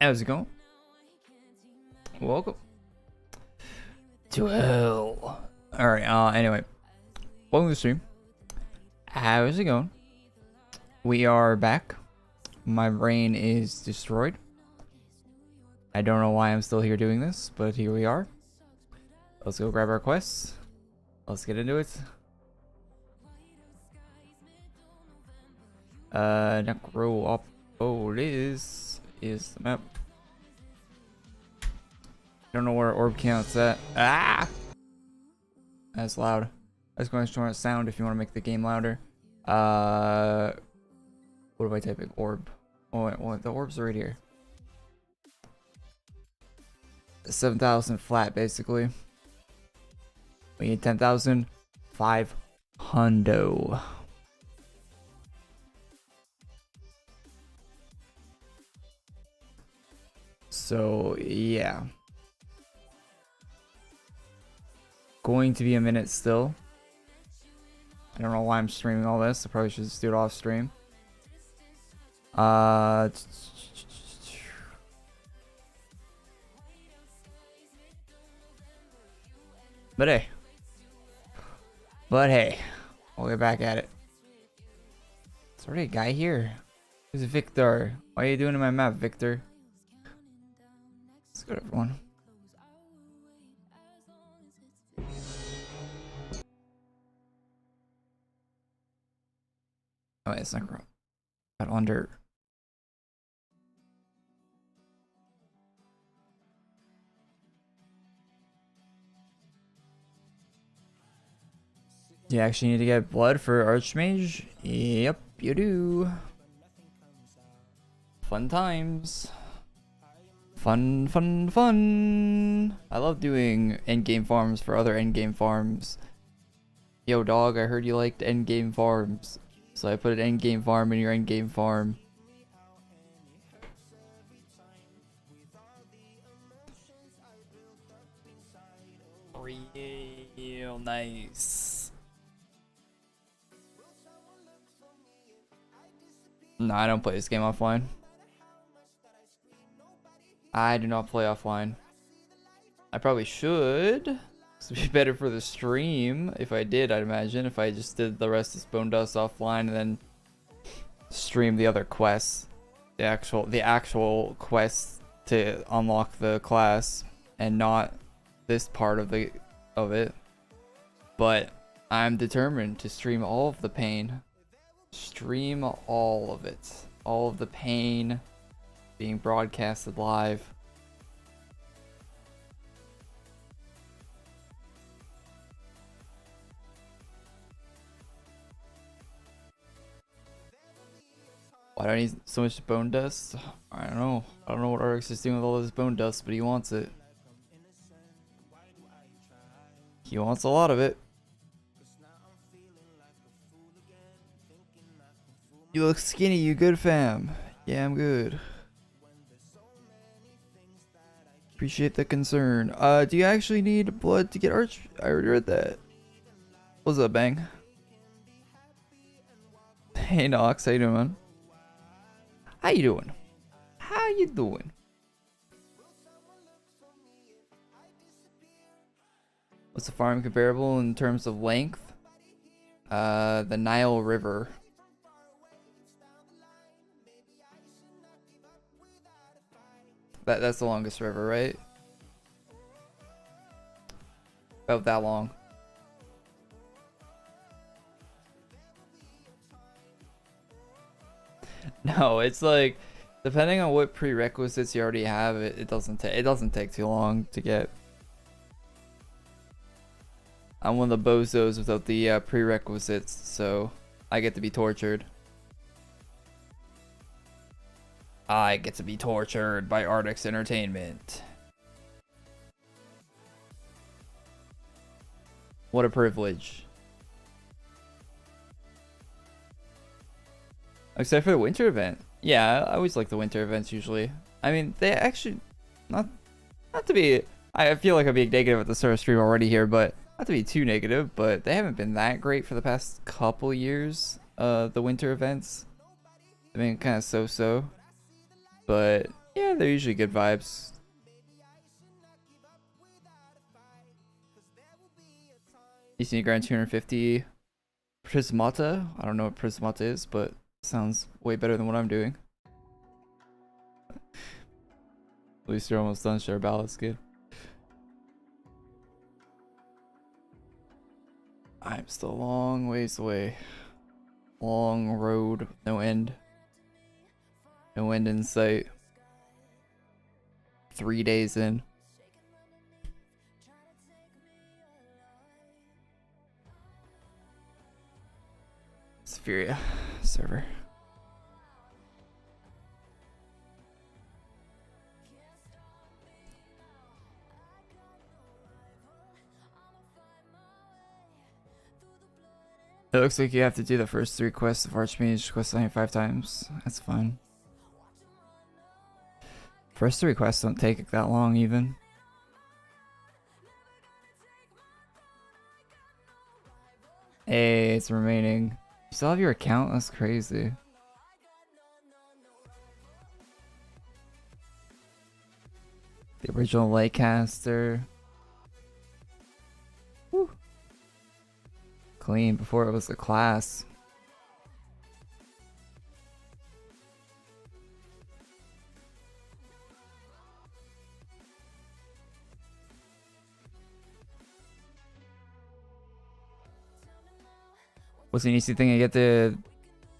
How's it going? Welcome to hell. Alright, anyway. Welcome to the stream. How's it going? We are back. My brain is destroyed. I don't know why I'm still here doing this, but here we are. Let's go grab our quests. Let's get into it. AQWorlds is the map. Don't know where orb count's at. Ah! That's loud. That's going to show sound if you want to make the game louder. What am I typing? Orb. Oh wait, well, the orbs are right here. 7,000 flat, basically. We need 10,500. So yeah, going to be a minute still. I don't know why I'm streaming all this. I probably should just do it off stream. But hey, we'll get back at it. There's already a guy here. Who's Victor? What are you doing in my map, Victor? Let's go to everyone. Oh wait, it's not grow. Got under. You actually need to get blood for ArchMage? Yep, you do. Fun times. Fun, fun, fun. I love doing endgame farms for other endgame farms. Yo, dog, I heard you liked endgame farms. So I put an endgame farm in your endgame farm. Real nice. No, I don't play this game offline. I do not play offline. I probably should. This would be better for the stream if I did, I'd imagine. If I just did the rest of Bone Dust offline and then stream the other quests. The actual quests to unlock the class and not this part of it. But I'm determined to stream all of the pain. Stream all of it. All of the pain being broadcasted live. Why do I need so much bone dust? I don't know. I don't know what Auric is doing with all this bone dust, but he wants it. He wants a lot of it. You look skinny, you good, fam? Yeah, I'm good. Appreciate the concern. Do you actually need blood to get Arch? I already read that. What's up, Bang? Hey, Nox, how you doing, man? How you doing? How you doing? What's the farm comparable in terms of length? The Nile River. That's the longest river, right? About that long. No, it's like depending on what prerequisites you already have, it doesn't take too long to get. I'm one of the bozos without the prerequisites, so I get to be tortured. I get to be tortured by Arctic's entertainment. What a privilege. Except for the winter event. Yeah, I always like the winter events usually. I mean, they actually not to be, I feel like I'm being negative at the start of stream already here, but not to be too negative, but they haven't been that great for the past couple years. The winter events. I mean, kind of so-so. but yeah, they're usually good vibes. DC Grand 250 Prismata. I don't know what Prismata is, but sounds way better than what I'm doing. At least you're almost done. Share ballast, good. I'm still a long ways away. Long road, no end. No end in sight. 3 days in. Spheria server. It looks like you have to do the first 3 quests of ArchMage questline 5 times. That's fine. First 3 quests don't take that long even. Hey, it's remaining. You still have your account? That's crazy. The original Lightcaster. Woo. Clean before it was a class. What's the easy thing? I get to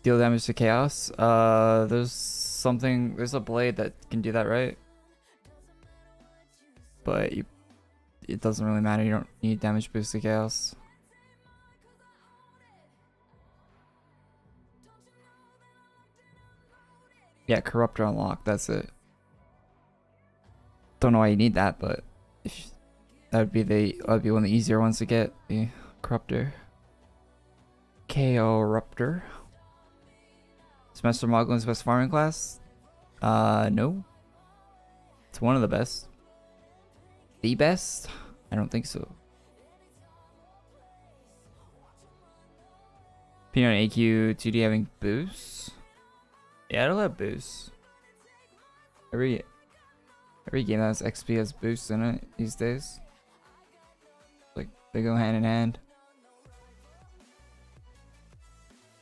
deal damage to chaos. There's a blade that can do that, right? But it doesn't really matter. You don't need damage boost to chaos. Yeah, Corruptor unlocked. That's it. Don't know why you need that, but if that'd be one of the easier ones to get. The Corruptor. Koruptor. Semester Moglin's best farming class? No. It's one of the best. The best? I don't think so. Opinion on AQ 2D having boosts? Yeah, it'll have boosts. Every game that has XP has boosts in it these days. Like, they go hand in hand.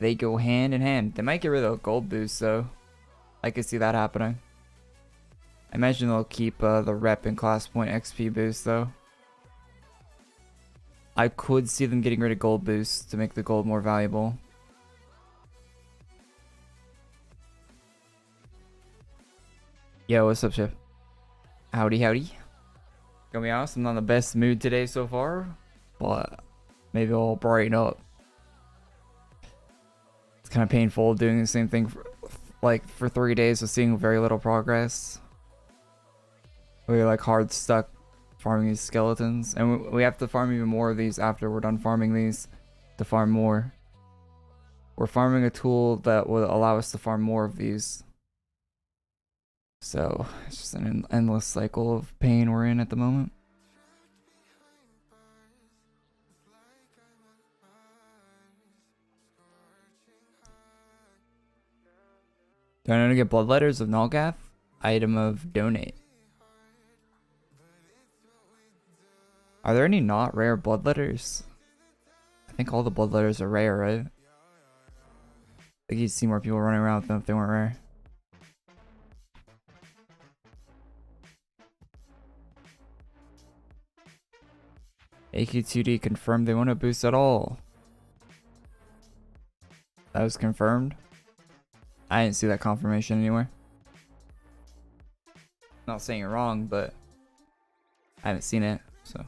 They go hand in hand. They might get rid of the gold boost though. I could see that happening. I imagine they'll keep the rep and class point XP boost though. I could see them getting rid of gold boost to make the gold more valuable. Yo, what's up, Chip? Howdy, howdy. Gonna be honest, I'm not in the best mood today so far, but maybe I'll brighten up. It's kind of painful doing the same thing for 3 days with seeing very little progress. We're like hard stuck farming these skeletons, and we have to farm even more of these after we're done farming these to farm more. We're farming a tool that will allow us to farm more of these. So it's just an endless cycle of pain we're in at the moment. Do I know to get bloodletters of Nulgath? Item of donate. Are there any not rare bloodletters? I think all the bloodletters are rare, right? I think you'd see more people running around with them if they weren't rare. AQ2D confirmed they won't have boost at all. That was confirmed. I didn't see that confirmation anywhere. Not saying you're wrong, but I haven't seen it, so.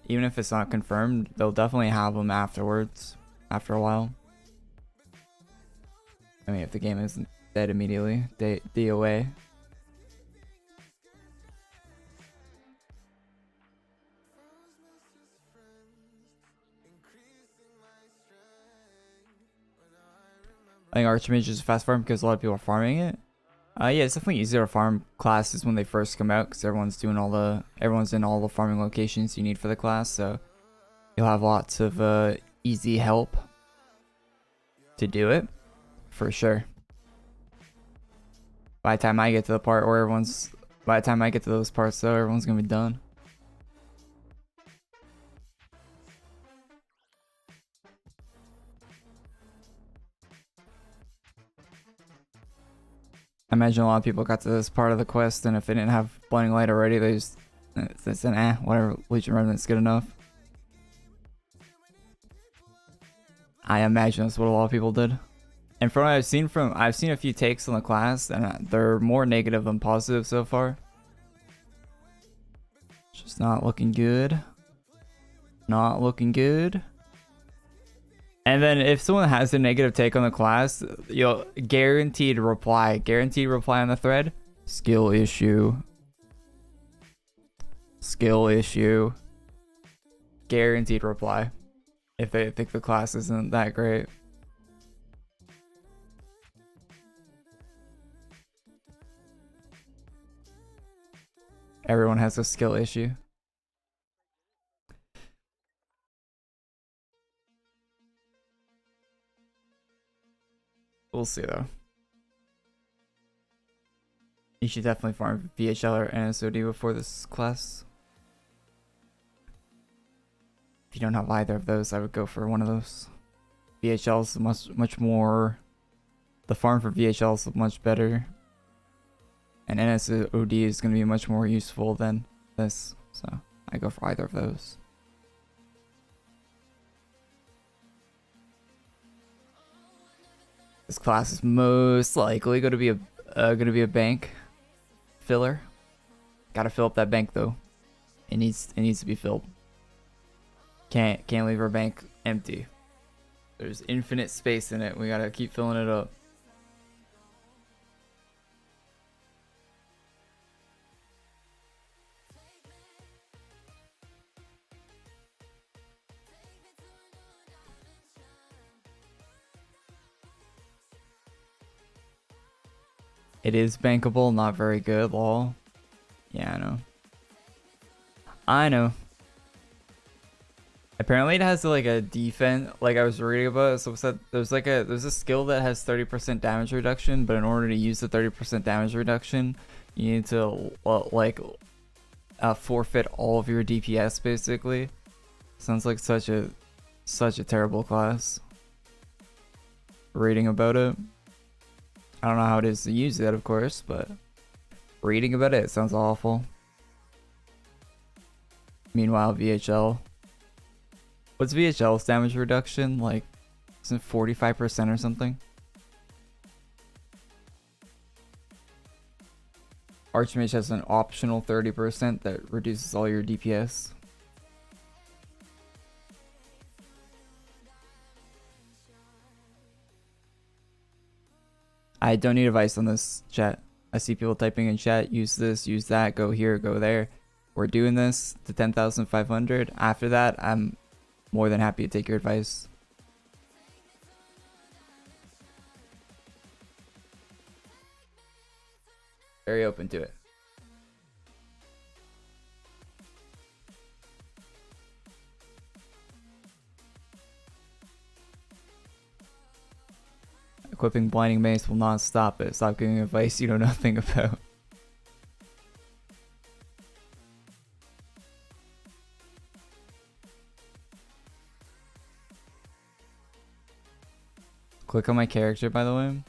Even if it's not confirmed, they'll definitely have them afterwards, after a while. I mean, if the game isn't dead immediately, DOA. I think ArchMage is a fast farm because a lot of people are farming it. Yeah, it's definitely easier to farm classes when they first come out because everyone's in all the farming locations you need for the class. So You'll have lots of easy help to do it, for sure. By the time I get to the part where by the time I get to those parts though, everyone's gonna be done. I imagine a lot of people got to this part of the quest, and if they didn't have blinding light already, they said, whatever, Legion Remnant's good enough. I imagine that's what a lot of people did. And from what I've seen a few takes on the class, and they're more negative than positive so far. Just not looking good. Not looking good. And then if someone has a negative take on the class, you'll guaranteed reply on the thread. Skill issue. Skill issue. Guaranteed reply. If they think the class isn't that great. Everyone has a skill issue. We'll see though. You should definitely farm VHL or NSOD before this class. If you don't have either of those, I would go for one of those. VHL is much more. The farm for VHL is much better, and NSOD is going to be much more useful than this. So I go for either of those. This class is most likely going to be a bank filler. Got to fill up that bank though. It needs to be filled. Can't leave our bank empty. There's infinite space in it. We got to keep filling it up. It is bankable, not very good, lol. Yeah, I know. I know. Apparently it has like a defense, like I was reading about it, so it said there's a skill that has 30% damage reduction, but in order to use the 30% damage reduction, you need to forfeit all of your DPS basically. Sounds like such a terrible class. Reading about it. I don't know how it is to use it, of course, but reading about it sounds awful. Meanwhile, VHL. What's VHL's damage reduction? Like, isn't it 45% or something? ArchMage has an optional 30% that reduces all your DPS. I don't need advice on this, chat. I see people typing in chat, use this, use that, go here, go there. We're doing this to 10,500. After that, I'm more than happy to take your advice. Very open to it. Equipping blinding mace will not stop it. Stop giving advice you know nothing about. Click on my character, by the way.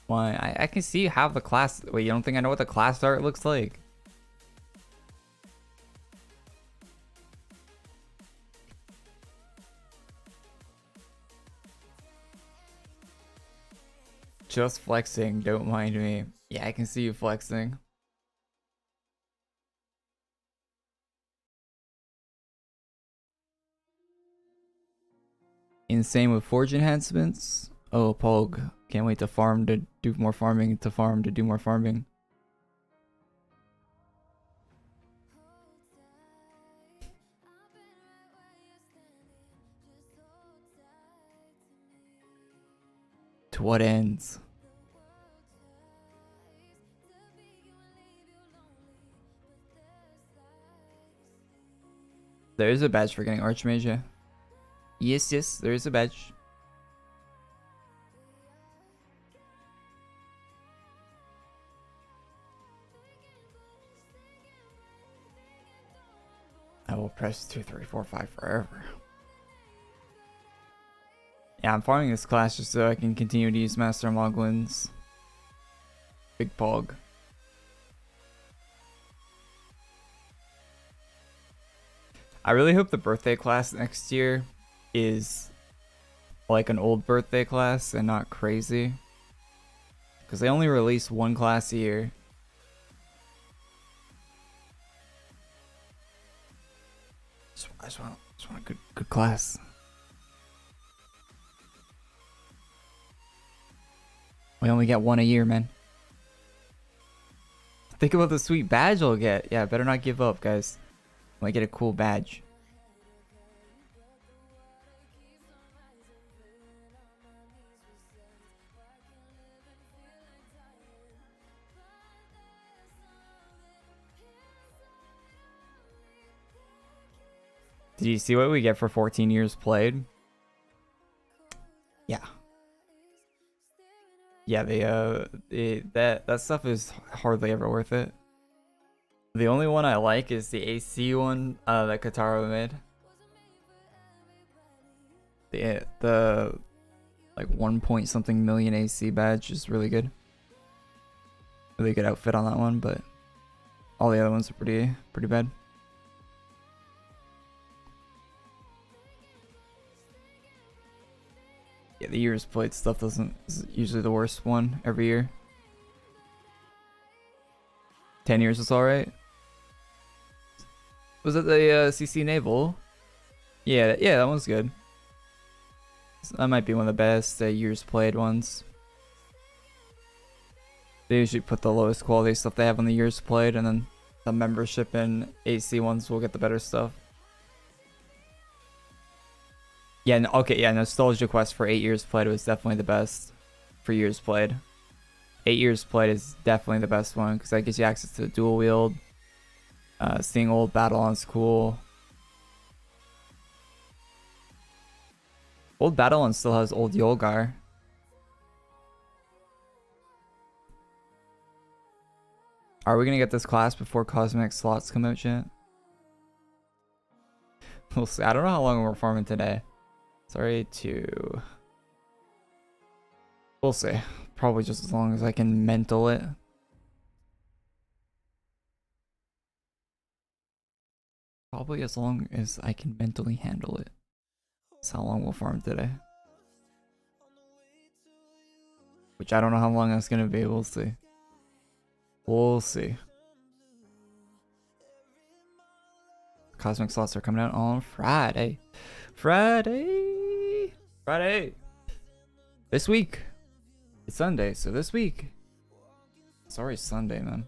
Why? I can see you have the class. Wait, you don't think I know what the class art looks like? Just flexing, don't mind me. Yeah, I can see you flexing. Insane with forge enhancements. Oh, Pog. Can't wait to farm to do more farming, to farm to do more farming. To what ends? There is a badge for getting ArchMage, yeah. Yes, yes, there is a badge. I will press 2, 3, 4, 5 forever. Yeah, I'm farming this class just so I can continue to use Master Moglins. Big Pog. I really hope the birthday class next year is like an old birthday class and not crazy. Because they only release one class a year. I just want a good class. We only get one a year, man. Think about the sweet badge I'll get. Yeah, better not give up, guys. I might get a cool badge. Did you see what we get for 14 years played? Yeah. Yeah, that stuff is hardly ever worth it. The only one I like is the AC one that Katara made. The like 1 point something million AC badge is really good. Really good outfit on that one, but all the other ones are pretty bad. Yeah, the years played stuff is usually the worst one every year. 10 years is alright. Was it the CC Naval? Yeah, that one's good. That might be one of the best years played ones. They usually put the lowest quality stuff they have on the years played, and then the membership and AC ones will get the better stuff. Yeah, okay, yeah, Nostalgia Quest for 8 years played was definitely the best for years played. 8 years played is definitely the best one because that gives you access to dual wield. Seeing old Battle-On's cool. Old Battle-On still has old Yolgar. Are we gonna get this class before cosmetic slots come out yet? We'll see. I don't know how long we're farming today. Sorry to... We'll see. Probably just as long as I can mental it. Probably as long as I can mentally handle it. That's how long we'll farm today. Which I don't know how long that's gonna be. We'll see. We'll see. Cosmic slots are coming out on Friday. Friday! This week! It's Sunday, so this week. Sorry, Sunday, man.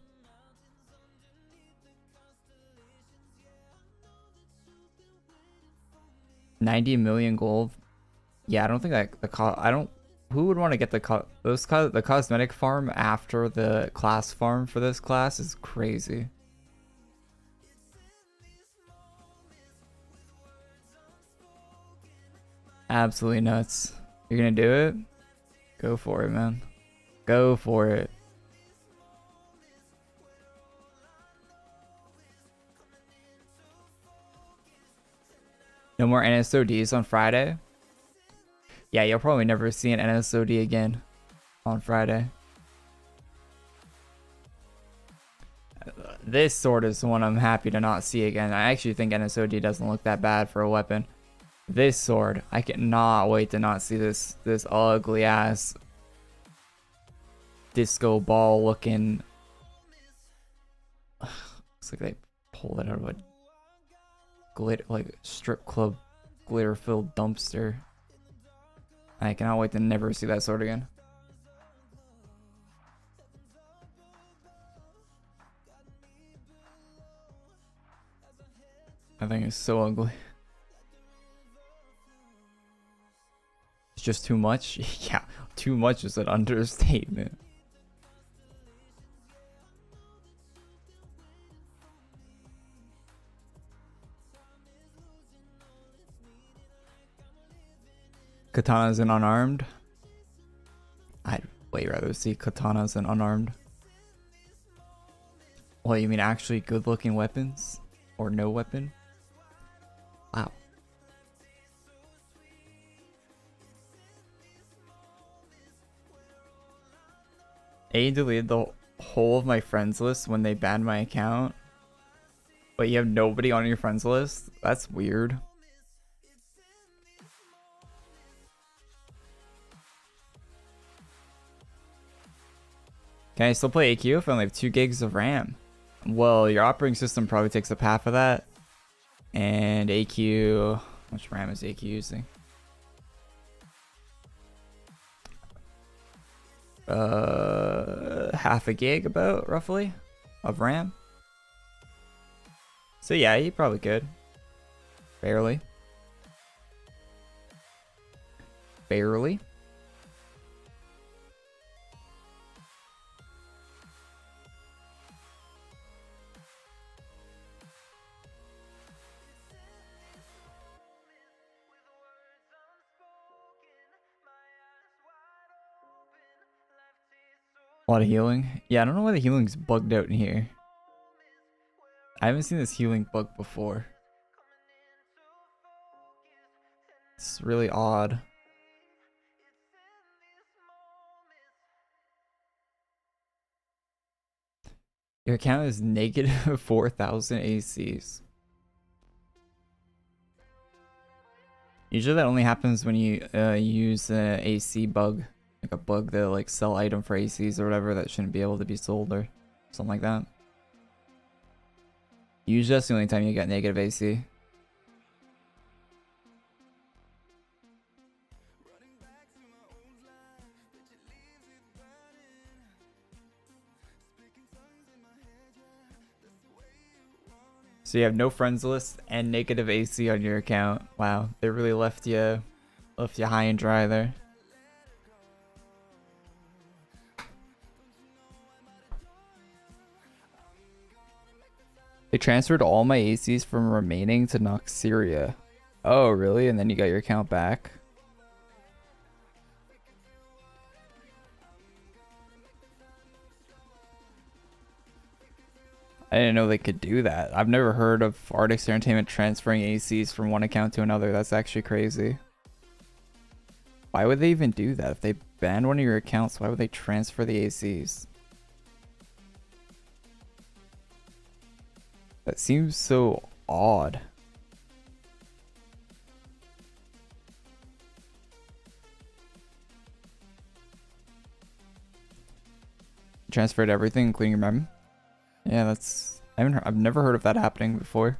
$90 million gold. Yeah, I don't think that who would want to get the cosmetic farm after the class farm for this class is crazy. Absolutely nuts. You're gonna do it? Go for it, man. Go for it. No more NSODs on Friday? Yeah, you'll probably never see an NSOD again on Friday. This sword is the one I'm happy to not see again. I actually think NSOD doesn't look that bad for a weapon. This sword, I cannot wait to not see this ugly ass disco ball looking. Looks like they pulled it out of a glitter, like strip club glitter filled dumpster. I cannot wait to never see that sword again. I think it's so ugly. It's just too much. Yeah, too much is an understatement. katanas and unarmed. I'd way rather see katanas and unarmed. What, you mean actually good looking weapons? Or no weapon? Wow. A deleted the whole of my friends list when they banned my account. But you have nobody on your friends list? That's weird. Can I still play AQ if I only have 2 gigs of RAM? Well, your operating system probably takes up half of that. And AQ... How much RAM is AQ using? Half a gig about, roughly, of RAM. So yeah, you probably could. Barely. Barely. A lot of healing. Yeah, I don't know why the healing's bugged out in here. I haven't seen this healing bug before. It's really odd. Your account is negative 4,000 ACs. Usually that only happens when you use an AC bug. Like a bug that like sell item for ACs or whatever that shouldn't be able to be sold or something like that. Usually that's the only time you get negative AC. So you have no friends list and negative AC on your account. Wow, they really left you high and dry there. They transferred all my ACs from remaining to Noxeria. Oh, really? And then you got your account back? I didn't know they could do that. I've never heard of Artix Entertainment transferring ACs from one account to another. That's actually crazy. Why would they even do that? If they banned one of your accounts, why would they transfer the ACs? That seems so odd. Transferred everything, including your mem. Yeah, that's... I've never heard of that happening before.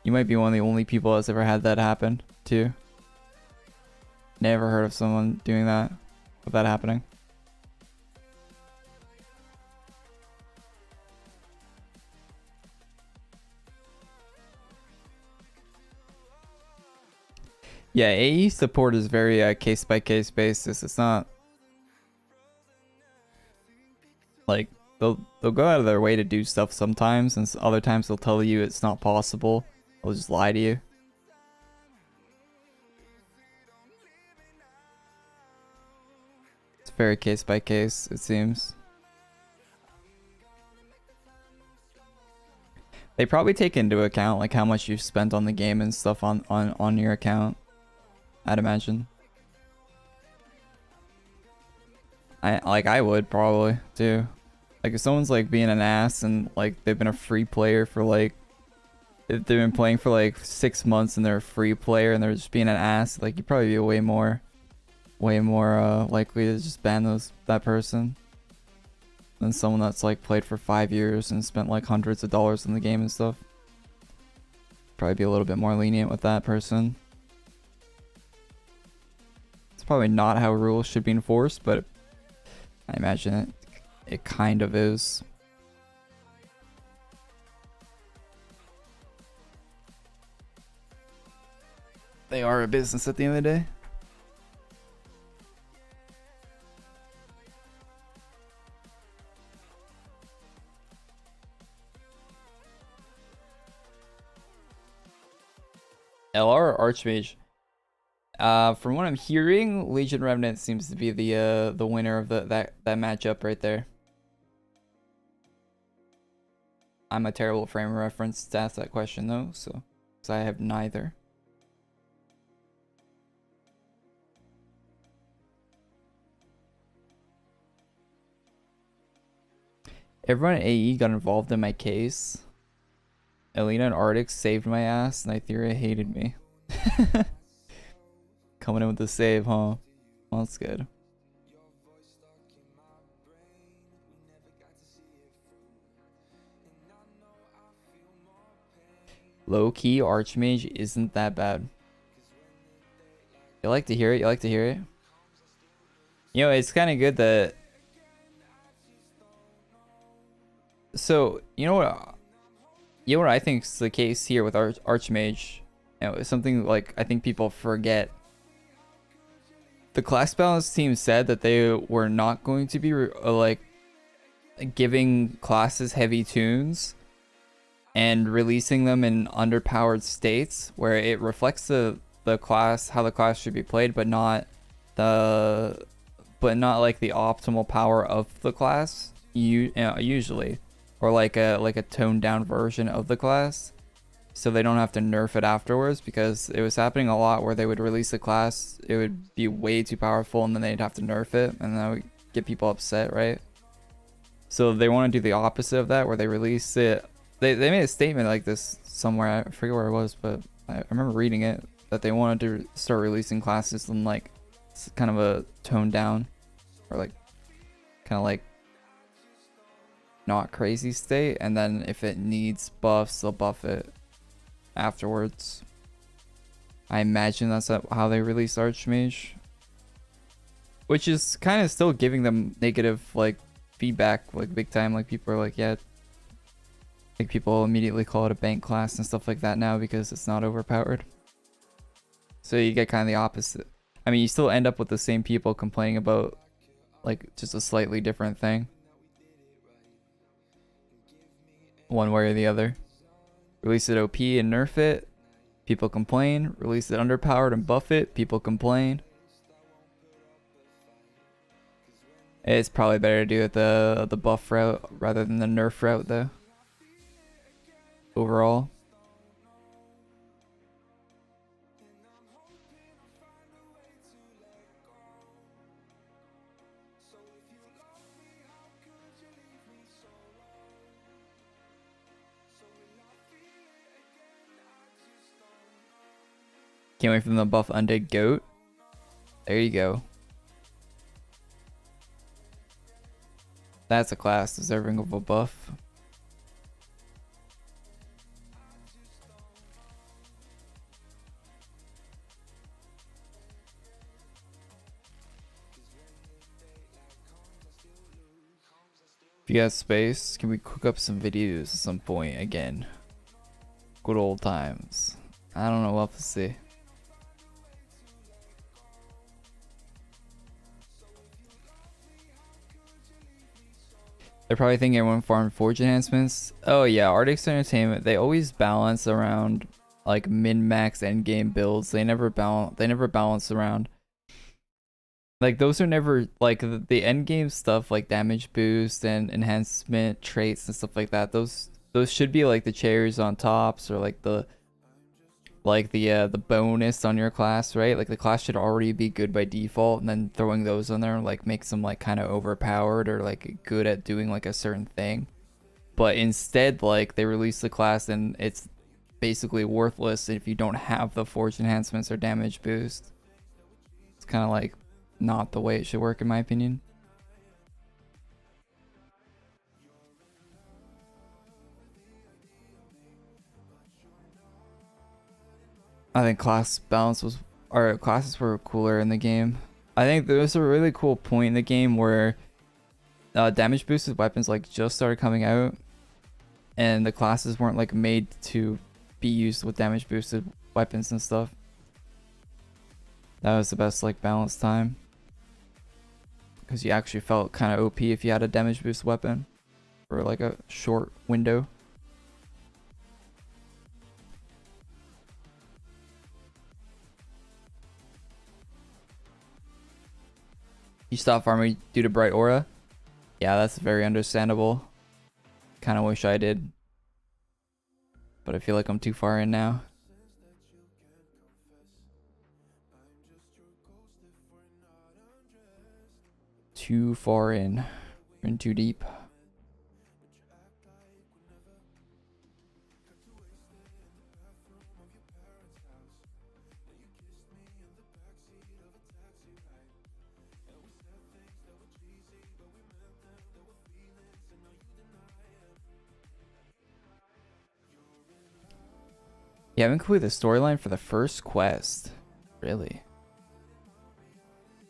You might be one of the only people that's ever had that happen, too. Never heard of someone doing that, of that happening. Yeah, AE support is very case by case basis. It's not like they'll go out of their way to do stuff sometimes, and other times they'll tell you it's not possible. They'll just lie to you. It's very case by case, it seems. They probably take into account like how much you've spent on the game and stuff on your account, I'd imagine. I would probably too. Like if someone's like being an ass and like they've been a free player for like, if they've been playing for like 6 months and they're a free player and they're just being an ass, like you'd probably be way more likely to just ban that person than someone that's like played for 5 years and spent like hundreds of dollars in the game and stuff. Probably be a little bit more lenient with that person. It's probably not how rules should be enforced, but I imagine it kind of is. They are a business at the end of the day. LR or ArchMage? From what I'm hearing, Legion Remnant seems to be the winner of that matchup right there. I'm a terrible frame of reference to ask that question though, so because I have neither. Everyone at AE got involved in my case. Elena and Arctic saved my ass, and Nytheria hated me. Coming in with the save, huh? Well, that's good. Low-key ArchMage isn't that bad. You like to hear it? You like to hear it? You know, it's kind of good that... So, you know what I think is the case here with ArchMage? You know, it's something like I think people forget. The class balance team said that they were not going to be like giving classes heavy tunes and releasing them in underpowered states where it reflects the class, how the class should be played, but not like the optimal power of the class usually, or like a toned down version of the class, so they don't have to nerf it afterwards, because it was happening a lot where they would release a class, it would be way too powerful, and then they'd have to nerf it, and that would get people upset, right? So they want to do the opposite of that, where they release it. They made a statement like this somewhere, I forget where it was, but I remember reading it, that they wanted to start releasing classes in like kind of a toned down, or like kind of like not crazy state, and then if it needs buffs, they'll buff it afterwards. I imagine that's how they release ArchMage, which is kind of still giving them negative like feedback, like big time. Like people are like, yeah, like people immediately call it a bank class and stuff like that now because it's not overpowered. So you get kind of the opposite. I mean, you still end up with the same people complaining about like just a slightly different thing, one way or the other. Release it OP and nerf it, people complain. Release it underpowered and buff it, people complain. It's probably better to do it the buff route rather than the nerf route though, overall. Can't wait for them to buff Undead Goat. There you go. That's a class deserving of a buff. If you got space, can we cook up some videos at some point again? Good old times. I don't know what to say. They're probably thinking everyone farmed forge enhancements. Oh yeah, Arctic's Entertainment, they always balance around like min-max endgame builds. They never balance around. Like those are never like the endgame stuff, like damage boost and enhancement traits and stuff like that. Those should be like the cherries on tops, or like the bonus on your class, right? Like the class should already be good by default, and then throwing those on there like makes them like kind of overpowered or like good at doing like a certain thing. But instead, like they release the class and it's basically worthless if you don't have the forge enhancements or damage boost. It's kind of like not the way it should work in my opinion. I think class balance was, or classes were cooler in the game. I think there was a really cool point in the game where damage boosted weapons like just started coming out, and the classes weren't like made to be used with damage boosted weapons and stuff. That was the best like balance time, because you actually felt kind of OP if you had a damage boost weapon for like a short window. You stopped farming due to bright aura? Yeah, that's very understandable. Kind of wish I did. But I feel like I'm too far in now. Too far in. We're in too deep. Yeah, I haven't completed the storyline for the first quest. Really?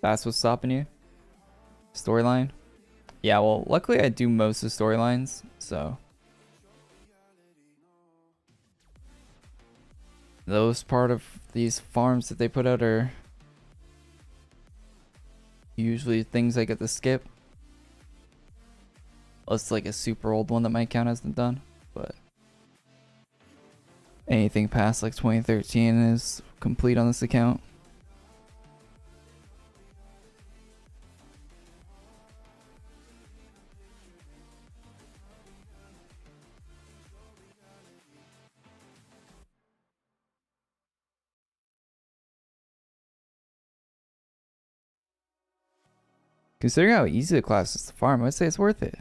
That's what's stopping you? Storyline? Yeah, well, luckily I do most of the storylines, so. Those part of these farms that they put out are usually things I get to skip. Unless like a super old one that might count as done, but. Anything past like 2013 is complete on this account. Considering how easy the class is to farm, I'd say it's worth it.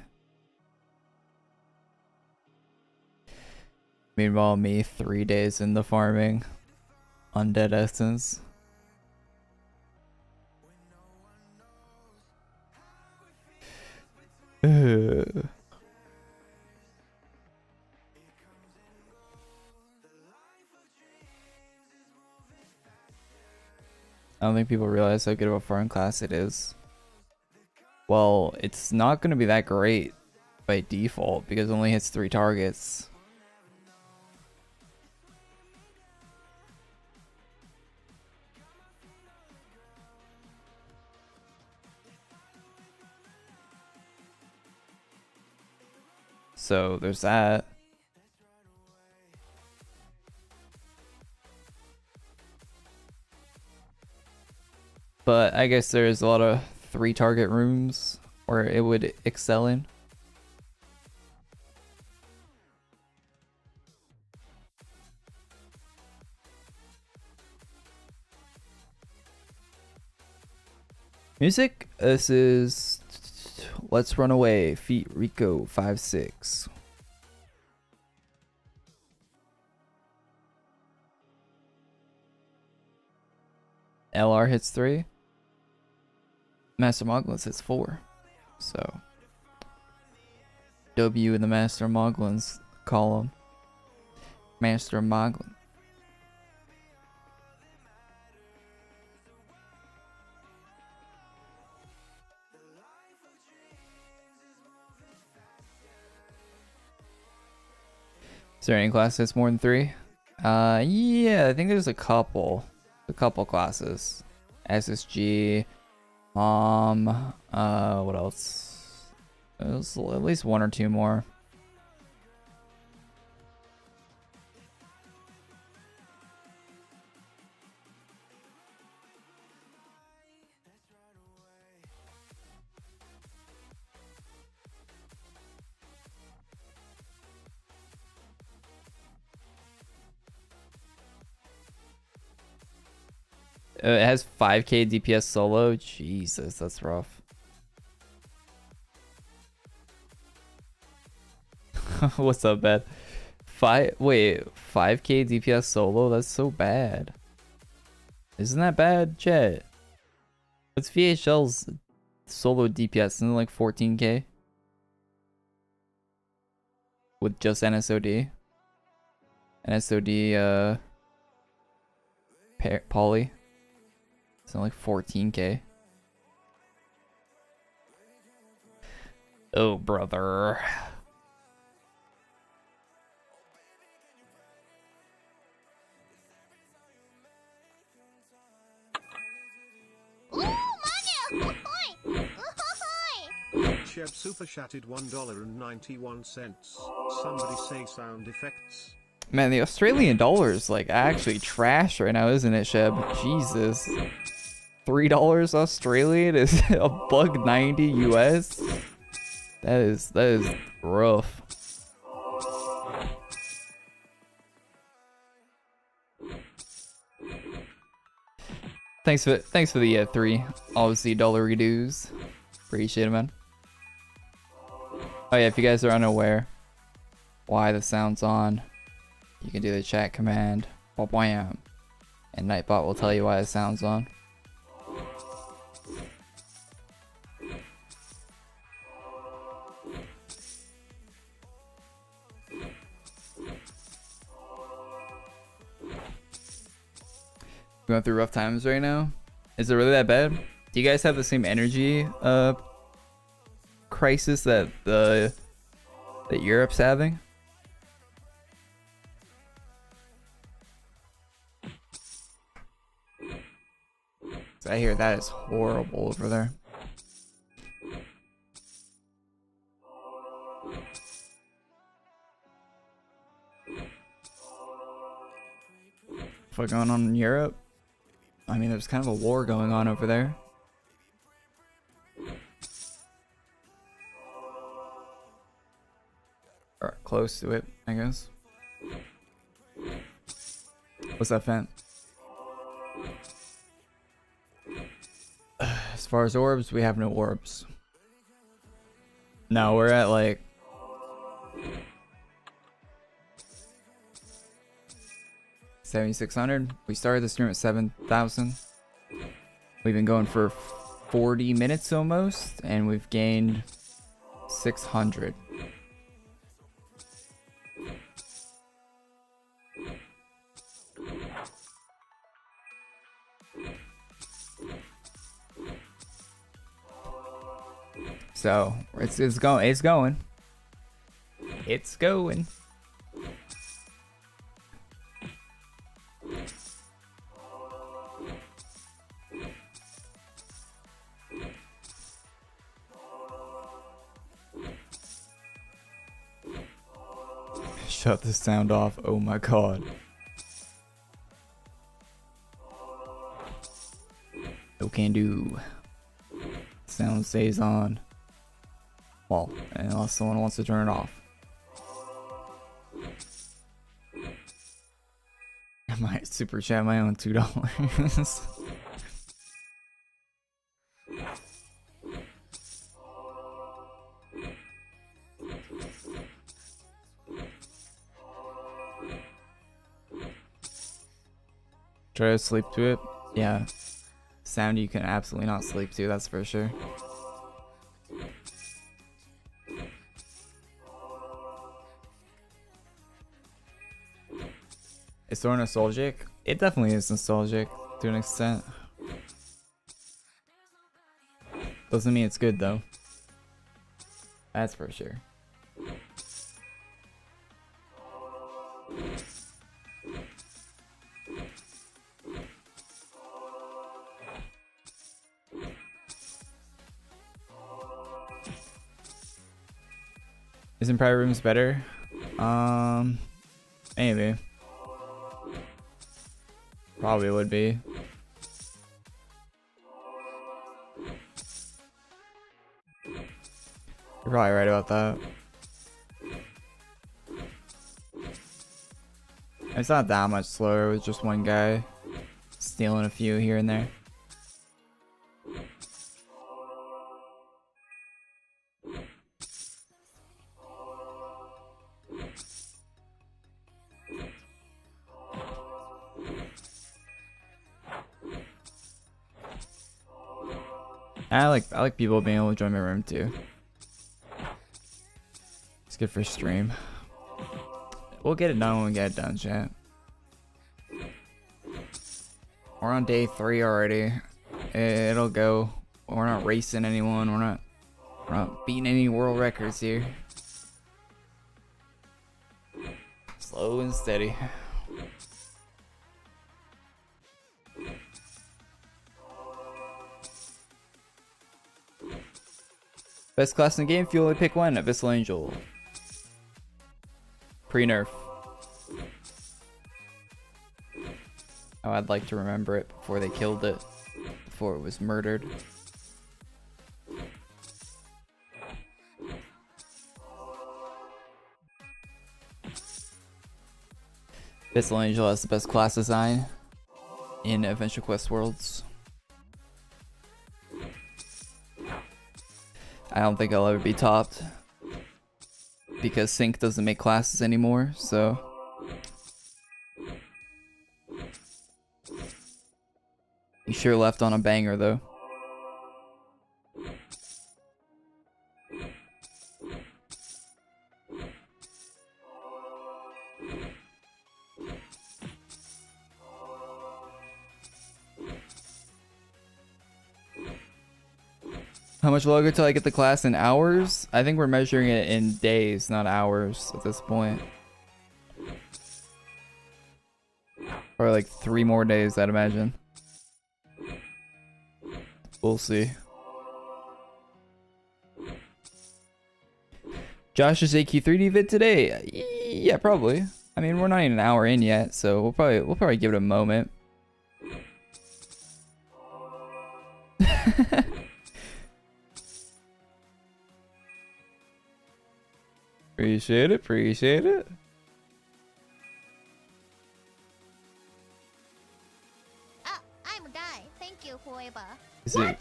Meanwhile, me 3 days into farming undead essence. I don't think people realize how good of a farm class it is. Well, it's not going to be that great by default because it only hits 3 targets. So there's that. But I guess there's a lot of 3 target rooms where it would excel in. Music, this is Let's Run Away, Feet Rico 5-6. LR hits 3. Master Moglins hits 4. So W in the Master Moglins column. Master Moglin. Is there any class that's more than 3? Yeah, I think there's a couple classes. SSG, what else? There's at least 1 or 2 more. It has 5k DPS solo. Jesus, that's rough. What's up, bad? 5k DPS solo? That's so bad. Isn't that bad, chat? What's VHL's solo DPS? Isn't it like 14k? With just NSOD? NSOD, poly? It's only like 14k. Oh, brother. Cheb super chatted $1.91. Somebody say sound effects. Man, the Australian dollar is like actually trash right now, isn't it, Sheb? Jesus. $3 Australian is a $1.90 US. That is rough. Thanks for the 3 obviously dollar dues. Appreciate it, man. Oh yeah, if you guys are unaware why the sound's on, you can do the chat command, and Nightbot will tell you why the sound's on. Going through rough times right now. Is it really that bad? Do you guys have the same energy crisis that Europe's having? I hear that is horrible over there. What's going on in Europe? I mean, there's kind of a war going on over there. Or close to it, I guess. What's that, Fent? As far as orbs, we have no orbs. No, we're at like... $7,600. We started the stream at 7,000. We've been going for 40 minutes almost, and we've gained 600. So it's going. Shut the sound off. Oh my god. No can do. Sound stays on. Well, unless someone wants to turn it off. I might super chat my own $2. Try to sleep to it. Yeah. Sound you can absolutely not sleep to, that's for sure. It's sort of nostalgic. It definitely is nostalgic to an extent. Doesn't mean it's good though. That's for sure. Isn't private rooms better? Maybe. Probably would be. You're probably right about that. It's not that much slower with just one guy stealing a few here and there. I like people being able to join my room too. It's good for stream. We'll get it done when we get it done, chat. We're on day 3 already. It'll go. We're not racing anyone. We're not beating any world records here. Slow and steady. Best class in the game, if you only pick one, Abyssal Angel. Pre-nerf. Oh, I'd like to remember it before they killed it. before it was murdered. Pistol Angel has the best class design in Adventure Quest Worlds. I don't think I'll ever be topped because Sync doesn't make classes anymore, so he sure left on a banger though. How much longer till I get the class in hours? I think we're measuring it in days, not hours at this point. Or like 3 more days, I'd imagine. We'll see. Josh's AQ3D vid today? Yeah, probably. I mean, we're not even an hour in yet, so we'll probably give it a moment. Appreciate it, appreciate it. I'm a guy. Thank you, whoever. Is it?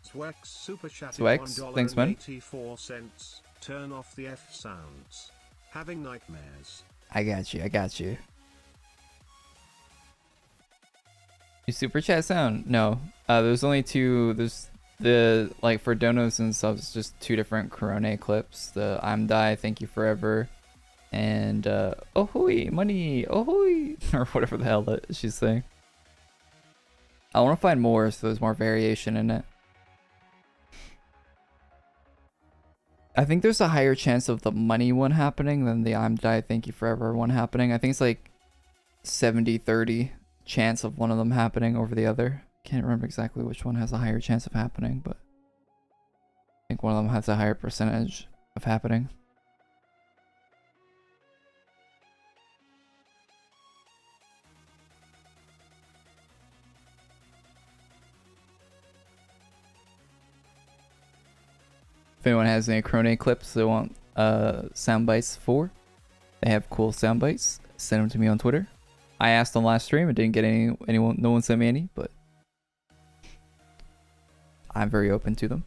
Swex super chatted Swex, thanks, man. $1.84. Turn off the F sounds. Having nightmares. I got you, I got you. You super chat sound? No. There's only 2. There's the, like, for donos and subs, just 2 different Korey clips. The I'm Die, Thank You Forever, and Ahoy, money, ahoy, or whatever the hell that she's saying. I want to find more so there's more variation in it. I think there's a higher chance of the money one happening than the I'm Die, Thank You Forever one happening. I think it's like 70-30 chance of one of them happening over the other. Can't remember exactly which one has a higher chance of happening, but I think one of them has a higher percentage of happening. If anyone has any Chrono clips they want sound bites for, they have cool sound bites, send them to me on Twitter. I asked on last stream, I didn't get anyone, no one sent me any, but I'm very open to them.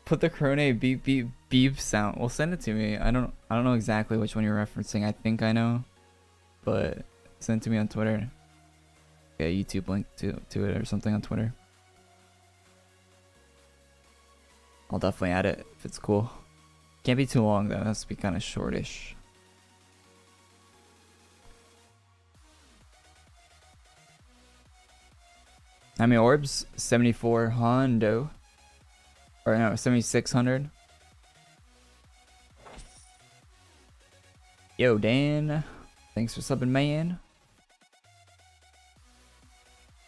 Put the Chrono beep beep beep sound. Well, send it to me. I don't know exactly which one you're referencing. I think I know, but send it to me on Twitter. Yeah, YouTube link to it or something on Twitter. I'll definitely add it if it's cool. Can't be too long though. It has to be kind of shortish. How many orbs? 7400. Or no, 7600. Yo, Dan. Thanks for subbing, man.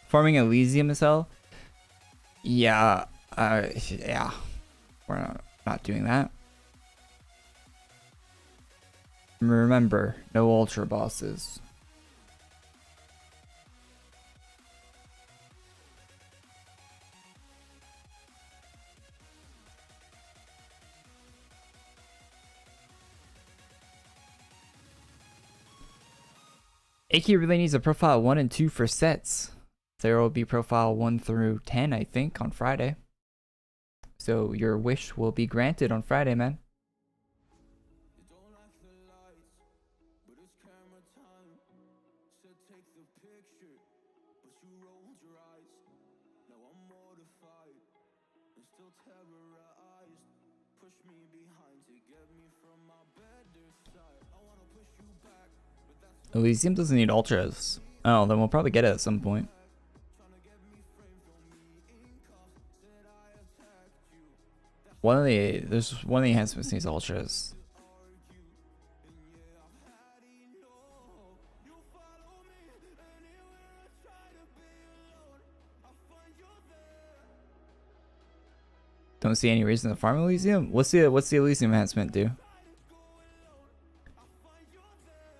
Farming Elysium is hell? Yeah. Yeah. We're not doing that. Remember, no ultra bosses. AQ really needs a profile 1 and 2 for sets. There will be profile 1 through 10, I think, on Friday. So your wish will be granted on Friday, man. Elysium doesn't need ultras. Oh, then we'll probably get it at some point. There's one of the enhancements needs ultras. Don't see any reason to farm Elysium. What's the Elysium enhancement do?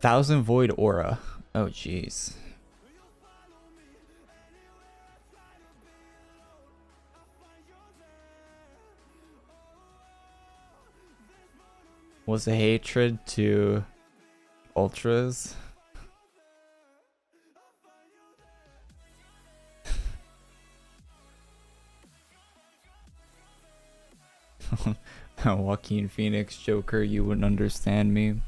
1,000 void aura. Oh jeez. Was a hatred to ultras. Joaquin Phoenix Joker, you wouldn't understand me.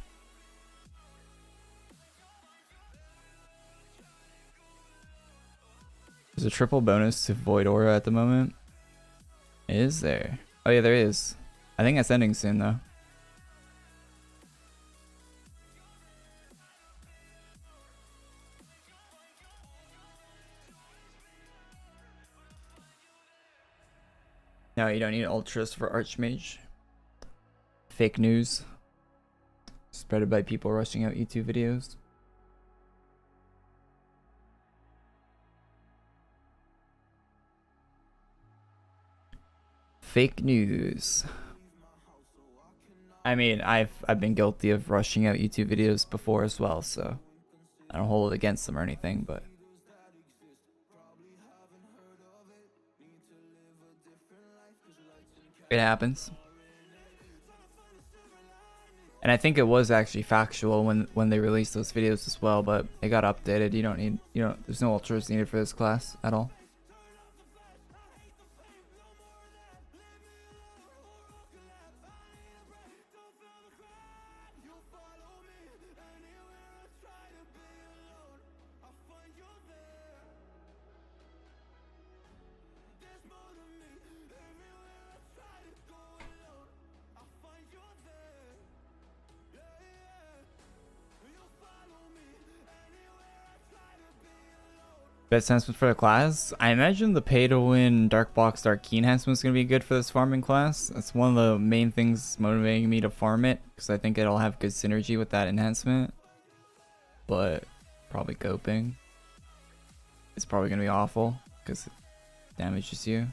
There's a triple bonus to Void Aura at the moment. Is there? Oh yeah, there is. I think that's ending soon though. No, you don't need ultras for ArchMage. Fake news. Spreaded by people rushing out YouTube videos. Fake news. I mean, I've been guilty of rushing out YouTube videos before as well, so I don't hold it against them or anything, but it happens. And I think it was actually factual when they released those videos as well, but it got updated. You don't need, there's no ultras needed for this class at all. Best enhancement for the class? I imagine the pay to win Dark Box Dark Key enhancement is going to be good for this farming class. That's one of the main things motivating me to farm it, because I think it'll have good synergy with that enhancement. But probably coping. It's probably going to be awful because it damages you.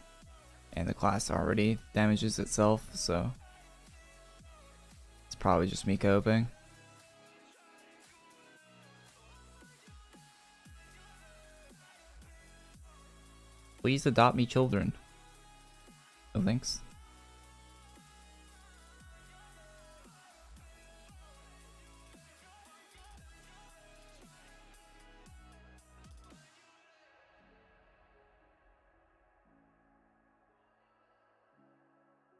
And the class already damages itself, so it's probably just me coping. Please adopt me children. No thanks.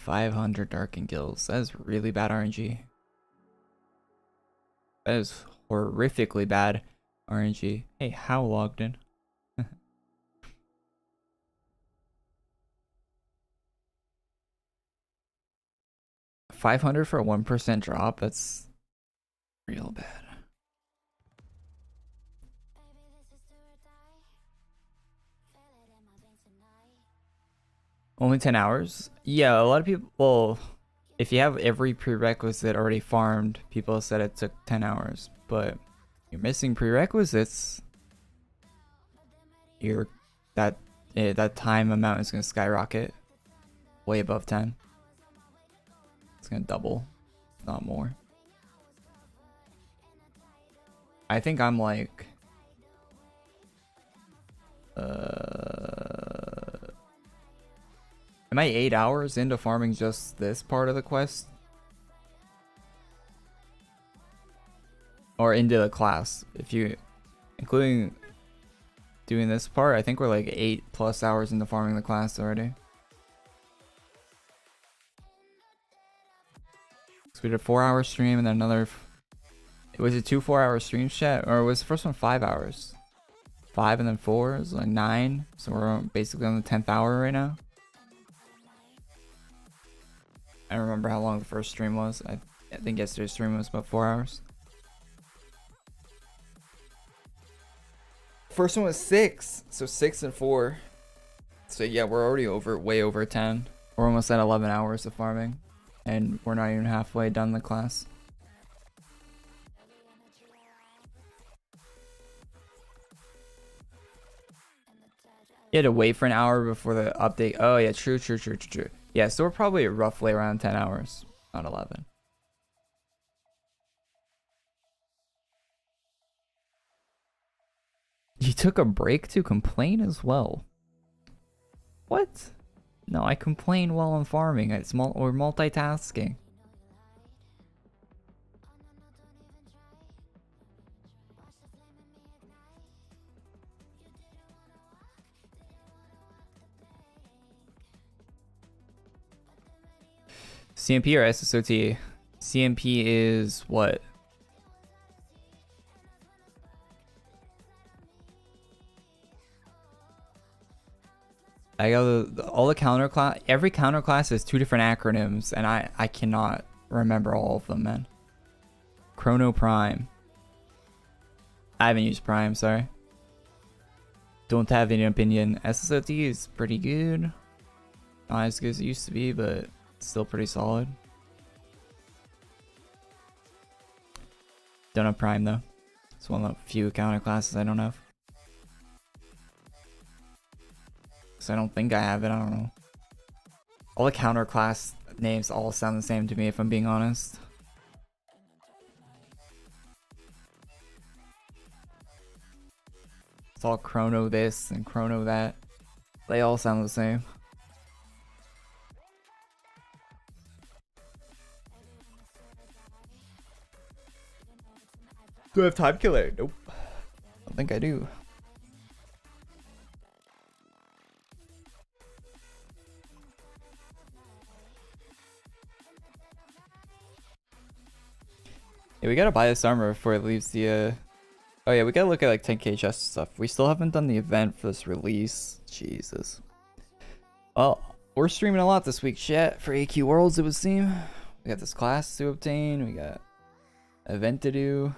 $500 darkened gills. That is really bad RNG. That is horrifically bad RNG. Hey, how logged in? 500 for a 1% drop, that's real bad. Only 10 hours? Yeah, a lot of people, well, if you have every prerequisite already farmed, people said it took 10 hours, but you're missing prerequisites. That time amount is going to skyrocket way above 10. It's gonna double, if not more. I think I'm like am I 8 hours into farming just this part of the quest? Or into the class? If you including doing this part, I think we're like 8+ hours into farming the class already. So we did a 4-hour stream and then another. Was it 2 4-hour streams, chat? Or was the first one 5 hours? 5 and then 4 is like 9. So we're basically on the 10th hour right now. I don't remember how long the first stream was. I think yesterday's stream was about 4 hours. First one was 6. So 6 and 4. So yeah, we're already way over 10. We're almost at 11 hours of farming. And we're not even halfway done the class. You had to wait for an hour before the update. Oh yeah, true. Yeah, so we're probably roughly around 10 hours, not 11. You took a break to complain as well. What? No, I complain while I'm farming. We're multitasking. CMP or SSOT? CMP is what? I got all the counter class. Every counter class has 2 different acronyms, and I cannot remember all of them, man. Chrono Prime. I haven't used Prime, sorry. Don't have any opinion. SSOT is pretty good. Not as good as it used to be, but still pretty solid. Don't have Prime though. It's one of the few counter classes I don't have. So I don't think I have it, I don't know. All the counter class names all sound the same to me if I'm being honest. It's all Chrono this and Chrono that. They all sound the same. Do I have time killer? Nope. I don't think I do. Yeah, we gotta buy this armor before it leaves the oh yeah, we gotta look at like 10k chest stuff. We still haven't done the event for this release. Jesus. Well, we're streaming a lot this week, chat, for AQWorlds, it would seem. We got this class to obtain, we got event to do.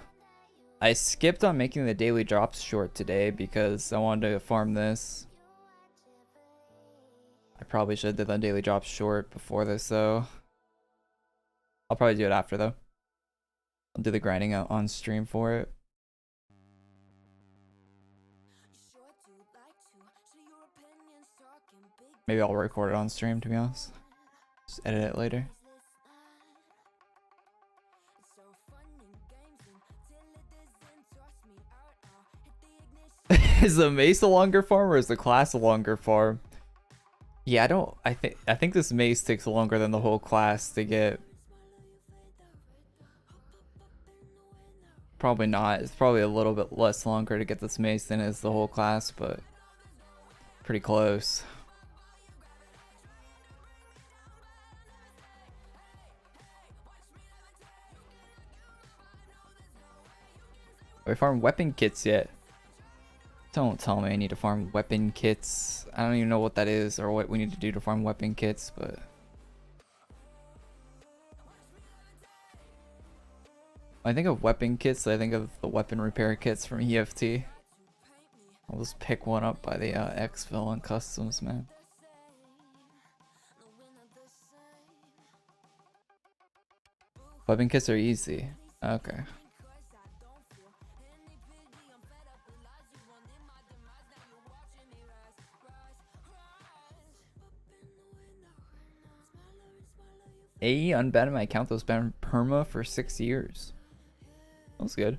I skipped on making the daily drops short today because I wanted to farm this. I probably should have done the daily drops short before this though. I'll probably do it after though. I'll do the grinding out on stream for it. Maybe I'll record it on stream, to be honest. Just edit it later. Is the mace a longer farm or is the class a longer farm? Yeah, I think this mace takes longer than the whole class to get. Probably not. It's probably a little bit less longer to get this mace than is the whole class, but pretty close. Have we farmed weapon kits yet? Don't tell me I need to farm weapon kits. I don't even know what that is or what we need to do to farm weapon kits, but when I think of weapon kits, I think of the weapon repair kits from EFT. I'll just pick one up by the Xville and customs, man. Weapon kits are easy. Okay. AE unbanned my account that was banned perma for 6 years. That was good.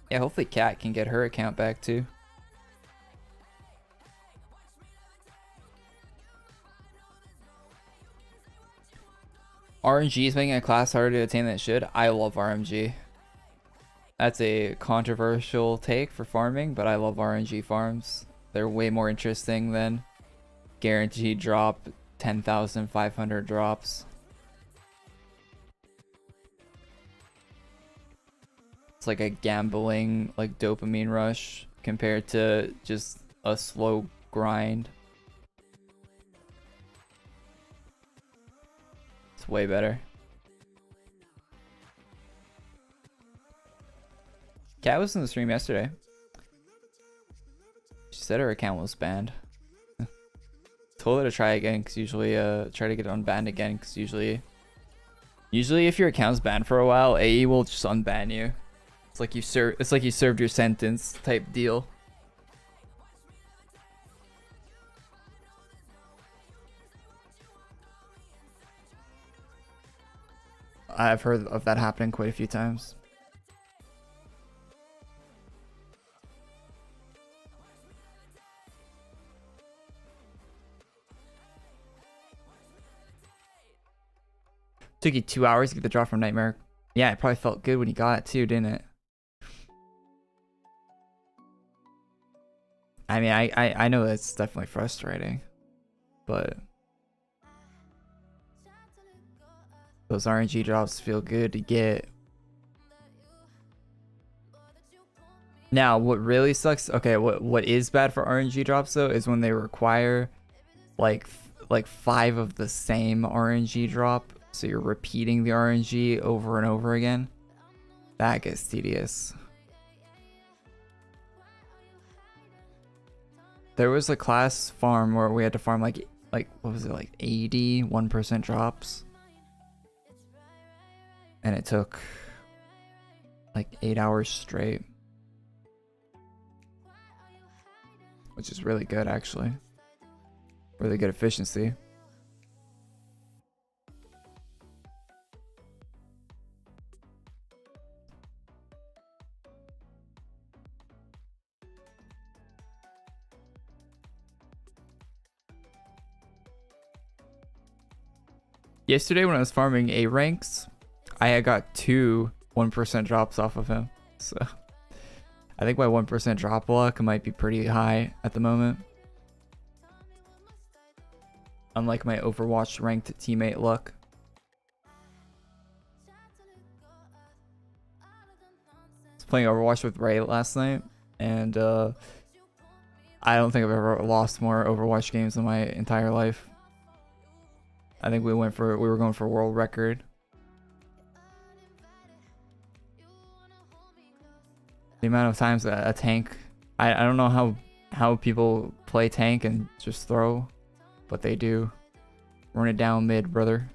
Yeah, hopefully Kat can get her account back too. RNG is making a class harder to attain than it should. I love RNG. That's a controversial take for farming, but I love RNG farms. They're way more interesting than guaranteed drop 10,500 drops. It's like a gambling, like dopamine rush compared to just a slow grind. It's way better. Kat was in the stream yesterday. She said her account was banned. Told her to try again, because usually try to get it unbanned again, because usually if your account's banned for a while, AE will just unban you. It's like you served your sentence type deal. I've heard of that happening quite a few times. Took you 2 hours to get the drop from Nightmare. Yeah, it probably felt good when you got it too, didn't it? I mean, I know that's definitely frustrating, but those RNG drops feel good to get. Now, what really sucks, okay, what is bad for RNG drops though is when they require like 5 of the same RNG drop, so you're repeating the RNG over and over again. That gets tedious. There was a class farm where we had to farm like what was it, like 80 1% drops, and it took like 8 hours straight, which is really good actually. Really good efficiency. Yesterday when I was farming A ranks, I had got 2 1% drops off of him. So I think my 1% drop luck might be pretty high at the moment. Unlike my Overwatch ranked teammate luck. I was playing Overwatch with Ray last night, and I don't think I've ever lost more Overwatch games in my entire life. I think we were going for world record. The amount of times a tank, I don't know how people play tank and just throw, but they do. Run it down mid, brother.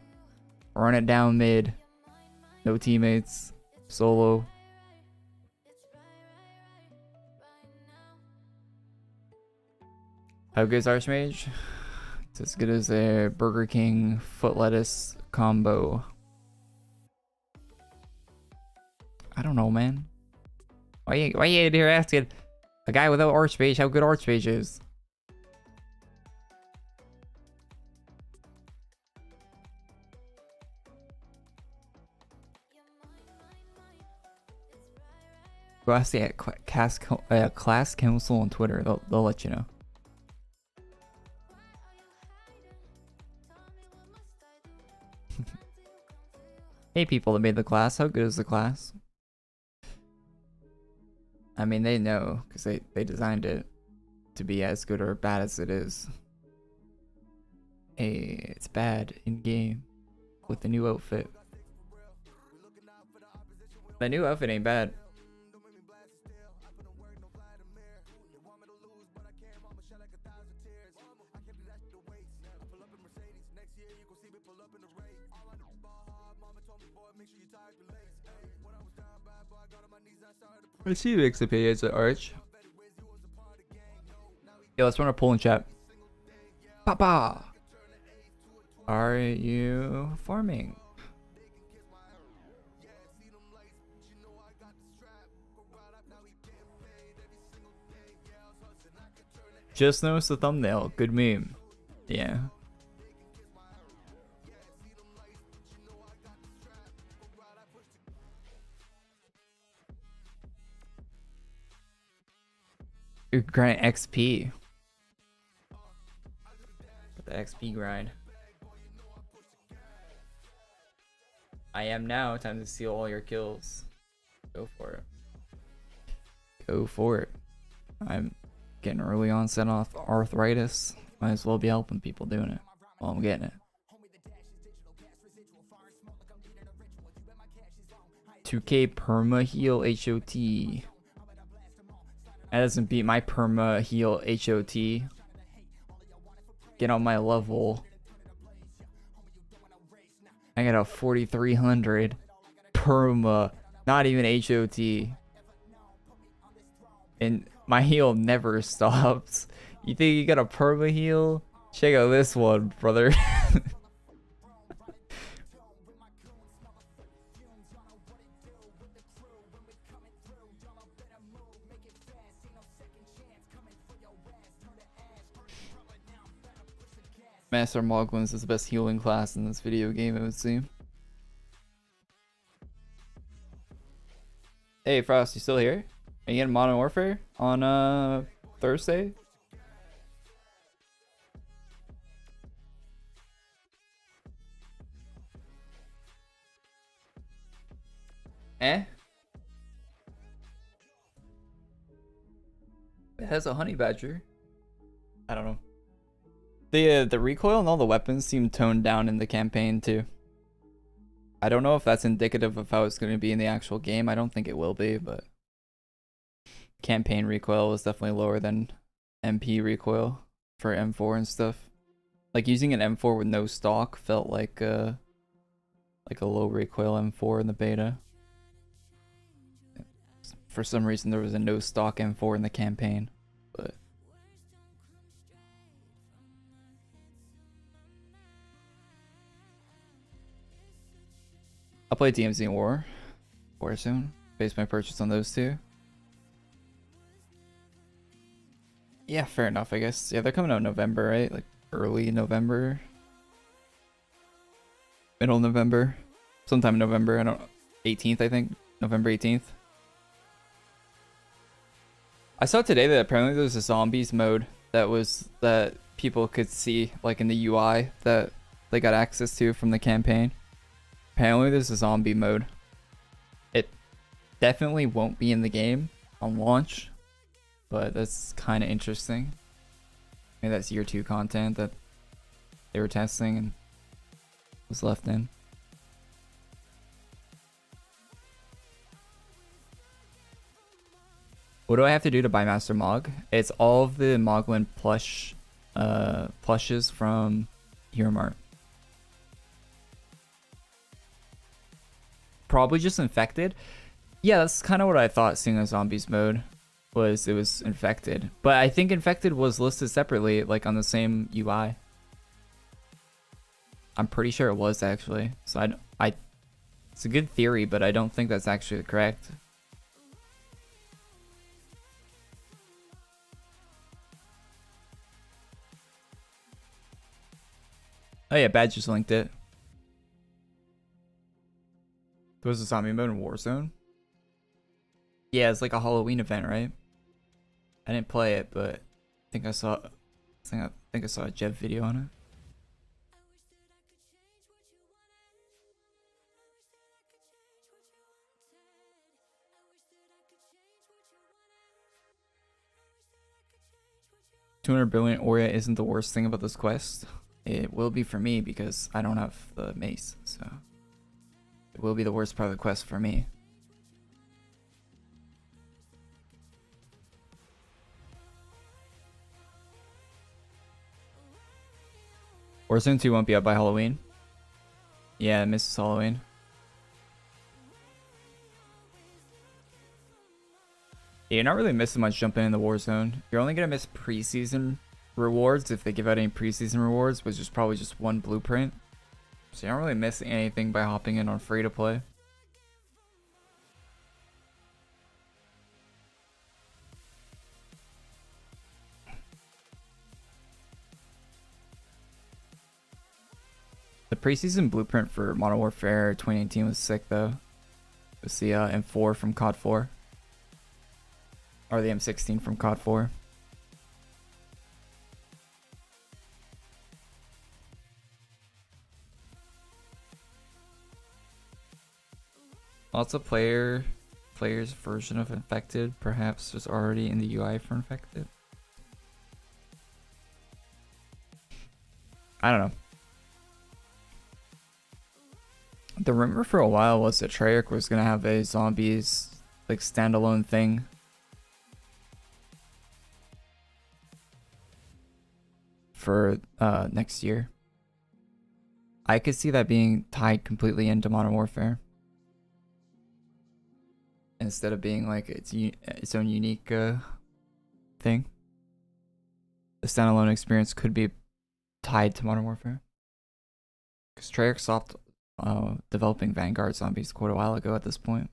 Run it down mid. No teammates. Solo. How good is ArchMage? It's as good as a Burger King foot lettuce combo. I don't know, man. Why you in here asking a guy without ArchMage how good ArchMage is? Go ask the class council on Twitter. They'll let you know. Hey, people that made the class, how good is the class? I mean, they know because they designed it to be as good or bad as it is. Hey, it's bad in game with the new outfit. The new outfit ain't bad. I see mixed opinions at Arch. Yeah, let's run a poll in chat. Papa, are you farming? Just noticed the thumbnail. Good meme. Yeah. Grind XP. Got the XP grind. I am now. Time to steal all your kills. Go for it. Go for it. I'm getting early onset off arthritis. Might as well be helping people doing it while I'm getting it. 2K perma heal HOT. That doesn't beat my perma heal HOT. Get on my level. I got a 4300 perma, not even HOT. And my heal never stops. You think you got a perma heal? Check out this one, brother. Master Moglins is the best healing class in this video game, it would seem. Hey Frost, you still here? Are you getting Modern Warfare on Thursday? Eh? It has a honey badger. I don't know. The recoil and all the weapons seem toned down in the campaign too. I don't know if that's indicative of how it's going to be in the actual game. I don't think it will be, but campaign recoil was definitely lower than MP recoil for M4 and stuff. Like using an M4 with no stock felt like a low recoil M4 in the beta. For some reason there was a no stock M4 in the campaign, but I'll play DMZ and Warzone. Base my purchase on those two. Yeah, fair enough, I guess. Yeah, they're coming out in November, right? Like early November. Middle November. Sometime in November, I don't know. 18th, I think. November 18th. I saw today that apparently there's a zombies mode that people could see like in the UI that they got access to from the campaign. Apparently there's a zombie mode. It definitely won't be in the game on launch, but that's kind of interesting. Maybe that's year 2 content that they were testing and was left in. What do I have to do to buy Master Mog? It's all of the Moglin plushes from Hero Mart. Probably just infected. Yeah, that's kind of what I thought, seeing a zombies mode was it was infected. But I think infected was listed separately, like on the same UI. I'm pretty sure it was actually. So it's a good theory, but I don't think that's actually correct. Oh yeah, Bad just linked it. There was a zombie mode in Warzone. Yeah, it's like a Halloween event, right? I didn't play it, but I think I saw a Jeff video on it. $200 billion Aurea isn't the worst thing about this quest. It will be for me because I don't have the mace, so it will be the worst part of the quest for me. Warzone 2 won't be out by Halloween. Yeah, it misses Halloween. Yeah, you're not really missing much jumping in the Warzone. You're only gonna miss preseason rewards if they give out any preseason rewards, which is probably just one blueprint. So you're not really missing anything by hopping in on free to play. The preseason blueprint for Modern Warfare 2019 was sick though. It was the M4 from COD 4. Or the M16 from COD 4. Lots of players' version of Infected perhaps was already in the UI for Infected. I don't know. The rumor for a while was that Treyarch was gonna have a zombies like standalone thing. For next year. I could see that being tied completely into Modern Warfare. Instead of being like its own unique thing. The standalone experience could be tied to Modern Warfare. Because Treyarch stopped developing Vanguard zombies quite a while ago at this point.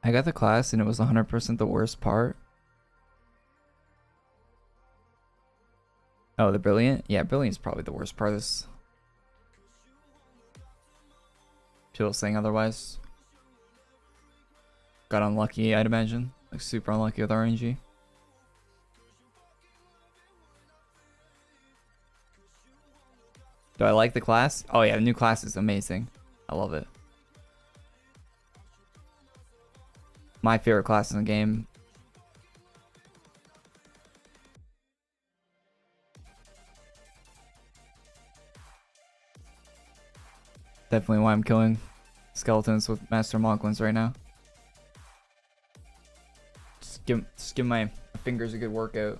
I got the class and it was 100% the worst part. Oh, the brilliant? Yeah, brilliant's probably the worst part of this. People saying otherwise. Got unlucky, I'd imagine. Like super unlucky with RNG. Do I like the class? Oh yeah, the new class is amazing. I love it. My favorite class in the game. Definitely why I'm killing skeletons with Master Moglins right now. Just give my fingers a good workout.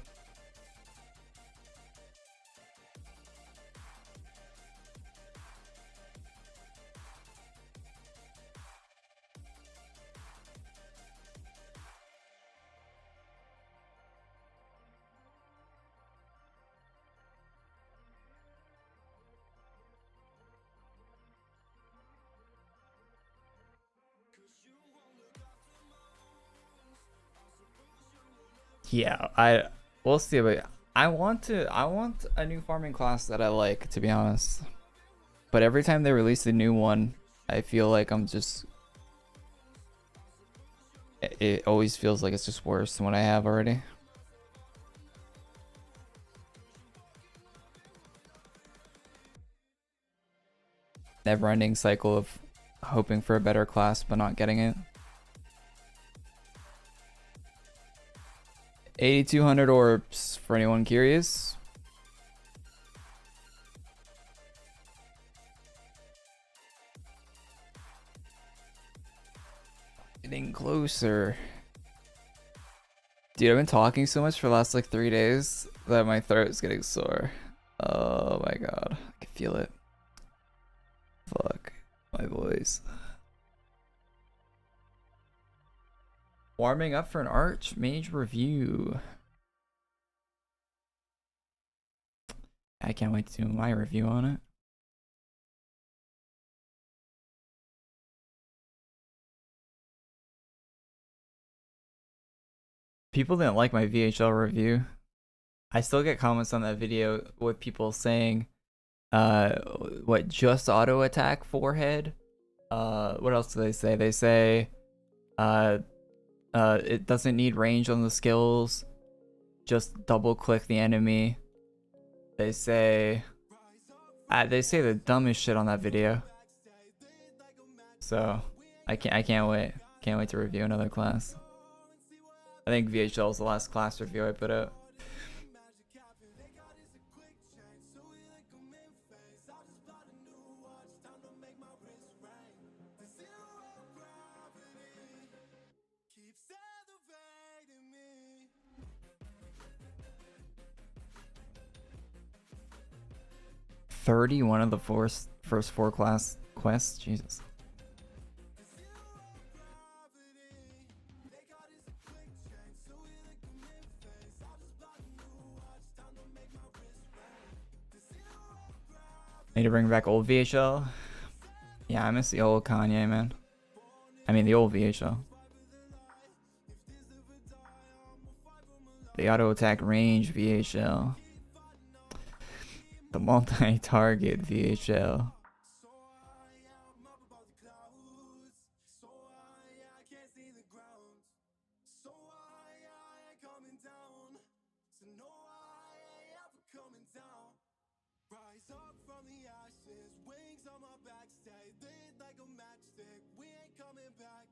Yeah, we'll see, but I want a new farming class that I like, to be honest. But every time they release a new one, I feel like it always feels like it's just worse than what I have already. Never-ending cycle of hoping for a better class but not getting it. 8,200 orbs for anyone curious. Getting closer. Dude, I've been talking so much for the last like 3 days that my throat is getting sore. Oh my god, I can feel it. Fuck my voice. Warming up for an ArchMage review. I can't wait to do my review on it. People didn't like my VHL review. I still get comments on that video with people saying, what, just auto attack forehead? What else do they say? They say, it doesn't need range on the skills. Just double click the enemy. They say the dumbest shit on that video. So I can't wait. Can't wait to review another class. I think VHL is the last class review I put out. One of the first 4 class quests. Jesus. Need to bring back old VHL. Yeah, I miss the old Kanye, man. I mean the old VHL. The auto attack range VHL. The multi-target VHL.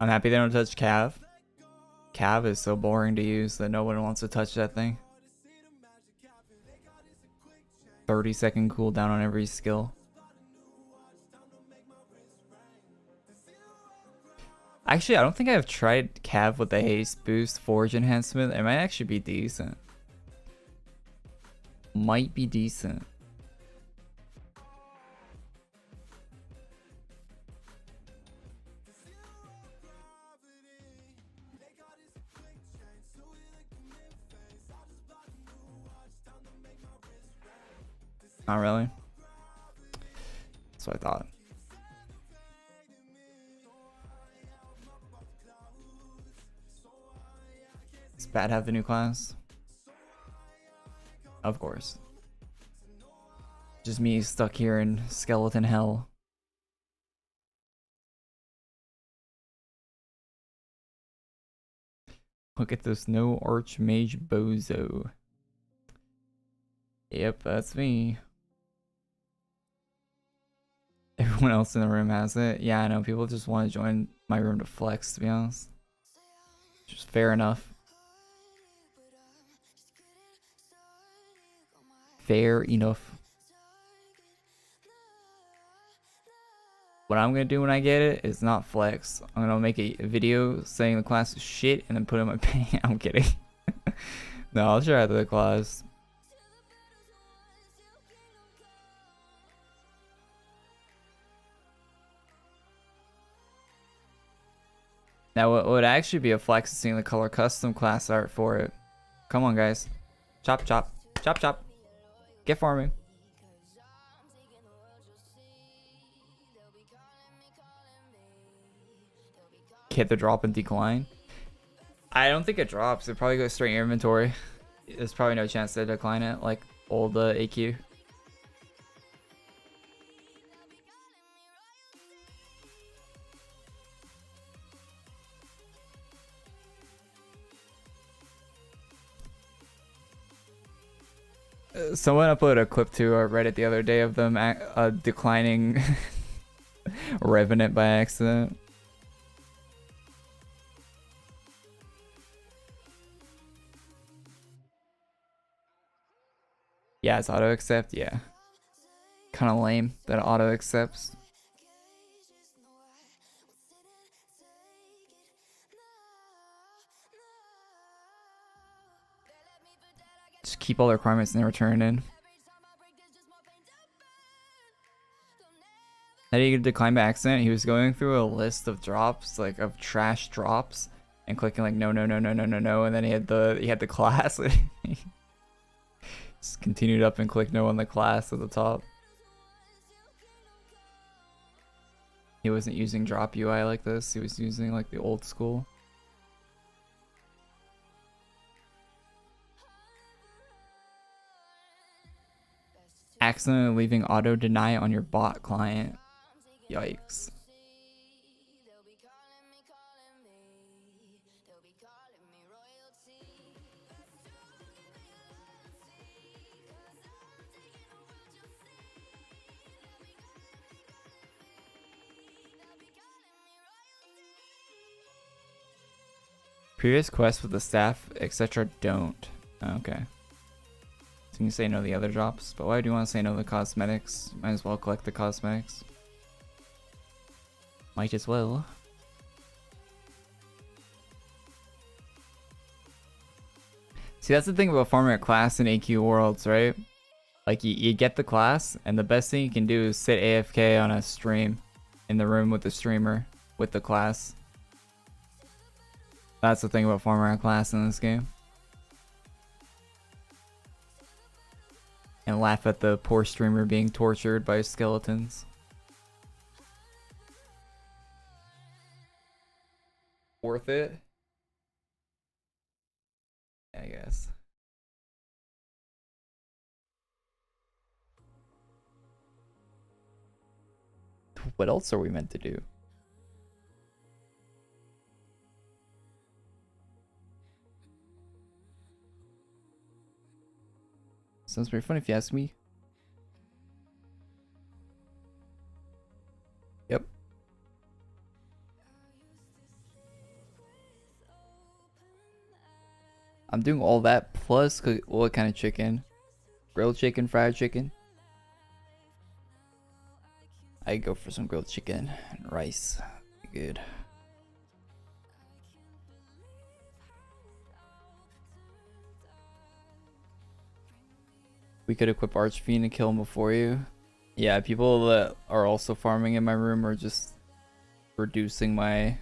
I'm happy they don't touch Cav. Cav is so boring to use that no one wants to touch that thing. 30-second cooldown on every skill. Actually, I don't think I've tried Cav with the haste boost forge enhancement. It might actually be decent. Might be decent. Not really. That's what I thought. It's bad to have the new class. Of course. Just me stuck here in skeleton hell. Look at this, no ArchMage bozo. Yep, that's me. Everyone else in the room has it. Yeah, I know, people just want to join my room to flex, to be honest. Just fair enough. Fair enough. What I'm gonna do when I get it is not flex. I'm gonna make a video saying the class is shit and then put it in my pay. I'm kidding. No, I'll try out the class. Now, what would actually be a flex is seeing the color custom class art for it. Come on, guys. Chop, chop. Chop, chop. Get farming. Hit the drop and decline. I don't think it drops. It probably goes straight in your inventory. There's probably no chance to decline it like old AQ. Someone uploaded a clip to Reddit the other day of them declining Revenant by accident. Yeah, it's auto accept. Yeah, kind of lame that it auto accepts. Just keep all the requirements and then return in. How do you decline by accident? He was going through a list of drops, like of trash drops, and clicking like no, no, no, no, no, no, no, and then he had the class. Just continued up and clicked no on the class at the top. He wasn't using drop UI like this. He was using like the old school. Accidentally leaving auto deny on your bot client. Yikes. Previous quests with the staff, etc. don't. Okay. So you can say no to the other drops, but why do you want to say no to the cosmetics? Might as well collect the cosmetics. Might as well. See, that's the thing about farming a class in AQWorlds, right? Like, you get the class, and the best thing you can do is sit AFK on a stream in the room with the streamer with the class. That's the thing about farming a class in this game. And laugh at the poor streamer being tortured by skeletons. Worth it? I guess. What else are we meant to do? Sounds pretty fun if you ask me. Yep. I'm doing all that plus what kind of chicken? Grilled chicken, fried chicken? I go for some grilled chicken and rice. Good. We could equip Archfiend and kill him before you. Yeah, people that are also farming in my room are just reducing my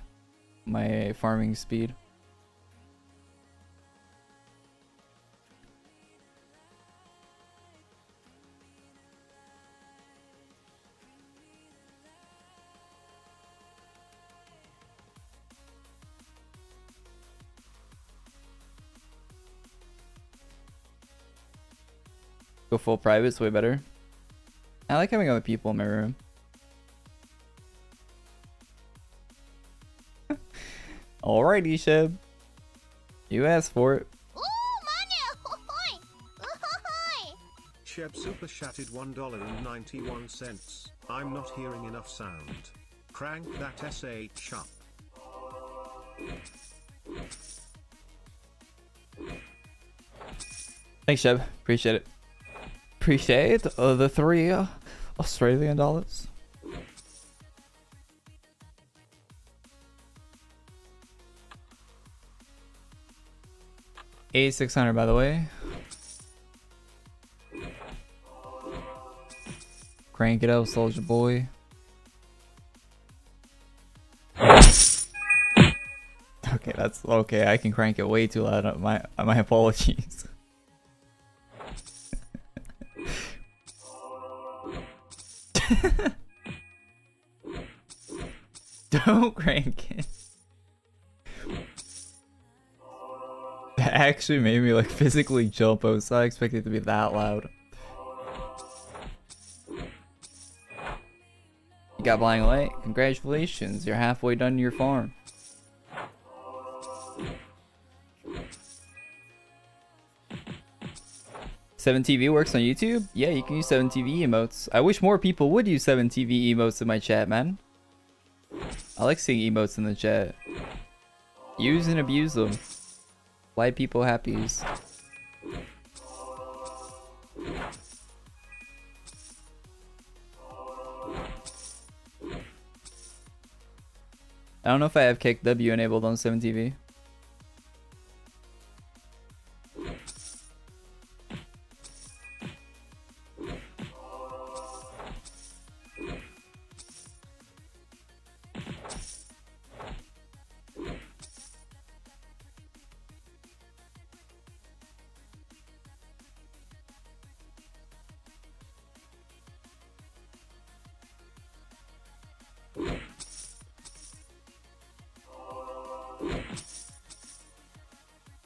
farming speed. Go full private, it's way better. I like having other people in my room. Alrighty, Sheb. You asked for it. Ooh, money! Ahoy! Ahoy! Sheb super chatted $1.91. I'm not hearing enough sound. Crank that SH up. Thanks, Sheb. Appreciate it. Appreciate the $3 Australian dollars. $8,600, by the way. Crank it up, soldier boy. Okay, that's okay. I can crank it way too loud. My apologies. Don't crank it. That actually made me like physically jump. I was not expecting it to be that loud. You got Blind Light? Congratulations, you're halfway done your farm. $7TV works on YouTube? Yeah, you can use 7TV emotes. I wish more people would use 7TV emotes in my chat, man. I like seeing emotes in the chat. Use and abuse them. Why people happies. I don't know if I have KW enabled on 7TV.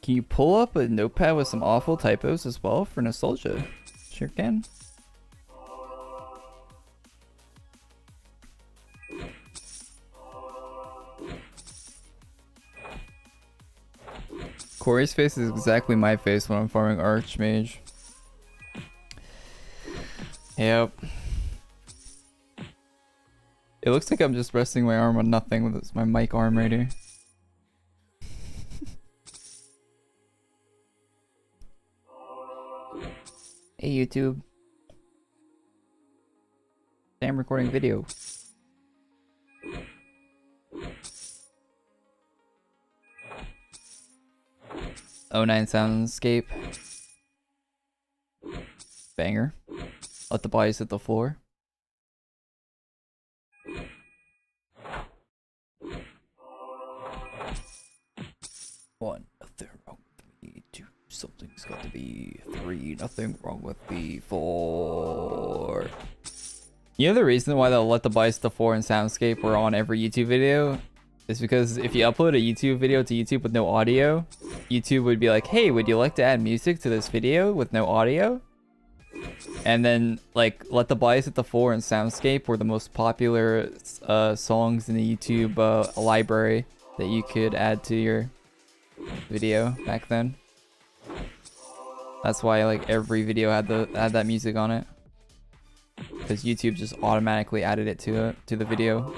Can you pull up a notepad with some awful typos as well for nostalgia? Sure can. Korey's face is exactly my face when I'm farming ArchMage. Yep. It looks like I'm just resting my arm on nothing with my mic arm right here. Hey YouTube. I'm recording video. '09 soundscape. Banger. Let the bodies hit the floor. One, nothing wrong with me. Two, something's got to be. Three, nothing wrong with me. Four. You know the reason why they'll let the bodies hit the floor and soundscape were on every YouTube video? Is because if you upload a YouTube video to YouTube with no audio, YouTube would be like, hey, would you like to add music to this video with no audio? And then, like, Let the Bodies Hit the Floor and Soundscape were the most popular songs in the YouTube library that you could add to your video back then. That's why, like, every video had that music on it. Because YouTube just automatically added it to the video.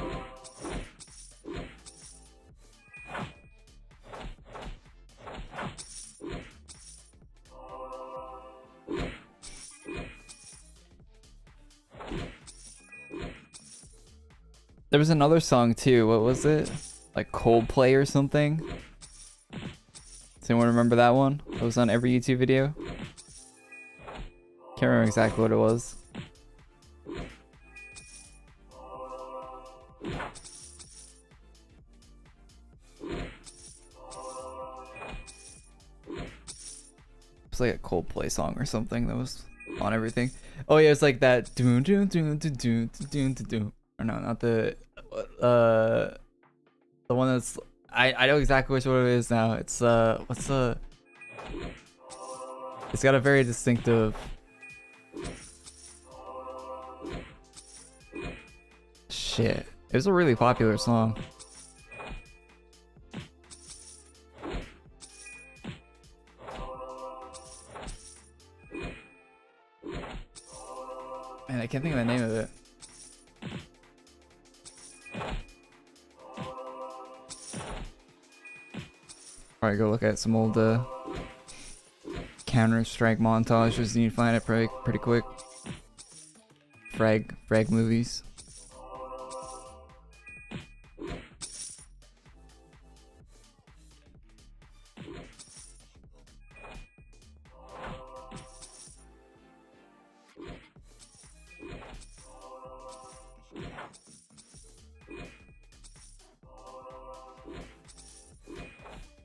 There was another song too. What was it? Like Coldplay or something? Does anyone remember that one? It was on every YouTube video. Can't remember exactly what it was. It's like a Coldplay song or something that was on everything. Oh yeah, it's like that. Doon doon doon doon doon doon doon. Or no, not the one that's I know exactly which one it is now. It's what's the? It's got a very distinctive shit. It was a really popular song. Man, I can't think of the name of it. Probably go look at some old Counter-Strike montages. You need to find it pretty quick. Frag movies.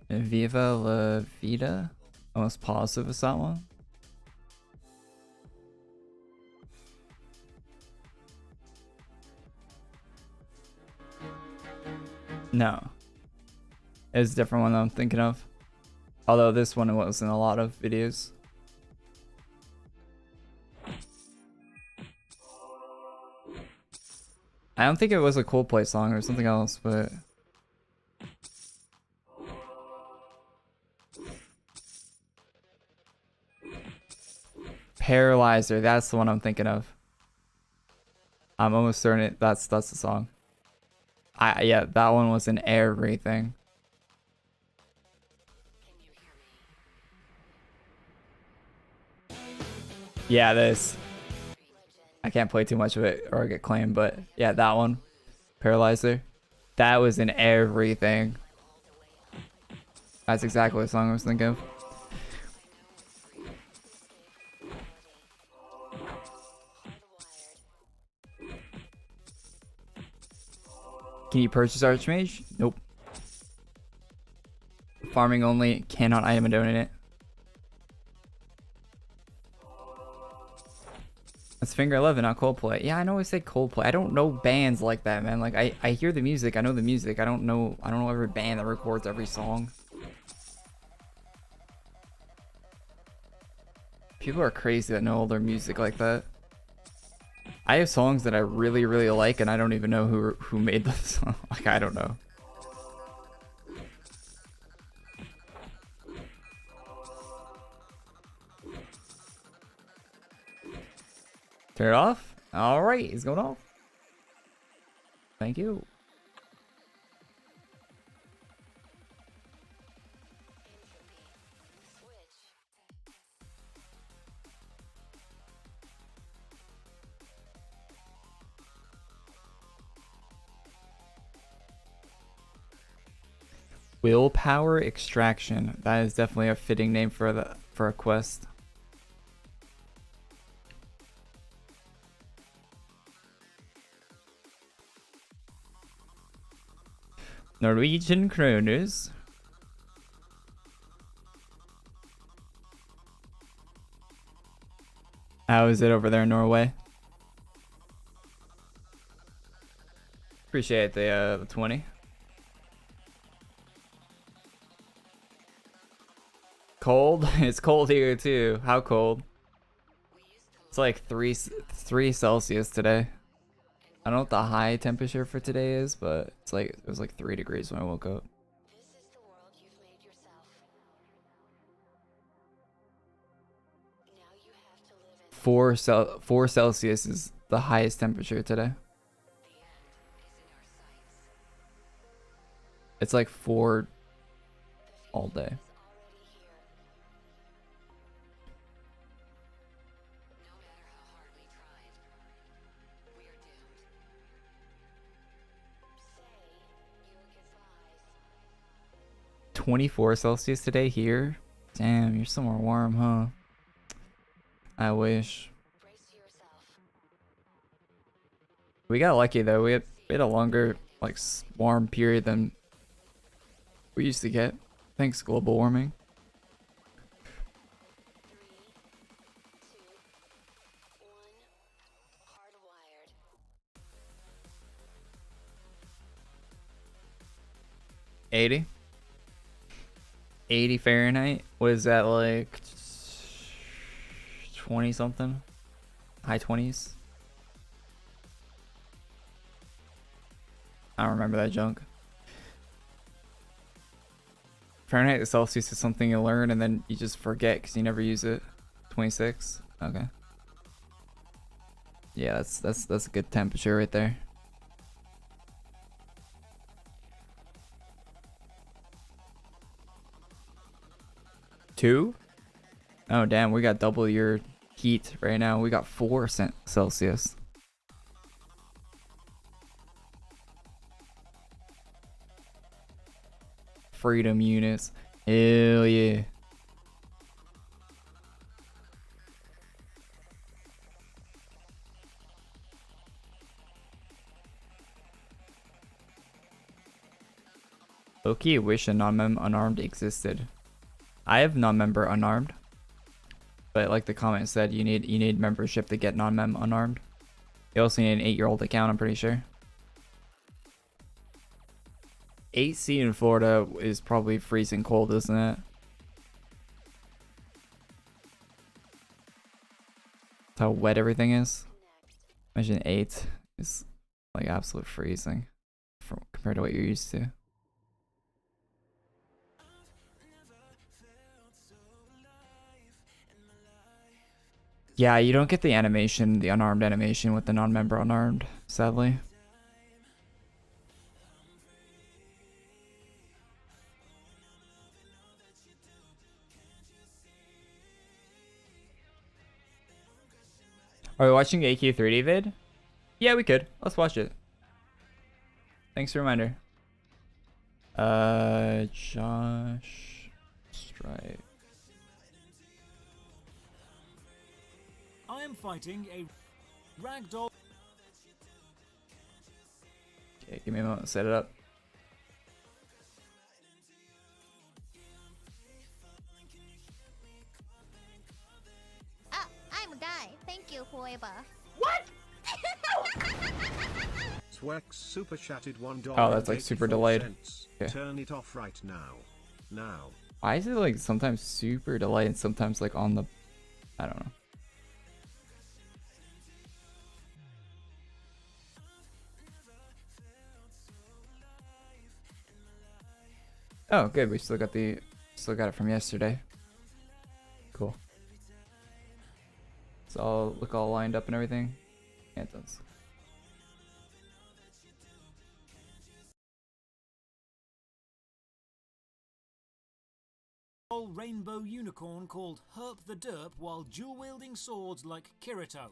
Viva la Vida? Almost positive is that one? No. It's a different one that I'm thinking of. Although this one was in a lot of videos. I don't think it was a Coldplay song or something else, but... Paralyzer, that's the one I'm thinking of. I'm almost certain that's the song. Yeah, that one was in everything. Yeah, this. I can't play too much of it or get claimed, but yeah, that one. Paralyzer. That was in everything. That's exactly the song I was thinking of. Can you purchase ArchMage? Nope. Farming only, cannot item and donate it. That's Finger 11, not Coldplay. Yeah, I know I said Coldplay. I don't know bands like that, man. Like I hear the music, I know the music. I don't know every band that records every song. People are crazy that know all their music like that. I have songs that I really, really like, and I don't even know who made the song. Like, I don't know. Turn it off. All right, it's going off. Thank you. Willpower Extraction. That is definitely a fitting name for a quest. Norwegian Kronos. How is it over there in Norway? Appreciate the 20. Cold? It's cold here too. How cold? It's like 3 Celsius today. I don't know what the high temperature for today is, but it's like it was like 3 degrees when I woke up. Four Celsius is the highest temperature today. It's like 4 all day. .24 Celsius today here. Damn, you're somewhere warm, huh? I wish. We got lucky though. We had a longer like warm period than we used to get. Thanks, global warming. $80 Fahrenheit. What is that, like 20 something? High 20s. I don't remember that junk. Fahrenheit to Celsius is something you learn and then you just forget because you never use it. 26. Okay. Yeah, that's a good temperature right there. Two? Oh damn, we got double your heat right now. We got 4 Celsius. Freedom units. Hell yeah. Loki wish a non-mem unarmed existed. I have non-member unarmed, but like the comment said, you need membership to get non-mem unarmed. You also need an 8-year-old account, I'm pretty sure. 8C in Florida is probably freezing cold, isn't it? That's how wet everything is. Imagine 8 is like absolute freezing compared to what you're used to. Yeah, you don't get the animation, the unarmed animation with the non-member unarmed, sadly. Are we watching AQ 3D vid? Yeah, we could. Let's watch it. Thanks for the reminder. Josh Stripe. I am fighting a ragdoll. Okay, give me a moment to set it up. Ah, I'm a guy. Thank you, whoever. What? Swex super chatted $1. Oh, that's like super delayed. Okay. Turn it off right now. Now. Why is it like sometimes super delayed and sometimes like on the... I don't know. Oh, good. We still got it from yesterday. Cool. It's all look all lined up and everything. Yeah, it does. Rainbow unicorn called Herp the Derp while dual wielding swords like Kirito.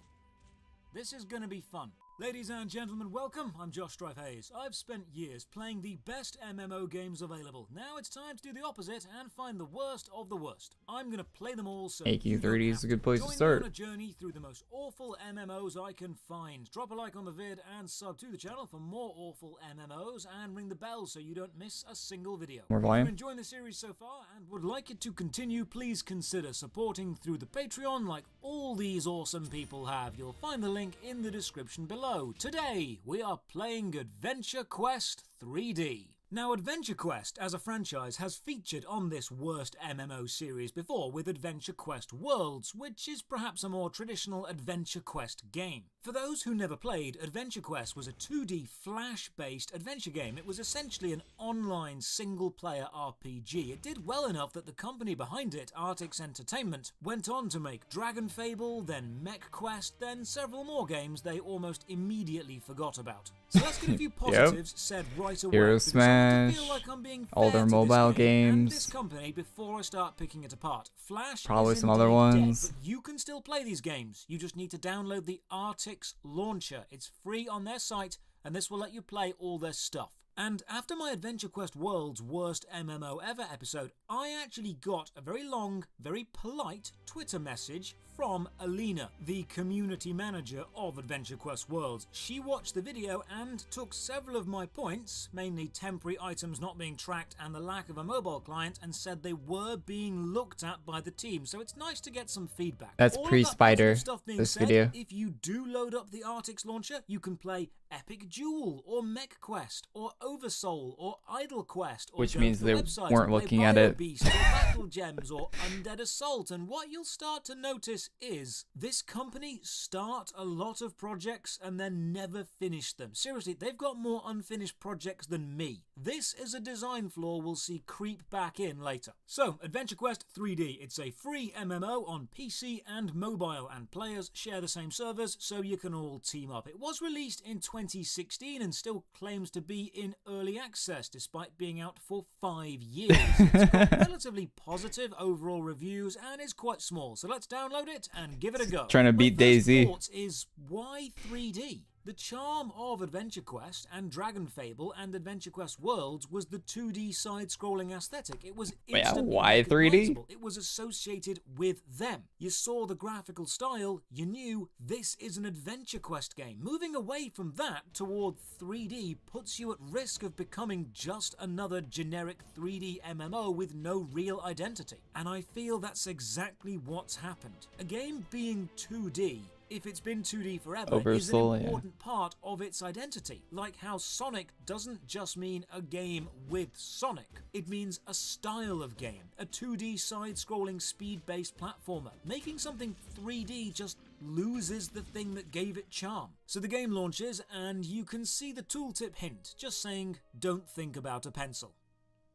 This is gonna be fun. Ladies and gentlemen, welcome. I'm Josh Strife Hayes. I've spent years playing the best MMO games available. Now it's time to do the opposite and find the worst of the worst. I'm going to play them all so AQ30 is a good place to start. Join me on a journey through the most awful MMOs I can find. Drop a like on the vid and sub to the channel for more awful MMOs and ring the bell so you don't miss a single video. More volume. If you're enjoying the series so far and would like it to continue, please consider supporting through the Patreon like all these awesome people have. You'll find the link in the description below. Today, we are playing Adventure Quest 3D. Now, Adventure Quest as a franchise has featured on this worst MMO series before with Adventure Quest Worlds, which is perhaps a more traditional Adventure Quest game. For those who never played, Adventure Quest was a 2D Flash-based adventure game. It was essentially an online single-player RPG. It did well enough that the company behind it, Artix Entertainment, went on to make Dragon Fable, then Mech Quest, then several more games they almost immediately forgot about. So let's get a few positives said right away. Hero Smash, Feel like I'm being all their mobile game and games. this company before I start picking it apart. Flash Probably is some other indeed ones. dead, but you can still play these games. You just need to download the Artix launcher. It's free on their site, and this will let you play all their stuff. And after my Adventure Quest World's Worst MMO Ever episode, I actually got a very long, very polite Twitter message from Alina, the community manager of Adventure Quest Worlds. She watched the video and took several of my points, mainly temporary items not being tracked and the lack of a mobile client, and said they were being looked at by the team. So it's nice to get some feedback. That's pre-Spider, this video. If you do load up the Artix launcher, you can play Epic Duel or Mech Quest or Oversoul or Idle Quest, or Which go means to they the website weren't and play looking at it. Biobeast or Battle Gems or Undead Assault. And what you'll start to notice Artix is, this company start a lot of projects and then never finish them. Seriously, they've got more unfinished projects than me. This is a design flaw we'll see creep back in later. So, Adventure Quest 3D. It's a free MMO on PC and mobile, and players share the same servers so you can all team up. It was released in 2016 and still claims to be in early access despite being out for 5 years. It's got relatively positive overall reviews and is quite small, so let's download it and give it a go. Trying to beat DayZ. My first thought is, why 3D? The charm of Adventure Quest and Dragon Fable and Adventure Quest Worlds was the 2D side-scrolling aesthetic. It was instantly why 3D? recognizable. It was associated with them. You saw the graphical style, you knew this is an Adventure Quest game. Moving away from that toward 3D puts you at risk of becoming just another generic 3D MMO with no real identity. And I feel that's exactly what's happened. A game being 2D, if it's been 2D forever, is an important part of its identity. Like how Sonic doesn't just mean a game with Sonic. It means a style of game, a 2D side-scrolling speed-based platformer. Making something 3D just loses the thing that gave it charm. So the game launches and you can see the tooltip hint, just saying, don't think about a pencil.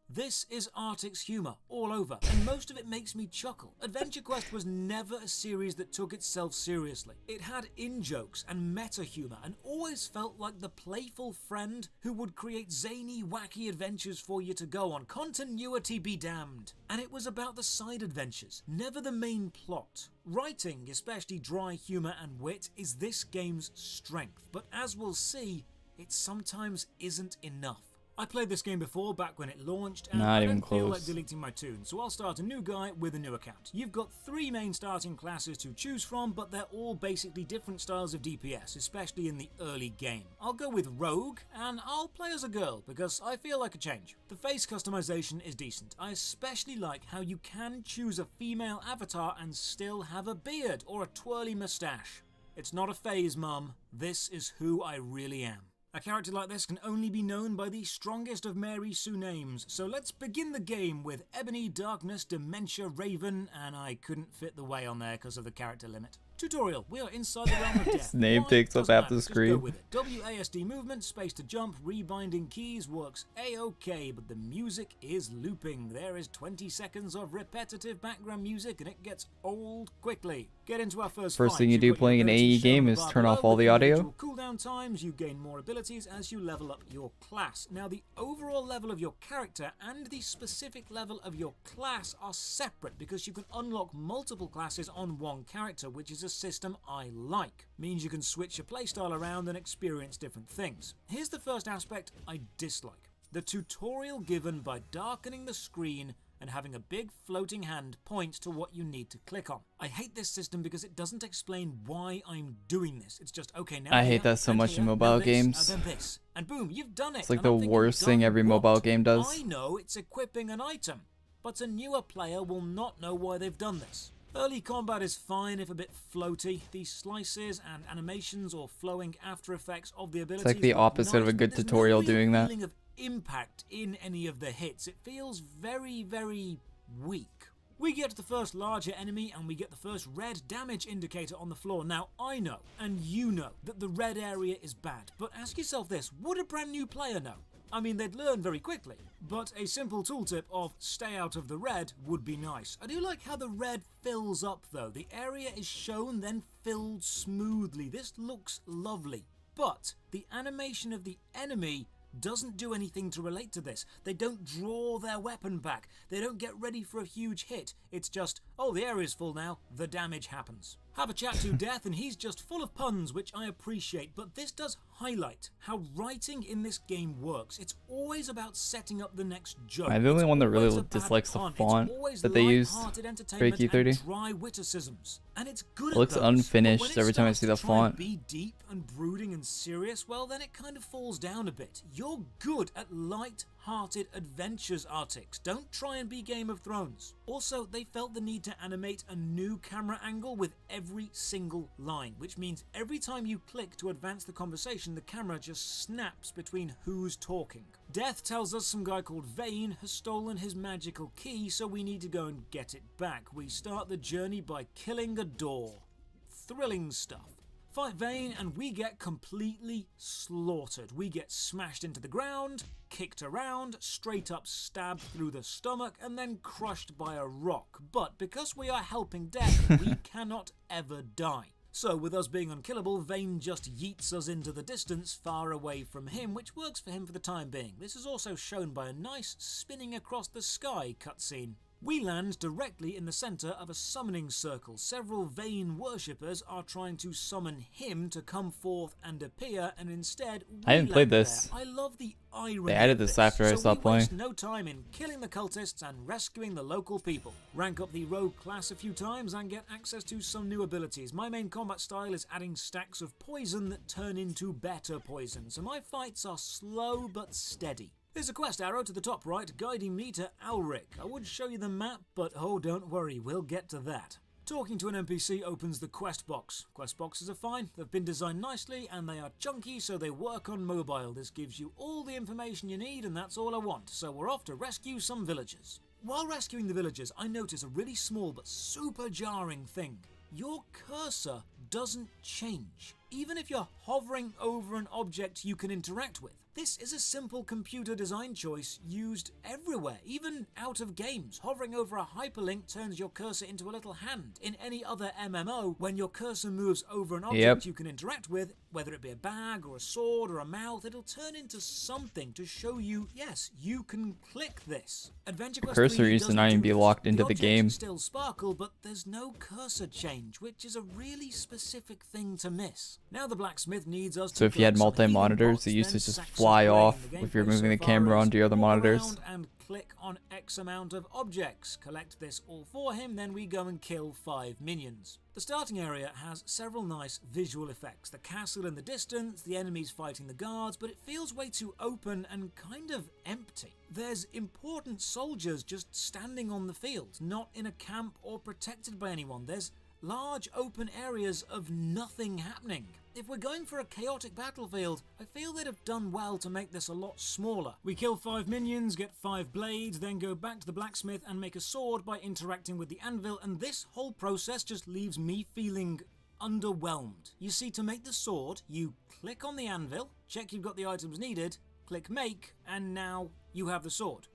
This is Artix humour all over, and most of it makes me chuckle. Adventure Quest was never a series that took itself seriously. It had in-jokes and meta-humour, and always felt like the playful friend who would create zany, wacky adventures for you to go on. Continuity be damned. And it was about the side adventures, never the main plot. Writing, especially dry humour and wit, is this game's strength, but as we'll see, it sometimes isn't enough. I played this game before, back when it launched, and I don't feel like deleting my toon, so I'll start a new guy with a new account. You've got 3 main starting classes to choose from, but they're all basically different styles of DPS, especially in the early game. I'll go with Rogue, and I'll play as a girl, because I feel like a change. The face customization is decent. I especially like how you can choose a female avatar and still have a beard or a twirly moustache. It's not a phase, mum. This is who I really am. A character like this can only be known by the strongest of Mary Sue names, so let's begin the game with Ebony, Darkness, Dementia, Raven, and I couldn't fit the way on there because of the character limit. Tutorial. We are inside the realm of death. His name takes up half the screen. With it. WASD movement, space to jump, rebinding keys works a-okay, but the music is looping. There is 20 seconds of repetitive background music and it gets old quickly. Get into our first fight. Thing you do playing an AE game is turn off all the audio. Cooldown times, you gain more abilities as you level up your class. Now the overall level of your character and the specific level of your class are separate because you can unlock multiple classes on one character, which is a system I like. Means you can switch your playstyle around and experience different things. Here's the first aspect I dislike. The tutorial given by darkening the screen and having a big floating hand point to what you need to click on. I hate this system because it doesn't explain why I'm doing this. It's just, okay, now I hate that so much in mobile games. Then this, and boom, you've done it. It's like the worst thing every mobile game does. I know it's equipping an item, but a newer player will not know why they've done this. Early combat is fine if a bit floaty. These slices and animations or flowing after effects of the abilities. It's like the opposite of a good tutorial doing that. Feeling of impact in any of the hits. It feels very, very weak. We get to the first larger enemy and we get the first red damage indicator on the floor. Now, I know, and you know, that the red area is bad. But ask yourself this, would a brand new player know? I mean, they'd learn very quickly, but a simple tooltip of stay out of the red would be nice. I do like how the red fills up though. The area is shown then filled smoothly. This looks lovely, but the animation of the enemy doesn't do anything to relate to this. They don't draw their weapon back. They don't get ready for a huge hit. It's just, oh, the area's full now, the damage happens. Have a chat to Death and he's just full of puns, which I appreciate, but this does highlight how writing in this game works. It's always about setting up the next joke. I'm the only one that really dislikes the font that they used for AQ30. Dry witticisms. And it's good. It looks unfinished every time I see the font. Be deep and brooding and serious, well then it kind of falls down a bit. You're good at light-hearted adventures, Artix. Don't try and be Game of Thrones. Also, they felt the need to animate a new camera angle with every single line, which means every time you click to advance the conversation, the camera just snaps between who's talking. Death tells us some guy called Vane has stolen his magical key, so we need to go and get it back. We start the journey by killing a door. Thrilling stuff. Fight Vane and we get completely slaughtered. We get smashed into the ground, kicked around, straight up stabbed through the stomach, and then crushed by a rock. But because we are helping Death, we cannot ever die. So with us being unkillable, Vane just yeets us into the distance far away from him, which works for him for the time being. This is also shown by a nice spinning across the sky cutscene. We land directly in the centre of a summoning circle. Several Vane worshippers are trying to summon him to come forth and appear, and instead we I haven't played land this. there. I love the irony. They added of this after I stopped we waste playing. no time in killing the cultists and rescuing the local people. Rank up the rogue class a few times and get access to some new abilities. My main combat style is adding stacks of poison that turn into better poison, so my fights are slow but steady. There's a quest arrow to the top right guiding me to Auric. I would show you the map, but oh, don't worry, we'll get to that. Talking to an NPC opens the quest box. Quest boxes are fine, they've been designed nicely, and they are chunky, so they work on mobile. This gives you all the information you need, and that's all I want. So we're off to rescue some villagers. While rescuing the villagers, I notice a really small but super jarring thing. Your cursor doesn't change. Even if you're hovering over an object you can interact with. This is a simple computer design choice used everywhere, even out of games. Hovering over a hyperlink turns your cursor into a little hand. In any other MMO, when your cursor moves over an object you can interact with, whether it be a bag or a sword or a mouth, it'll turn into something to show you, yes, you can click this. Adventure Quest Cursor 3 used to doesn't not even do be this. locked into the objects game. still sparkle, but there's no cursor change, which is a really specific thing to miss. Now the blacksmith needs us to So if you had collect some healing multi-monitors, pots, it used to then just sacks of fly grain. off The if you're gameplay moving the so camera far is onto your other walk monitors. around and click on X amount of objects. Collect this all for him, then we go and kill 5 minions. The starting area has several nice visual effects. The castle in the distance, the enemies fighting the guards, but it feels way too open and kind of empty. There's important soldiers just standing on the field, not in a camp or protected by anyone. There's large open areas of nothing happening. If we're going for a chaotic battlefield, I feel they'd have done well to make this a lot smaller. We kill 5 minions, get 5 blades, then go back to the blacksmith and make a sword by interacting with the anvil, and this whole process just leaves me feeling underwhelmed. You see, to make the sword, you click on the anvil, check you've got the items needed, click make, and now you have the sword.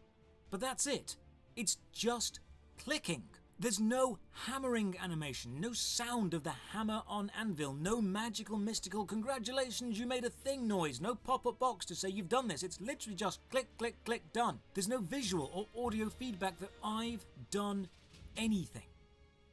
But that's it. It's just clicking. There's no hammering animation, no sound of the hammer on anvil, no magical mystical congratulations you made a thing noise, no pop-up box to say you've done this. It's literally just click, click, click, done. There's no visual or audio feedback that I've done anything.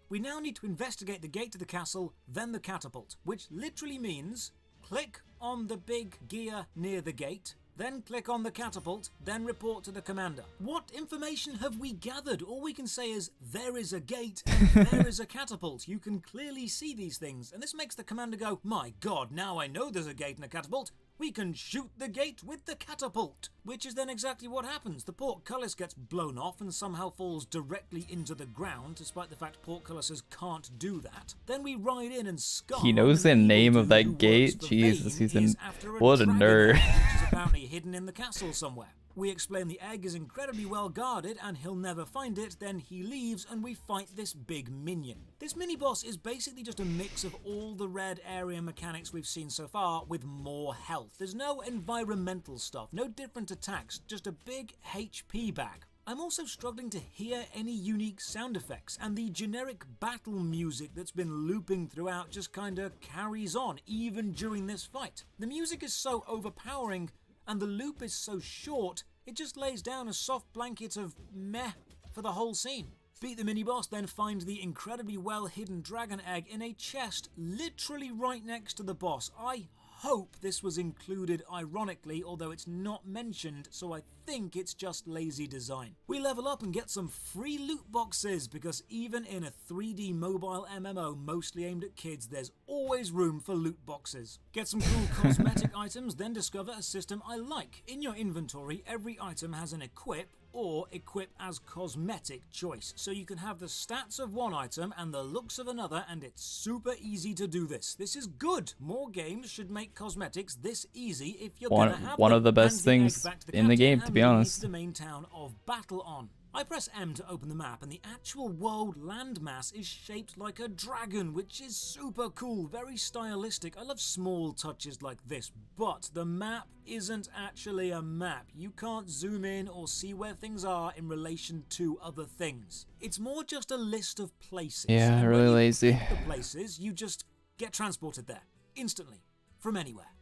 We now need to investigate the gate to the castle, then the catapult, which literally means click on the big gear near the gate, then click on the catapult, then report to the commander. What information have we gathered? All we can say is, there is a gate and there is a catapult. You can clearly see these things, and this makes the commander go, my god, now I know there's a gate and a catapult. We can shoot the gate with the catapult. Which is then exactly what happens. The portcullis gets blown off and somehow falls directly into the ground, despite the fact portcullises can't do that. Then we ride in and scar. He knows the name of that gate? Jesus, he's an... What a nerd. Which is apparently hidden in the castle somewhere. We explain the egg is incredibly well guarded and he'll never find it, then he leaves and we fight this big minion. This mini-boss is basically just a mix of all the red area mechanics we've seen so far with more health. There's no environmental stuff, no different attacks, just a big HP bag. I'm also struggling to hear any unique sound effects, and the generic battle music that's been looping throughout just kinda carries on even during this fight. The music is so overpowering and the loop is so short, it just lays down a soft blanket of meh for the whole scene. Beat the mini-boss, then find the incredibly well-hidden dragon egg in a chest literally right next to the boss. I hope this was included ironically, although it's not mentioned, so I think it's just lazy design. We level up and get some free loot boxes, because even in a 3D mobile MMO mostly aimed at kids, there's always room for loot boxes. Get some cool cosmetic items, then discover a system I like. In your inventory, every item has an equip or equip as cosmetic choice. So you can have the stats of one item and the looks of another, and it's super easy to do this. This is good. More games should make cosmetics this easy if you're gonna have one them. of the best Hand egg things back to in the captain game, to and be lead honest. to the main town of Battle On. I press M to open the map, and the actual world landmass is shaped like a dragon, which is super cool, very stylistic. I love small touches like this, but the map isn't actually a map. You can't zoom in or see where things are in relation to other things. It's more just a list of places. Yeah, and really when you lazy. pick the places, you just get transported there, instantly, from anywhere.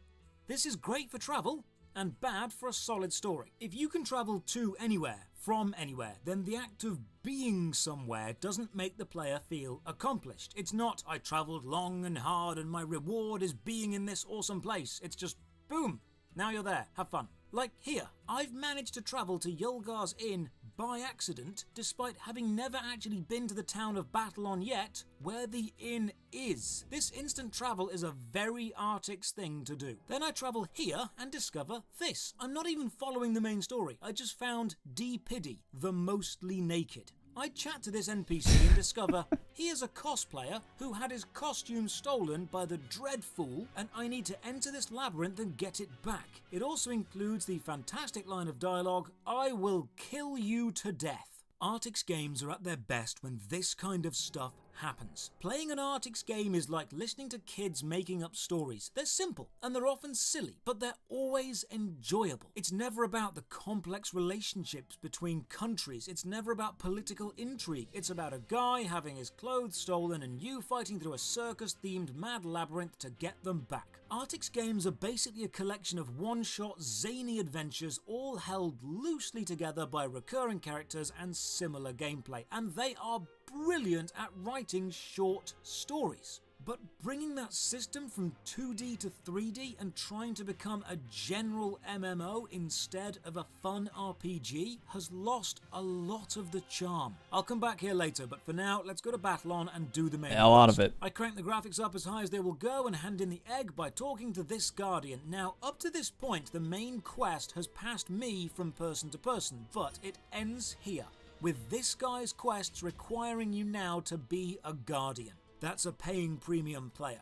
This is great for travel, and bad for a solid story. If you can travel to anywhere, from anywhere, then the act of being somewhere doesn't make the player feel accomplished. It's not, I travelled long and hard and my reward is being in this awesome place. It's just, boom, now you're there, have fun. Like here, I've managed to travel to Yulgar's Inn by accident, despite having never actually been to the town of Battle On yet, where the inn is. This instant travel is a very Arctic's thing to do. Then I travel here and discover this. I'm not even following the main story. I just found D. Piddy, the mostly naked. I chat to this NPC and discover he is a cosplayer who had his costume stolen by the Dreadfool, and I need to enter this labyrinth and get it back. It also includes the fantastic line of dialogue, I will kill you to death. Arctic's games are at their best when this kind of stuff happens. Playing an Arctic's game is like listening to kids making up stories. They're simple, and they're often silly, but they're always enjoyable. It's never about the complex relationships between countries. It's never about political intrigue. It's about a guy having his clothes stolen and you fighting through a circus-themed mad labyrinth to get them back. Arctic's games are basically a collection of one-shot, zany adventures all held loosely together by recurring characters and similar gameplay, and they are brilliant at writing short stories. But bringing that system from 2D to 3D and trying to become a general MMO instead of a fun RPG has lost a lot of the charm. I'll come back here later, but for now, let's go to Battle On and do the main A lot quest. of it. I crank the graphics up as high as they will go and hand in the egg by talking to this Guardian. Now, up to this point, the main quest has passed me from person to person, but it ends here, with this guy's quests requiring you now to be a Guardian. That's a paying premium player.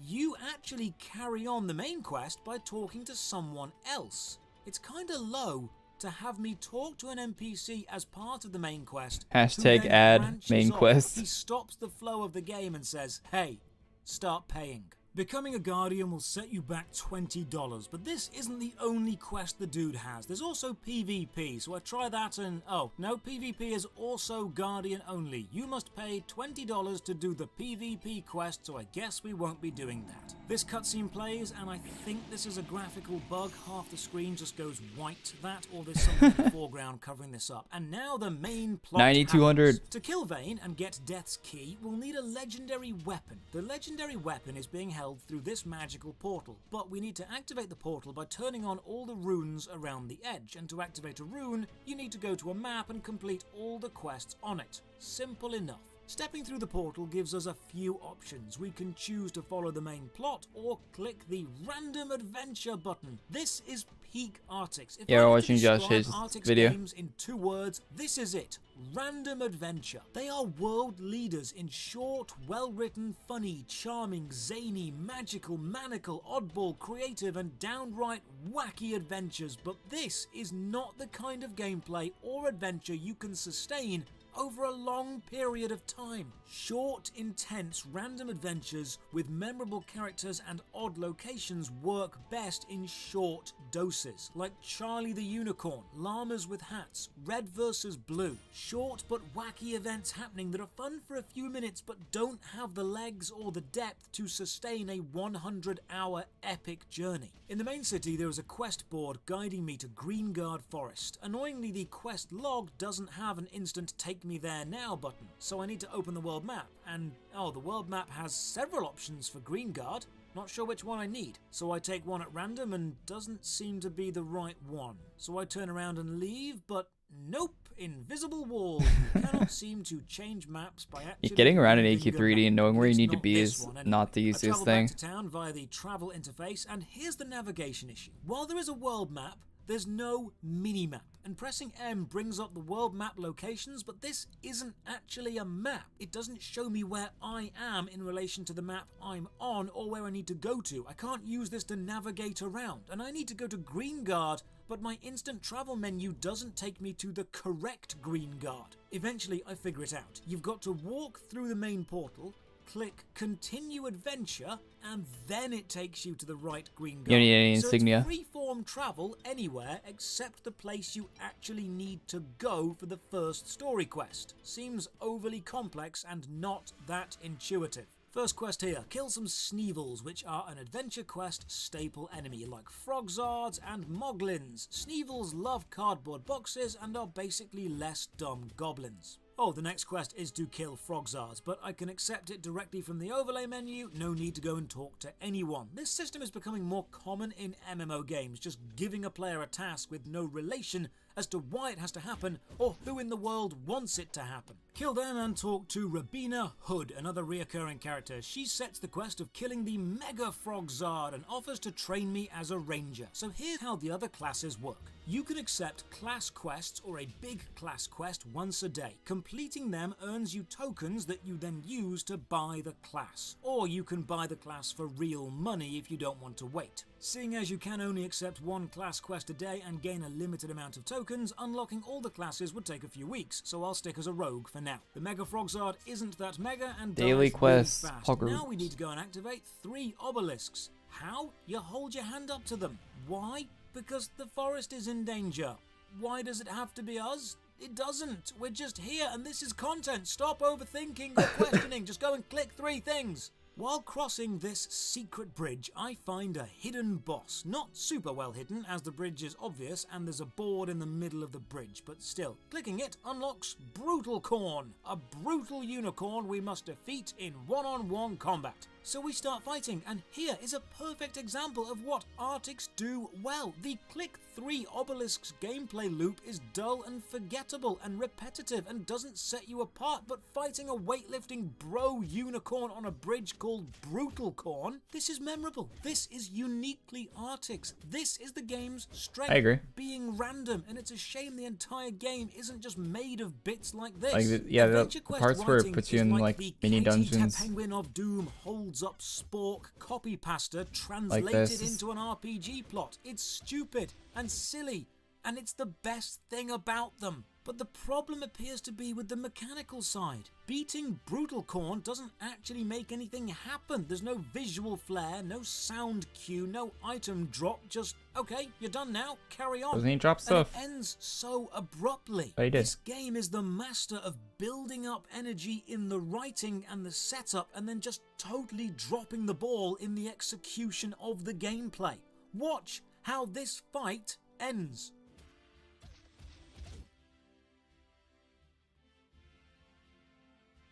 You actually carry on the main quest by talking to someone else. It's kinda low to have me talk to an NPC as part of the main quest. Hashtag who then ad branches main off. quest. He stops the flow of the game and says, hey, start paying. Becoming a Guardian will set you back $20, but this isn't the only quest the dude has. There's also PvP, so I try that and oh, no, PvP is also Guardian only. You must pay $20 to do the PvP quest, so I guess we won't be doing that. This cutscene plays, and I think this is a graphical bug. Half the screen just goes white. That, or there's something in the foreground covering this up. And now the main plot 9200. happens. To kill Vayne and get Death's Key, we'll need a legendary weapon. The legendary weapon is being held through this magical portal, but we need to activate the portal by turning on all the runes around the edge, and to activate a rune, you need to go to a map and complete all the quests on it. Simple enough. Stepping through the portal gives us a few options. We can choose to follow the main plot or click the random adventure button. This is peak Arctic's. If Yeah, I we're were to watching describe Josh's Arctic's video. games in 2 words, this is it. Random adventure. They are world leaders in short, well-written, funny, charming, zany, magical, manical, oddball, creative, and downright wacky adventures. But this is not the kind of gameplay or adventure you can sustain over a long period of time. Short, intense, random adventures with memorable characters and odd locations work best in short doses, like Charlie the Unicorn, Llamas with Hats, Red vs. Blue. Short but wacky events happening that are fun for a few minutes but don't have the legs or the depth to sustain a 100-hour epic journey. In the main city, there is a quest board guiding me to Greengard Forest. Annoyingly, the quest log doesn't have an instant take me there now button, so I need to open the world map, and oh, the world map has several options for Greengard. Not sure which one I need, so I take one at random and doesn't seem to be the right one. So I turn around and leave, but nope, invisible wall. You cannot seem to change maps by actually Getting around in moving the AQ3D map. and knowing where you It's need to not be this is one anyway. not the I easiest travel thing. back to town via the travel interface, and here's the navigation issue. While there is a world map, There's no mini-map, and pressing M brings up the world map locations, but this isn't actually a map. It doesn't show me where I am in relation to the map I'm on or where I need to go to. I can't use this to navigate around, and I need to go to Greengard, but my instant travel menu doesn't take me to the correct Greengard. Eventually, I figure it out. You've got to walk through the main portal, click Continue Adventure, and then it takes you to the right Greengard. You don't need any so insignia. it's freeform travel anywhere except the place you actually need to go for the first story quest. Seems overly complex and not that intuitive. First quest here, kill some Sneevils, which are an adventure quest staple enemy, like Frogzards and Moglins. Sneevils love cardboard boxes and are basically less dumb goblins. Oh, the next quest is to kill Frogzards, but I can accept it directly from the overlay menu, no need to go and talk to anyone. This system is becoming more common in MMO games, just giving a player a task with no relation as to why it has to happen or who in the world wants it to happen. Kill them and talk to Rabina Hood, another reoccurring character. She sets the quest of killing the Mega Frogzard and offers to train me as a ranger. So here's how the other classes work. You can accept class quests or a big class quest once a day. Completing them earns you tokens that you then use to buy the class. Or you can buy the class for real money if you don't want to wait. Seeing as you can only accept one class quest a day and gain a limited amount of tokens, unlocking all the classes would take a few weeks, so I'll stick as a rogue for now. The Mega Frogzard isn't that mega and Daily dies quests, really fast. poggers. Now we need to go and activate 3 obelisks. How? You hold your hand up to them. Why? Because the forest is in danger. Why does it have to be us? It doesn't. We're just here and this is content. Stop overthinking or questioning. Just go and click 3 things. While crossing this secret bridge, I find a hidden boss. Not super well hidden, as the bridge is obvious and there's a board in the middle of the bridge, but still. Clicking it unlocks Brutal Corn, a brutal unicorn we must defeat in one-on-one combat. So we start fighting, and here is a perfect example of what Arctics do well. The click 3 obelisks gameplay loop is dull and forgettable and repetitive and doesn't set you apart, but fighting a weightlifting bro unicorn on a bridge called Brutal Corn, this is memorable. This is uniquely Arctics. This is the game's strength. I agree. Being random, and it's a shame the entire game isn't just made of bits like this. Like the Adventure quest parts where it writing puts you is in like like the mini KT dungeons. Penguin of Doom holds up spork copy pasta translated this. into an RPG plot. It's stupid and silly, and it's the best thing about them. But the problem appears to be with the mechanical side. Beating Brutal Corn doesn't actually make anything happen. There's no visual flair, no sound cue, no item drop, just, okay, you're done now, carry on. Doesn't he drop stuff? And it ends so abruptly. But he did. This game is the master of building up energy in the writing and the setup and then just totally dropping the ball in the execution of the gameplay. Watch how this fight ends.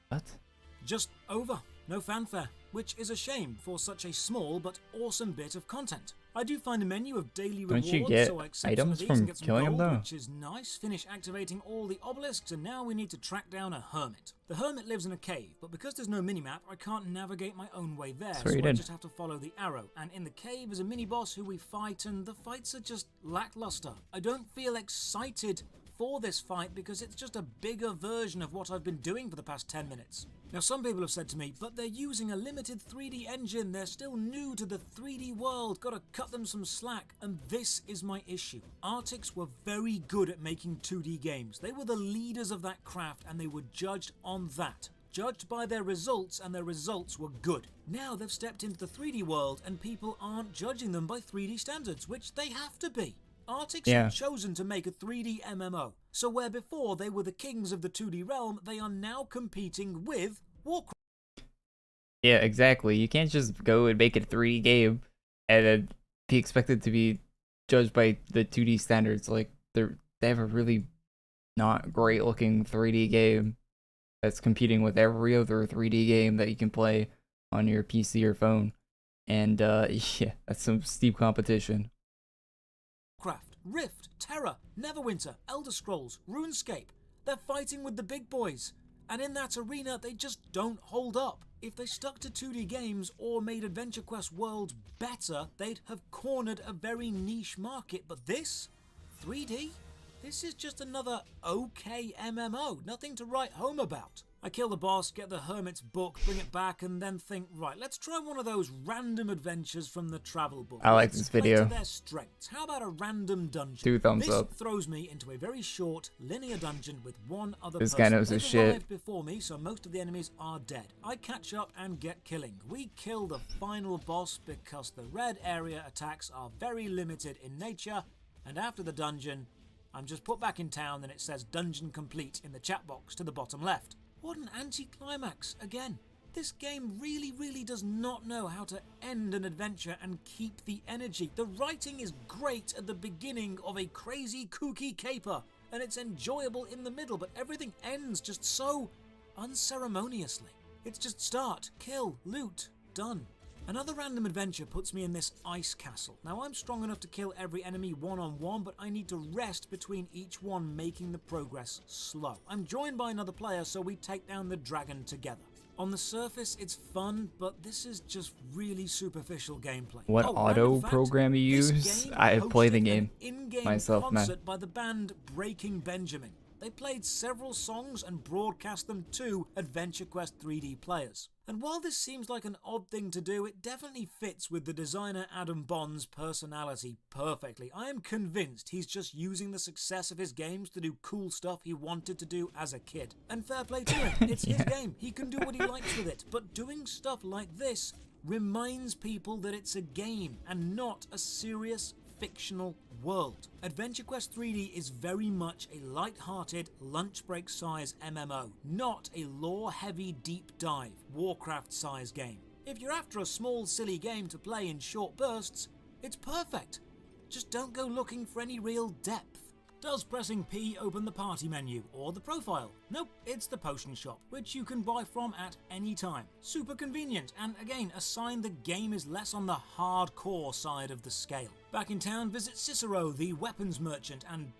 What? Just over. No fanfare, which is a shame for such a small but awesome bit of content. I do find a menu of daily Don't rewards, you get so I accept items some of these from and get some killing 'em, gold, though? which is nice. Finish activating all the obelisks, and now we need to track down a hermit. The hermit lives in a cave, but because there's no minimap, I can't navigate my own way there, That's so what you I did. just have to follow the arrow. And in the cave is a mini-boss who we fight, and the fights are just lackluster. I don't feel excited for this fight because it's just a bigger version of what I've been doing for the past 10 minutes. Now some people have said to me, but they're using a limited 3D engine, they're still new to the 3D world, gotta cut them some slack, and this is my issue. Arctics were very good at making 2D games. They were the leaders of that craft and they were judged on that. Judged by their results, and their results were good. Now they've stepped into the 3D world and people aren't judging them by 3D standards, which they have to be. Arctics have chosen to make a 3D MMO, so where before they were the kings of the 2D realm, they are now competing with Warcraft. Yeah, exactly. You can't just go and make a 3D game and then be expected to be judged by the 2D standards. Like they have a really not great looking 3D game that's competing with every other 3D game that you can play on your PC or phone. And yeah, that's some steep competition. Rift, Terra, Neverwinter, Elder Scrolls, RuneScape. They're fighting with the big boys. And in that arena, they just don't hold up. If they stuck to 2D games or made Adventure Quest worlds better, they'd have cornered a very niche market. But this 3D? This is just another okay MMO, nothing to write home about. I kill the boss, get the hermit's book, bring it back, and then think, right, let's try one of those random adventures from the travel book. I like Let's this play video. to their strengths. How about a random dungeon? 2 thumbs This up. throws me into a very short, linear dungeon with one other This person. guy knows his They've shit. arrived before me, so most of the enemies are dead. I catch up and get killing. We kill the final boss because the red area attacks are very limited in nature, and after the dungeon, I'm just put back in town and it says dungeon complete in the chat box to the bottom left. What an anticlimax again. This game really does not know how to end an adventure and keep the energy. The writing is great at the beginning of a crazy kooky caper, and it's enjoyable in the middle, but everything ends just so unceremoniously. It's just start, kill, loot, done. Another random adventure puts me in this ice castle. Now I'm strong enough to kill every enemy one-on-one, but I need to rest between each one, making the progress slow. I'm joined by another player, so we take down the dragon together. On the surface, it's fun, but this is just really superficial gameplay. What auto random fact, program you this use? game I play the hosted game an in-game myself, man. concert by the band Breaking Benjamin. They played several songs and broadcast them to Adventure Quest 3D players. And while this seems like an odd thing to do, it definitely fits with the designer Adam Bond's personality perfectly. I am convinced he's just using the success of his games to do cool stuff he wanted to do as a kid. And fair play to him, it's his game, he can do what he likes with it. But doing stuff like this reminds people that it's a game and not a serious fictional world. Adventure Quest 3D is very much a light-hearted, lunch break size MMO, not a lore-heavy deep dive, Warcraft-size game. If you're after a small, silly game to play in short bursts, it's perfect. Just don't go looking for any real depth. Does pressing P open the party menu or the profile? Nope, it's the potion shop, which you can buy from at any time. Super convenient, and again, a sign the game is less on the hardcore side of the scale. Back in town, visit Cicero, the weapons merchant, and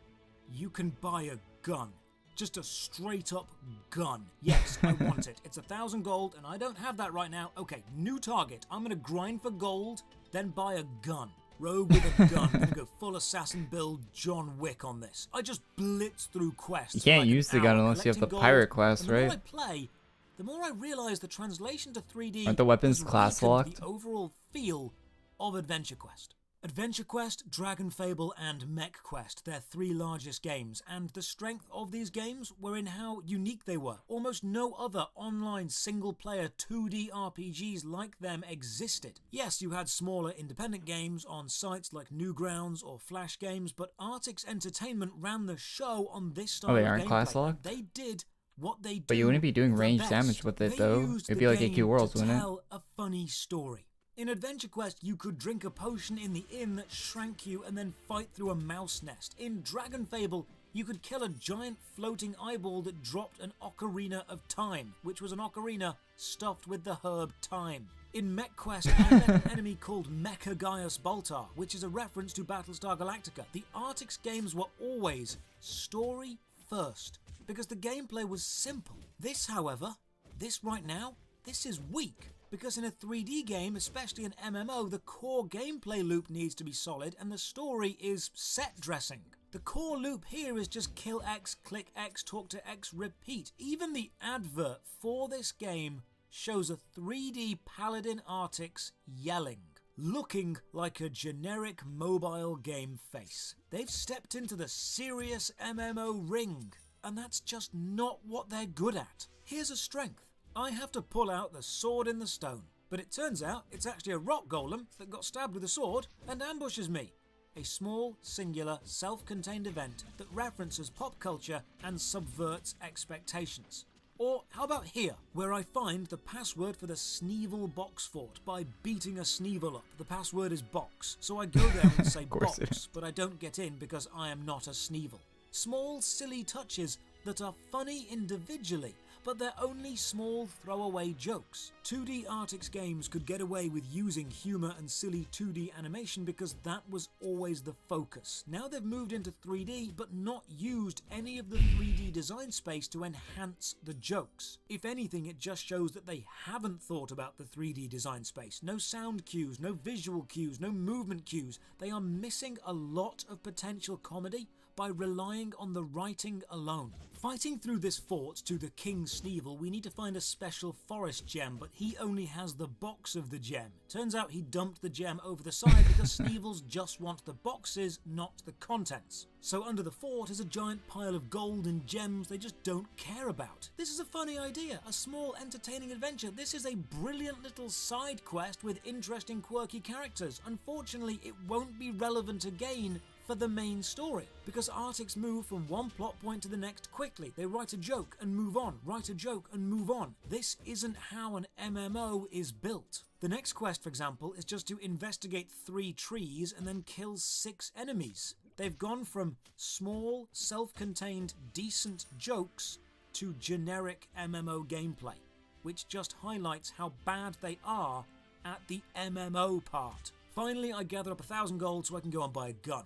you can buy a gun. Just a straight up gun. Yes, I want it. It's 1,000 gold, and I don't have that right now. Okay, new target. I'm gonna grind for gold, then buy a gun. Rogue with a gun, gonna go full assassin build John Wick on this. I just blitz through quests. You can't use the gun unless you have the pirate class, and the right? more I play, the more I realize the translation to 3D Aren't the weapons has class weakened locked? the overall feel of Adventure Quest. Adventure Quest, Dragon Fable, and Mech Quest, their 3 largest games, and the strength of these games were in how unique they were. Almost no other online single-player 2D RPGs like them existed. Yes, you had smaller independent games on sites like Newgrounds or Flash Games, but Artix Entertainment ran the show on this style they of aren't gameplay, class and locked? they did what they do. But you wouldn't be doing the range best. damage with it, They though. used It'd the be like game AQWorlds, to wouldn't it? tell a funny story. In Adventure Quest, you could drink a potion in the inn that shrank you and then fight through a mouse nest. In Dragon Fable, you could kill a giant floating eyeball that dropped an ocarina of time, which was an ocarina stuffed with the herb time. In Mech Quest, I met an enemy called Mecha Gaius Baltar, which is a reference to Battlestar Galactica. The Artix games were always story first, because the gameplay was simple. This, however, this right now, this is weak. Because in a 3D game, especially an MMO, the core gameplay loop needs to be solid and the story is set dressing. The core loop here is just kill X, click X, talk to X, repeat. Even the advert for this game shows a 3D Paladin Artix yelling, looking like a generic mobile game face. They've stepped into the serious MMO ring, and that's just not what they're good at. Here's a strength. I have to pull out the sword in the stone, but it turns out it's actually a rock golem that got stabbed with a sword and ambushes me. A small, singular, self-contained event that references pop culture and subverts expectations. Or how about here, where I find the password for the Sneevil box fort by beating a Sneevil up. The password is box, so I go there and say box, but I don't get in because I am not a Sneevil. Small, silly touches that are funny individually, but they're only small throwaway jokes. 2D Arctics games could get away with using humour and silly 2D animation because that was always the focus. Now they've moved into 3D, but not used any of the 3D design space to enhance the jokes. If anything, it just shows that they haven't thought about the 3D design space. No sound cues, no visual cues, no movement cues. They are missing a lot of potential comedy by relying on the writing alone. Fighting through this fort to the King Sneevil, we need to find a special forest gem, but he only has the box of the gem. Turns out he dumped the gem over the side because Sneevils just want the boxes, not the contents. So under the fort is a giant pile of gold and gems they just don't care about. This is a funny idea, a small entertaining adventure. This is a brilliant little side quest with interesting quirky characters. Unfortunately, it won't be relevant again for the main story, because Arctics move from one plot point to the next quickly. They write a joke and move on, write a joke and move on. This isn't how an MMO is built. The next quest, for example, is just to investigate 3 trees and then kill 6 enemies. They've gone from small, self-contained, decent jokes to generic MMO gameplay, which just highlights how bad they are at the MMO part. Finally, I gather up 1,000 gold so I can go and buy a gun,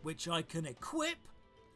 which I can equip,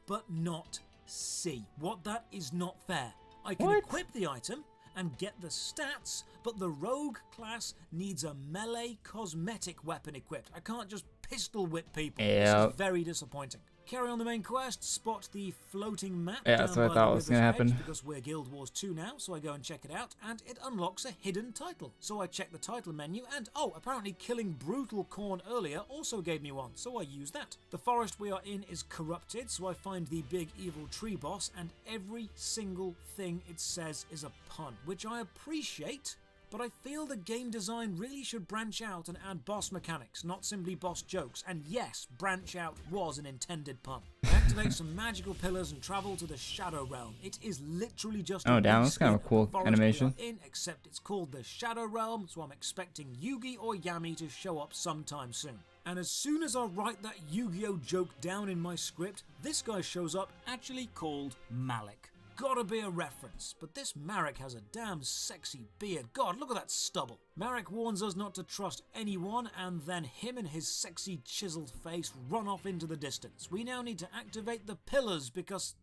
but not see. What? That is not fair. I can equip the item and get the stats, but the rogue class needs a melee cosmetic weapon equipped. I can't just pistol whip people. This is very disappointing. Carry on the main quest, spot the floating map. Yeah, that's what I thought was going to happen. Because we're Guild Wars 2 now, so I go and check it out, and it unlocks a hidden title. So I check the title menu, and oh, apparently killing Brutal Corn earlier also gave me one, so I use that. The forest we are in is corrupted, so I find the big evil tree boss, and every single thing it says is a pun, which I appreciate, but I feel the game design really should branch out and add boss mechanics, not simply boss jokes. And yes, branch out was an intended pun. Activate some magical pillars and travel to the Shadow Realm. It is literally just damn, that's kind of a cool animation. Except it's called the Shadow Realm, so I'm expecting Yugi or Yami to show up sometime soon. And as soon as I write that Yu-Gi-Oh joke down in my script, this guy shows up, actually called Malik. Gotta be a reference, but this Marek has a damn sexy beard. God, look at that stubble. Marek warns us not to trust anyone, and then him and his sexy chiseled face run off into the distance. We now need to activate the pillars because...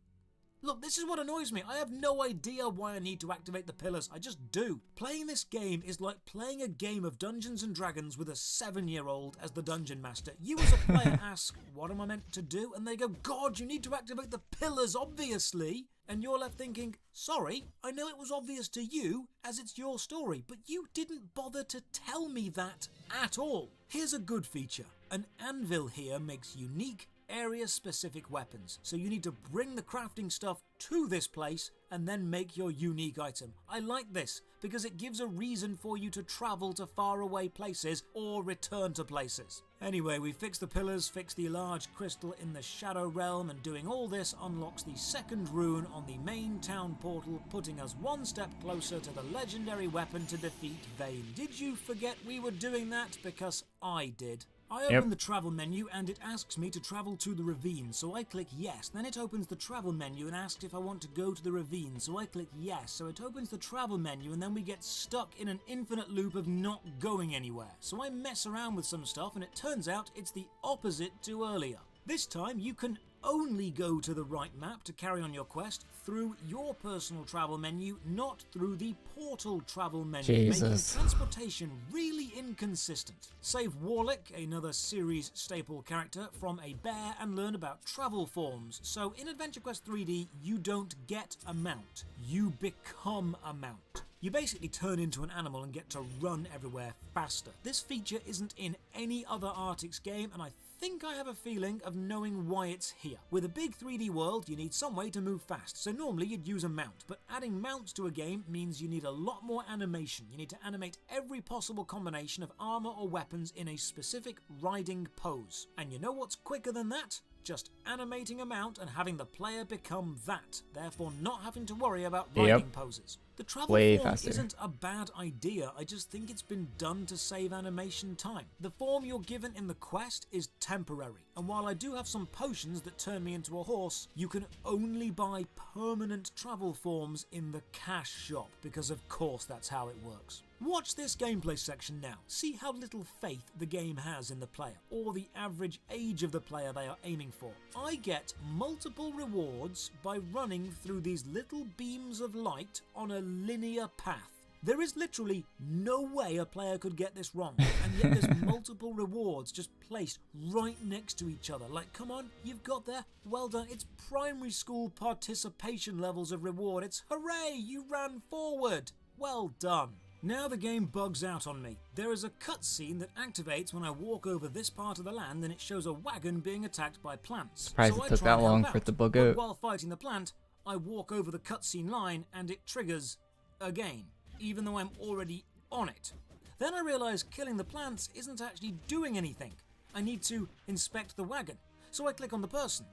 Look, this is what annoys me. I have no idea why I need to activate the pillars. I just do. Playing this game is like playing a game of Dungeons and Dragons with a 7-year-old as the dungeon master. You as a player ask, what am I meant to do? And they go, God, you need to activate the pillars, obviously. And you're left thinking, sorry, I know it was obvious to you as it's your story, but you didn't bother to tell me that at all. Here's a good feature. An anvil here makes unique, area-specific weapons, so you need to bring the crafting stuff to this place and then make your unique item. I like this because it gives a reason for you to travel to faraway places or return to places. Anyway, we fixed the pillars, fixed the large crystal in the Shadow Realm, and doing all this unlocks the second rune on the main town portal, putting us one step closer to the legendary weapon to defeat Vayne. Did you forget we were doing that? Because I did. I open the travel menu and it asks me to travel to the ravine, so I click yes. Then it opens the travel menu and asks if I want to go to the ravine, so I click yes. So it opens the travel menu and then we get stuck in an infinite loop of not going anywhere. So I mess around with some stuff and it turns out it's the opposite to earlier. This time you can only go to the right map to carry on your quest through your personal travel menu, not through the portal travel menu, making transportation really inconsistent. Save Warlick, another series staple character, from a bear and learn about travel forms. So in Adventure Quest 3D, you don't get a mount, you become a mount. You basically turn into an animal and get to run everywhere faster. This feature isn't in any other Arctics game, and I think I have a feeling of knowing why it's here. With a big 3D world, you need some way to move fast, so normally you'd use a mount, but adding mounts to a game means you need a lot more animation. You need to animate every possible combination of armor or weapons in a specific riding pose. And you know what's quicker than that? Just animating a mount and having the player become that, therefore not having to worry about riding poses. The travel way form faster. isn't a bad idea, I just think it's been done to save animation time. The form you're given in the quest is temporary, and while I do have some potions that turn me into a horse, you can only buy permanent travel forms in the cash shop, because of course that's how it works. Watch this gameplay section now. See how little faith the game has in the player, or the average age of the player they are aiming for. I get multiple rewards by running through these little beams of light on a linear path. There is literally no way a player could get this wrong, and yet there's multiple rewards just placed right next to each other. Like, come on, you've got there, well done. It's primary school participation levels of reward. It's hooray, you ran forward, well done. Now the game bugs out on me. There is a cutscene that activates when I walk over this part of the land, and it shows a wagon being attacked by plants. Surprised So it I took try that and help long out, for it to bug but out. while fighting the plant, I walk over the cutscene line and it triggers again, even though I'm already on it. Then I realise killing the plants isn't actually doing anything. I need to inspect the wagon. So I click on the person,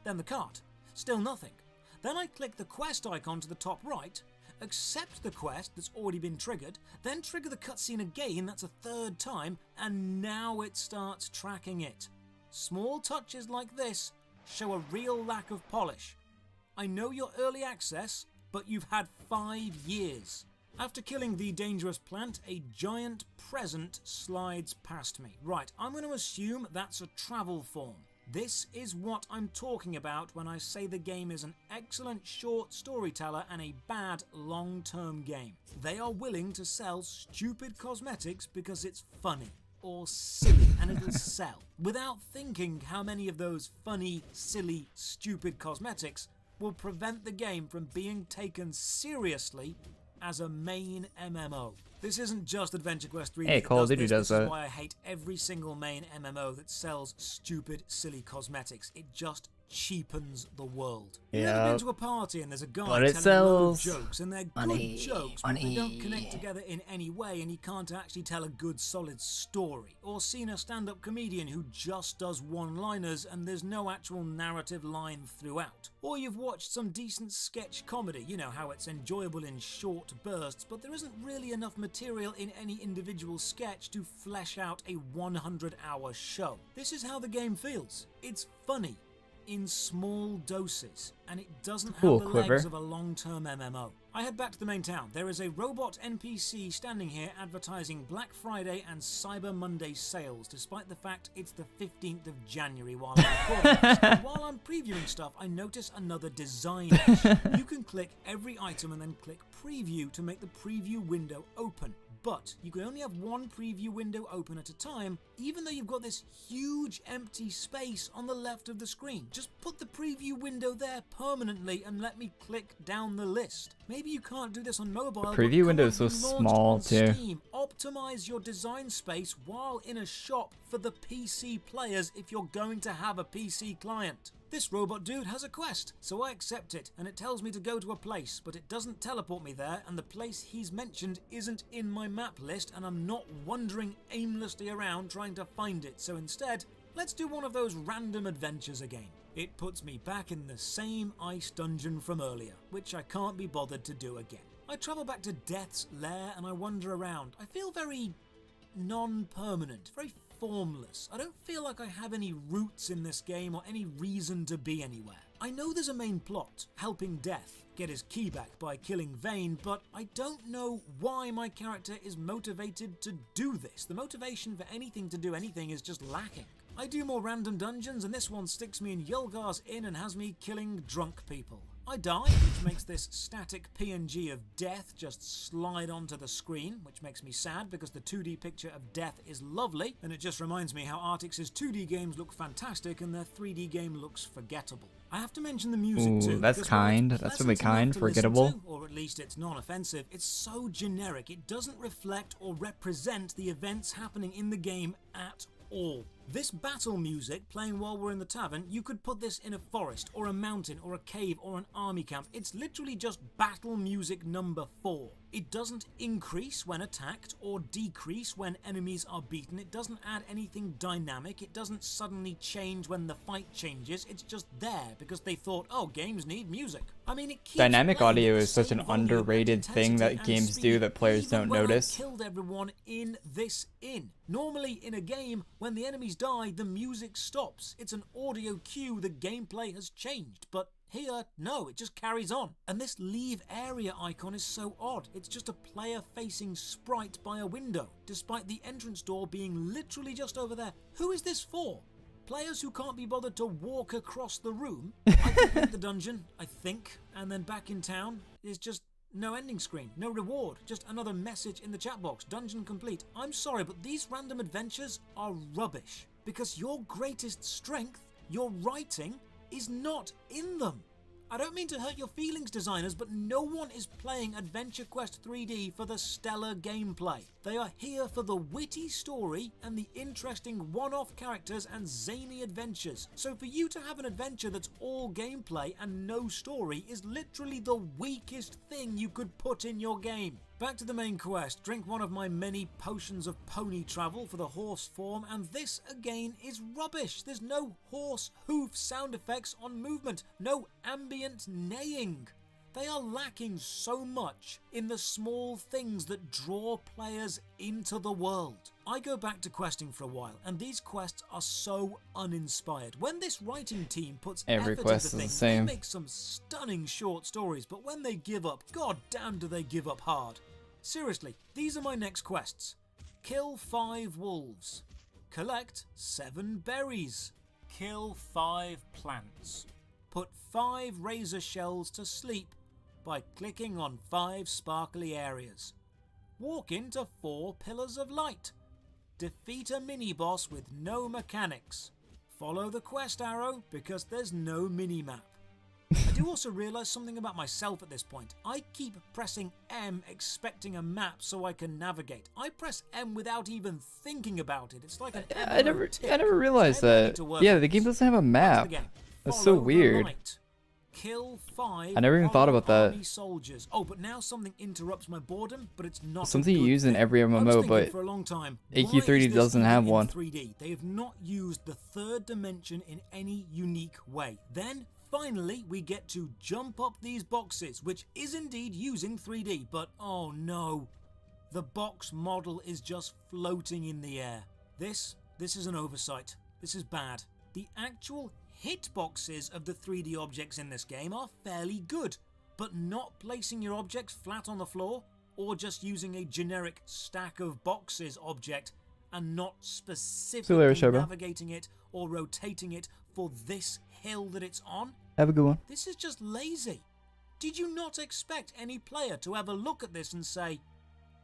then the cart, still nothing. Then I click the quest icon to the top right, accept the quest that's already been triggered, then trigger the cutscene again, that's a third time, and now it starts tracking it. Small touches like this show a real lack of polish. I know you're early access, but you've had 5 years. After killing the dangerous plant, a giant present slides past me. Right, I'm going to assume that's a travel form. This is what I'm talking about when I say the game is an excellent short storyteller and a bad long-term game. They are willing to sell stupid cosmetics because it's funny or silly and it'll sell, without thinking how many of those funny, silly, stupid cosmetics will prevent the game from being taken seriously as a main MMO. This isn't just Adventure Quest 3. Hey, Call of Duty does This is that. why I hate every single main MMO that sells stupid, silly cosmetics. It just cheapens the world. You've ever been to a party and there's a guy But it telling a load of sells. jokes, and they're Money, good jokes, but they money. don't connect together in any way, and you can't actually tell a good, solid story. Or seen a stand-up comedian who just does one-liners and there's no actual narrative line throughout. Or you've watched some decent sketch comedy, you know how it's enjoyable in short bursts, but there isn't really enough material in any individual sketch to flesh out a 100-hour show. This is how the game feels. It's funny in small doses, and it doesn't Cool, have the Quiver. legs of a long-term MMO. I head back to the main town. There is a robot NPC standing here advertising Black Friday and Cyber Monday sales, despite the fact it's the 15th of January while I'm recording this. And while I'm previewing stuff, I notice another design issue. You can click every item and then click preview to make the preview window open. But you can only have one preview window open at a time, even though you've got this huge empty space on the left of the screen. Just put the preview window there permanently and let me click down the list. Maybe you can't do this on mobile. The but preview come window on, is so you launched small, on too. Steam. Optimize your design space while in a shop for the PC players if you're going to have a PC client. This robot dude has a quest, so I accept it, and it tells me to go to a place, but it doesn't teleport me there, and the place he's mentioned isn't in my map list, and I'm not wandering aimlessly around trying to find it, so instead, let's do one of those random adventures again. It puts me back in the same ice dungeon from earlier, which I can't be bothered to do again. I travel back to Death's Lair and I wander around. I feel very non-permanent, very formless. I don't feel like I have any roots in this game or any reason to be anywhere. I know there's a main plot, helping Death get his key back by killing Vane, but I don't know why my character is motivated to do this. The motivation for anything to do anything is just lacking. I do more random dungeons, and this one sticks me in Yulgar's Inn and has me killing drunk people. I die, which makes this static PNG of Death just slide onto the screen, which makes me sad because the 2D picture of Death is lovely, and it just reminds me how Artix's 2D games look fantastic and their 3D game looks forgettable. I have to mention the music Ooh, too. that's because while kind. it's That's really pleasant enough kind, to listen forgettable. to, or at least it's non-offensive, it's so generic. It doesn't reflect or represent the events happening in the game at all. This battle music playing while we're in the tavern, you could put this in a forest or a mountain or a cave or an army camp. It's literally just battle music number 4. It doesn't increase when attacked or decrease when enemies are beaten. It doesn't add anything dynamic. It doesn't suddenly change when the fight changes. It's just there because they thought, oh, games need music. I mean, it keeps Dynamic playing audio at the is such same an volume and underrated thing intensity that and games speed, do that players even don't when I notice. killed everyone in this inn. Normally in a game, when the enemies die, the music stops. It's an audio cue, the gameplay has changed, but here, no, it just carries on. And this leave area icon is so odd. It's just a player-facing sprite by a window, despite the entrance door being literally just over there. Who is this for? Players who can't be bothered to walk across the room? I complete the dungeon, I think, and then back in town is just no ending screen, no reward, just another message in the chat box. Dungeon complete. I'm sorry, but these random adventures are rubbish, because your greatest strength, your writing, is not in them. I don't mean to hurt your feelings, designers, but no one is playing Adventure Quest 3D for the stellar gameplay. They are here for the witty story and the interesting one-off characters and zany adventures. So for you to have an adventure that's all gameplay and no story is literally the weakest thing you could put in your game. Back to the main quest. Drink one of my many potions of pony travel for the horse form, and this again is rubbish. There's no horse hoof sound effects on movement, no ambient neighing. They are lacking so much in the small things that draw players into the world. I go back to questing for a while, and these quests are so uninspired. When this writing team puts Every effort quest into is the things, same. they make some stunning short stories, but when they give up, god damn do they give up hard. Seriously, these are my next quests. Kill 5 wolves. Collect 7 berries. Kill 5 plants. Put 5 razor shells to sleep by clicking on 5 sparkly areas. Walk into 4 pillars of light. Defeat a mini-boss with no mechanics. Follow the quest arrow because there's no mini-map. I do also realise something about myself at this point. I keep pressing M expecting a map so I can navigate. I press M without even thinking about it. It's like an I never realized that. Yeah, the game doesn't have a map. That's so weird. Kill 5 I never even thought about that. army soldiers. Oh, but now something interrupts my boredom, but it's not Something a you good use in thing. every I was MMO, thinking but for a long time, why AQ3D is this doesn't even have in one. 3D? They have not used the third dimension in any unique way. Then finally we get to jump up these boxes, which is indeed using 3D, but oh no, the box model is just floating in the air. This is an oversight. This is bad. The actual hitboxes of the 3D objects in this game are fairly good, but not placing your objects flat on the floor or just using a generic stack of boxes object and not specifically navigating it or rotating it for this hill that it's on. Have a good one. This is just lazy. Did you not expect any player to ever look at this and say,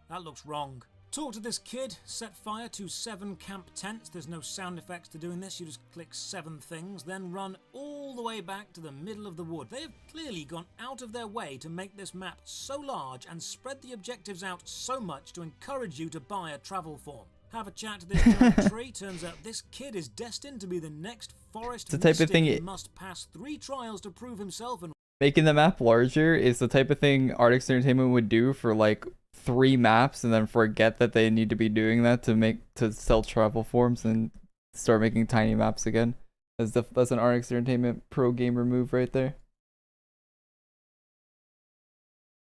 that looks wrong? Talk to this kid, set fire to 7 camp tents. There's no sound effects to doing this. You just click 7 things, then run all the way back to the middle of the wood. They have clearly gone out of their way to make this map so large and spread the objectives out so much to encourage you to buy a travel form. Have a chat to this giant tree. Turns out this kid is destined to be the next forest It's the type of thing he must pass 3 trials to prove himself, and making the map larger is the type of thing Artix Entertainment would do for like 3 maps and then forget that they need to be doing that to sell travel forms and start making tiny maps again. That's an Artix Entertainment pro gamer move right there.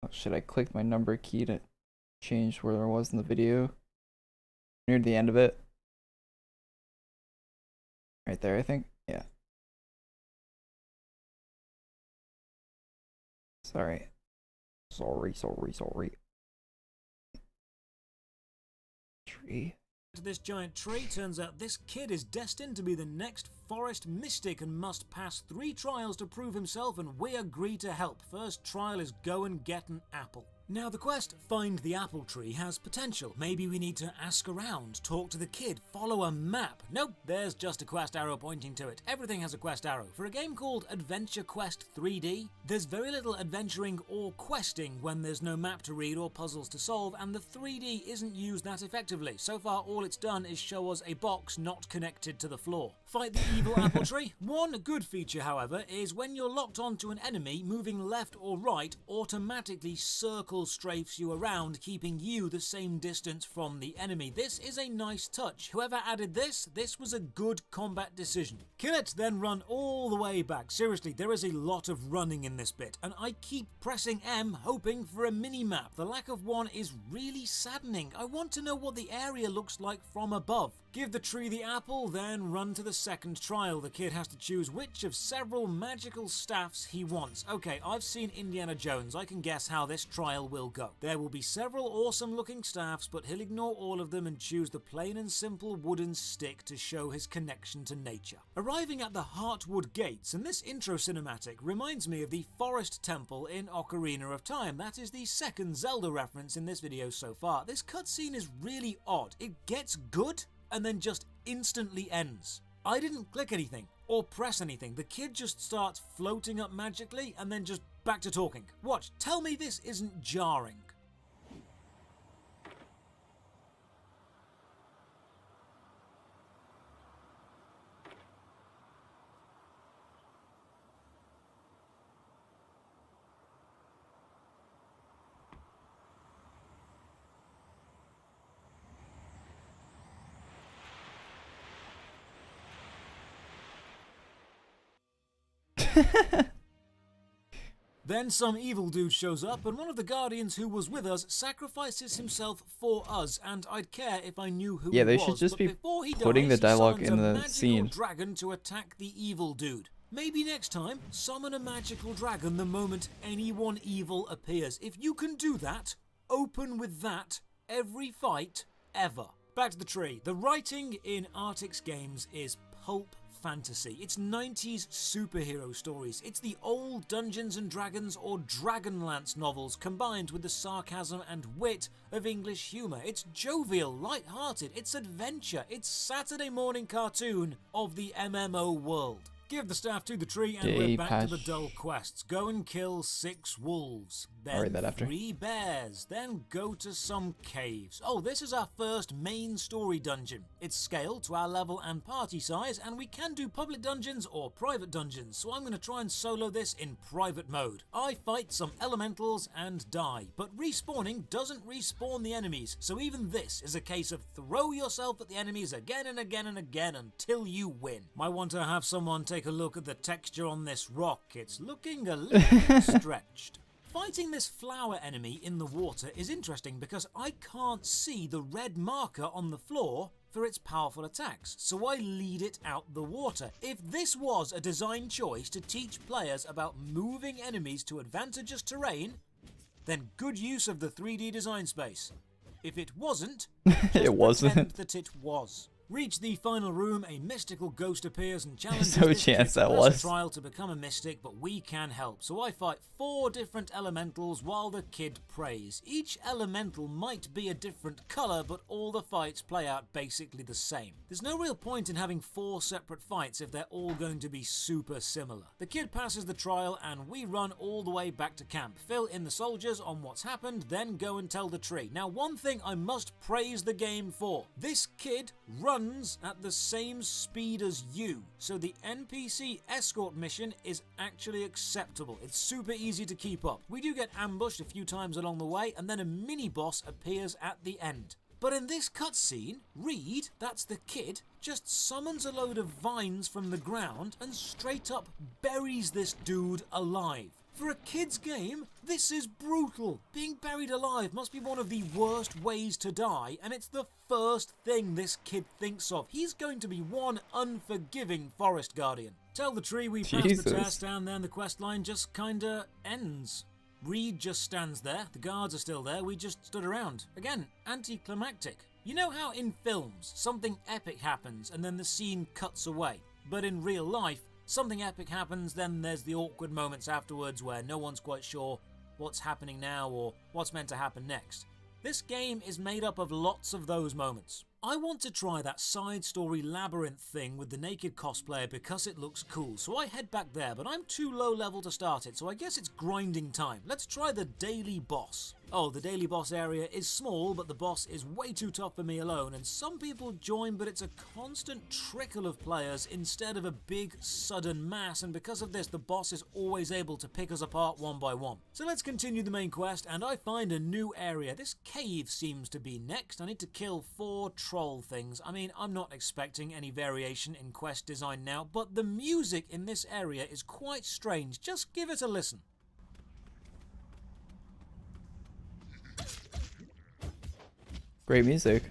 Oh shit, I clicked my number key to change where I was in the video. Near the end of it. Right there, I think. Yeah. Sorry. Sorry. Tree. to this giant tree. Turns out this kid is destined to be the next forest mystic and must pass 3 trials to prove himself, and we agree to help. First trial is go and get an apple. Now the quest, Find the Apple Tree, has potential. Maybe we need to ask around, talk to the kid, follow a map. Nope, there's just a quest arrow pointing to it. Everything has a quest arrow. For a game called Adventure Quest 3D, there's very little adventuring or questing when there's no map to read or puzzles to solve, and the 3D isn't used that effectively. So far, all it's done is show us a box not connected to the floor. Fight the evil apple tree. One good feature, however, is when you're locked onto an enemy, moving left or right automatically circle strafes you around, keeping you the same distance from the enemy. This is a nice touch. Whoever added this was a good combat decision. Kill it, then run all the way back. Seriously, there is a lot of running in this bit, and I keep pressing M hoping for a mini-map. The lack of one is really saddening. I want to know what the area looks like from above. Give the tree the apple, then run to the second trial. The kid has to choose which of several magical staffs he wants. Okay, I've seen Indiana Jones. I can guess how this trial will go. There will be several awesome looking staffs, but he'll ignore all of them and choose the plain and simple wooden stick to show his connection to nature. Arriving at the Heartwood Gates, and this intro cinematic reminds me of the Forest Temple in Ocarina of Time. That is the second Zelda reference in this video so far. This cutscene is really odd. It gets good and then just instantly ends. I didn't click anything or press anything. The kid just starts floating up magically and then just back to talking. Watch, tell me this isn't jarring. Then some evil dude shows up, and one of the guardians who was with us sacrifices himself for us, and I'd care if I knew who he was. Yeah, they should just be putting the dialogue in the scene. Dragon to attack the evil dude. Maybe next time, summon a magical dragon the moment anyone evil appears. If you can do that, open with that every fight ever. Back to the tree. The writing in Arctic's games is pulp fantasy. It's 90s superhero stories. It's the old Dungeons and Dragons or Dragonlance novels combined with the sarcasm and wit of English humour. It's jovial, light-hearted, it's adventure, it's Saturday morning cartoon of the MMO world. Give the staff to the tree and we're back to the dull quests. Go and kill 6 wolves, then 3 bears, then go to some caves. Oh, this is our first main story dungeon. It's scaled to our level and party size, and we can do public dungeons or private dungeons, so I'm going to try and solo this in private mode. I fight some elementals and die, but respawning doesn't respawn the enemies, so even this is a case of throw yourself at the enemies again and again and again until you win. Might want to have someone take a look at the texture on this rock. It's looking a little stretched. Fighting this flower enemy in the water is interesting because I can't see the red marker on the floor for its powerful attacks, so I lead it out the water. If this was a design choice to teach players about moving enemies to advantageous terrain, then good use of the 3D design space. If it wasn't, it wasn't. Pretend that it was. Reach the final room, a mystical ghost appears and challenges There's no this chance kid that to was. trial to become a mystic, but we can help. So I fight 4 different elementals while the kid prays. Each elemental might be a different colour, but all the fights play out basically the same. There's no real point in having 4 separate fights if they're all going to be super similar. The kid passes the trial and we run all the way back to camp. Fill in the soldiers on what's happened, then go and tell the tree. Now, one thing I must praise the game for. This kid runs at the same speed as you, so the NPC escort mission is actually acceptable. It's super easy to keep up. We do get ambushed a few times along the way, and then a mini-boss appears at the end. But in this cutscene, Reed, that's the kid, just summons a load of vines from the ground and straight up buries this dude alive. For a kid's game, this is brutal. Being buried alive must be one of the worst ways to die, and it's the first thing this kid thinks of. He's going to be one unforgiving forest guardian. Tell the tree we passed the test, and then the questline just kinda ends. Reed just stands there, the guards are still there, we just stood around. Again, anticlimactic. You know how in films, something epic happens and then the scene cuts away, but in real life, something epic happens, then there's the awkward moments afterwards where no one's quite sure what's happening now or what's meant to happen next. This game is made up of lots of those moments. I want to try that side story labyrinth thing with the naked cosplayer because it looks cool, so I head back there, but I'm too low level to start it, so I guess it's grinding time. Let's try the daily boss. Oh, the daily boss area is small, but the boss is way too tough for me alone, and some people join, but it's a constant trickle of players instead of a big, sudden mass, and because of this, the boss is always able to pick us apart one by one. So let's continue the main quest, and I find a new area. This cave seems to be next. I need to kill 4 troll things. I mean, I'm not expecting any variation in quest design now, but the music in this area is quite strange. Just give it a listen. Great music.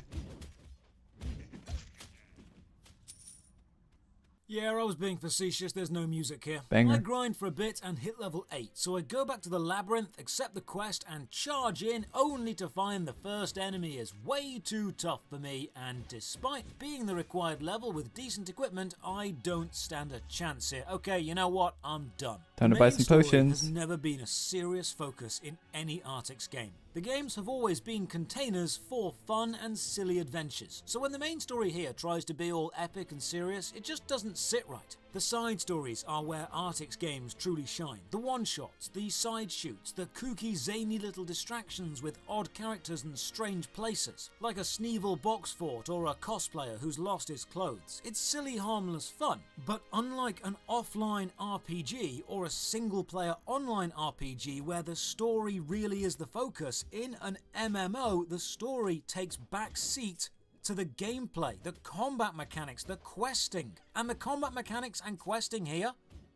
Yeah, I was being facetious, there's no music here. Banger. I grind for a bit and hit level 8, so I go back to the labyrinth, accept the quest, and charge in, only to find the first enemy is way too tough for me, and despite being the required level with decent equipment, I don't stand a chance here. Okay, you know what? I'm done. Time to buy Main some story potions. has never been a serious focus in any Arctics game. The games have always been containers for fun and silly adventures, so when the main story here tries to be all epic and serious, it just doesn't sit right. The side stories are where Arctics games truly shine. The one-shots, the side shoots, the kooky zany little distractions with odd characters and strange places, like a Sneevil box fort or a cosplayer who's lost his clothes. It's silly, harmless fun, but unlike an offline RPG or a single-player online RPG where the story really is the focus, in an MMO, the story takes back seat to the gameplay, the combat mechanics, the questing. And the combat mechanics and questing here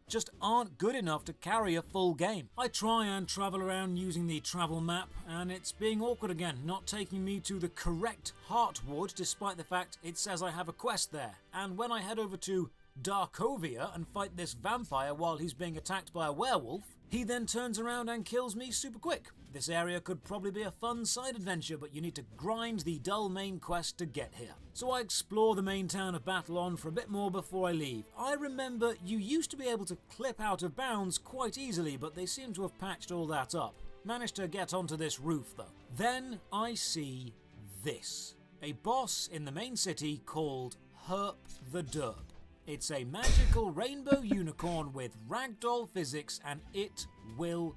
just aren't good enough to carry a full game. I try and travel around using the travel map, and it's being awkward again, not taking me to the correct Heartwood, despite the fact it says I have a quest there. And when I head over to Darkovia and fight this vampire while he's being attacked by a werewolf, he then turns around and kills me super quick. This area could probably be a fun side adventure, but you need to grind the dull main quest to get here. So I explore the main town of Battlon for a bit more before I leave. I remember you used to be able to clip out of bounds quite easily, but they seem to have patched all that up. Managed to get onto this roof though. Then I see this. A boss in the main city called Herp the Derp. It's a magical rainbow unicorn with ragdoll physics, and it will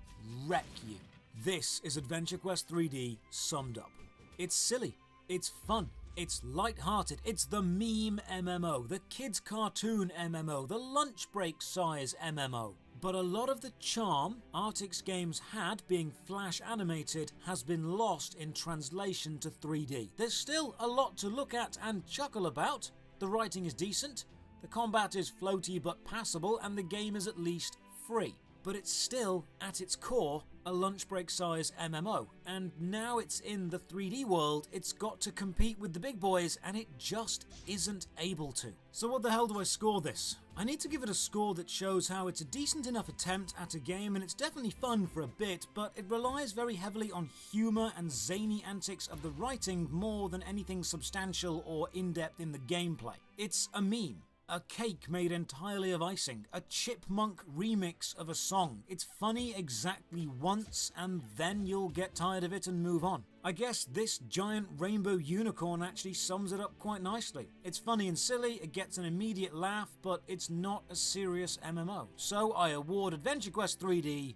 wreck you. This is Adventure Quest 3D summed up. It's silly, it's fun, it's light-hearted, it's the meme MMO, the kids cartoon MMO, the lunch break size MMO. But a lot of the charm Arctics games had being flash animated has been lost in translation to 3D. There's still a lot to look at and chuckle about. The writing is decent, the combat is floaty but passable, and the game is at least free. But it's still, at its core, a lunch break size MMO. And now it's in the 3D world, it's got to compete with the big boys, and it just isn't able to. So what the hell do I score this? I need to give it a score that shows how it's a decent enough attempt at a game, and it's definitely fun for a bit, but it relies very heavily on humour and zany antics of the writing more than anything substantial or in-depth in the gameplay. It's a meme. A cake made entirely of icing, a chipmunk remix of a song. It's funny exactly once, and then you'll get tired of it and move on. I guess this giant rainbow unicorn actually sums it up quite nicely. It's funny and silly, it gets an immediate laugh, but it's not a serious MMO. So I award Adventure Quest 3D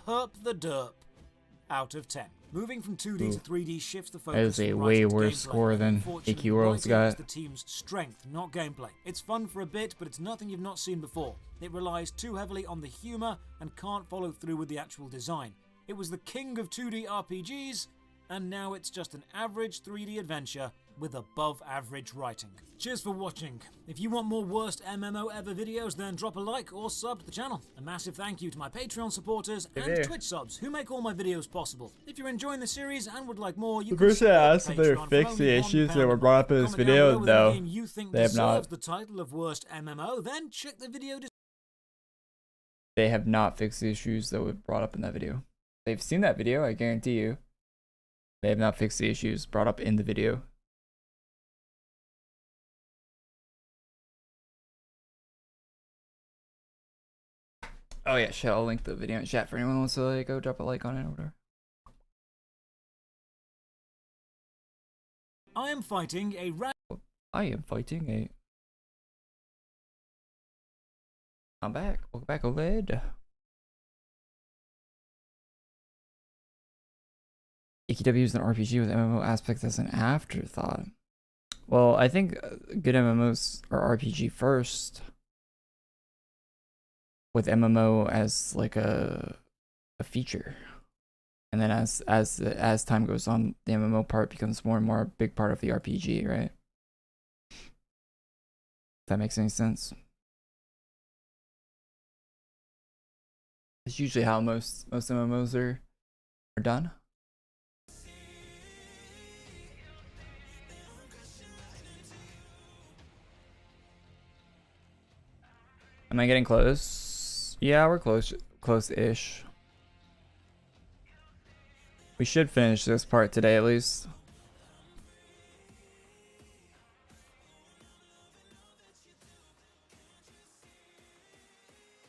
Herp the Derp out of 10. Moving from 2D to 3D shifts the focus. That is a way worse score than AQWorlds got. The team's strength, not gameplay. It's fun for a bit, but it's nothing you've not seen before. It relies too heavily on the humor and can't follow through with the actual design. It was the king of 2D RPGs, and now it's just an average 3D adventure with above average writing. Cheers for watching. If you want more worst MMO ever videos, then drop a like or sub to the channel. A massive thank you to my Patreon supporters and Twitch subs who make all my videos possible. If you're enjoying the series and would like more, you The can person asked if they Patreon fixed for the only issues that £1 were brought up in this Comment down below video. with a No, game you think they have not. deserves the title of worst MMO, then check the video description. They have not fixed the issues that were brought up in that video. They've seen that video, I guarantee you. They have not fixed the issues brought up in the video. Oh yeah, shit, I'll link the video in chat for anyone who wants to like go drop a like on it or whatever. I am fighting a I'm back. Welcome back, OLED. AQW is an RPG with MMO aspects as an afterthought. Well, I think good MMOs are RPG first, with MMO as like a feature, and then as time goes on, the MMO part becomes more and more a big part of the RPG, right? If that makes any sense. It's usually how most MMOs are done. Am I getting close? Yeah, we're close-ish. We should finish this part today at least.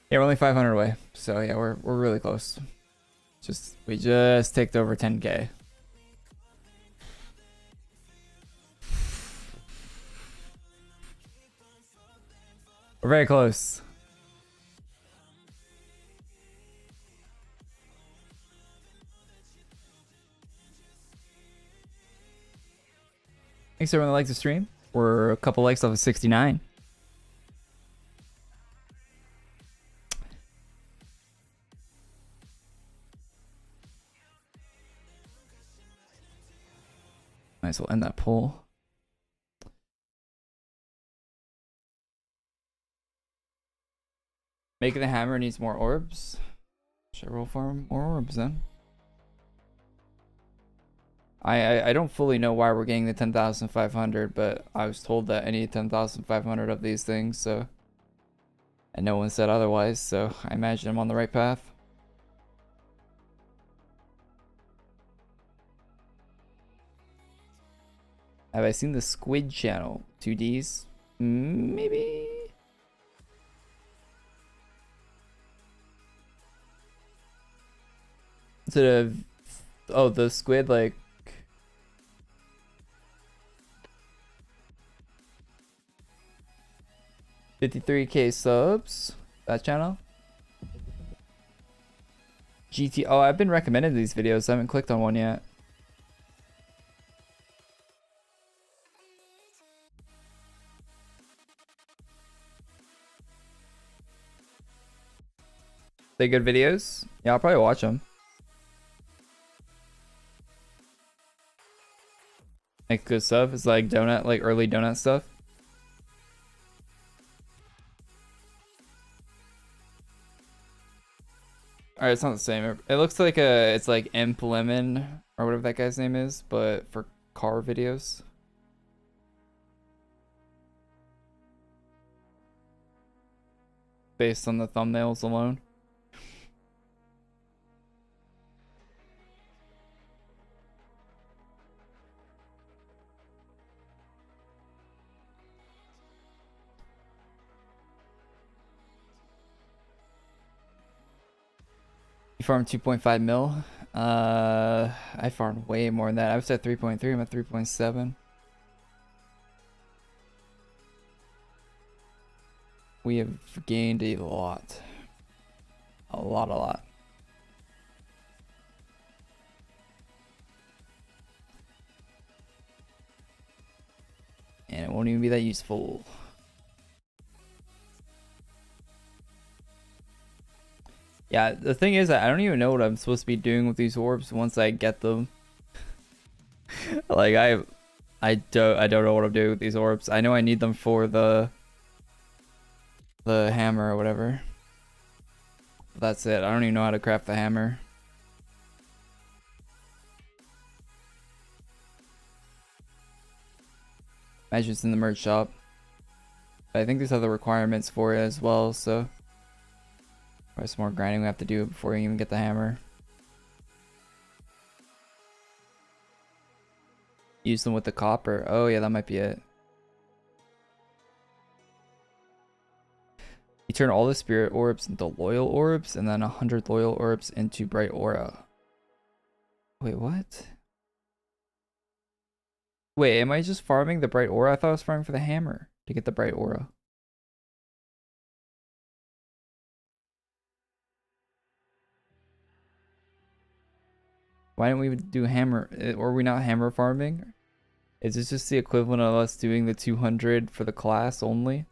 Yeah, we're only 500 away, so yeah, we're really close. We just ticked over 10K. We're very close. Thanks everyone that likes the stream. We're a couple likes off of 69. Might as well end that poll. Making the hammer needs more orbs. Should I roll for more orbs then? I don't fully know why we're getting the 10,500, but I was told that I need 10,500 of these things, so... And no one said otherwise, so I imagine I'm on the right path. Have I seen the Squid channel? 2Ds? Maybe? Is it a... Oh, the squid, like... 53K subs? That channel? GT... Oh, I've been recommended these videos. I haven't clicked on one yet. They good videos? Yeah, I'll probably watch them. Like good stuff. It's like donut, like early donut stuff. Alright, it's not the same. It looks like it's like Imp Lemon or whatever that guy's name is, but for car videos. Based on the thumbnails alone. You farmed 2.5 mil. I farmed way more than that. I was at 3.3. I'm at 3.7. We have gained a lot. A lot. And it won't even be that useful. Yeah, the thing is that I don't even know what I'm supposed to be doing with these orbs once I get them. Like I don't know what I'm doing with these orbs. I know I need them for the hammer or whatever. But that's it. I don't even know how to craft the hammer. Imagine it's in the merch shop. But I think there's other requirements for it as well, so probably some more grinding we have to do before we even get the hammer. Use them with the copper. Oh yeah, that might be it. You turn all the spirit orbs into loyal orbs, and then 100 loyal orbs into bright aura. Wait, what? Wait, am I just farming the bright aura? I thought I was farming for the hammer to get the bright aura. Why didn't we do hammer? Were we not hammer farming? Is this just the equivalent of us doing the 200 for the class only?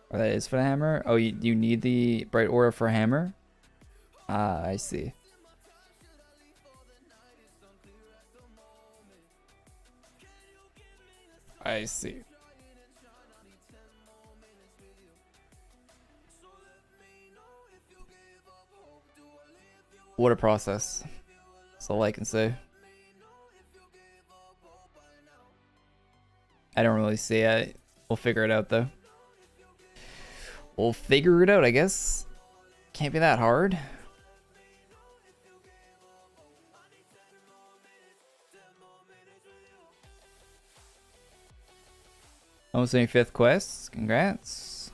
Oh, that is for the hammer? Oh, you need the bright aura for hammer? Ah, I see. I see. What a process. That's all I can say. I don't really see it. We'll figure it out though. We'll figure it out, I guess. Can't be that hard. Almost 25th quest. Congrats.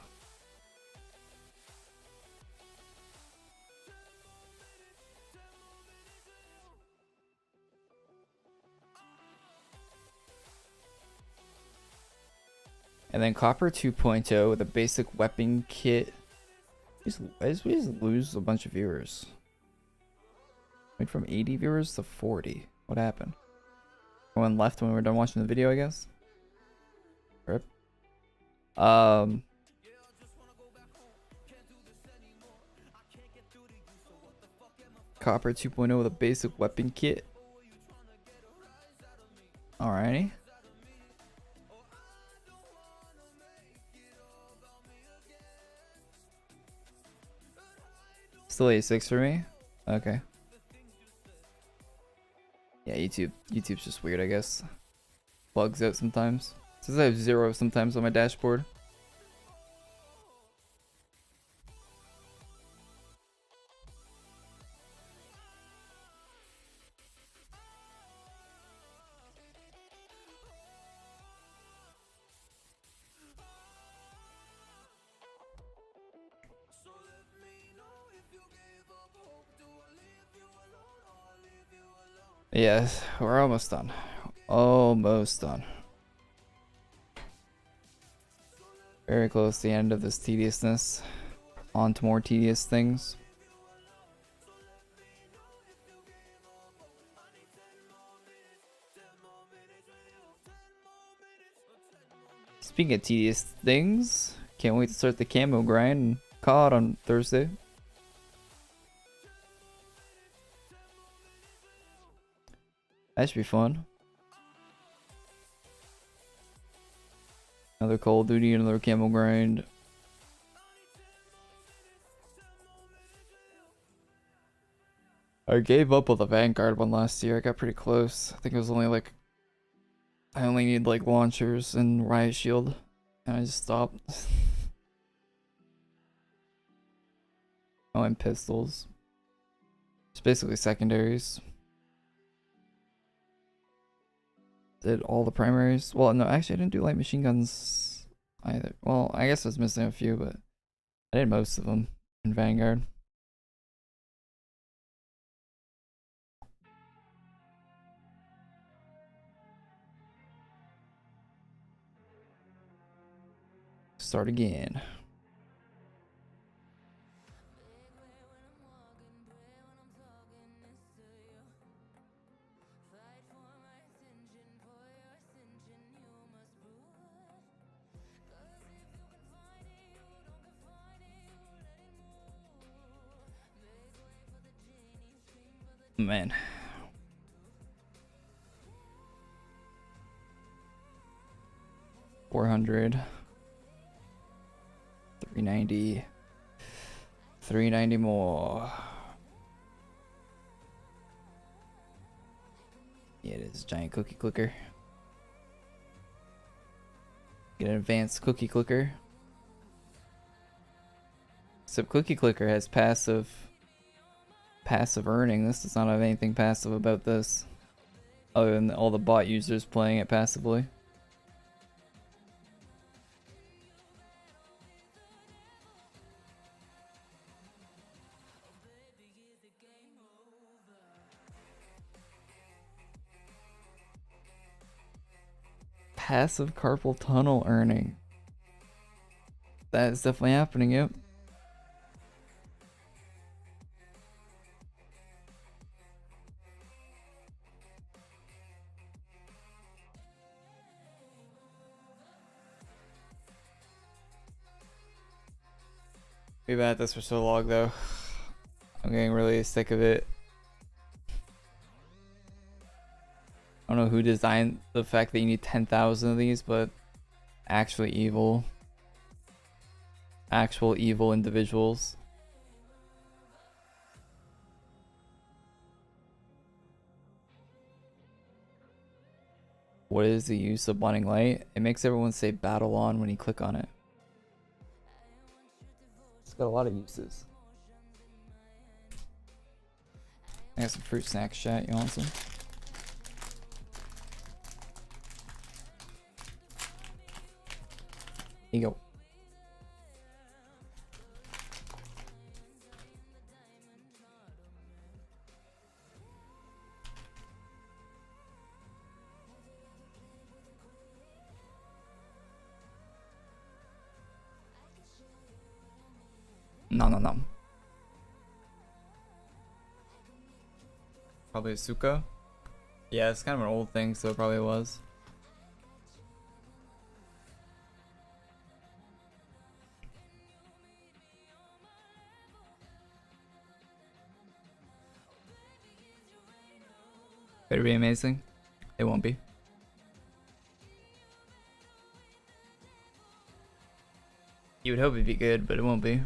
And then Copper 2.0 with a basic weapon kit. We just lose a bunch of viewers. Went from 80 viewers to 40. What happened? Everyone left when we were done watching the video, I guess. Rip. Copper 2.0 with a basic weapon kit. Alrighty. Still 86 for me? Okay. Yeah, YouTube's just weird, I guess. Bugs out sometimes. It says I have 0 sometimes on my dashboard. Yes, we're almost done. Almost done. Very close to the end of this tediousness. On to more tedious things. Speaking of tedious things, can't wait to start the camo grind and COD on Thursday. That should be fun. Another Call of Duty, another camo grind. I gave up on the Vanguard one last year. I got pretty close. I think it was only like... I only need like launchers and riot shield. And I just stopped. Oh, and pistols. It's basically secondaries. Did all the primaries. Well, no, actually I didn't do light machine guns either. Well, I guess I was missing a few, but I did most of them in Vanguard. Start again. Man. $400. $390. $390 more. Yeah, it is a giant cookie clicker. Get an advanced cookie clicker. Except cookie clicker has passive earning. This does not have anything passive about this. other than all the bot users playing it passively. Passive carpal tunnel earning. That is definitely happening, yep. We've been at this for so long though. I'm getting really sick of it. I don't know who designed the fact that you need 10,000 of these, but actually evil. Actual evil individuals. What is the use of blinding light? It makes everyone say battle on when you click on it. It's got a lot of uses. I got some fruit snacks, chat. You want some? Here you go. No. Probably Asuka. Yeah, it's kind of an old thing, so it probably was. Better be amazing. It won't be. You would hope it'd be good, but it won't be.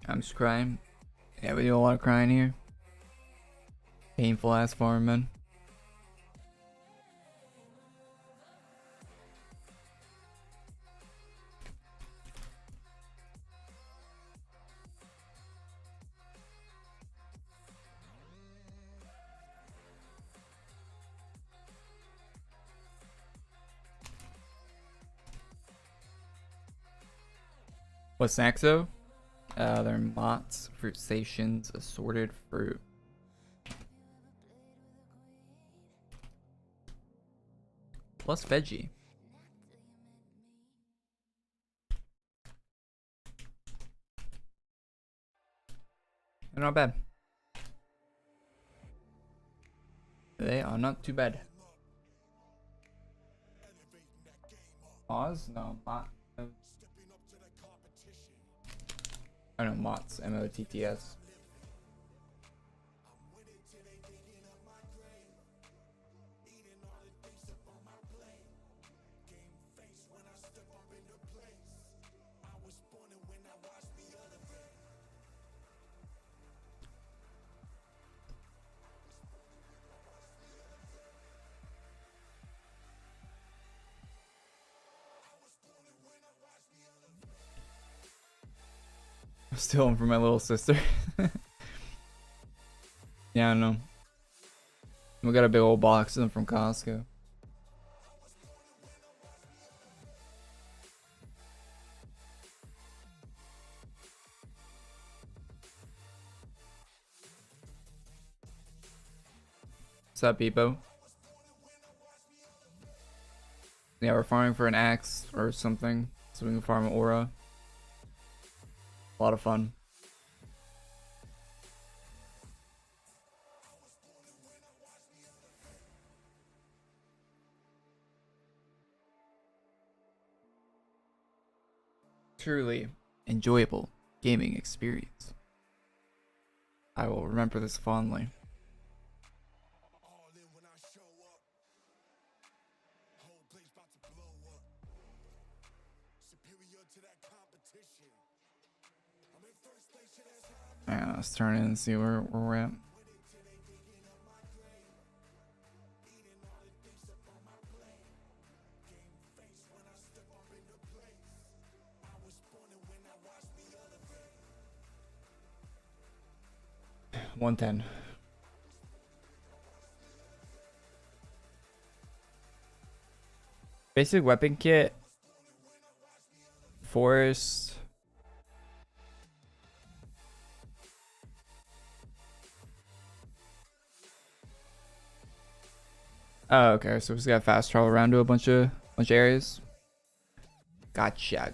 I'm just crying. Yeah, we do a lot of crying here. Painful ass farm, man. What's snacks though? They're mots, fruit stations, assorted fruit. Plus veggie. They're not bad. They are not too bad. Oz? No, Mott. I don't know, Mott's. M-O-T-T-S. I'm stealing from my little sister. Yeah, I know. We got a big old box of them from Costco. What's up, Beepo? Yeah, we're farming for an axe or something, so we can farm an aura. A lot of fun. Truly enjoyable gaming experience. I will remember this fondly. Yeah, let's turn in and see where we're at. 110. Basic weapon kit. Forest. Oh, okay. So we just got fast travel around to a bunch of areas. Gotcha.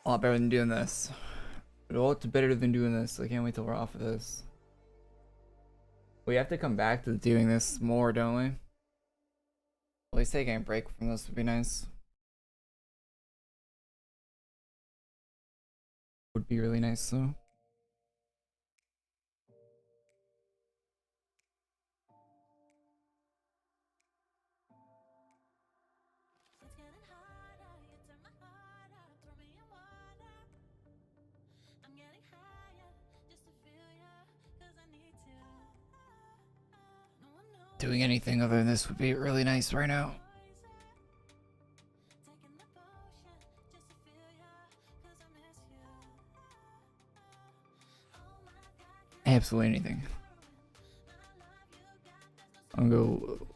A lot better than doing this. A lot better than doing this. I can't wait till we're off of this. We have to come back to doing this more, don't we? At least taking a break from this would be nice. Would be really nice though. Doing anything other than this would be really nice right now. Absolutely anything. I'm gonna go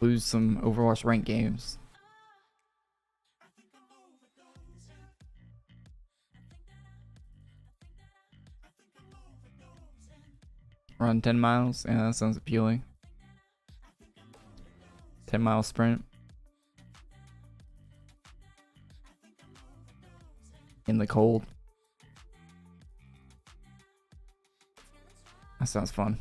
lose some Overwatch ranked games. Run 10 miles? Yeah, that sounds appealing. 10-mile sprint. In the cold. That sounds fun.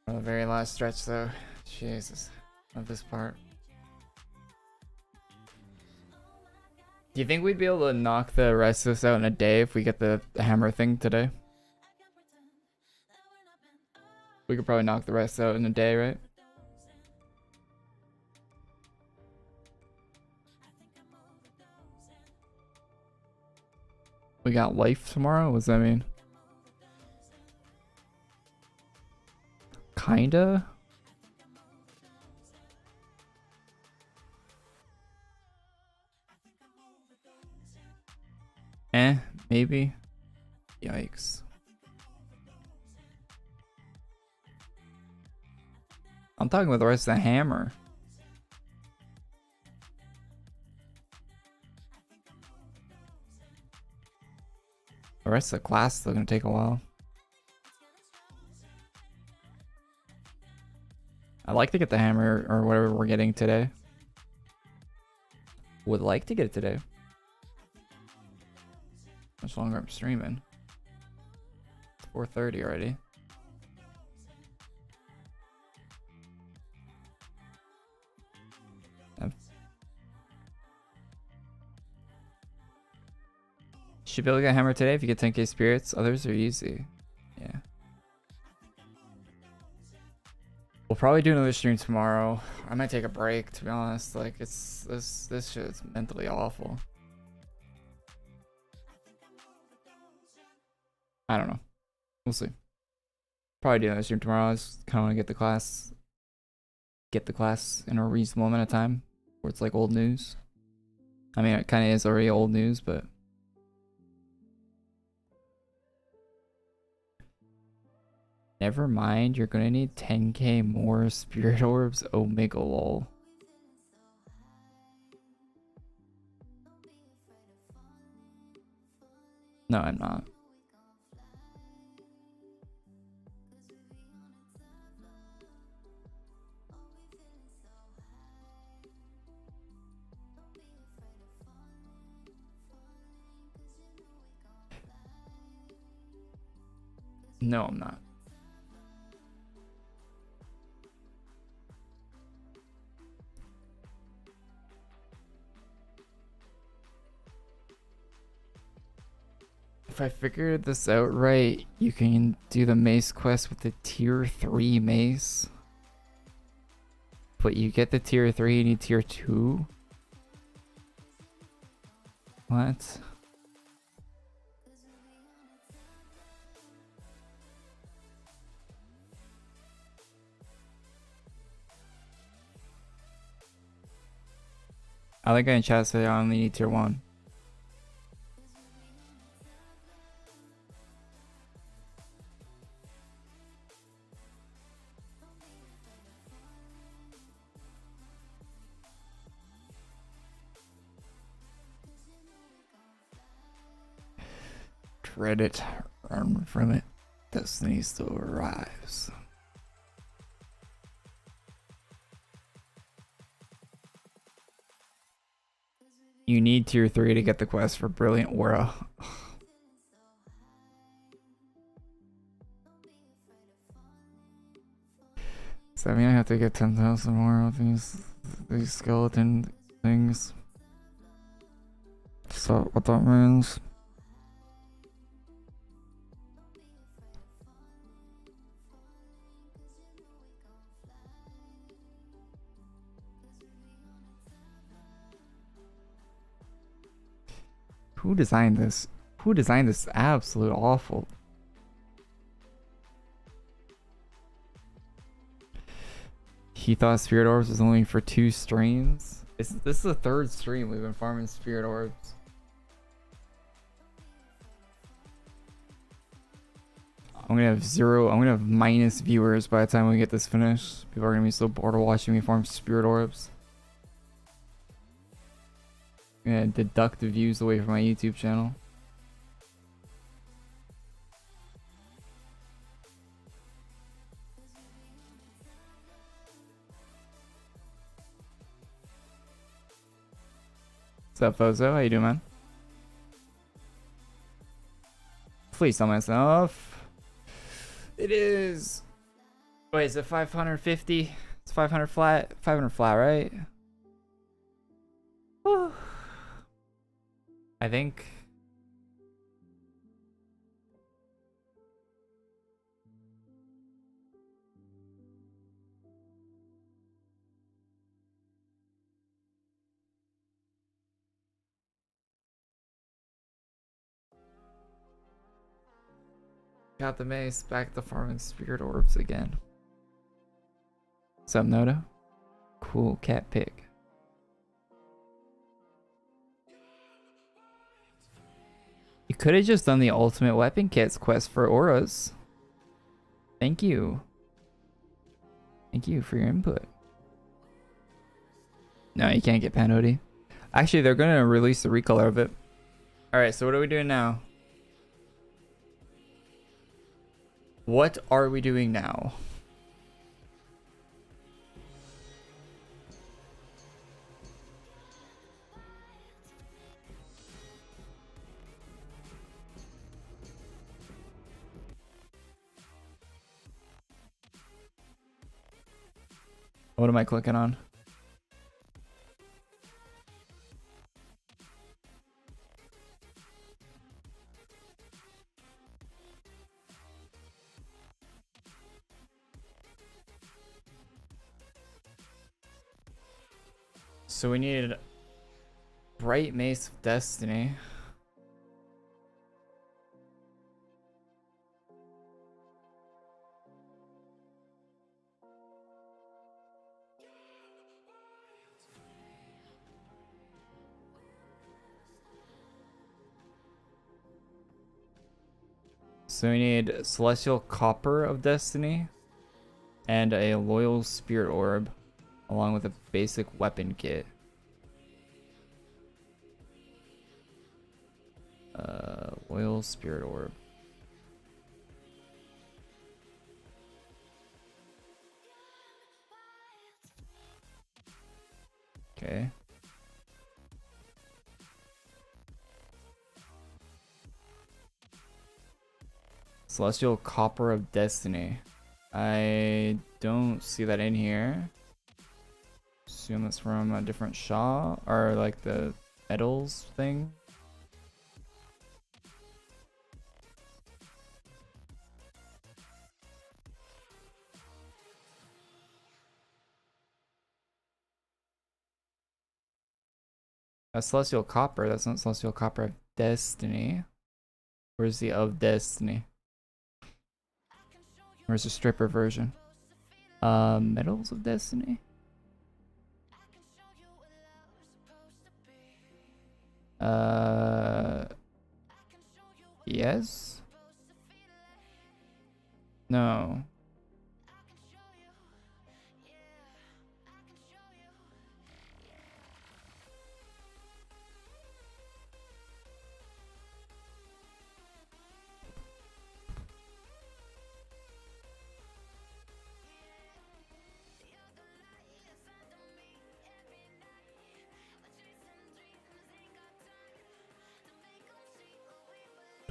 The very last stretch though. Jesus. Of this part. Do you think we'd be able to knock the rest of this out in a day if we get the hammer thing today? We could probably knock the rest out in a day, right? We got life tomorrow? What does that mean? Kinda? Maybe. Yikes. I'm talking about the rest of the hammer. The rest of the class is still gonna take a while. I'd like to get the hammer or whatever we're getting today. Would like to get it today. Much longer I'm streaming. It's 4:30 already. Should be able to get a hammer today if you get 10k spirits. Others are easy. Yeah. We'll probably do another stream tomorrow. I might take a break, to be honest. Like, it's this shit's mentally awful. I don't know. We'll see. Probably do another stream tomorrow. I just kind of want to get the class in a reasonable amount of time, where it's like old news. I mean, it kind of is already old news, but never mind, you're gonna need 10k more spirit orbs. Omega lol. No, I'm not. No, I'm not. If I figured this out right, you can do the mace quest with the tier 3 mace. But you get the tier 3, you need tier 2. What? I like in chat say I only need tier 1. Dread it, run from it. Destiny still arrives. You need tier 3 to get the quest for Brilliant Aura. Does that mean I have to get 10,000 more of these skeleton things? Is that what that means? Who designed this? Who designed this absolute awful? He thought Spirit Orbs was only for 2 streams. This is the 3rd stream we've been farming Spirit Orbs. I'm gonna have minus viewers by the time we get this finished. People are gonna be so bored of watching me farm Spirit Orbs. I'm gonna deduct the views away from my YouTube channel. What's up, Fozo? How you doing, man? Please tell myself. It is. Wait, is it 550? It's 500 flat. 500 flat, right? Whew. I think. Got the mace, back to farming Spirit Orbs again. What's up, Noda? Cool cat pick. You could have just done the ultimate weapon kits quest for auras. Thank you. Thank you for your input. No, you can't get Panody. Actually, they're gonna release the recolor of it. Alright, so what are we doing now? What are we doing now? What am I clicking on? So we needed Bright Mace of Destiny. So we need Celestial Copper of Destiny and a Loyal Spirit Orb, along with a basic weapon kit. Loyal Spirit Orb. Okay. Celestial Copper of Destiny. I don't see that in here. Assume that's from a different shop, or like the metals thing. That's Celestial Copper. That's not Celestial Copper of Destiny. Where's the of Destiny? Where's the stripper version? Medals of Destiny? Yes? No.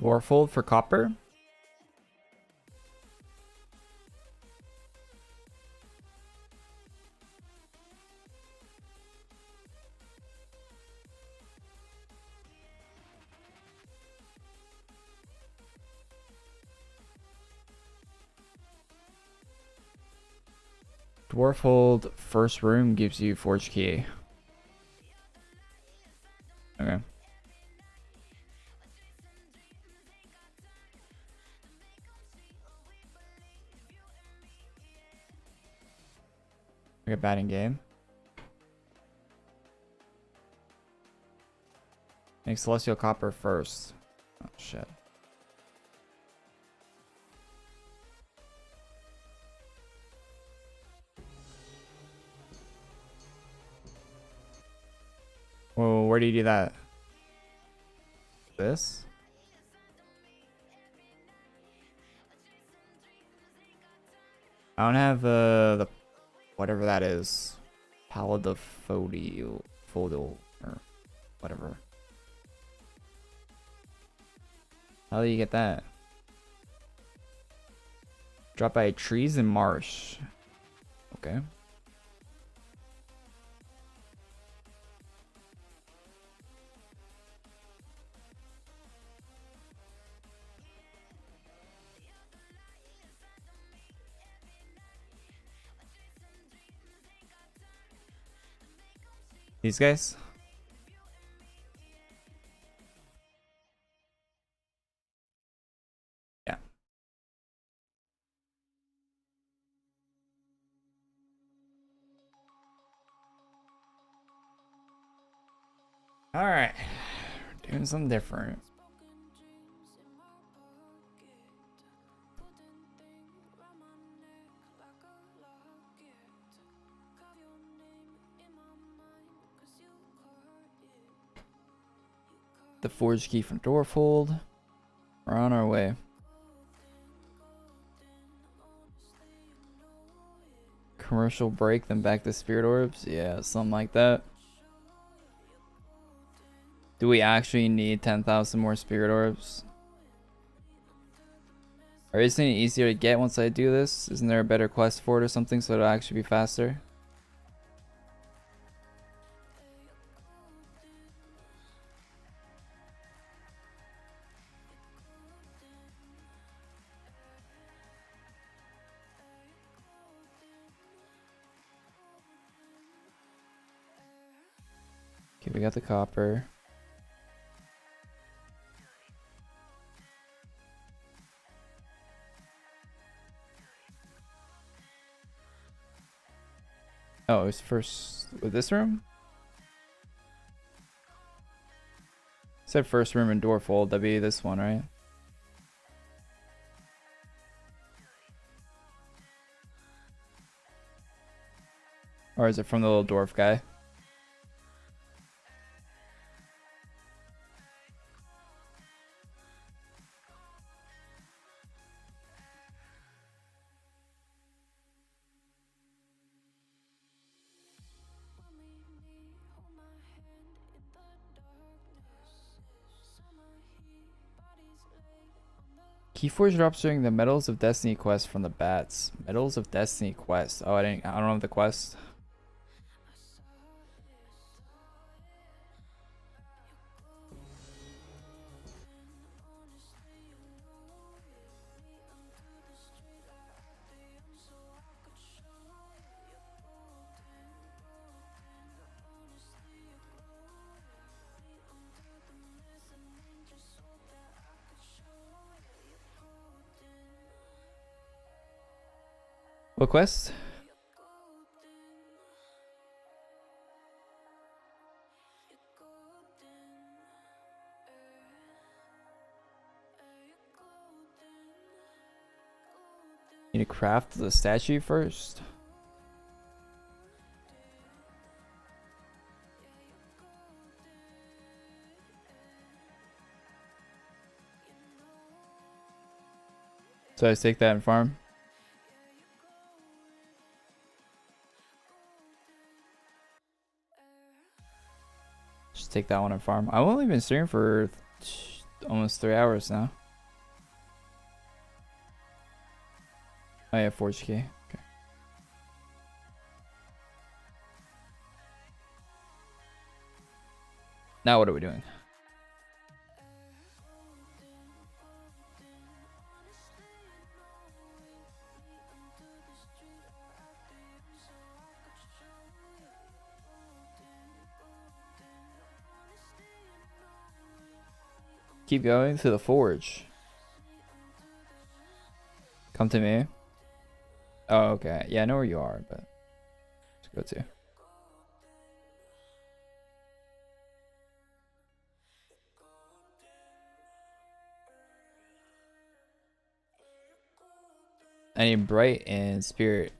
Dwarfold for copper? Dwarfold first room gives you Forge Key. Okay. Like a batting game. Make Celestial Copper first. Oh shit. Whoa, where do you do that? This? I don't have the whatever that is. Palidophodial or whatever. How do you get that? Drop by trees and marsh. Okay. These guys? Yeah. All right. Doing something different. The forge key from Doorfold. We're on our way. Commercial break, then back to Spirit Orbs. Yeah, something like that. Do we actually need 10,000 more Spirit Orbs? Or isn't it easier to get once I do this? Isn't there a better quest for it or something so it'll actually be faster? Okay, we got the copper. Oh, it's first with this room? It said first room in Doorfold, that'd be this one, right? Or is it from the little dwarf guy? Keyforge drops during the Medals of Destiny quest from the bats. Medals of Destiny quest. Oh, I don't have the quest. What quest? Need to craft the statue first. So I take that and farm. Just take that one and farm. I've only been streaming for almost 3 hours now. I have 4K. Okay. Now what are we doing? Keep going to the forge. Come to me. Oh, okay. Yeah, I know where you are, but let's go to. I need bright and spirit.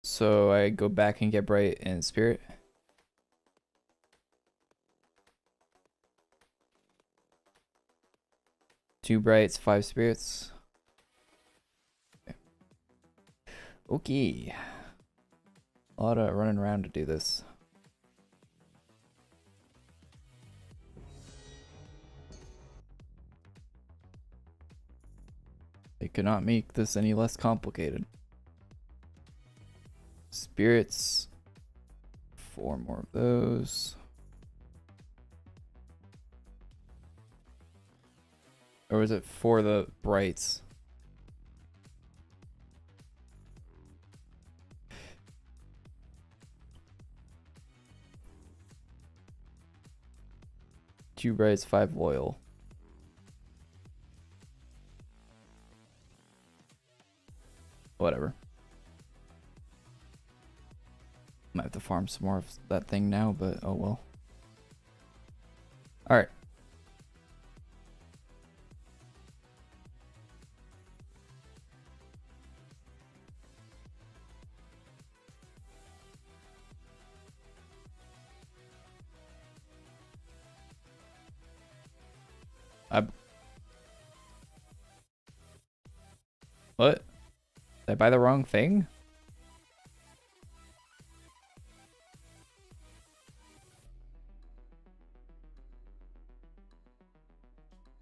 So I go back and get bright and spirit. Two brights, 5 spirits. Okay. A lot of running around to do this. They could not make this any less complicated. Spirits. 4 more of those. Or was it for the brights? Two brights, 5 loyal. Whatever. Might have to farm some more of that thing now, but oh well. Alright. What? Did I buy the wrong thing?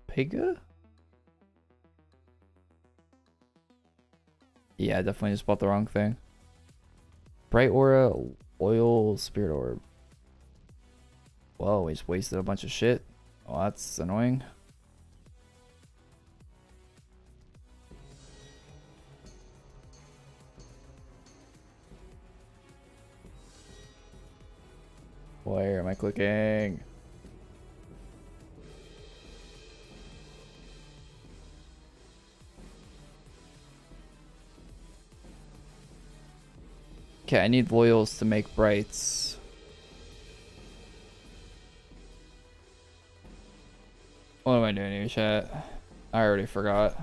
Piga? Yeah, I definitely just bought the wrong thing. Bright aura, oil, spirit orb. Whoa, we just wasted a bunch of shit. Oh, that's annoying. Where am I clicking? Okay, I need loyals to make brights. What am I doing here, chat? I already forgot.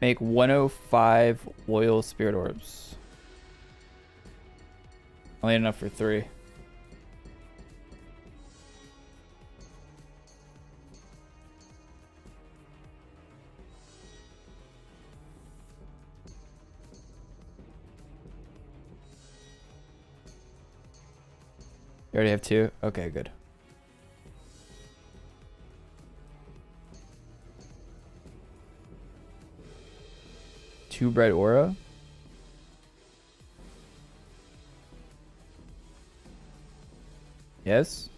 Make 105 loyal spirit orbs. Only enough for 3. You already have 2? Okay, good. Two bright aura. Yes.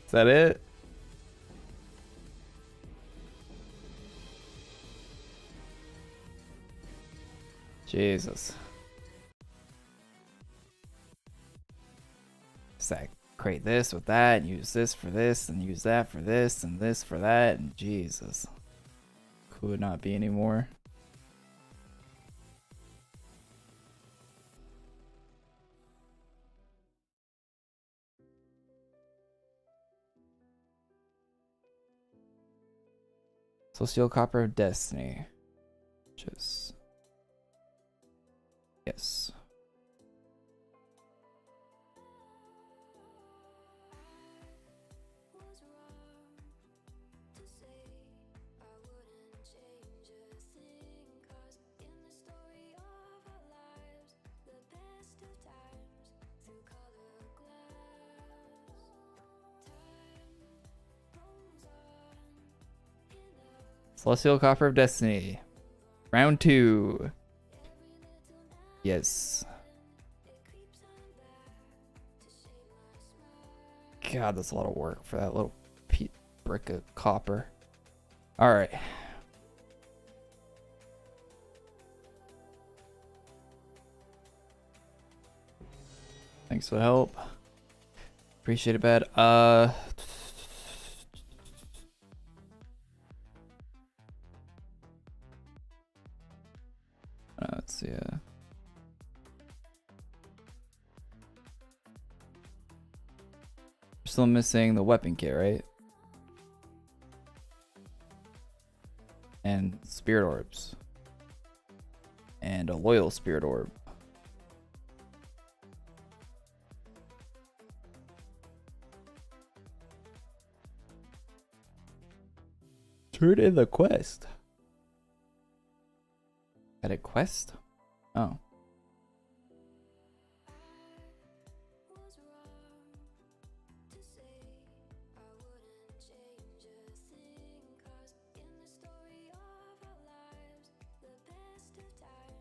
Is that it? Jesus. Stack, create this with that, use this for this, and use that for this, and this for that, and Jesus. Could not be anymore. Celestial Copper of Destiny. Just. Yes. Celestial Copper of Destiny. Round 2. Yes. God, that's a lot of work for that little brick of copper. Alright. Thanks for the help. Appreciate it, bad. Let's see. We're still missing the weapon kit, right? And spirit orbs. And a loyal spirit orb. Turn in the quest. Got a quest? Oh.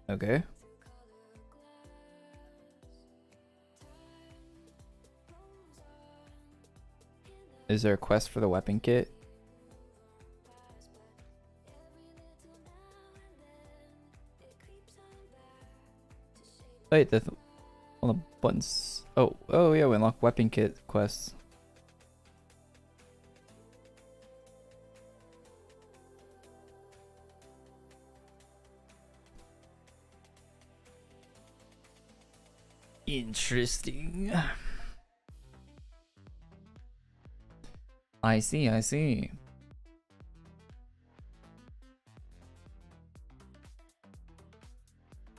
Okay. Is there a quest for the weapon kit? Wait, all the buttons. Oh yeah, we unlock weapon kit quests. Interesting. I see, I see.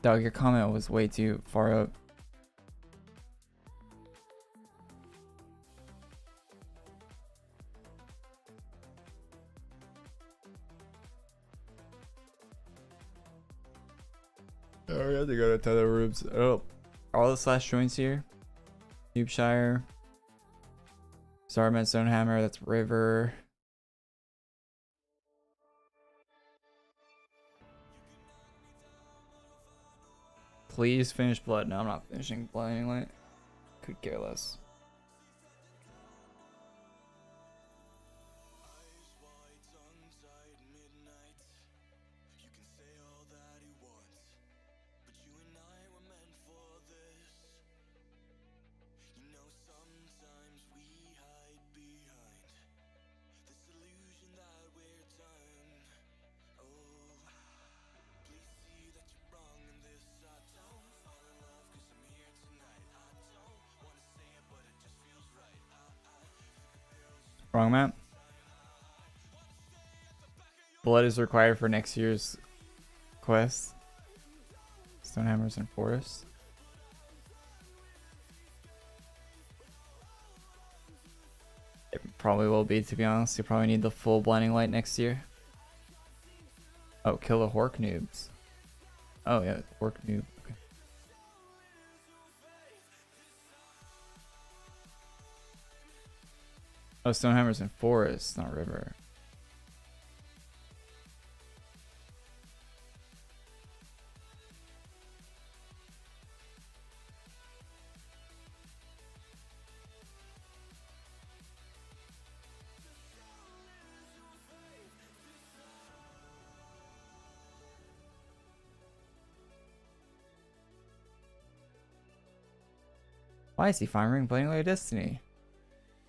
Dog, your comment was way too far up. Oh, we have to go to tether rooms. Oh, all the slash joints here. Cubeshire. Starman Stonehammer, that's River. Please finish Blood. No, I'm not finishing Blinding Light. Could care less. Wrong map. Blood is required for next year's quest. Stonehammers and Forest. It probably will be, to be honest. You probably need the full Blinding Light next year. Oh, kill the Hork noobs. Oh yeah, Hork noob. Okay. Oh, Stonehammers and Forest, not River. Why is he firing playing like Destiny?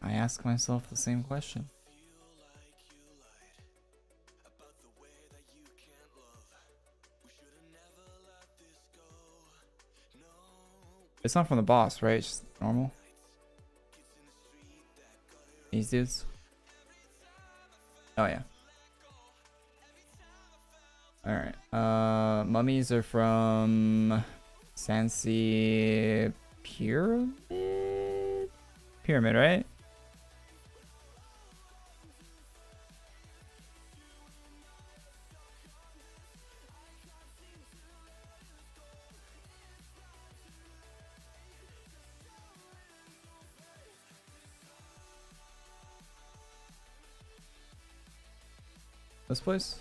I ask myself the same question. It's not from the boss, right? It's just normal. These dudes. Oh yeah. Alright. Mummies are from Sansi Pyramid? Pyramid, right? This place?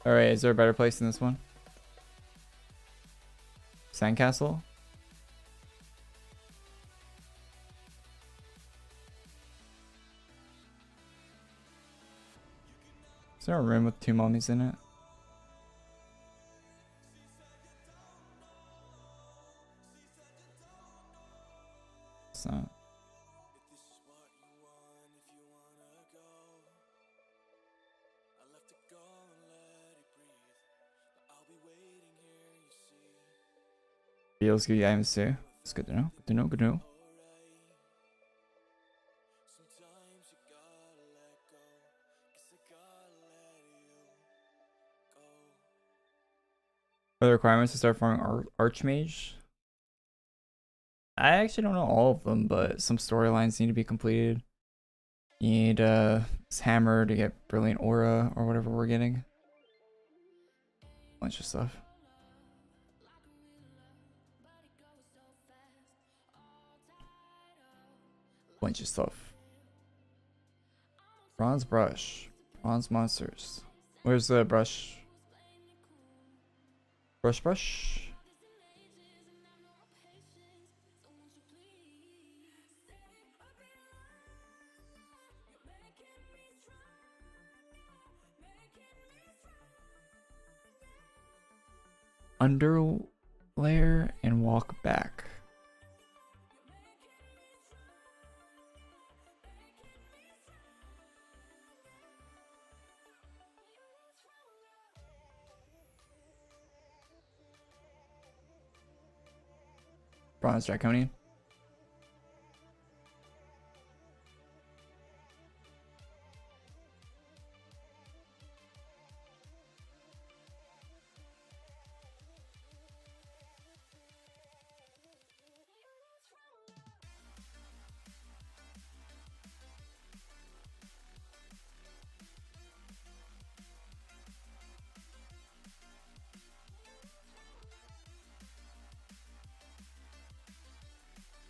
Alright, is there a better place than this one? Sandcastle? Is there a room with 2 mummies in it? It's not. Feels good items too. It's good to know. Good to know. Good to know. Are the requirements to start farming ArchMage? I actually don't know all of them, but some storylines need to be completed. You need this hammer to get brilliant aura or whatever we're getting. Bunch of stuff. Bunch of stuff. Bronze brush. Bronze monsters. Where's the brush? Brush. Under layer and walk back. Bronze Draconian.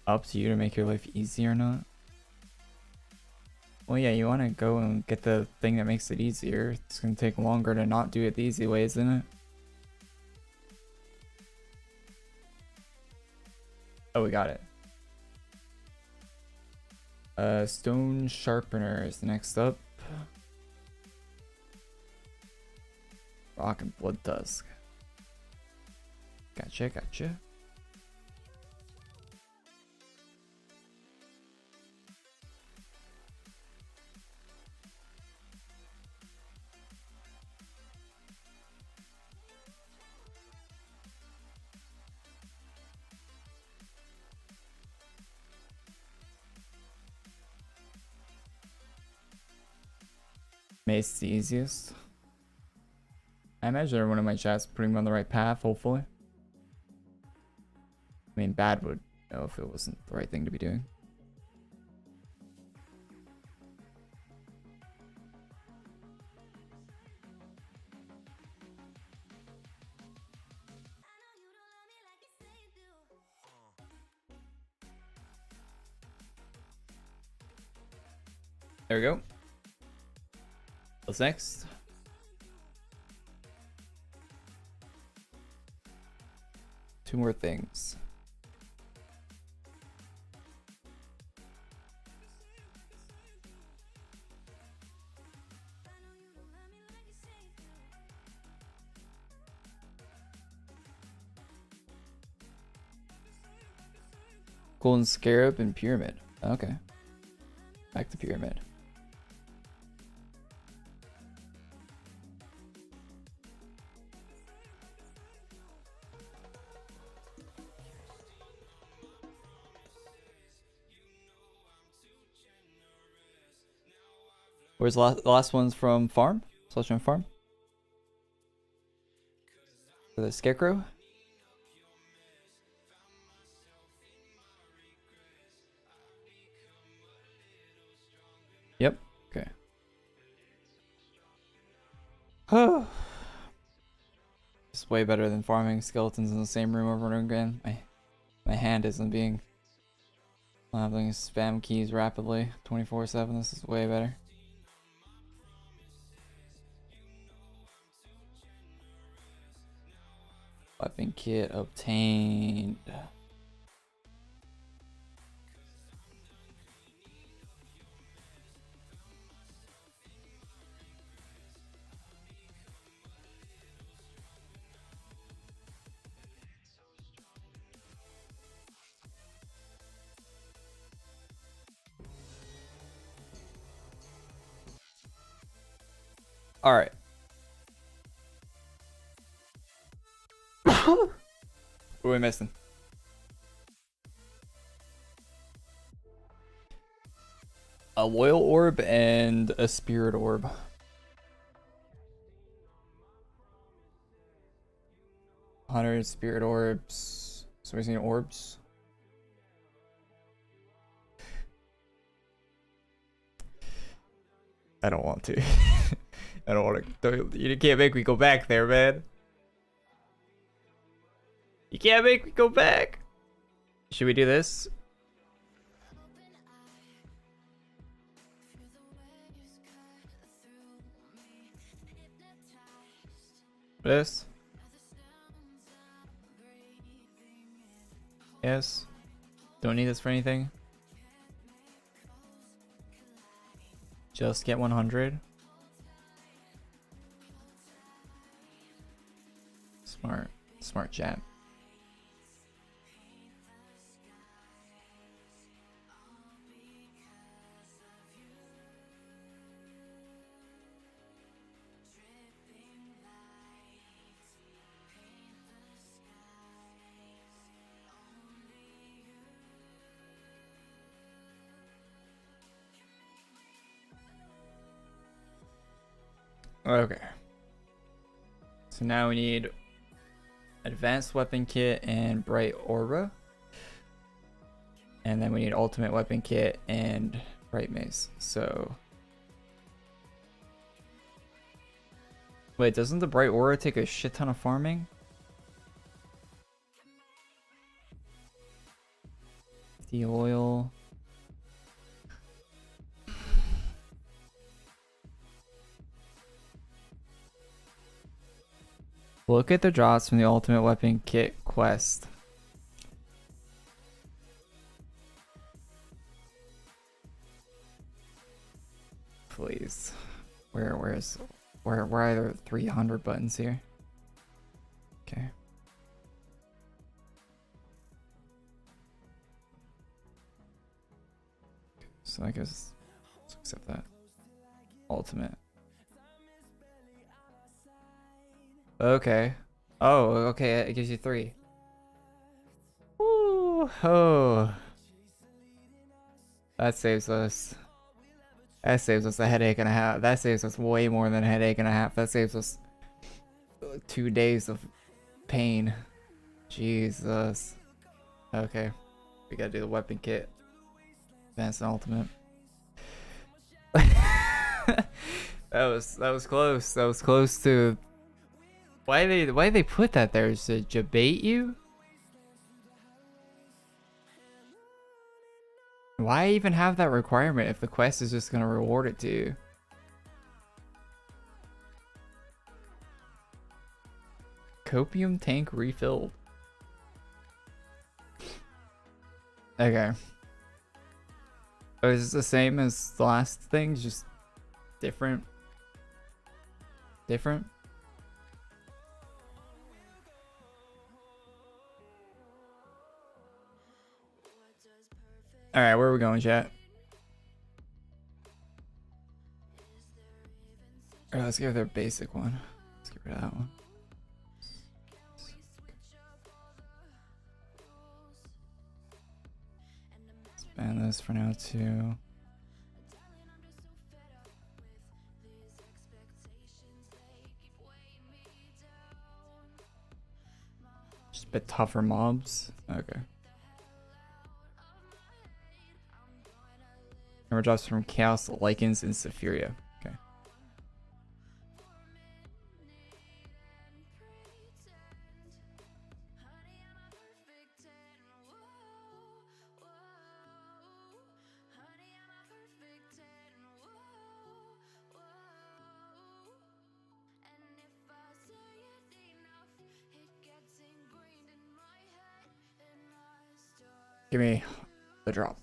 Up to you to make your life easy or not. Well, yeah, you want to go and get the thing that makes it easier. It's going to take longer to not do it the easy way, isn't it? Oh, we got it. Stone Sharpener is next up. Rock and Blood Tusk. Gotcha. Mace the easiest. I imagine everyone in my chat's putting me on the right path, hopefully. I mean, bad would know if it wasn't the right thing to be doing. There we go. What's next? Two more things. Golden Scarab and Pyramid. Okay. Back to Pyramid. Where's the last one's from farm? Selection farm? For the Scarecrow? Yep. Okay. It's way better than farming skeletons in the same room over and over again. My hand isn't being having spam keys rapidly 24/7. This is way better. Weapon kit obtained. All right. What are we missing? A loyal orb and a spirit orb. $100 spirit orbs. So we're seeing orbs. I don't want to. I don't want to. You can't make me go back there, man. You can't make me go back. Should we do this? This? Yes. Don't need this for anything. Just get 100. Smart chat. Okay. So now we need advanced weapon kit and bright aura. And then we need ultimate weapon kit and bright mace. So wait, doesn't the bright aura take a shit ton of farming? The oil. Look at the drops from the ultimate weapon kit quest. Please. Where are there 300 buttons here? Okay. So I guess let's accept that. Ultimate. Okay. Oh, okay. It gives you 3. Ooh, oh. That saves us. That saves us a headache and a half. That saves us way more than a headache and a half. That saves us 2 days of pain. Jesus. Okay. We gotta do the weapon kit. Advanced and ultimate. that was close. That was close to. Why they put that there? Is to debate you? Why even have that requirement if the quest is just gonna reward it to you? Copium tank refilled. Okay. Oh, is this the same as the last thing? Just different? Different? All right, where are we going, chat? All right, let's go with our basic one. Let's get rid of that one. Expand this for now too. Just a bit tougher mobs. Okay. Number drops from Chaos, Lichens, and Sephiria. Okay. Give me the drop.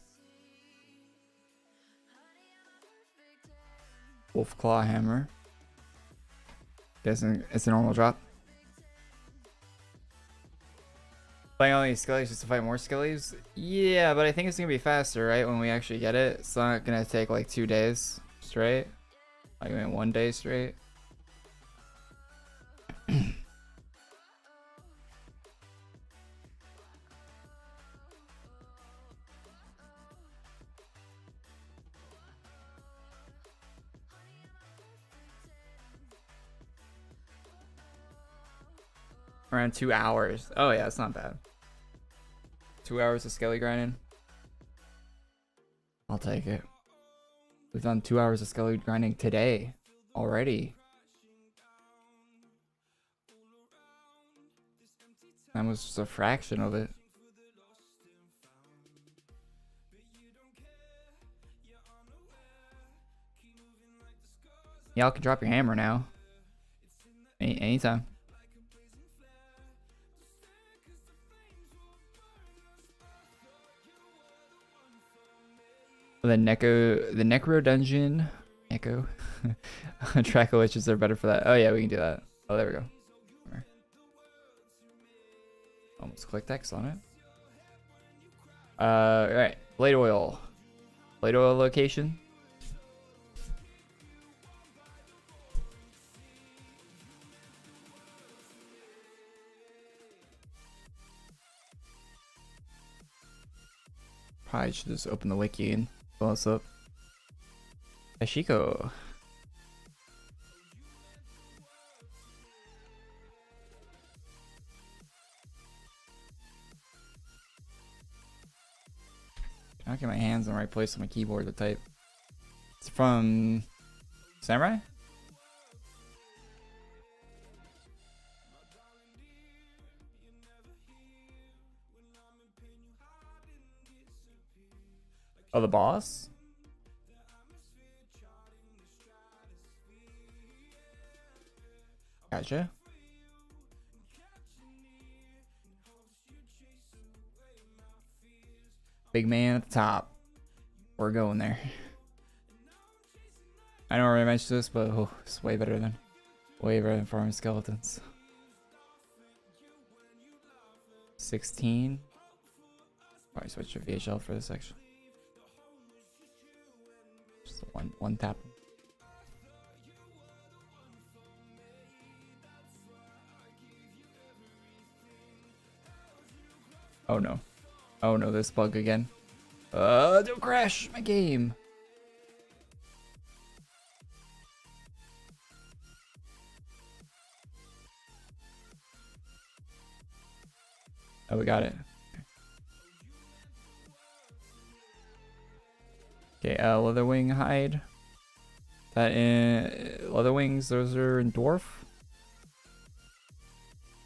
Wolf Claw Hammer. Guessing it's a normal drop. Playing all these skellies just to fight more skellies? Yeah, but I think it's gonna be faster, right? When we actually get it. It's not gonna take like 2 days straight. Like I mean 1 day straight. Around 2 hours. Oh yeah, it's not bad. 2 hours of skelly grinding. I'll take it. We've done 2 hours of skelly grinding today already. That was just a fraction of it. Y'all can drop your hammer now. Anytime. The Necro dungeon. Echo. Traco witches are better for that. Oh yeah, we can do that. Oh, there we go. Almost clicked X on it. Alright. Blade oil. Blade oil location. Probably should just open the wiki and pull us up. Ashiko. Can I get my hands in the right place on my keyboard to type? It's from Samurai? Oh, the boss? Gotcha. Big man at the top. We're going there. I don't really mention this, but oh, it's way better than farming skeletons. 16. Probably switch to VHL for this section. Just one tap. Oh no. Oh no, this bug again. Don't crash my game. Oh, we got it. Okay, Leatherwing hide. That in Leatherwings, those are in dwarf.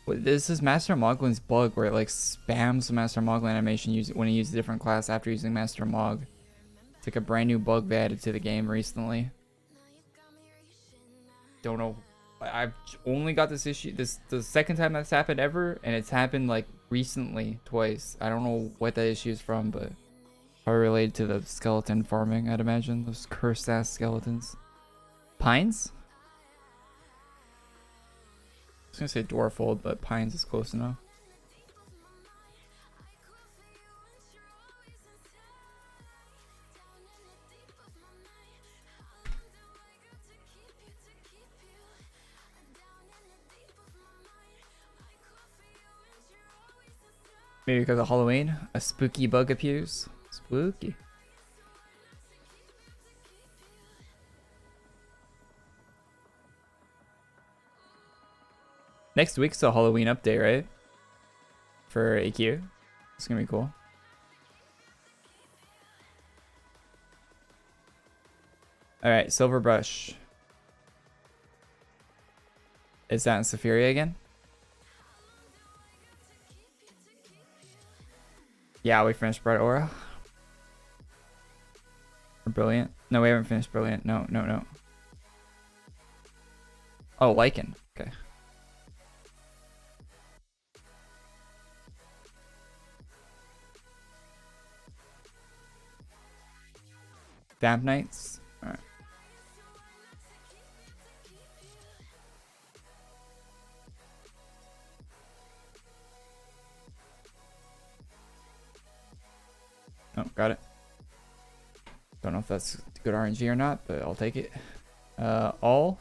This is Master Moglin's bug where it like spams the Master Moglin animation when he uses a different class after using Master Mog. It's like a brand new bug they added to the game recently. Don't know. I've only got this issue. This the second time that's happened ever, and it's happened like recently twice. I don't know what that issue is from, but probably related to the skeleton farming, I'd imagine. Those cursed ass skeletons. Pines? I was gonna say Dwarfold, but Pines is close enough. Maybe because of Halloween, a spooky bug appears. Spooky. Next week's a Halloween update, right? For AQ. It's gonna be cool. Alright, Silver Brush. Is that in Sephiria again? Yeah, we finished Bright Aura. Or Brilliant. No, we haven't finished Brilliant. No, no, no. Oh, Lichen. Okay. Damp Nights. Alright. Oh, got it. Don't know if that's good RNG or not, but I'll take it. All.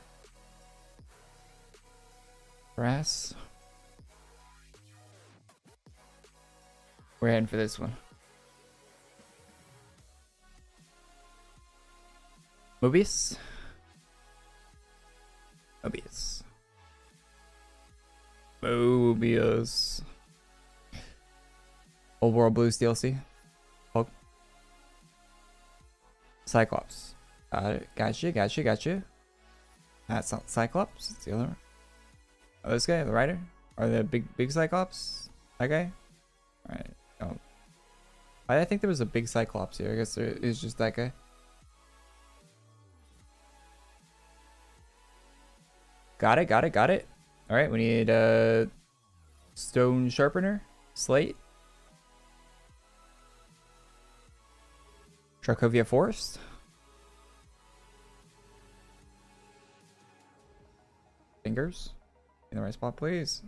Brass. We're heading for this one. Mobius. Mobius. Mobius. Old World Blues DLC. Hulk. Cyclops. Gotcha, gotcha, gotcha. That's not Cyclops. It's the other one. Oh, this guy, the rider? Or the big Cyclops? That guy? Alright. Oh. I think there was a big Cyclops here. I guess there is just that guy. Got it, got it, got it. Alright, we need a stone sharpener, slate. Sharkovia Forest. Fingers. In the right spot, please.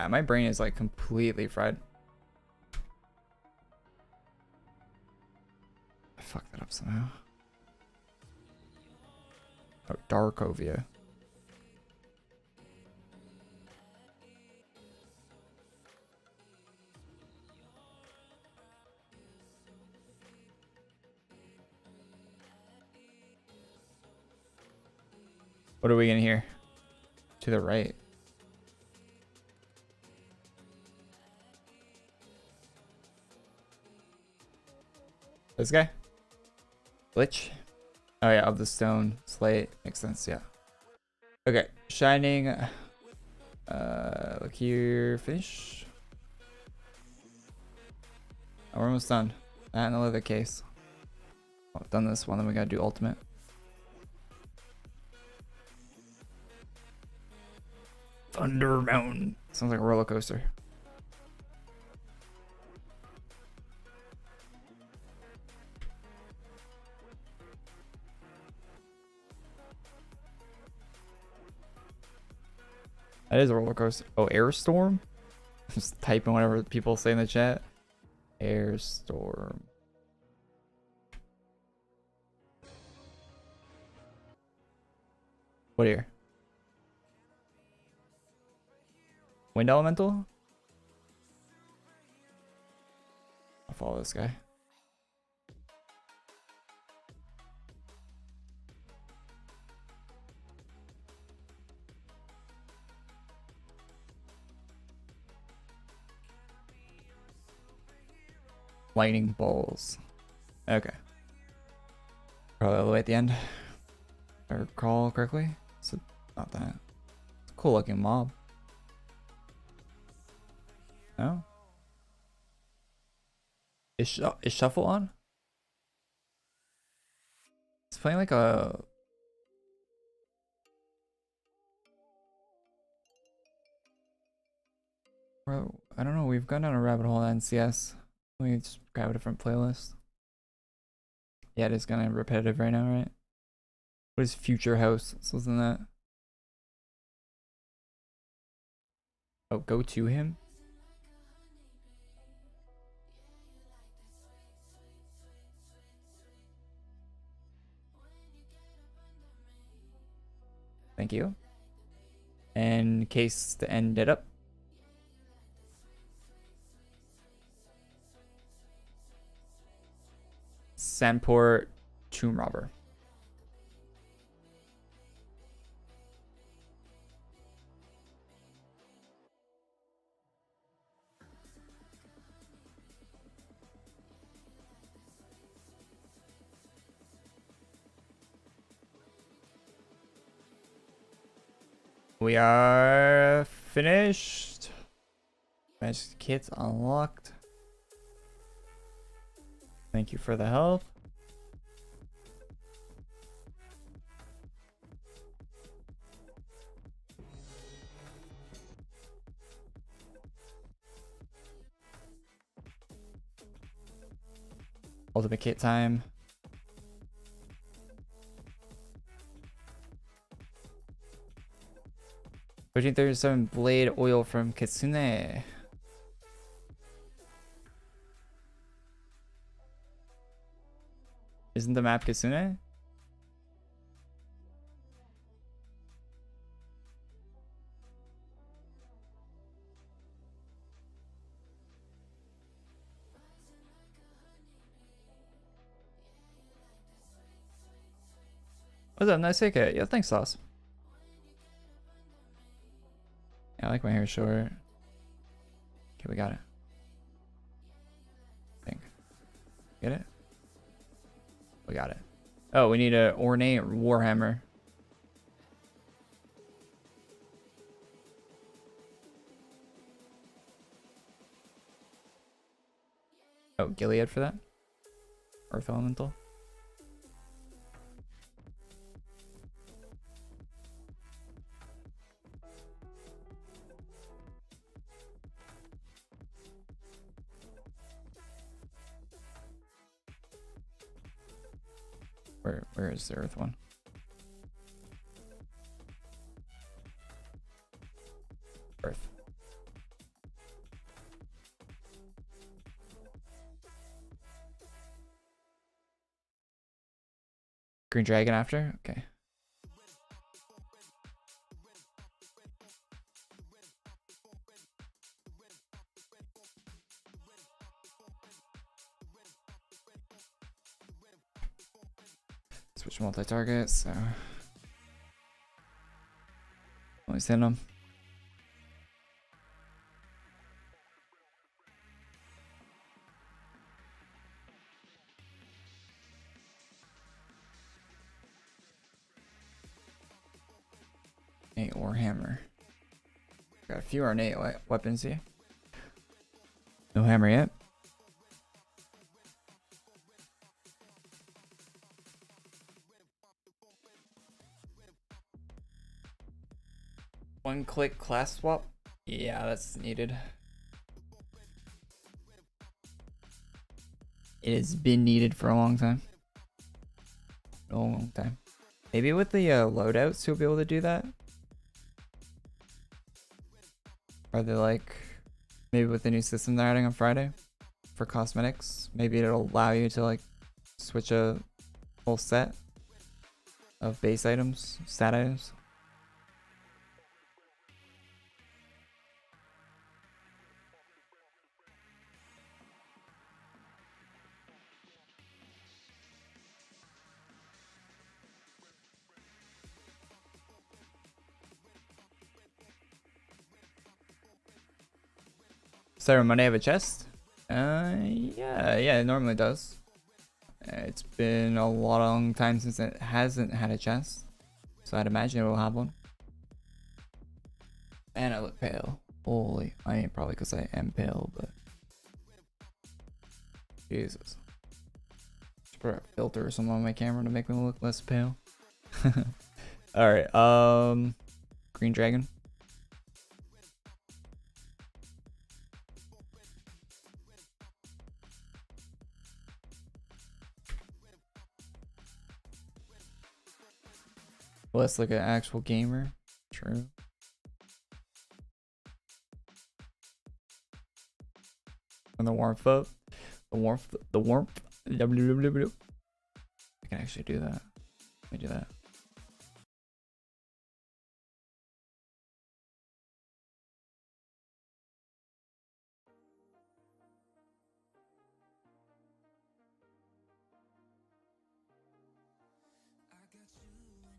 My brain is like completely fried. I fucked that up somehow. Oh, Darkovia. What are we gonna hear? To the right. This guy? Glitch? Oh yeah, of the stone slate. Makes sense, yeah. Okay, shining. Look here, finish. Oh, we're almost done. That and the leather case. Oh, done this one, then we gotta do ultimate. Thunder Mountain. Sounds like a roller coaster. That is a roller coaster. Oh, air storm? Just typing whatever people say in the chat. Air storm. What here? Wind elemental? I'll follow this guy. Lightning balls. Okay. Probably all the way at the end. If I recall correctly. So not that. It's a cool looking mob. No? Is shuffle on? It's playing like a... Bro, I don't know. We've gone down a rabbit hole on NCS. Let me just grab a different playlist. Yeah, it is kind of repetitive right now, right? What is Future House? Let's listen to that. Oh, go to him? Thank you. And case to end it up. Sandport Tomb Robber. We are finished. Magic kits unlocked. Thank you for the help. Ultimate kit time. $1337 blade oil from Kitsune. Isn't the map Kitsune? What's up? Nice haircut. Yeah, thanks, Sauce. Yeah, I like my hair short. Okay, we got it. I think. Get it? We got it. Oh, we need an ornate warhammer. Oh, Gilead for that? Earth Elemental? Where is the Earth one? Earth. Green Dragon after? Okay. Switch multi-target, so only send them. Ornate warhammer. Got a few ornate weapons here. No hammer yet. One-click class swap? Yeah, that's needed. It has been needed for a long time. A long time. Maybe with the loadouts you'll be able to do that? Are they like... Maybe with the new system they're adding on Friday? For cosmetics? Maybe it'll allow you to like switch a whole set of base items, stat items. Saturday, Monday have a chest? Yeah, it normally does. It's been a long time since it hasn't had a chest, so I'd imagine it will have one. And I look pale. Holy, I ain't probably because I am pale, but Jesus. Should put a filter or something on my camera to make me look less pale. All right, Green Dragon. Let's look at actual gamer. True. And the warmth up. The warmth. I can actually do that. Let me do that.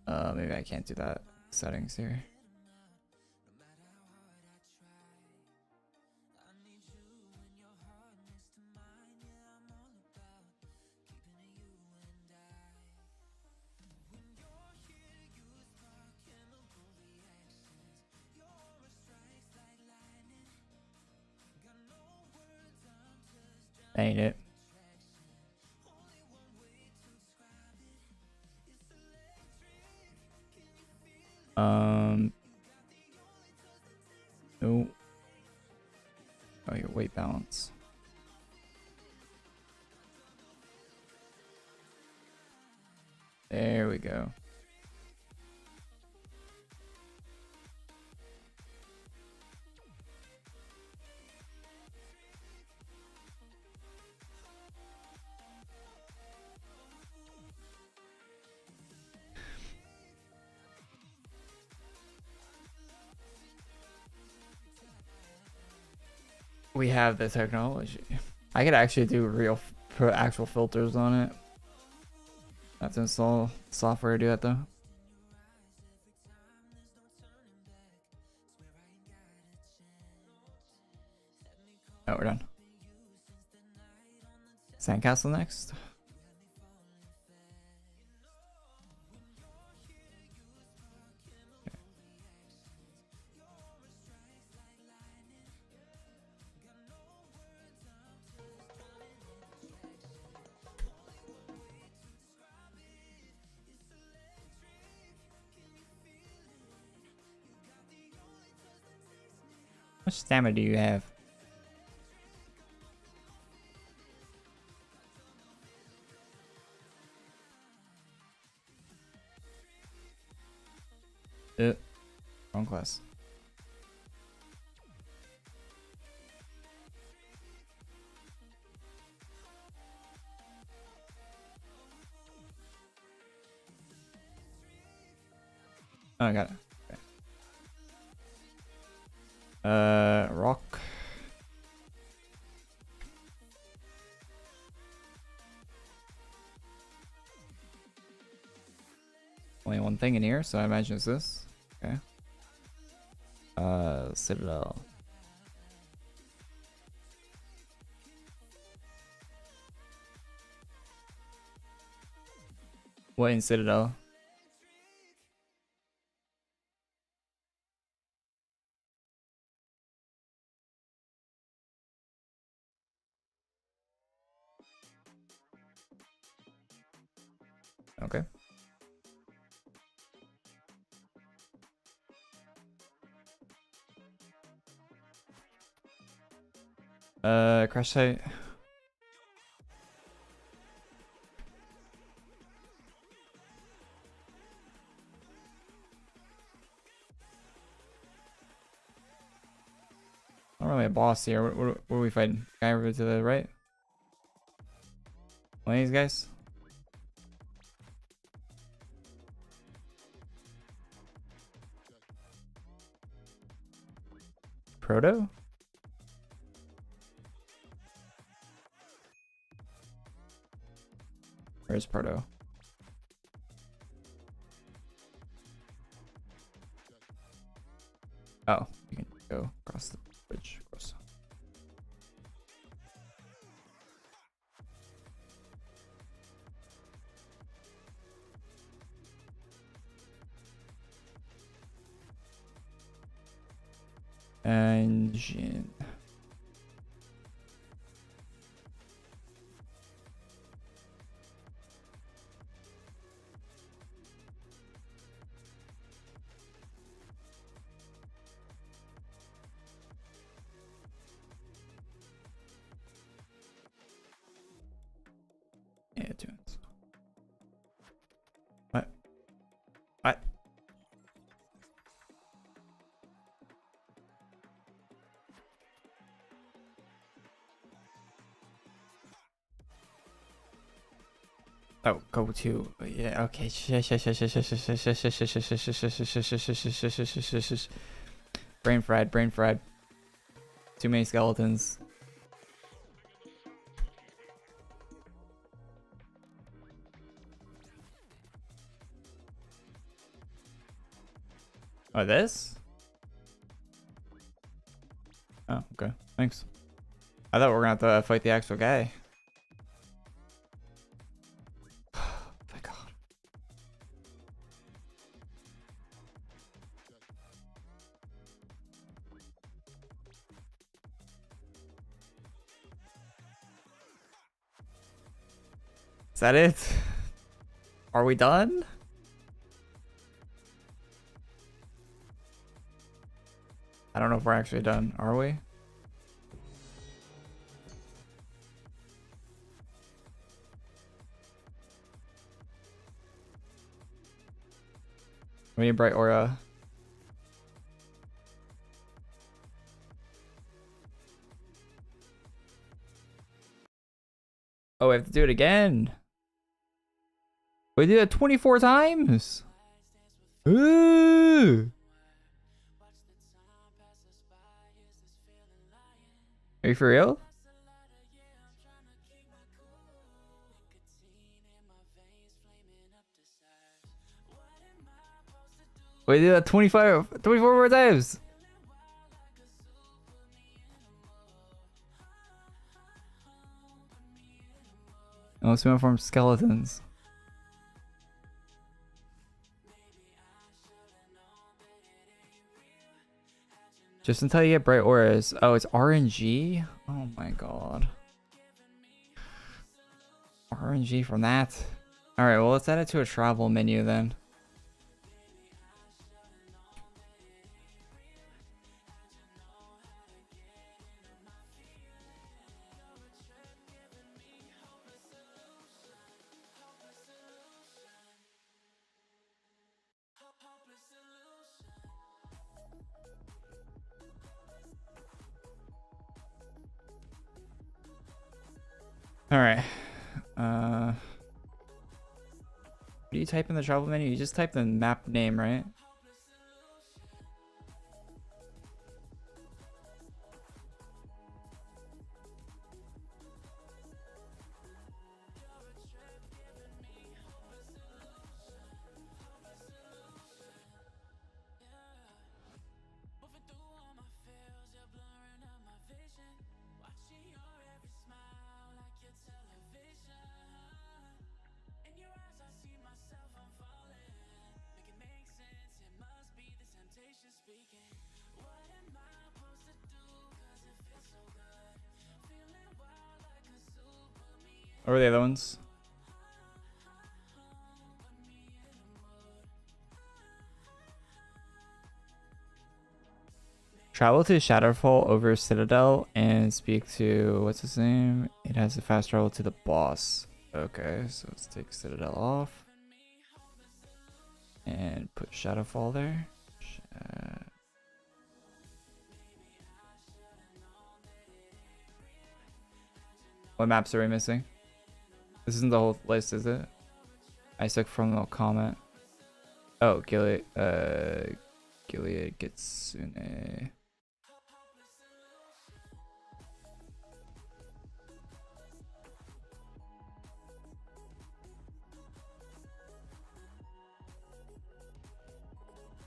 Maybe I can't do that. Settings here. Ain't it? No. Oh, your weight balance. There we go. We have the technology. I could actually do real, put actual filters on it. I have to install software to do that though. Oh, we're done. Sandcastle next. How much stamina do you have? Wrong class. Oh, I got it. Okay. Rock. Only one thing in here, so I imagine it's this. Okay. Citadel. What in Citadel? Okay. Crash site. Not really a boss here. What are we fighting? Guy over to the right? One of these guys? Proto? Where's Proto? Oh, you can go across the bridge. Across. Engine. Yeah, tunes. What? What? Oh, go to. Yeah, okay. Brain fried, brain fried. Too many skeletons. Oh, this? Oh, okay. Thanks. I thought we were gonna have to fight the actual guy. Thank God. Is that it? Are we done? I don't know if we're actually done. Are we? We need bright aura. Oh, we have to do it again. We did it 24 times. Ooh. Are you for real? We did that 24 more times. Unless we went from skeletons. Just until you get bright auras. Oh, it's RNG? Oh my god. RNG from that. Alright, well let's add it to a travel menu then. Alright. What do you type in the travel menu? You just type the map name, right? What were the other ones? Travel to Shadowfall over Citadel and speak to, what's his name? It has a fast travel to the boss. Okay, so let's take Citadel off. And put Shadowfall there. What maps are we missing? This isn't the whole list, is it? Isaac from the comment. Oh, Gilead Kitsune.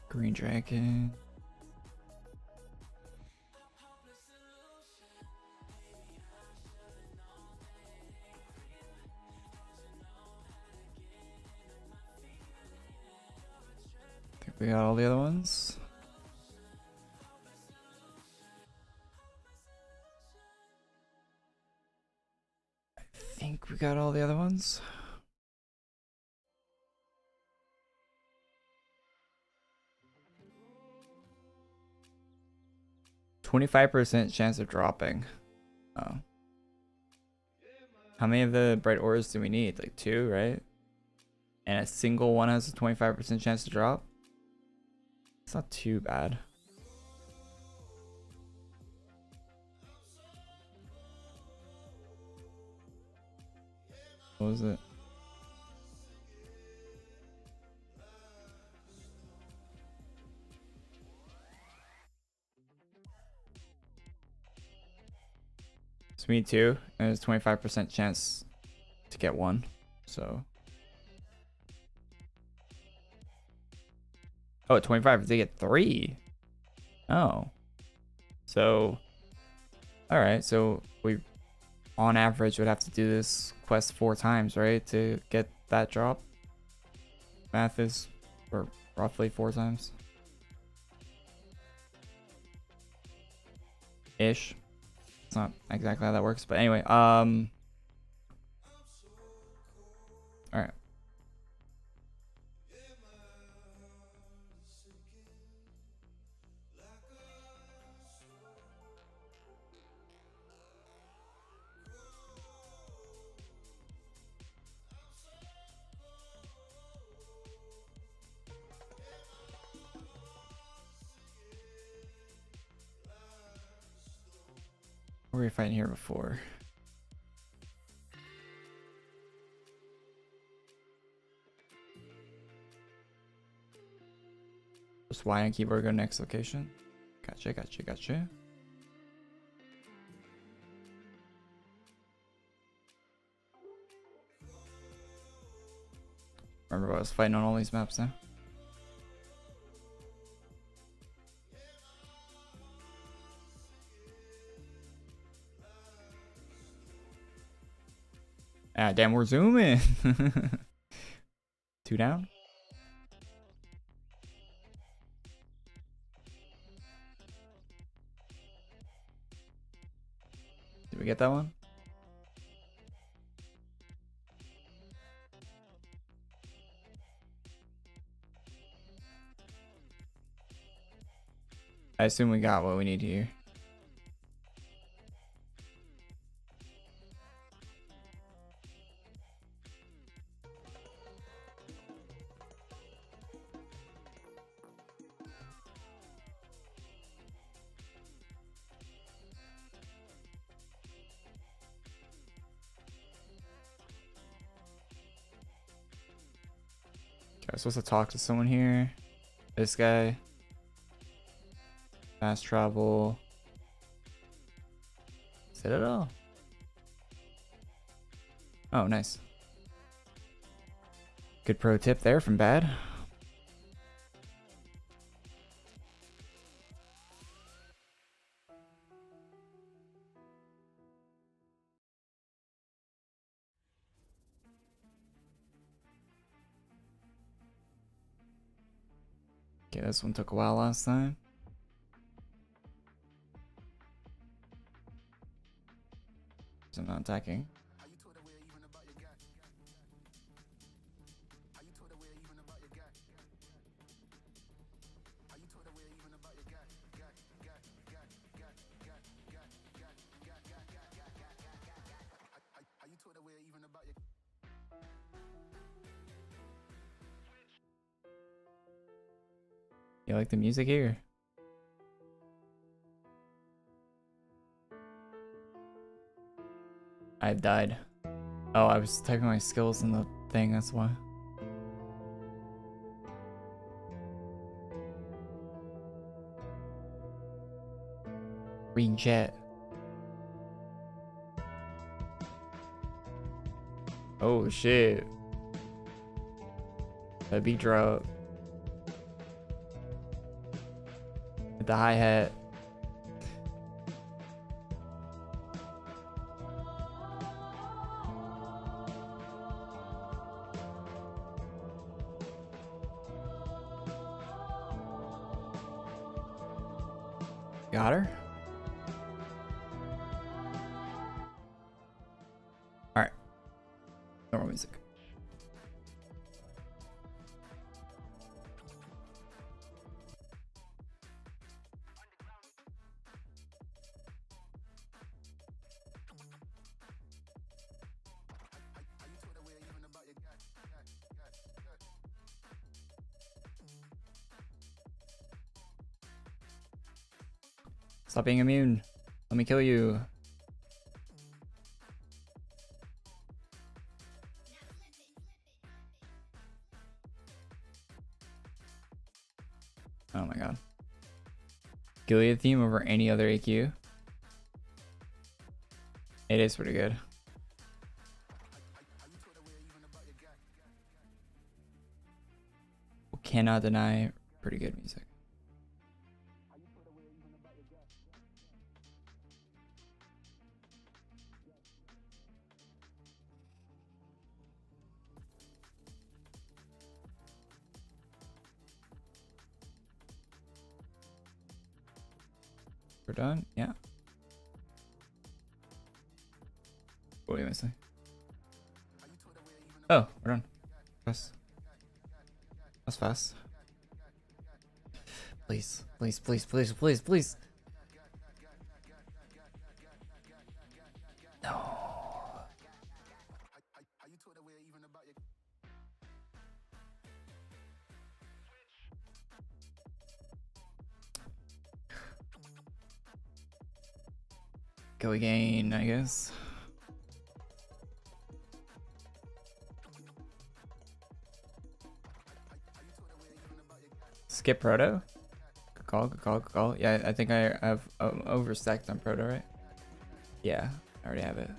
Green Dragon. I think we got all the other ones. I think we got all the other ones. %25 chance of dropping. Oh. How many of the bright auras do we need? Like 2, right? And a single one has a 25% chance to drop? It's not too bad. What was it? It's me too. And there's 25% chance to get one. So Oh, 25 to get 3. Oh. So, alright, so we, on average, would have to do this quest 4 times, right? To get that drop. Math is roughly 4 times. Ish. It's not exactly how that works, but anyway, alright. Where were we fighting here before? Just Y on keyboard, go next location. Gotcha, gotcha, gotcha. Remember I was fighting on all these maps now. Ah, damn, we're zooming. 2 down. Did we get that one? I assume we got what we need here. Okay, I'm supposed to talk to someone here. This guy. Fast travel. Citadel? Oh, nice. Good pro tip there from Bad. Okay, this one took a while last time. So I'm not attacking. You like the music here? I died. Oh, I was typing my skills in the thing, that's why. Green jet. Oh shit. A beat drop. With the hi-hat. Got her. Alright. Normal music. Stop being immune. Let me kill you. Oh my god. Gilead theme over any other AQ. It is pretty good. Cannot deny pretty good music. We're done? Yeah. What are you missing? Oh, we're done. Fast. That's fast. Please, please, please, please, please, please. No. Go again, I guess. Skip proto? Good call, good call, good call. Yeah, I think I have overstacked on proto, right? Yeah, I already have it.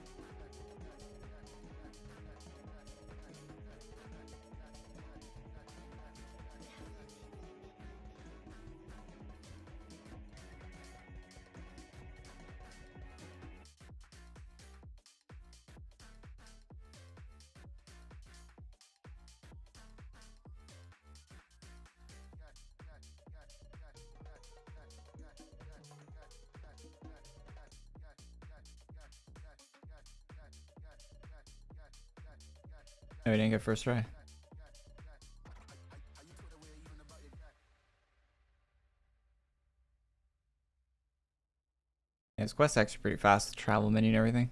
No, we didn't get first try. Yeah, this quest actually pretty fast. Travel menu and everything.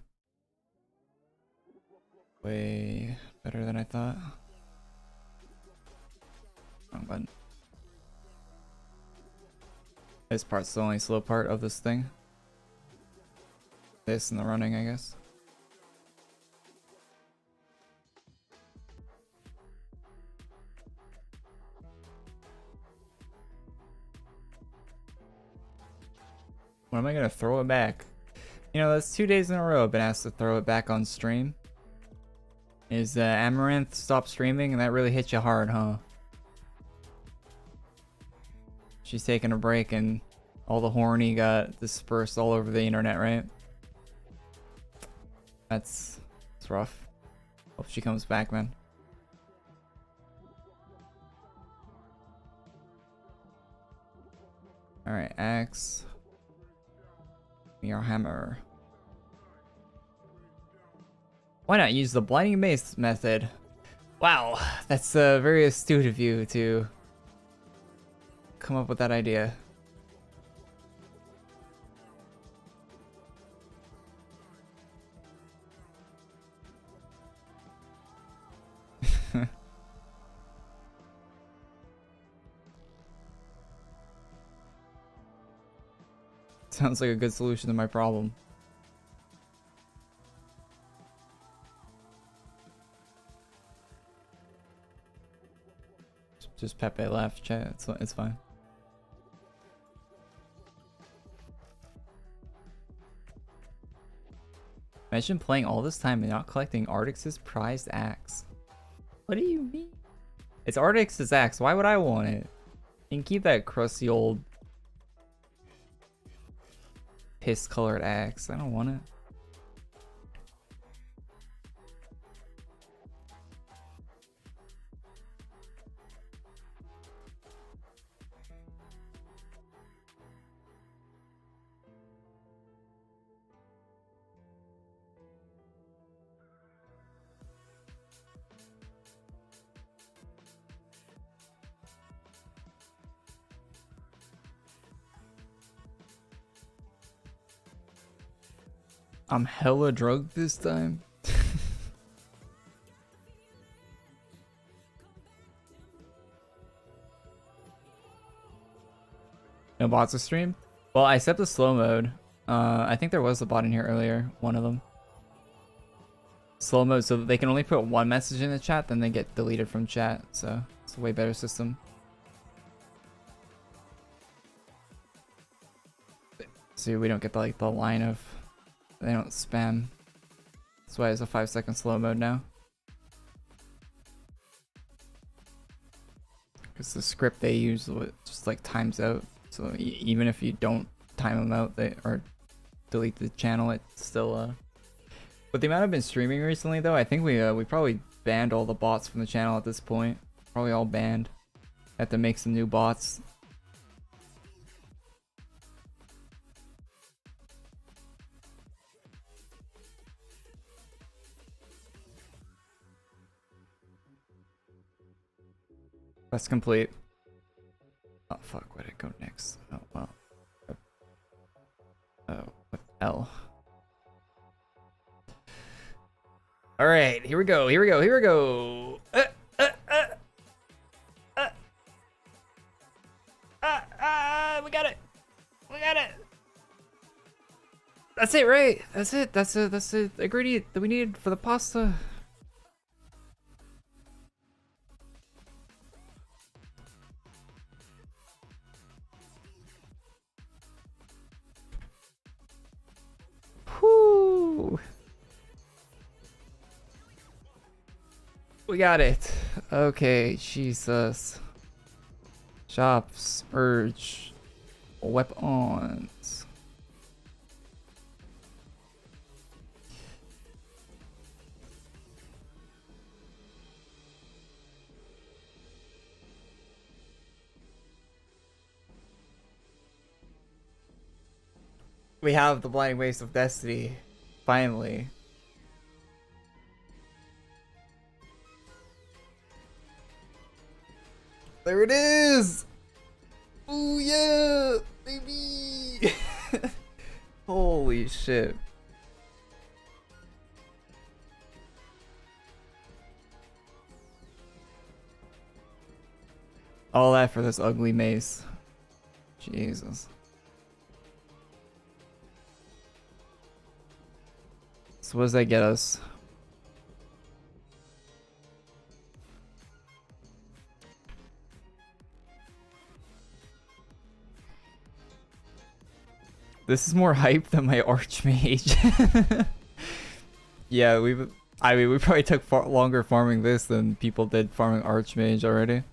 Way better than I thought. Wrong button. This part's the only slow part of this thing. This and the running, I guess. When am I gonna throw it back? You know, that's 2 days in a row I've been asked to throw it back on stream. Is Amaranth stopped streaming and that really hit you hard, huh? She's taking a break and all the horny got dispersed all over the internet, right? It's rough. Hope she comes back, man. Alright, axe. Your hammer. Why not use the blinding mace method? Wow, that's very astute of you to come up with that idea. Sounds like a good solution to my problem. Just Pepe left, chat. It's fine. Imagine playing all this time and not collecting Artix's prized axe. What do you mean? It's Artix's axe. Why would I want it? You can keep that crusty old piss-colored axe. I don't want it. I'm hella drugged this time. No bots to stream? Well, I set the slow mode. I think there was a bot in here earlier. One of them. Slow mode, so they can only put one message in the chat, then they get deleted from chat. So it's a way better system. See, we don't get like the line of. They don't spam. That's why it's a 5-second slow mode now. Because the script they use just like times out. So even if you don't time them out, or delete the channel, it's still But the amount I've been streaming recently, though, I think we probably banned all the bots from the channel at this point. Probably all banned. Have to make some new bots. Quest complete. Oh fuck, where did it go next? Oh well. Oh, with L. Alright, here we go, here we go, here we go. We got it. We got it. That's it, right? That's it. That's the ingredient that we needed for the pasta. Whoo! We got it. Okay, Jesus. Shops, urge, weapons. We have the Blinding Waste of Destiny, finally. There it is! Ooh yeah, baby! Holy shit. All that for this ugly mace. Jesus. So what does that get us? This is more hype than my ArchMage. Yeah, we probably took far longer farming this than people did farming ArchMage already.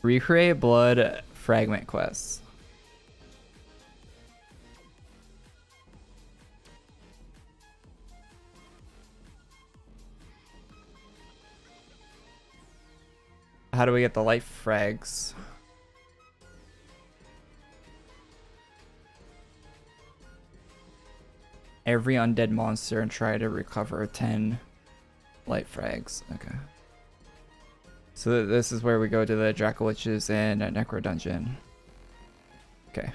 Recreate blood fragment quests. How do we get the life frags? Every undead monster and try to recover 10 light frags. Okay. So this is where we go to the Dracoliches and a Necro Dungeon. Okay.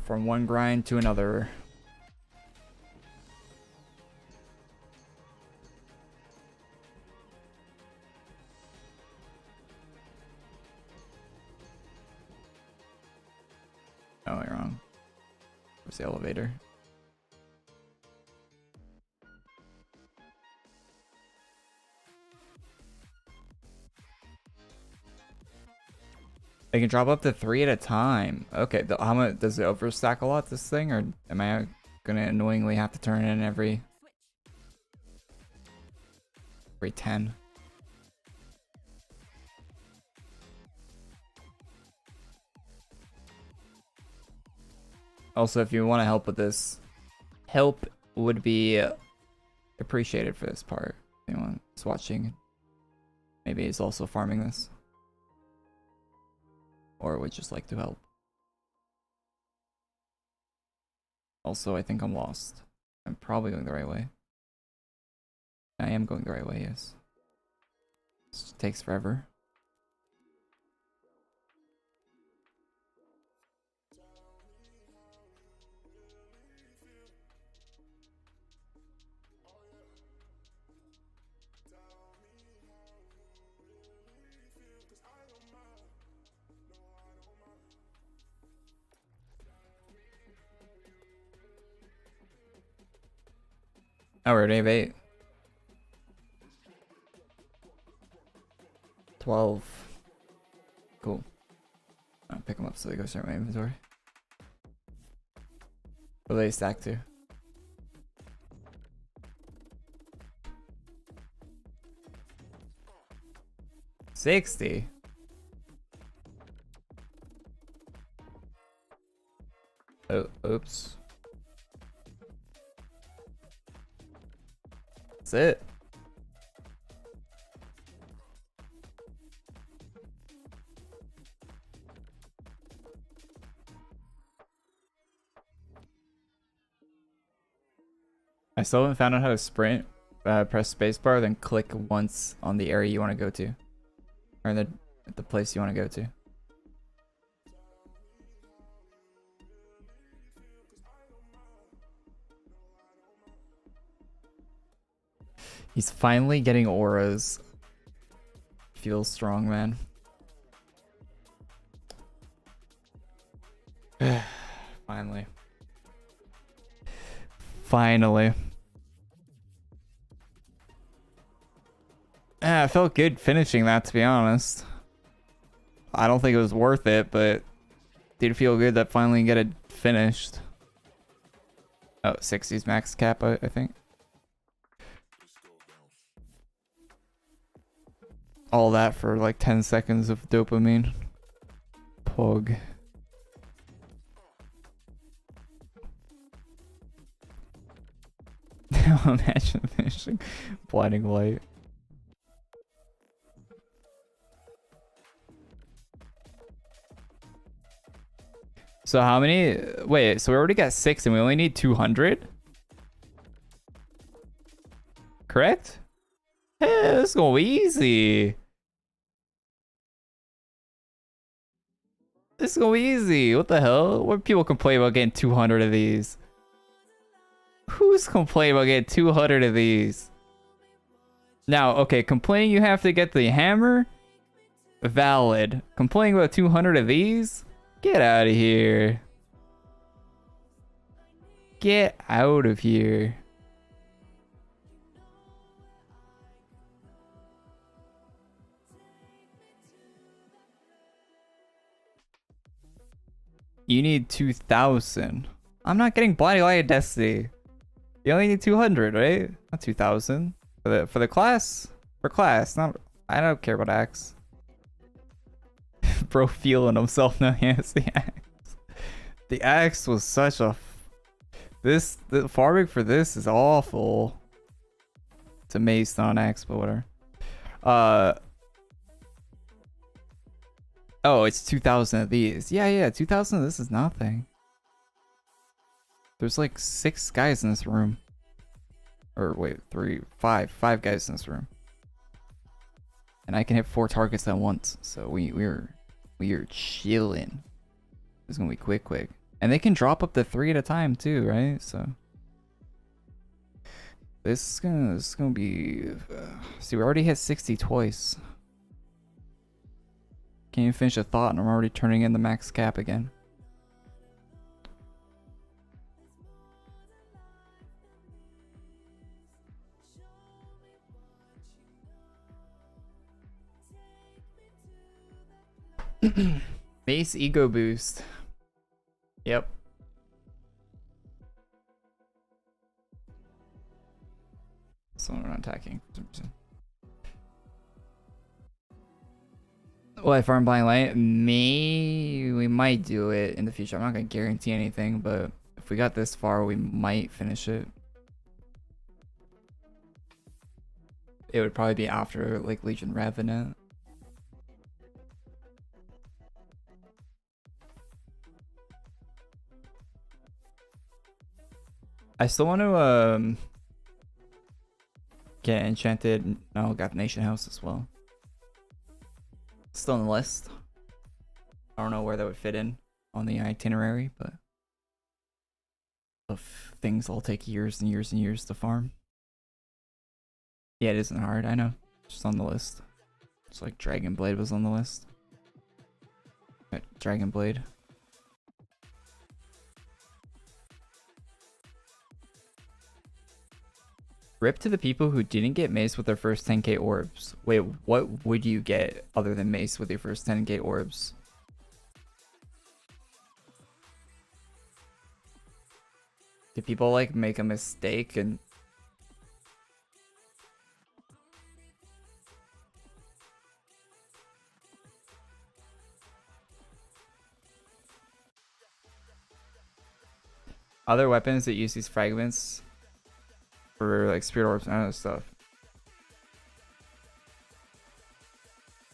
From one grind to another. Oh, you're wrong. Where's the elevator? They can drop up to 3 at a time. Okay, how much does it overstack a lot, this thing, or am I gonna annoyingly have to turn in every 10? Also, if you want to help with this, help would be appreciated for this part. Anyone who's watching, maybe is also farming this, or would just like to help. Also, I think I'm lost. I'm probably going the right way. I am going the right way, yes. This takes forever. Oh, we're at 8. 12. Cool. I'll pick them up so they go start my inventory. What do they stack to? $60. Oh, oops. That's it. I still haven't found out how to sprint. Press spacebar, then click once on the area you want to go to, or the place you want to go to. He's finally getting auras. Feels strong, man. Finally. Finally. Yeah, it felt good finishing that, to be honest. I don't think it was worth it, but did feel good that finally get it finished. Oh, 60's max cap, I think. All that for like 10 seconds of dopamine. Pog. Imagine finishing Blinding Light. So how many? Wait, so we already got 6 and we only need 200? Correct? Hey, this is gonna be easy. This is gonna be easy. What the hell? What people complain about getting 200 of these? Who's complaining about getting 200 of these? Now, okay, complaining you have to get the hammer? Valid. Complaining about 200 of these? Get out of here. Get out of here. You need 2,000. I'm not getting Blinding Light at Destiny. You only need 200, right? Not 2,000. For the class? For class. Not. I don't care about Axe. Bro feeling himself now. Yes, the Axe. The Axe was such a... The farming for this is awful. It's a mace, not an Axe, but whatever. Oh, it's 2,000 of these. Yeah, 2,000 of this is nothing. There's like 6 guys in this room. Or wait, 5 guys in this room. And I can hit 4 targets at once. So we're chilling. It's gonna be quick. And they can drop up to 3 at a time too, right? So this is gonna be see, we already hit 60 twice. Can't even finish a thought and I'm already turning in the max cap again. Base ego boost. Yep. So we're not attacking. Well, if I'm buying light, we might do it in the future. I'm not gonna guarantee anything, but if we got this far, we might finish it. It would probably be after like Legion Revenant. I still want to get Enchanted. No, got Nation House as well. Still on the list. I don't know where that would fit in on the itinerary, but of things all take years and years and years to farm. Yeah, it isn't hard. I know. Just on the list. It's like Dragon Blade was on the list. Dragon Blade. Rip to the people who didn't get mace with their first 10k orbs. Wait, what would you get other than mace with your first 10k orbs? Do people like make a mistake and other weapons that use these fragments for like spirit orbs and other stuff?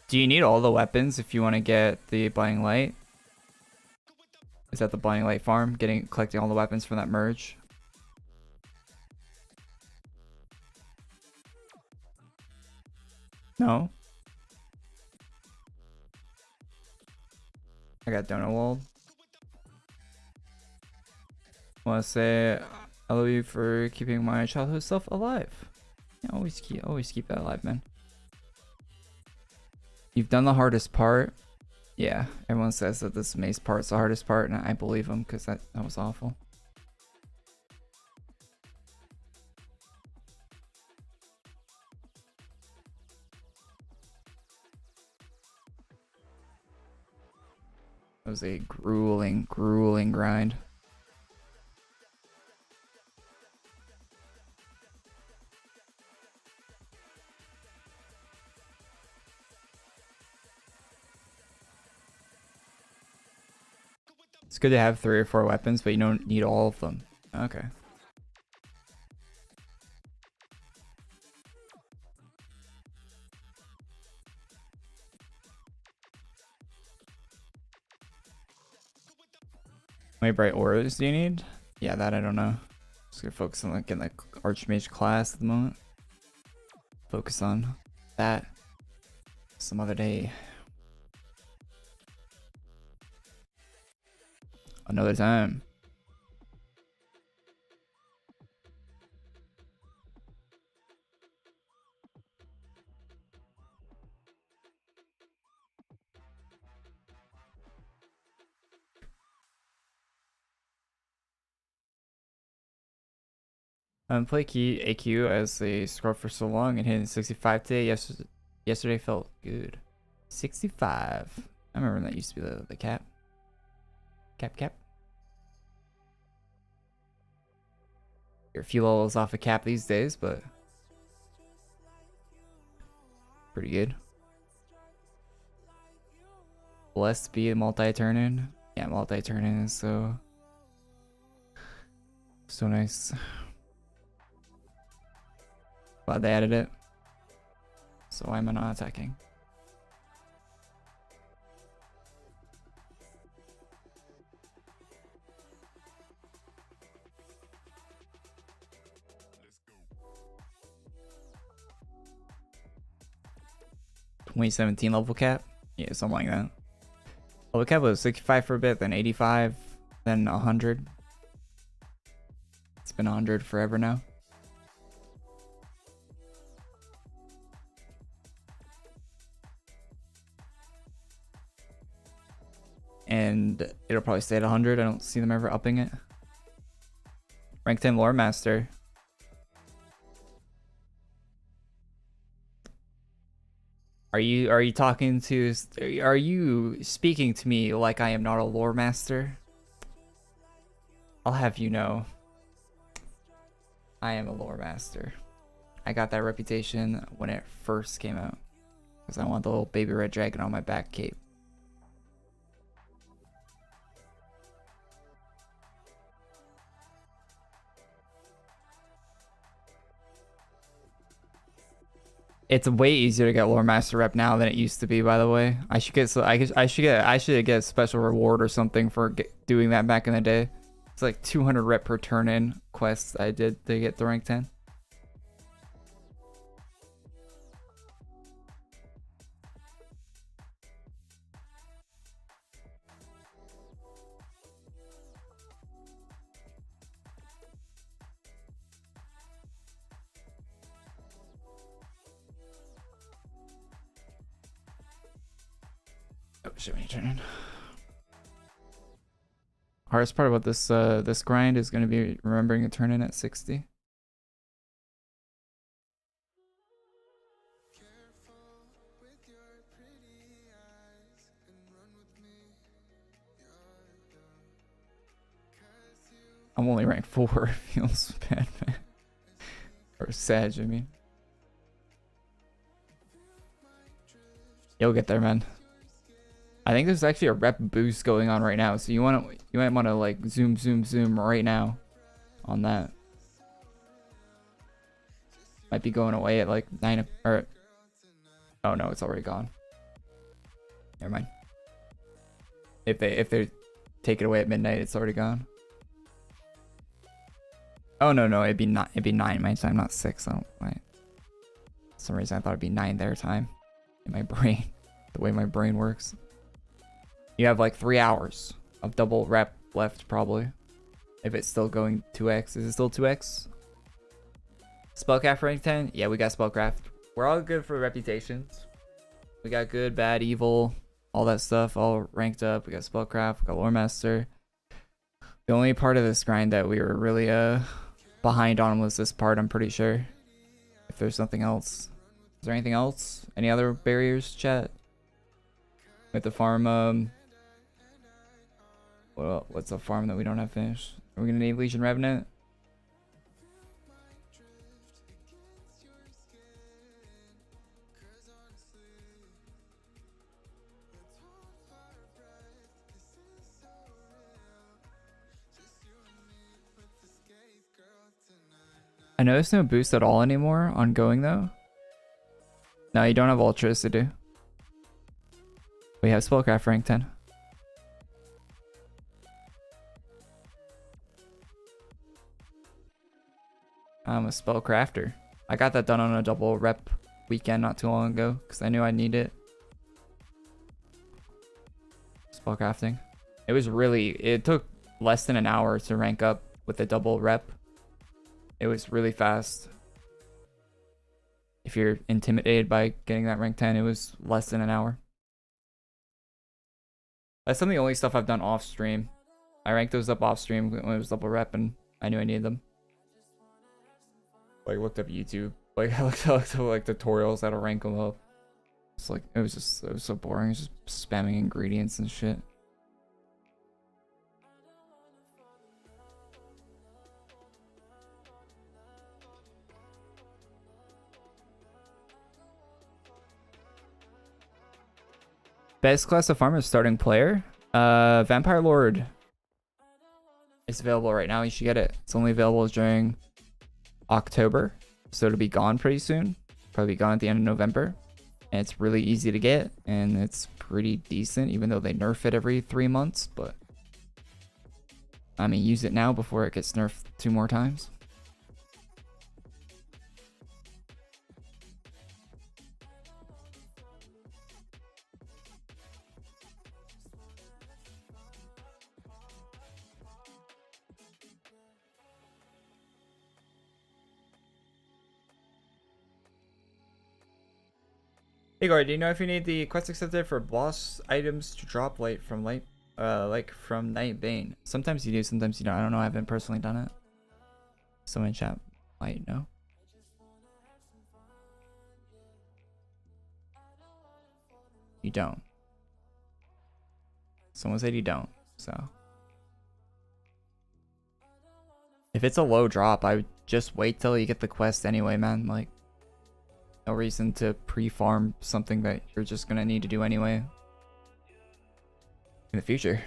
Do you need all the weapons if you want to get the blinding light? Is that the blinding light farm? Collecting all the weapons from that merge? No. I got donut wall. Want to say I love you for keeping my childhood self alive. Yeah, always keep that alive, man. You've done the hardest part. Yeah, everyone says that this maze part's the hardest part, and I believe them because that was awful. It was a grueling grind. It's good to have 3 or 4 weapons, but you don't need all of them. Okay. How many bright auras do you need? Yeah, that I don't know. Just gonna focus on like getting the ArchMage CLASS at the moment. Focus on that some other day. Another time. Play key AQ as they scroll for so long and hitting 65 today. Yesterday felt good. 65. I remember when that used to be the cap. Cap. You're a few levels off a cap these days, but pretty good. Blessed be a multi-turn-in. Yeah, multi-turn-in is so nice. Glad they added it. So why am I not attacking? Let's go. 2017 level cap? Yeah, something like that. Level cap was 65 for a bit, then 85, then 100. It's been 100 forever now. And it'll probably stay at 100. I don't see them ever upping it. Rank 10 lore master. Are you talking to? Are you speaking to me like I am not a lore master? I'll have you know, I am a lore master. I got that reputation when it first came out because I want the little baby red dragon on my back cape. It's way easier to get lore master rep now than it used to be. By the way, I should get a special reward or something for doing that back in the day. It's like 200 rep per turn in quests I did to get the rank 10. Oh shit, when you turn in. Hardest part about this this grind is going to be remembering to turn in at 60. I'm only ranked 4. Feels bad, man. Or sad, I mean. You'll get there, man. I think there's actually a rep boost going on right now, so you might want to like zoom right now on that. Might be going away at like 9 or oh no, it's already gone. Never mind. If they take it away at midnight, it's already gone. Oh no, it'd be 9 my time, not 6. I don't right. For some reason I thought it'd be 9 their time in my brain. The way my brain works. You have like 3 hours of double rep left probably. If it's still going 2x. Is it still 2x? Spellcraft rank 10? Yeah, we got Spellcraft. We're all good for reputations. We got good, bad, evil, all that stuff all ranked up. We got Spellcraft, we got Lore Master. The only part of this grind that we were really behind on was this part, I'm pretty sure. If there's nothing else. Is there anything else? Any other barriers, chat? With the farm, well, what's a farm that we don't have finished? Are we gonna need Legion Revenant? I know there's no boost at all anymore on going though. No, you don't have Ultras to do. We have Spellcraft rank 10. I'm a Spellcrafter. I got that done on a double rep weekend not too long ago because I knew I need it. Spellcrafting. It took less than an hour to rank up with the double rep. It was really fast. If you're intimidated by getting that rank 10, it was less than an hour. That's some of the only stuff I've done off stream. I ranked those up off stream when it was double rep and I knew I needed them. Like looked up YouTube. Like I looked up like tutorials that'll rank them up. It's like it was so boring. It's just spamming ingredients and shit. Best class of farmer starting player? Vampire Lord. It's available right now. You should get it. It's only available during October. So it'll be gone pretty soon. Probably gone at the end of November. And it's really easy to get. And it's pretty decent, even though they nerf it every 3 months. But I mean, use it now before it gets nerfed 2 more times. Hey Korey, do you know if you need the quest accepted for boss items to drop late from Night Bane? Sometimes you do, sometimes you don't. I don't know. I haven't personally done it. Someone in chat might know. You don't. Someone said you don't. So if it's a low drop, I would just wait till you get the quest anyway, man. Like, no reason to pre-farm something that you're just gonna need to do anyway in the future.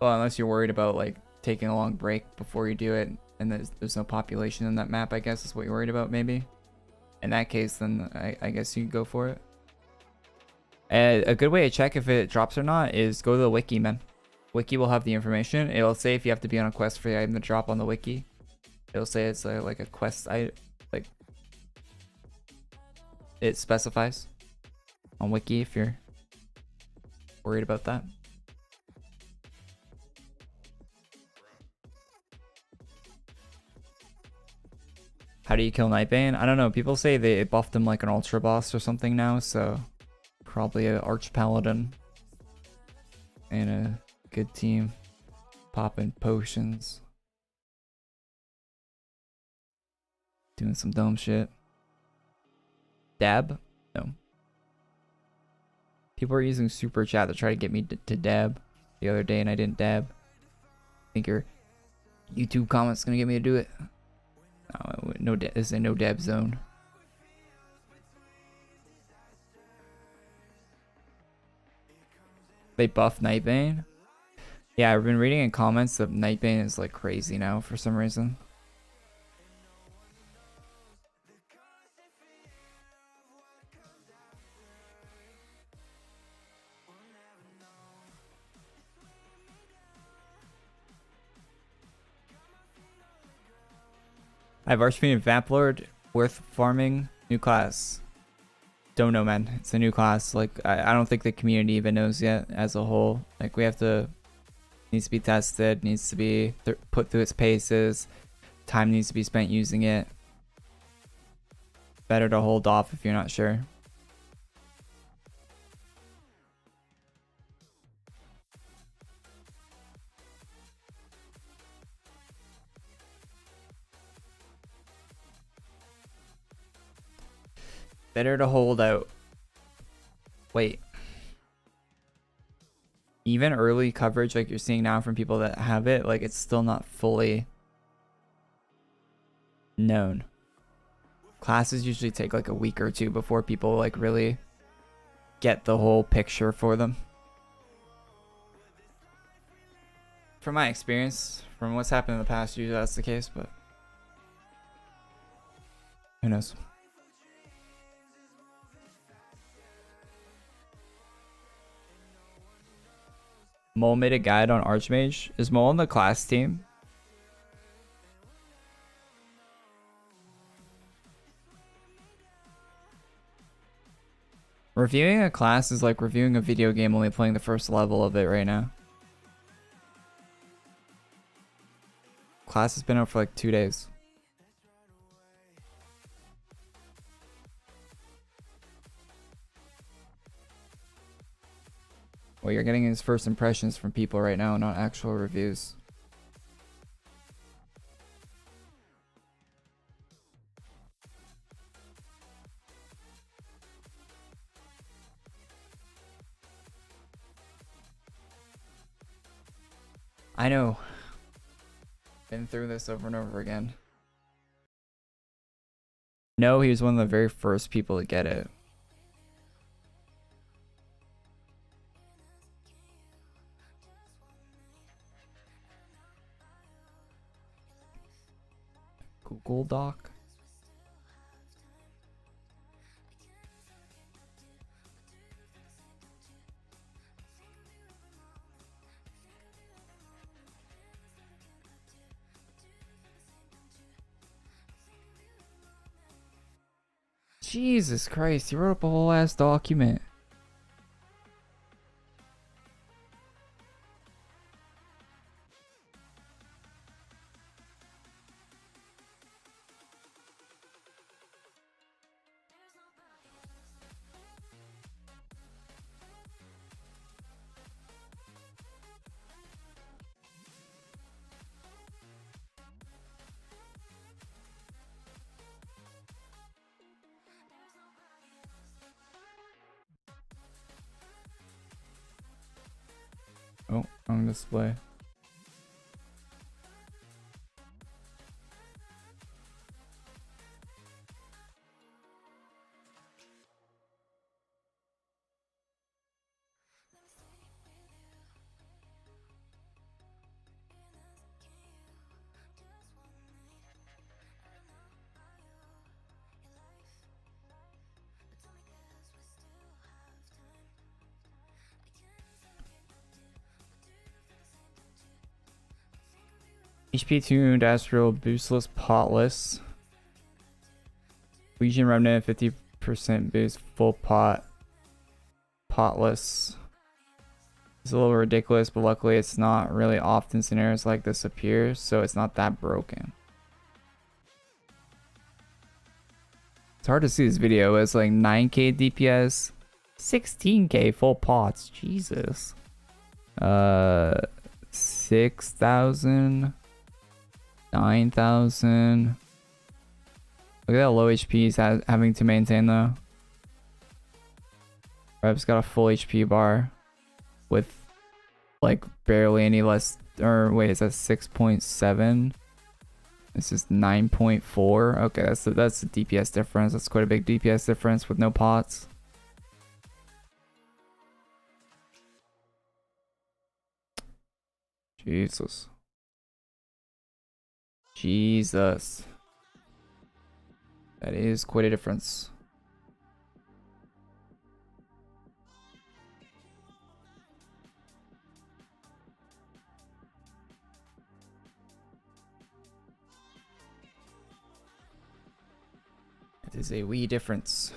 Well, unless you're worried about like taking a long break before you do it and there's no population in that map, I guess is what you're worried about maybe. In that case, then I guess you can go for it. A good way to check if it drops or not is go to the wiki, man. Wiki will have the information. It'll say if you have to be on a quest for the item to drop on the wiki. It'll say it's like a quest item, like it specifies on wiki if you're worried about that. How do you kill Nightbane? I don't know. People say they buffed him like an ultra boss or something now, so probably an arch paladin and a good team popping potions. Doing some dumb shit. Dab? No. People are using super chat to try to get me to dab. the other day and I didn't dab. I think your YouTube comment's gonna get me to do it. No, this is a no dab zone. They buff Nightbane. Yeah, I've been reading in comments that Nightbane is like crazy now for some reason. I have Archfiend and Vaplord, worth farming, new class. Don't know, man. It's a new class. Like, I don't think the community even knows yet as a whole. Like, we have to, needs to be tested, needs to be put through its paces. Time needs to be spent using it. Better to hold off if you're not sure. Better to hold out. Wait. Even early coverage like you're seeing now from people that have it, like it's still not fully known. Classes usually take like a week or two before people like really get the whole picture for them. From my experience, from what's happened in the past, usually that's the case, but who knows? Mole made a guide on ArchMage. Is Mole on the class team? Reviewing a class is like reviewing a video game, only playing the first level of it right now. Class has been out for like 2 days. Well, you're getting his first impressions from people right now, not actual reviews. I know. Been through this over and over again. No, he was one of the very first people to get it. Google Doc. Jesus Christ, you wrote up a whole ass document. Oh, on display. HP tuned, astral, boostless, potless. Legion remnant, 50% boost, full pot, potless. It's a little ridiculous, but luckily it's not really often scenarios like this appear, so it's not that broken. It's hard to see this video. It's like 9k DPS, 16k full pots. Jesus. 6,000. 9,000. Look at that low HP he's having to maintain though. Rev's got a full HP bar with like barely any less, or wait, is that 6.7? This is 9.4. Okay, that's the DPS difference. That's quite a big DPS difference with no pots. Jesus. Jesus. That is quite a difference. It is a wee difference.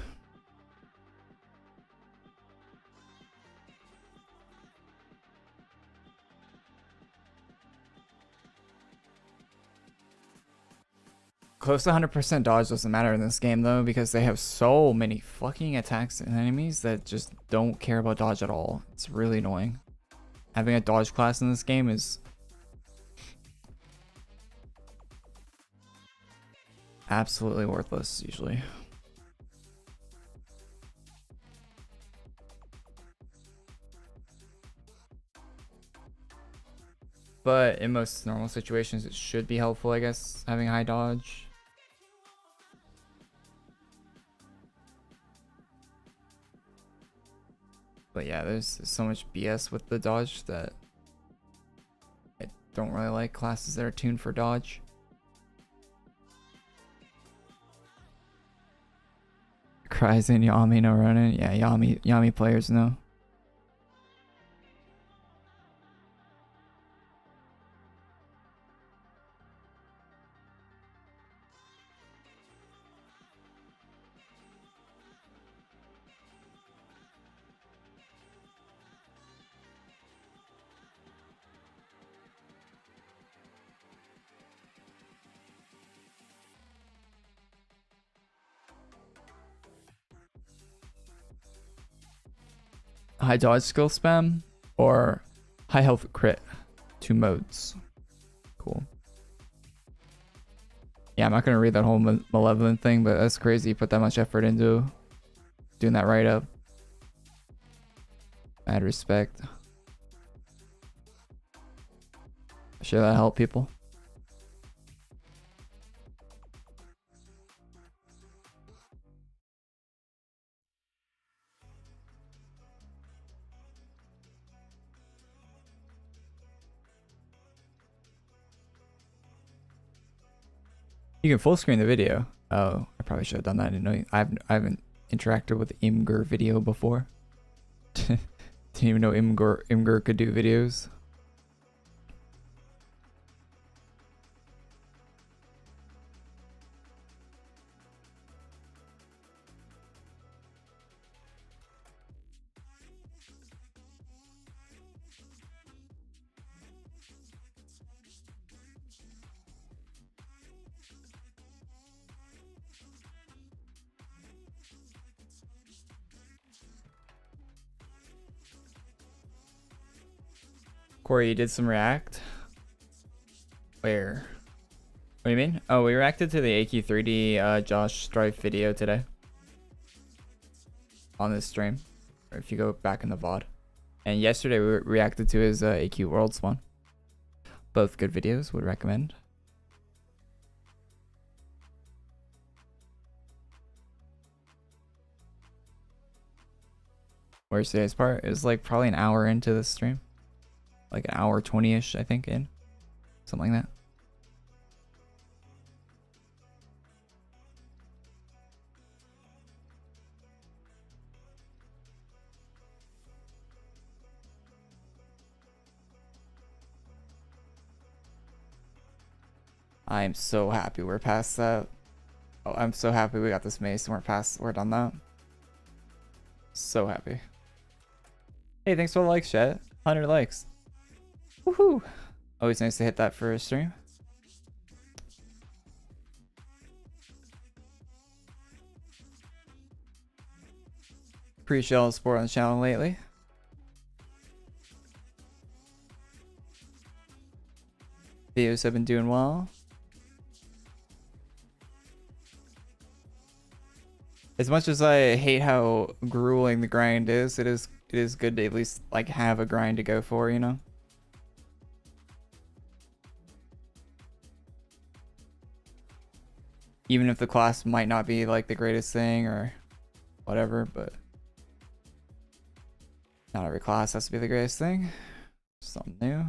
Close to 100% dodge doesn't matter in this game though, because they have so many fucking attacks and enemies that just don't care about dodge at all. It's really annoying. Having a dodge class in this game is absolutely worthless usually. But in most normal situations it should be helpful, I guess, having high dodge. But yeah, there's so much BS with the dodge that I don't really like classes that are tuned for dodge. Cries in Yami, no running. Yeah, Yami players know. High dodge skill spam or high health crit? 2 modes. Cool. Yeah, I'm not gonna read that whole malevolent thing, but that's crazy. You put that much effort into doing that right up. Mad respect. Should that help people? You can full screen the video. Oh, I probably should have done that. I didn't know. I haven't interacted with Imgur video before. Didn't even know Imgur could do videos. Korey, you did some react? Where? What do you mean? Oh, we reacted to the AQ3D Josh Strife video today. On this stream. Or if you go back in the VOD. And yesterday we reacted to his AQWorlds one. Both good videos, would recommend. Where's today's part? It was like probably an hour into the stream. Like an hour 20-ish, I think, in. Something like that. I am so happy we're past that. Oh, I'm so happy we got this mace and we're done that. So happy. Hey, thanks for the likes, chat. 100 likes. Woohoo! Always nice to hit that for a stream. Appreciate all the support on the channel lately. Videos have been doing well. As much as I hate how grueling the grind is, it is good to at least like have a grind to go for, you know? Even if the class might not be like the greatest thing or whatever, but not every class has to be the greatest thing. Something new.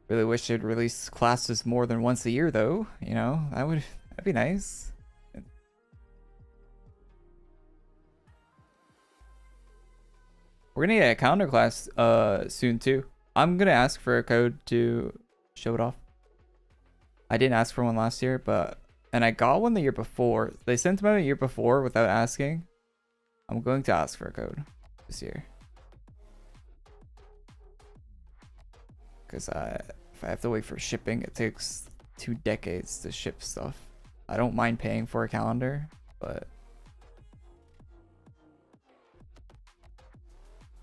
Really wish they'd release classes more than once a year though, you know, that'd be nice. We're gonna get a calendar class soon too. I'm gonna ask for a code to show it off. I didn't ask for one last year, and I got one the year before. They sent them out a year before without asking. I'm going to ask for a code this year. Because if I have to wait for shipping, it takes 2 decades to ship stuff. I don't mind paying for a calendar, but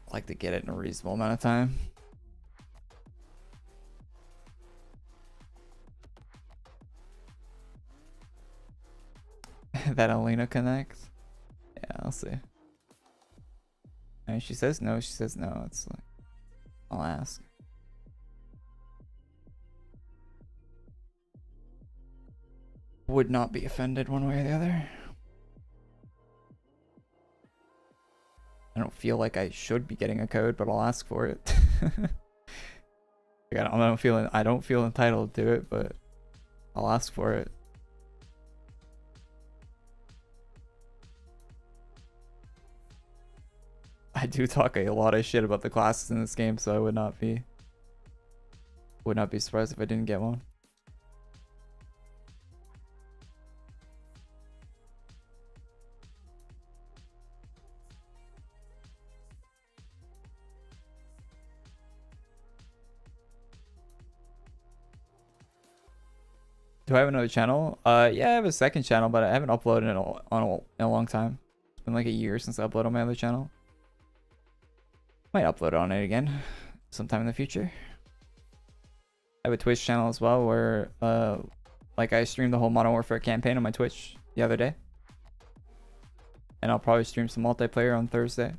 I like to get it in a reasonable amount of time. That Alina connects. Yeah, I'll see. And she says no, she says no. It's like, I'll ask. Would not be offended one way or the other. I don't feel like I should be getting a code, but I'll ask for it. I don't feel entitled to it, but I'll ask for it. I do talk a lot of shit about the classes in this game, so I would not be surprised if I didn't get one. Do I have another channel? Yeah, I have a second channel, but I haven't uploaded in a long time. It's been like a year since I uploaded on my other channel. Might upload on it again sometime in the future. I have a Twitch channel as well where like I streamed the whole Modern Warfare campaign on my Twitch the other day. And I'll probably stream some multiplayer on Thursday.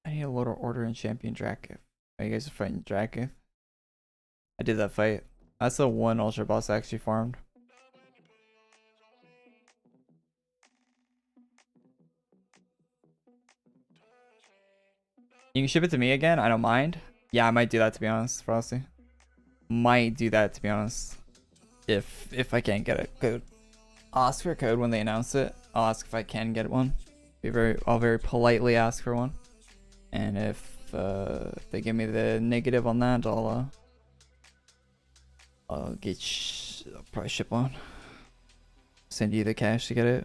I need a loader order in Champion Drakith. Are you guys fighting Drakith? I did that fight. That's the one Ultra Boss I actually farmed. You can ship it to me again? I don't mind. Yeah, I might do that, to be honest, Frosty. Might do that, to be honest. If I can't get a code. I'll ask for a code when they announce it. I'll ask if I can get one. I'll very politely ask for one. And if they give me the negative on that, I'll probably ship one. Send you the cash to get it.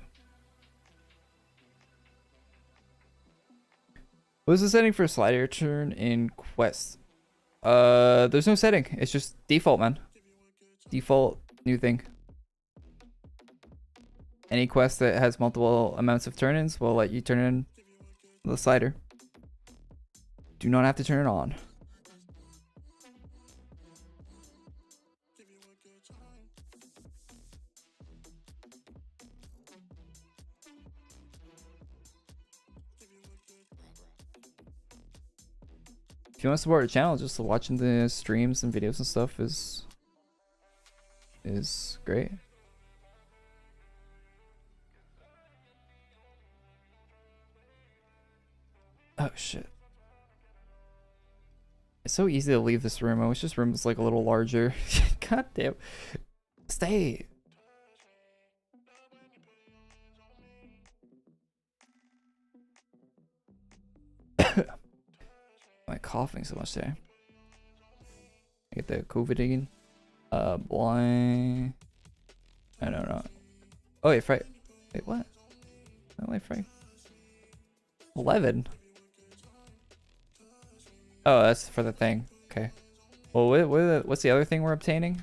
What is the setting for slider turn in Quest? There's no setting. It's just default, man. Default new thing. Any quest that has multiple amounts of turn-ins will let you turn in the slider. Do not have to turn it on. If you want to support our channel, just watching the streams and videos and stuff is great. Oh shit. It's so easy to leave this room. I wish this room was like a little larger. God damn. Stay. Am I coughing so much there? I get the COVID again. Blind. I don't know. Oh wait, Friday. Wait, what? Oh wait, Friday. 11. Oh, that's for the thing. Okay. Well, what's the other thing we're obtaining?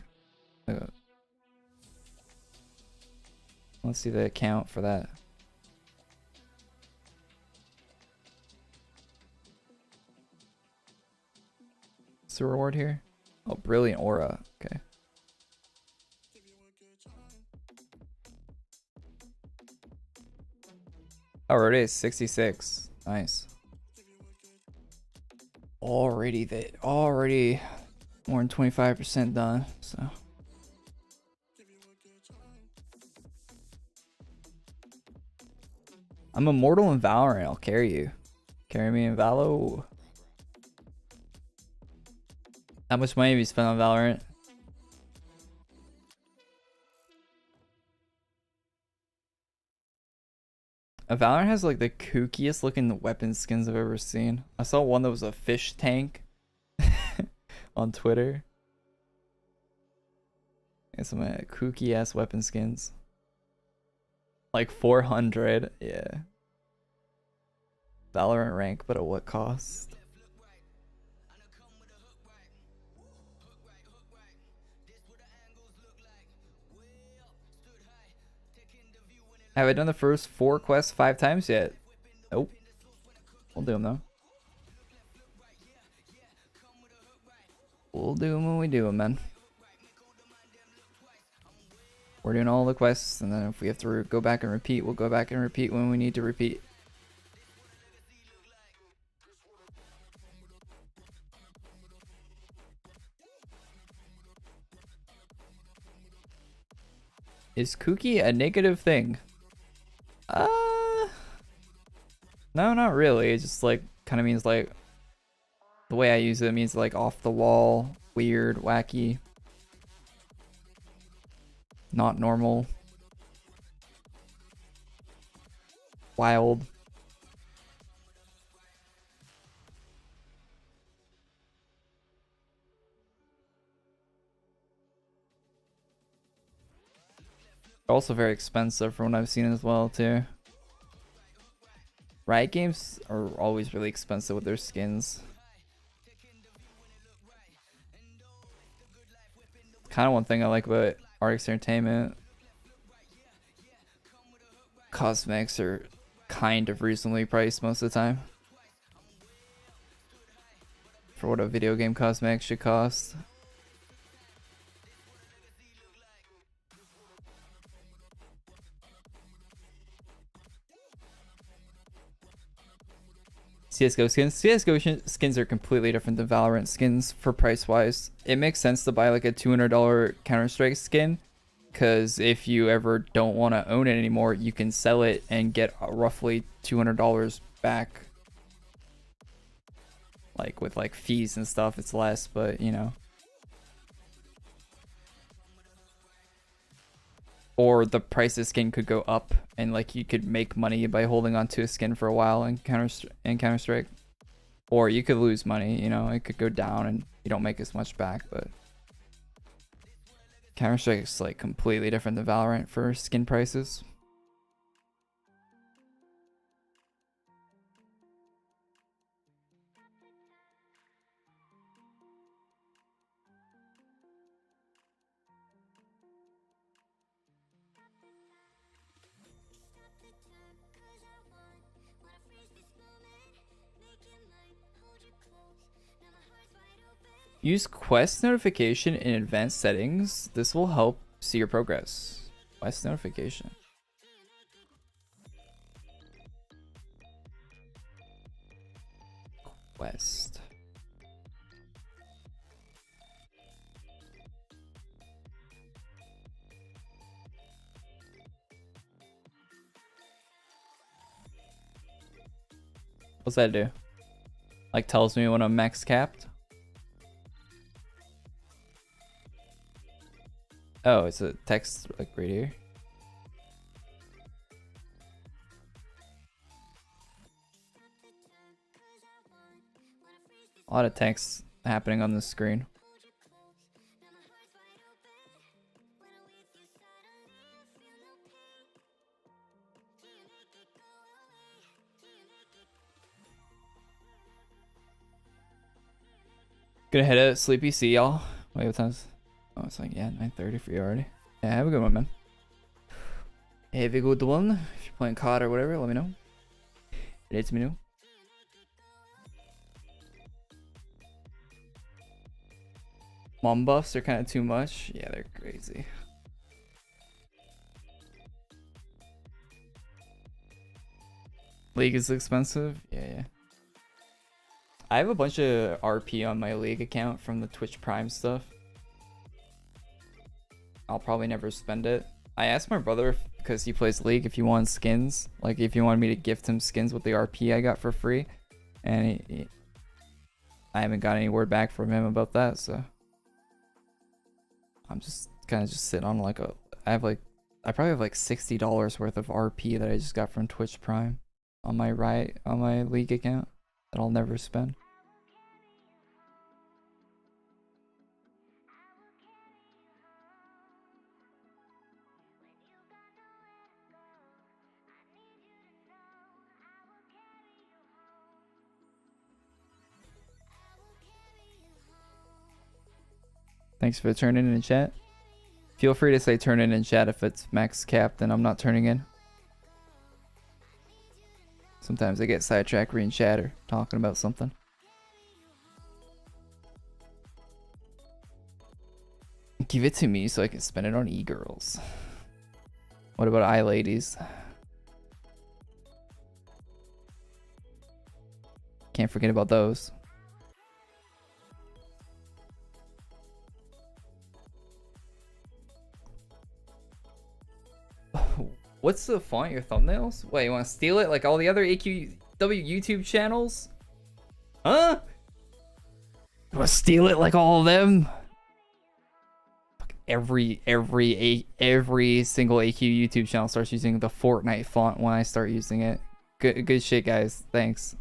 Let's see the account for that. What's the reward here? Oh, brilliant aura. Okay. Oh, it is 66. Nice. Already more than 25% done. So. I'm immortal in Valorant. I'll carry you. Carry me in Valo. How much money have you spent on Valorant? Valorant has like the kookiest looking weapon skins I've ever seen. I saw one that was a fish tank on Twitter. And some kooky ass weapon skins. Like 400, yeah. Valorant rank, but at what cost? Have I done the first 4 quests 5 times yet? Nope. We'll do them though. We'll do them when we do them, man. We're doing all the quests, and then if we have to go back and repeat, we'll go back and repeat when we need to repeat. Is kooky a negative thing? No, not really. It just like kind of means like the way I use it means like off the wall, weird, wacky, not normal, wild. Also very expensive from what I've seen as well too. Riot Games are always really expensive with their skins. Kind of one thing I like about Arc's Entertainment. Cosmetics are kind of reasonably priced most of the time. For what a video game cosmetic should cost. CSGO skins. CSGO skins are completely different than Valorant skins for price wise. It makes sense to buy like a $200 Counter-Strike skin, because if you ever don't want to own it anymore, you can sell it and get roughly $200 back. Like with like fees and stuff, it's less, but you know. Or the price of skin could go up, and like you could make money by holding on to a skin for a while in Counter-Strike. Or you could lose money, you know, it could go down and you don't make as much back, but Counter-Strike is like completely different than Valorant for skin prices. Use quest notification in advanced settings. This will help see your progress. Quest notification. Quest. What's that do? Like tells me when I'm max capped? Oh, it's a text like right here. A lot of text happening on the screen. Gonna head out, sleepy. See y'all. Wait, what time's? Oh, it's like, yeah, 9:30 for you already. Yeah, have a good one, man. Have a good one. If you're playing COD or whatever, let me know. Let me know. Mom buffs are kind of too much. Yeah, they're crazy. League is expensive. Yeah. I have a bunch of RP on my League account from the Twitch Prime stuff. I'll probably never spend it. I asked my brother, because he plays League, if he wants skins. Like, if he wanted me to gift him skins with the RP I got for free. And I haven't got any word back from him about that, so. I'm just kind of just sitting on like a... I probably have like $60 worth of RP that I just got from Twitch Prime on my League account that I'll never spend. Thanks for turning in chat. Feel free to say turn in chat if it's max cap, then I'm not turning in. Sometimes I get sidetracked reading chat or talking about something. Give it to me so I can spend it on e-girls. What about ladies? Can't forget about those. What's the font your thumbnails? Wait, you want to steal it like all the other AQW YouTube channels? Huh? You want to steal it like all of them? Every single AQ YouTube channel starts using the Fortnite font when I start using it. Good shit, guys. Thanks.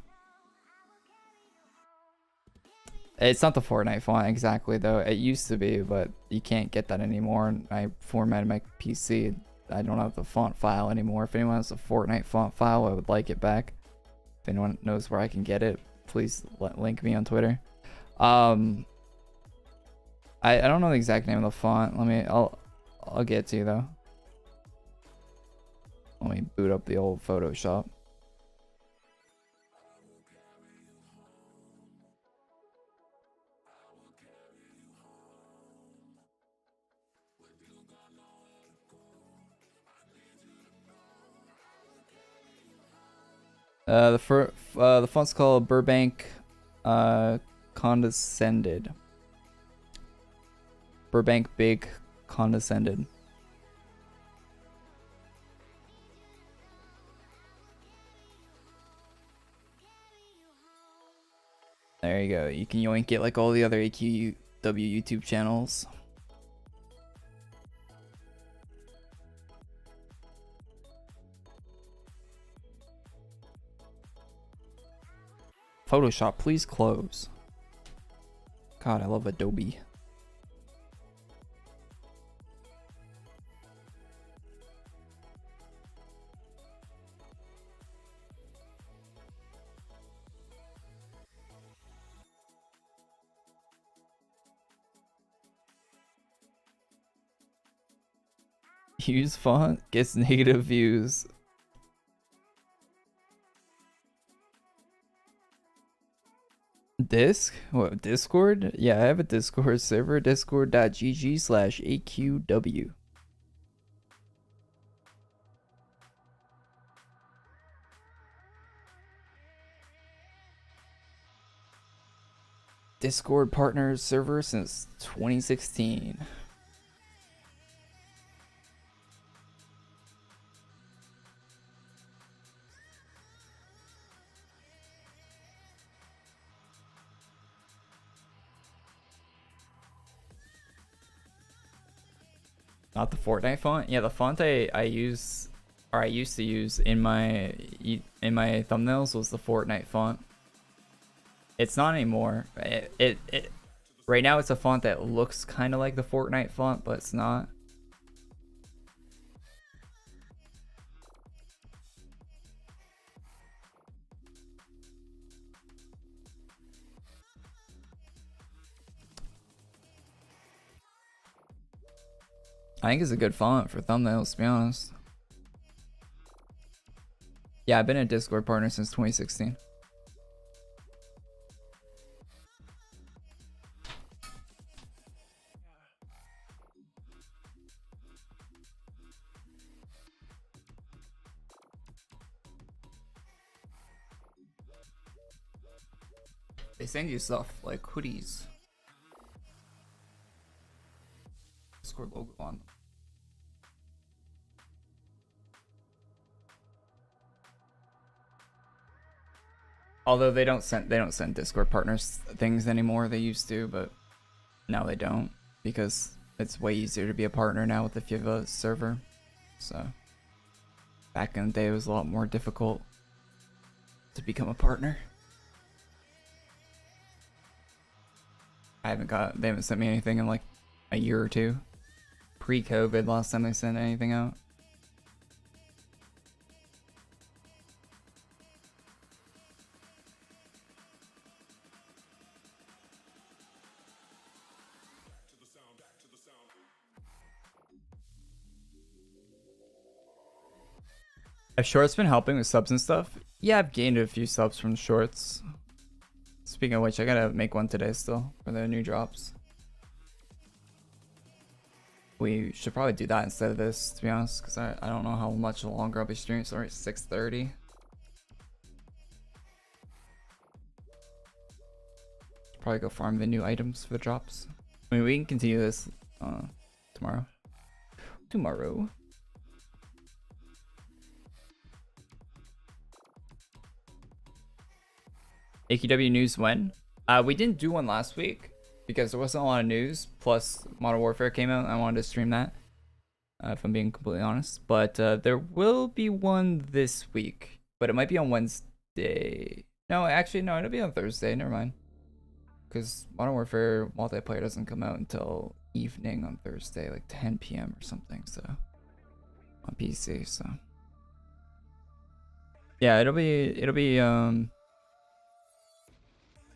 It's not the Fortnite font exactly though. It used to be, but you can't get that anymore. I formatted my PC. I don't have the font file anymore. If anyone has a Fortnite font file, I would like it back. If anyone knows where I can get it, please link me on Twitter. I don't know the exact name of the font. I'll get it to you though. Let me boot up the old Photoshop. The font's called Burbank Condescended. Burbank Big Condescended. There you go. You can yoink it like all the other AQW YouTube channels. Photoshop, please close. God, I love Adobe. Use font gets negative views. What, Discord? Yeah, I have a Discord server, discord.gg/AQW. Discord partner server since 2016. Not the Fortnite font? Yeah, the font I use, or I used to use in my thumbnails was the Fortnite font. It's not anymore. Right now it's a font that looks kind of like the Fortnite font, but it's not. I think it's a good font for thumbnails, to be honest. Yeah, I've been a Discord partner since 2016. They send you stuff like hoodies. Discord logo on them. Although they don't send Discord partners things anymore. They used to, but now they don't because it's way easier to be a partner now with if you have a server. So back in the day, it was a lot more difficult to become a partner. They haven't sent me anything in like a year or two. Pre-COVID, last time they sent anything out. Have shorts been helping with subs and stuff? Yeah, I've gained a few subs from shorts. Speaking of which, I gotta make one today still for the new drops. We should probably do that instead of this, to be honest, because I don't know how much longer I'll be streaming. So we're at 6:30. Probably go farm the new items for the drops. I mean, we can continue this tomorrow. AQW news when? We didn't do one last week because there wasn't a lot of news. Plus, Modern Warfare came out. And I wanted to stream that, if I'm being completely honest. But there will be one this week, but it might be on Wednesday. No, actually, no, it'll be on Thursday. Never mind, because Modern Warfare multiplayer doesn't come out until evening on Thursday, like 10 p.m. or something. So on PC. So yeah, it'll be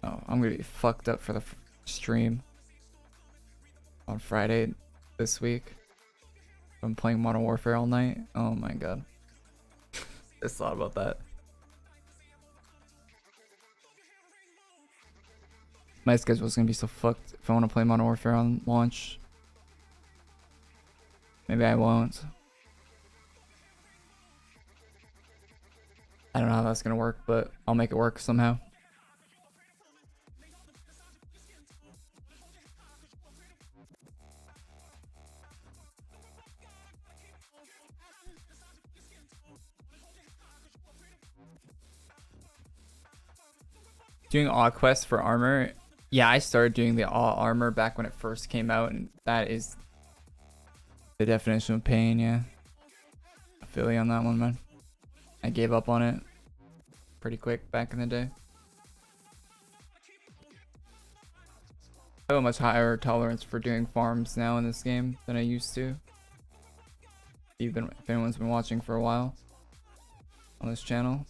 Oh, I'm gonna be fucked up for the stream on Friday this week. I'm playing Modern Warfare all night. Oh my god. Just thought about that. My schedule's gonna be so fucked if I want to play Modern Warfare on launch. Maybe I won't. I don't know how that's gonna work, but I'll make it work somehow. Doing all quests for armor. Yeah, I started doing the all armor back when it first came out, and that is the definition of pain. Yeah, I feel you on that one, man. I gave up on it pretty quick back in the day. I have a much higher tolerance for doing farms now in this game than I used to. If anyone's been watching for a while on this channel.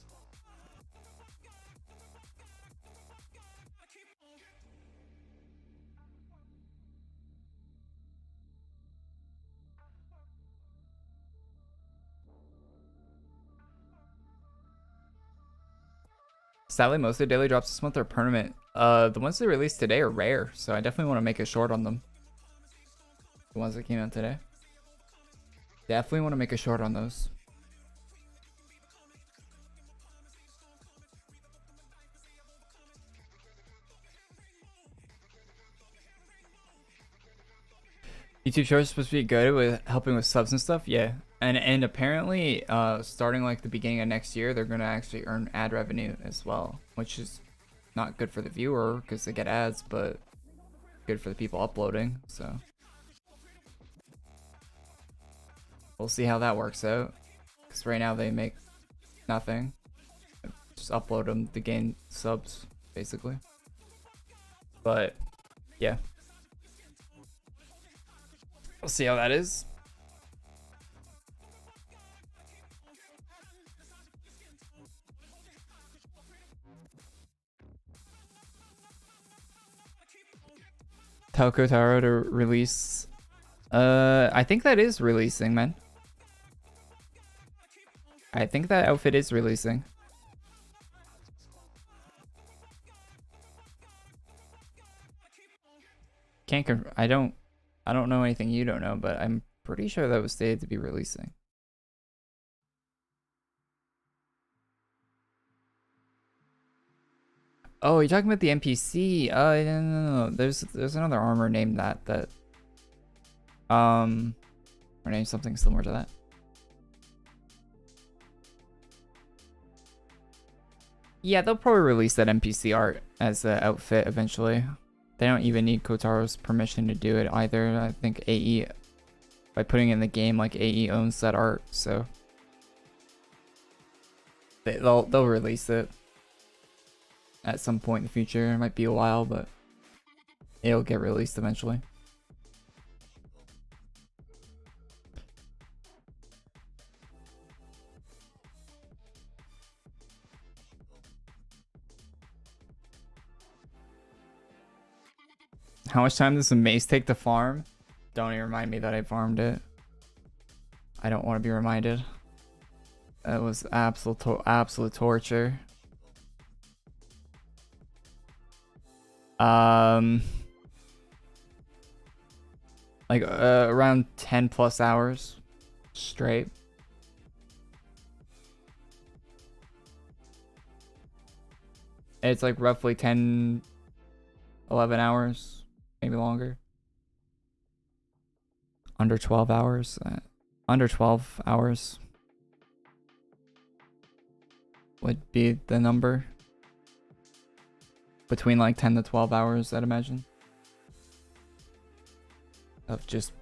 Sadly, most of the daily drops this month are permanent. The ones they released today are rare, so I definitely want to make a short on them. The ones that came out today. Definitely want to make a short on those. YouTube shorts are supposed to be good with helping with subs and stuff, yeah. And apparently, starting like the beginning of next year, they're gonna actually earn ad revenue as well, which is not good for the viewer because they get ads, but good for the people uploading. So we'll see how that works out. Because right now they make nothing, just upload them to gain subs, basically. But yeah, we'll see how that is. Telco Taro to release. I think that is releasing, man. I think that outfit is releasing. I don't know anything you don't know, but I'm pretty sure that was stated to be releasing. Oh, you're talking about the NPC. No. There's another armor named that or named something similar to that. Yeah, they'll probably release that NPC art as the outfit eventually. They don't even need Kotaro's permission to do it either. I think AE, by putting it in the game, like AE owns that art, so they'll release it at some point in the future. It might be a while, but it'll get released eventually. How much time does the maze take to farm? Don't even remind me that I farmed it. I don't want to be reminded. That was absolute torture. Like around 10 plus hours straight. It's like roughly 10, 11 hours, maybe longer. Under 12 hours. Under 12 hours would be the number. Between like 10 to 12 hours, I'd imagine. Of just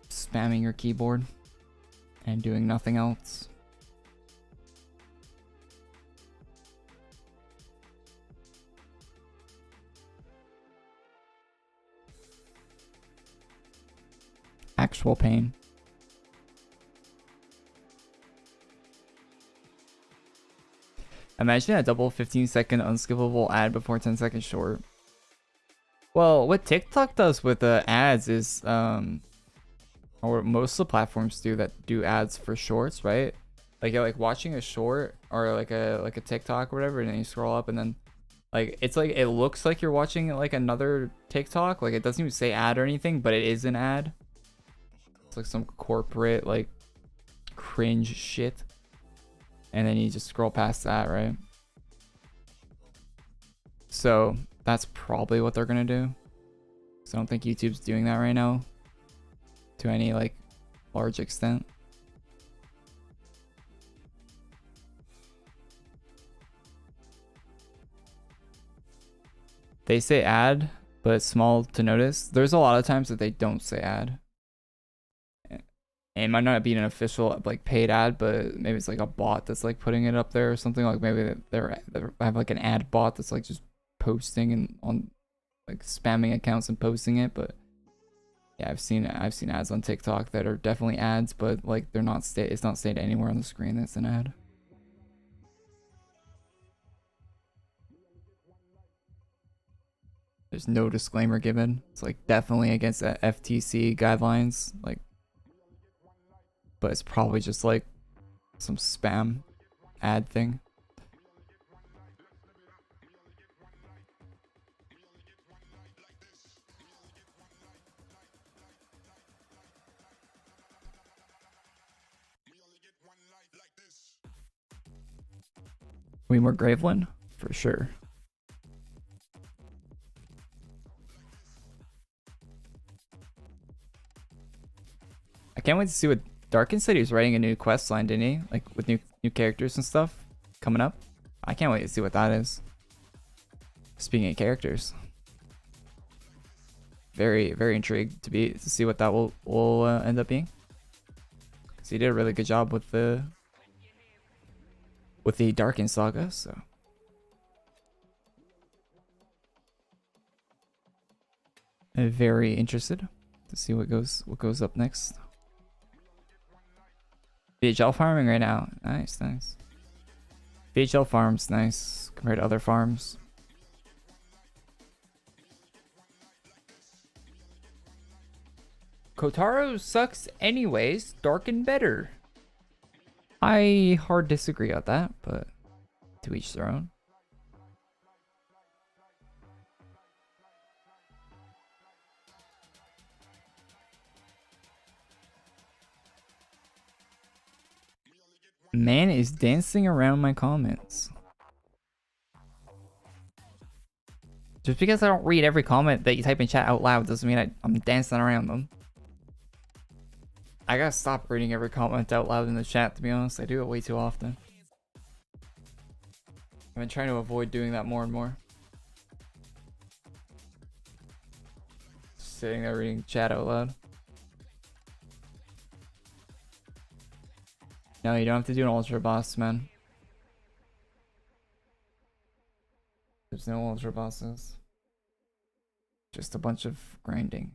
spamming your keyboard and doing nothing else. Actual pain. Imagine a double 15-second unskippable ad before 10-second short. Well, what TikTok does with the ads is, or what most of the platforms do that do ads for shorts, right? Like you're like watching a short or like a TikTok or whatever, and then you scroll up and then like it's like it looks like you're watching like another TikTok. Like it doesn't even say ad or anything, but it is an ad. It's like some corporate like cringe shit. And then you just scroll past that, right? So that's probably what they're gonna do. So I don't think YouTube's doing that right now to any like large extent. They say ad, but it's small to notice. There's a lot of times that they don't say ad. It might not be an official like paid ad, but maybe it's like a bot that's like putting it up there or something. Like maybe they have like an ad bot that's like just posting and on like spamming accounts and posting it. But yeah, I've seen ads on TikTok that are definitely ads, but like they're not it's not stated anywhere on the screen that's an ad. There's no disclaimer given. It's like definitely against the FTC guidelines, like. But it's probably just like some spam ad thing. We more Graveland? For sure. I can't wait to see what Darkin said. He was writing a new quest line, didn't he? Like with new characters and stuff coming up. I can't wait to see what that is. Speaking of characters, very intrigued to see what that will end up being. Cause he did a really good job with the Darkin saga. So I'm very interested to see what goes up next. VHL farming right now. Nice. VHL farms nice compared to other farms. Kotaro sucks anyways. Darkin better. I hard disagree on that, but to each their own. Man is dancing around my comments. Just because I don't read every comment that you type in chat out loud doesn't mean I'm dancing around them. I gotta stop reading every comment out loud in the chat, to be honest. I do it way too often. I've been trying to avoid doing that more and more. Sitting there reading chat out loud. No, you don't have to do an ultra boss, man. There's no ultra bosses. Just a bunch of grinding.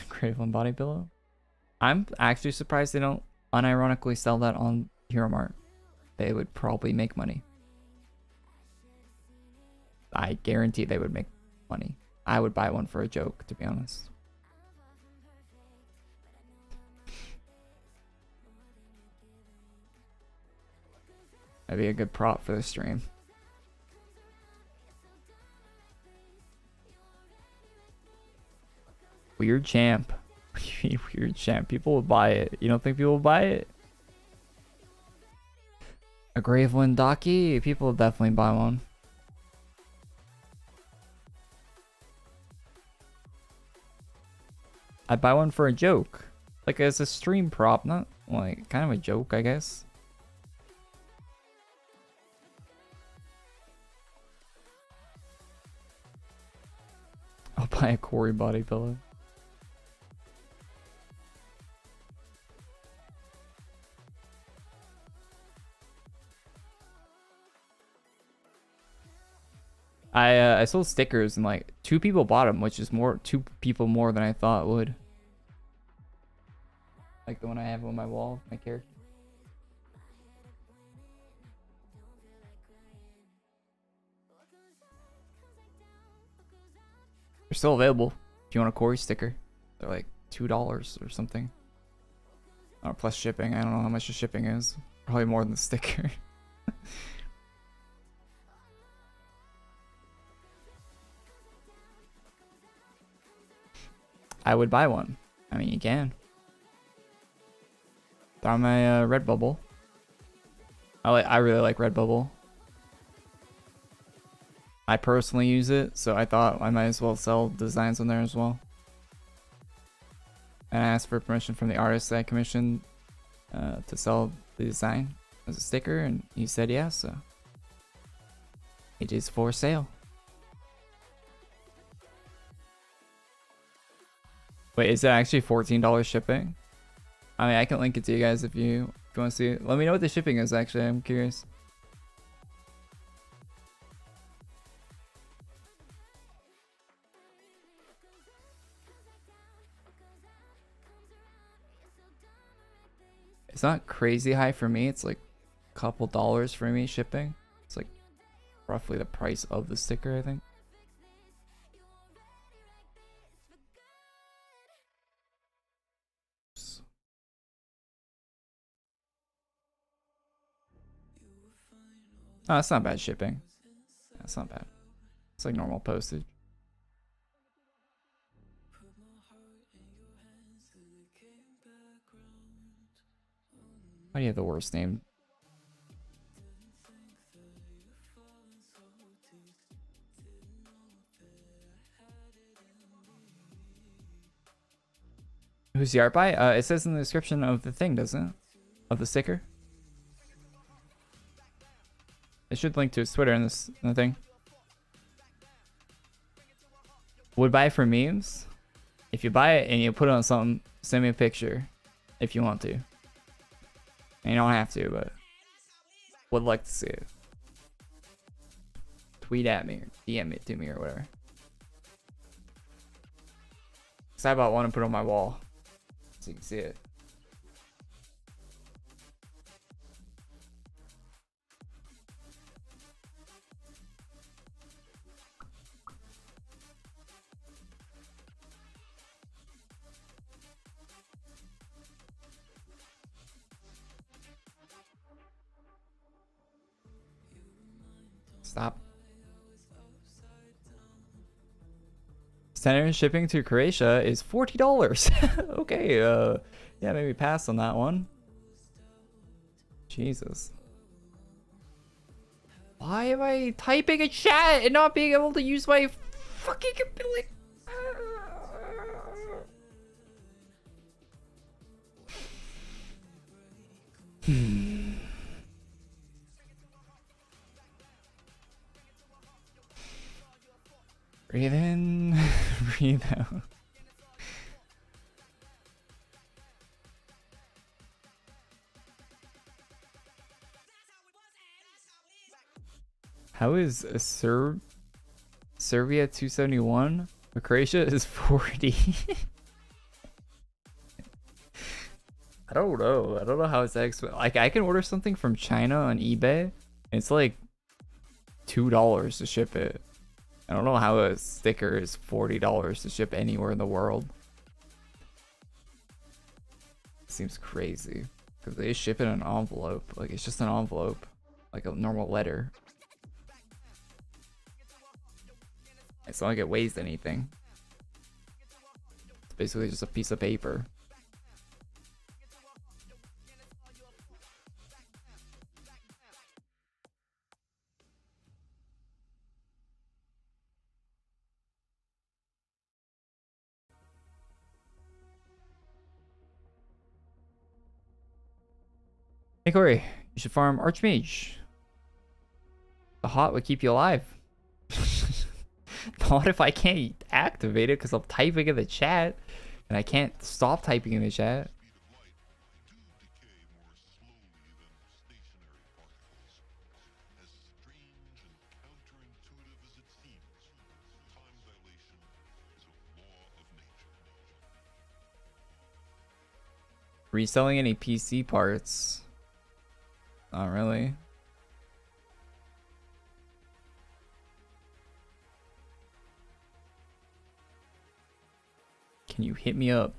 Creative body pillow. I'm actually surprised they don't unironically sell that on Hero Mart. They would probably make money. I guarantee they would make money. I would buy one for a joke, to be honest. That'd be a good prop for the stream. Weird champ. Weird champ. People would buy it. You don't think people would buy it? A Graveland Docky? People would definitely buy one. I'd buy one for a joke. Like as a stream prop, not like kind of a joke, I guess. I'll buy a Korey body pillow. I sold stickers and like 2 people bought them, which is 2 people more than I thought would. Like the one I have on my wall, my character. They're still available if you want a Korey sticker. They're like $2 or something. Oh, plus shipping. I don't know how much the shipping is. Probably more than the sticker. I would buy one. I mean, you can. They're on my Redbubble. I really like Redbubble. I personally use it, so I thought I might as well sell designs on there as well. And I asked for permission from the artist that I commissioned to sell the design as a sticker, and he said yes, so it is for sale. Wait, is it actually $14 shipping? I mean, I can link it to you guys if you want to see it. Let me know what the shipping is, actually. I'm curious. It's not crazy high for me. It's like a couple dollars for me shipping. It's like roughly the price of the sticker, I think. Oh, that's not bad shipping. That's not bad. It's like normal postage. Why do you have the worst name? Who's the art by? It says in the description of the thing, doesn't it? Of the sticker. It should link to his Twitter in the thing. Would buy for memes? If you buy it and you put it on something, send me a picture if you want to. And you don't have to, but would like to see it. Tweet at me or DM it to me or whatever. Cause I bought one and put it on my wall so you can see it. Stop. Standard shipping to Croatia is $40. Okay, yeah, maybe pass on that one. Jesus. Why am I typing a chat and not being able to use my fucking ability? Breathe in, breathe out. How is a Serbia 271? Croatia is 40. I don't know. I don't know how it's like I can order something from China on eBay and it's like $2 to ship it. I don't know how a sticker is $40 to ship anywhere in the world. Seems crazy because they ship in an envelope. Like it's just an envelope, like a normal letter. It's not like it weighs anything. It's basically just a piece of paper. Hey Korey, you should farm ArchMage. The hot would keep you alive. Not if I can't activate it because I'm typing in the chat and I can't stop typing in the chat. Reselling any PC parts? Not really. Can you hit me up?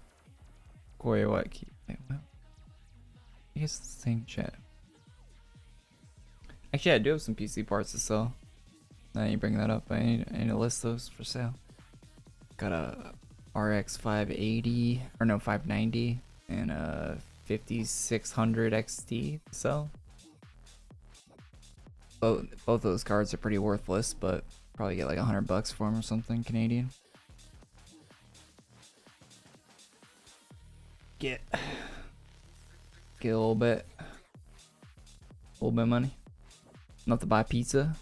Korey, what? Wait, what? I guess it's the same chat. Actually, I do have some PC parts to sell. Now you bring that up. I need to list those for sale. Got a RX 580, or no, 590, and a 5600 XT to sell. Both those cards are pretty worthless, but probably get like $100 for them or something Canadian. Get a little bit of money. Not to buy pizza.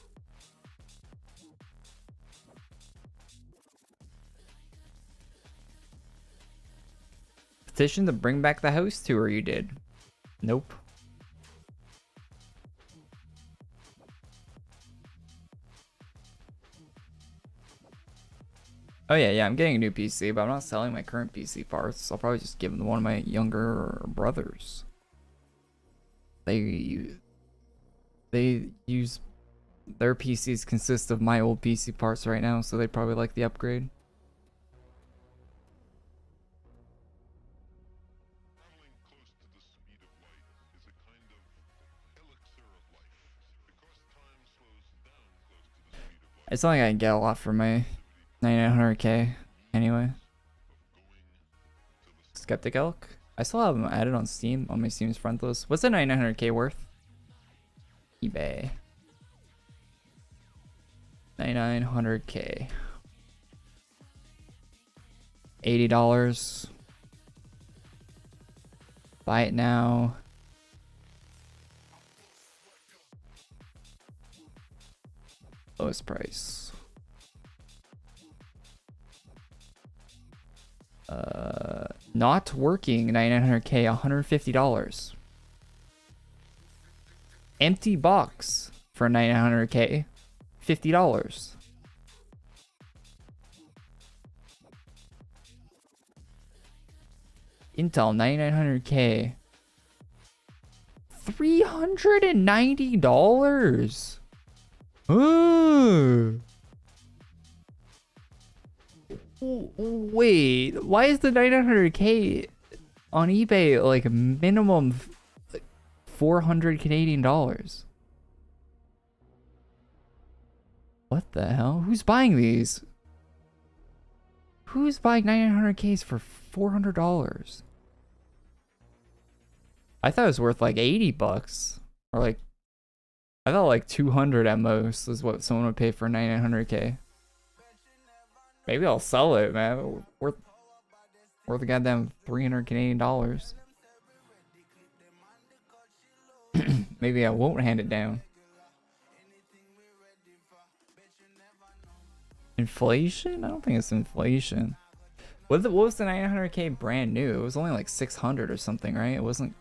Petition to bring back the house tour you did. Nope. Oh yeah, I'm getting a new PC, but I'm not selling my current PC parts. I'll probably just give them to one of my younger brothers. They use their PCs consist of my old PC parts right now, so they probably like the upgrade. It's not like I can get a lot for my 9900K anyway. Skeptic Elk? I still have them added on Steam, on my Steam's front list. What's the 9900K worth? eBay. 9900K. $80. Buy it now. Lowest price. Not working 9900K, $150. Empty box for 9900K, $50. Intel 9900K, $390. Ooh. Wait, why is the 900K on eBay like minimum like 400 Canadian dollars? What the hell? Who's buying these? Who's buying 9900Ks for $400? I thought it was worth like 80 bucks. Or like, I thought like 200 at most is what someone would pay for 9900K. Maybe I'll sell it, man. Worth a goddamn 300 Canadian dollars. Maybe I won't hand it down. Inflation? I don't think it's inflation. What was the 900K brand new? It was only like 600 or something, right? It wasn't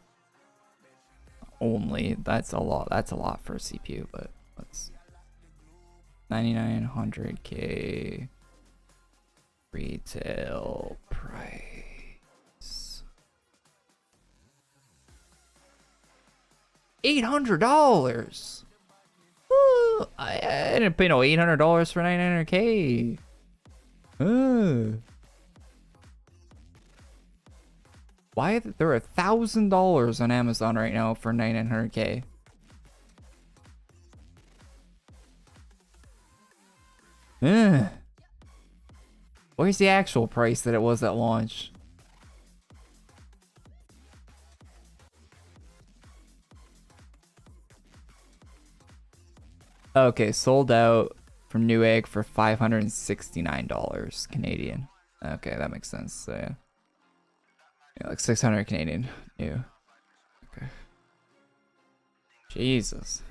only. That's a lot. That's a lot for a CPU, but let's 9900K retail price. $800. I didn't pay no $800 for 9900K. Why there are $1,000 on Amazon right now for 9900K? Where's the actual price that it was at launch? Okay, sold out from Newegg for $569 Canadian. Okay, that makes sense. So yeah, like 600 Canadian. Yeah. Okay. Jesus.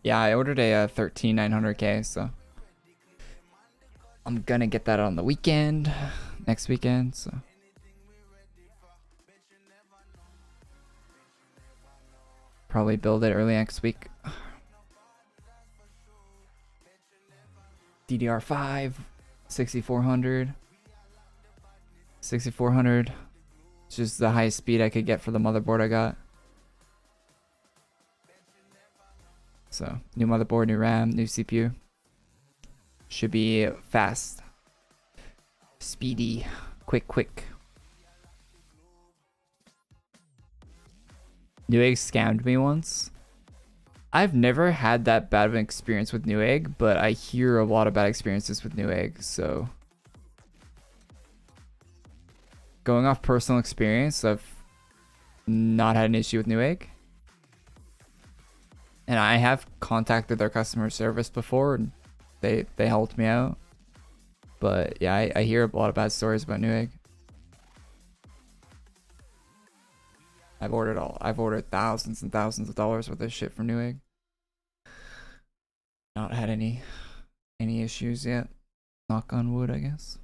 Yeah, I ordered a 13900K, so I'm gonna get that on the weekend, next weekend, so. Probably build it early next week. DDR5, 6400. 6400. It's just the highest speed I could get for the motherboard I got. So, new motherboard, new RAM, new CPU. Should be fast, speedy, quick. Newegg scammed me once. I've never had that bad of an experience with Newegg, but I hear a lot of bad experiences with Newegg, so. Going off personal experience, I've not had an issue with Newegg. And I have contacted their customer service before, and they helped me out. But yeah, I hear a lot of bad stories about Newegg. I've ordered thousands and thousands of dollars worth of shit from Newegg. Not had any issues yet. Knock on wood, I guess.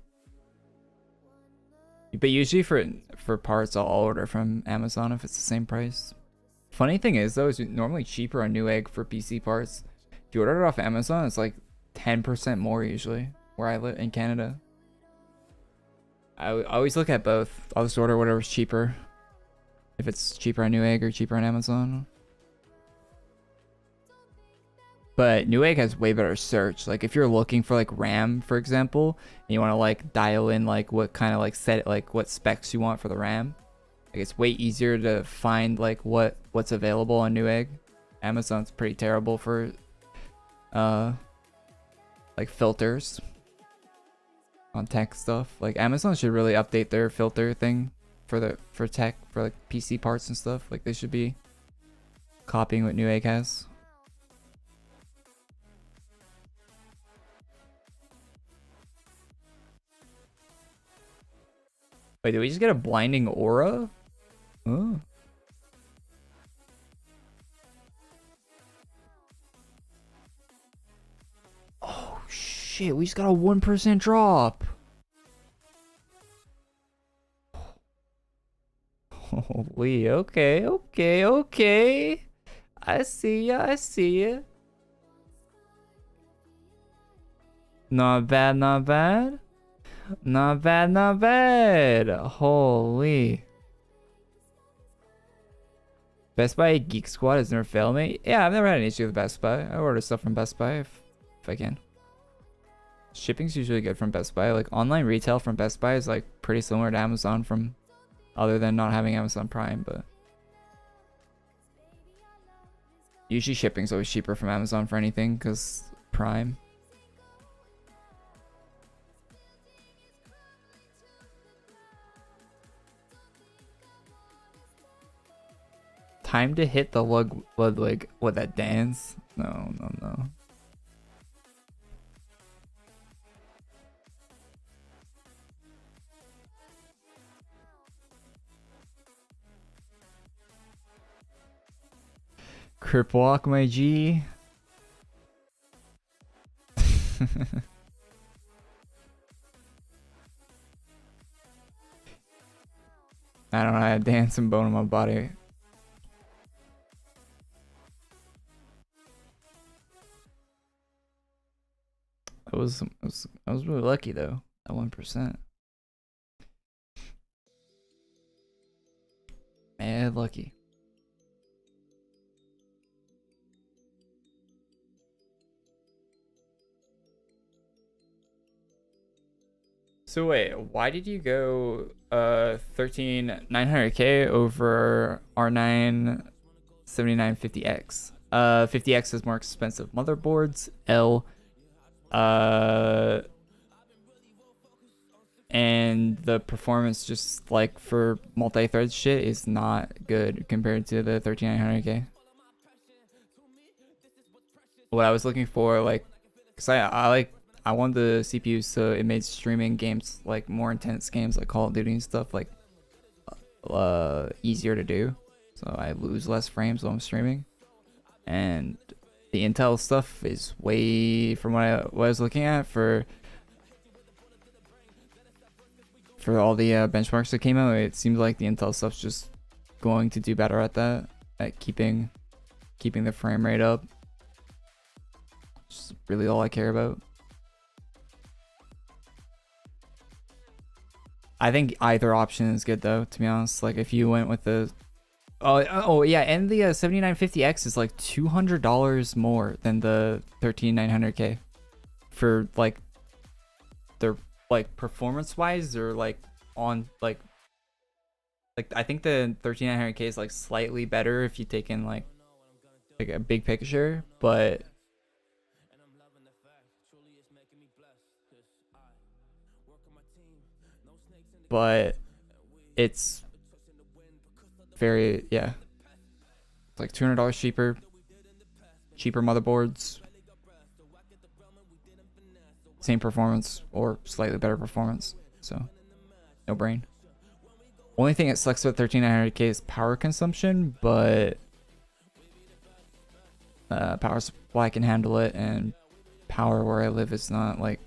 But usually for parts, I'll order from Amazon if it's the same price. Funny thing is though, it's normally cheaper on Newegg for PC parts. If you order it off Amazon, it's like 10% more usually where I live in Canada. I always look at both. I'll just order whatever's cheaper. If it's cheaper on Newegg or cheaper on Amazon. But Newegg has way better search. Like if you're looking for like RAM, for example, and you want to like dial in like what kind of like set like what specs you want for the RAM, like it's way easier to find like what's available on Newegg. Amazon's pretty terrible for like filters on tech stuff. Like Amazon should really update their filter thing for tech, for like PC parts and stuff. Like they should be copying what Newegg has. Wait, did we just get a blinding aura? Oh. Oh shit, we just got a 1% drop. Holy, okay. I see ya. Not bad. Not bad. Holy. Best Buy Geek Squad has never failed me. Yeah, I've never had an issue with Best Buy. I order stuff from Best Buy if I can. Shipping's usually good from Best Buy. Like online retail from Best Buy is like pretty similar to Amazon from, other than not having Amazon Prime, but usually shipping's always cheaper from Amazon for anything because Prime. Time to hit the Ludwig with that dance? No, no, no. Crip walk, my G. I don't know, I had dance and bone in my body. I was really lucky though, at 1%. Mad lucky. So wait, why did you go 13900K over R9 7950X? 50X is more expensive motherboards, and the performance, just like for multi-thread shit, is not good compared to the 13900K. What I was looking for, like, cause I wanted the CPU so it made streaming games, like more intense games like Call of Duty and stuff, like easier to do, so I lose less frames while I'm streaming. And the Intel stuff is way, from what I was looking at for all the benchmarks that came out, it seems like the Intel stuff's just going to do better at that, at keeping the frame rate up. Just really all I care about. I think either option is good though, to be honest. Like if you went with the oh yeah, and the 7950X is like $200 more than the 13900K for like their, like, performance wise, or like on like I think the 13900K is like slightly better if you take in like a big picture, but it's very, yeah, it's like $200 cheaper motherboards, same performance or slightly better performance, so no brain. Only thing that sucks with 13900K is power consumption, but power supply can handle it, and power where I live is not like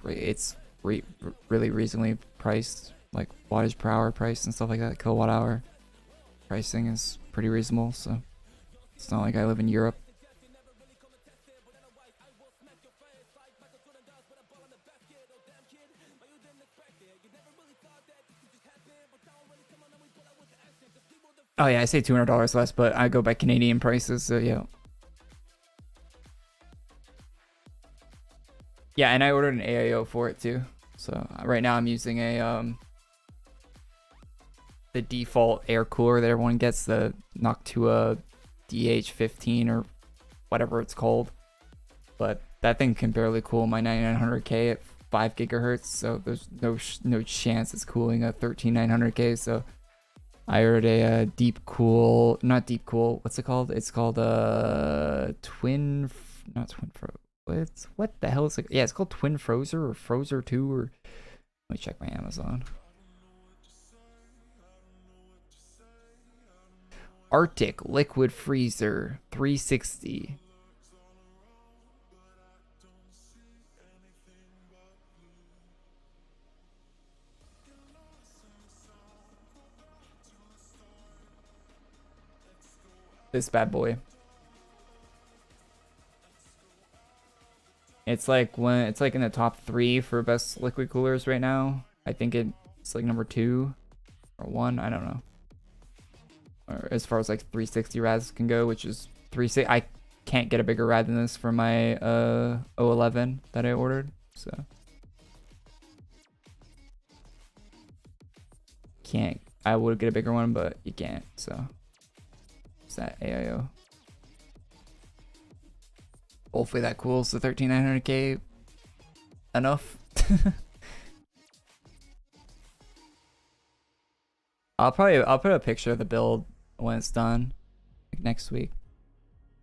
it's really reasonably priced, like wattage per hour price and stuff like that. Kilowatt hour pricing is pretty reasonable, so it's not like I live in Europe. Oh yeah, I say $200 less, but I go by Canadian prices, so yeah. Yeah, and I ordered an AIO for it too. So right now I'm using a the default air cooler that everyone gets, the Noctua DH15 or whatever it's called. But that thing can barely cool my 9900K at 5 gigahertz, so there's no chance it's cooling a 13900K. So I ordered a not deep cool. What's it called? It's called what the hell is it? Yeah, it's called Twin Frozer or Frozer 2, or let me check my Amazon. Arctic Liquid Freezer 360. This bad boy. It's like in the top 3 for best liquid coolers right now. I think it's like number 2 or 1. I don't know. Or as far as like 360 rads can go, which is 360. I can't get a bigger rad than this for my O11 that I ordered. So can't. I would get a bigger one, but you can't. So it's that AIO. Hopefully that cools the 13900K enough. I'll put a picture of the build when it's done, like next week.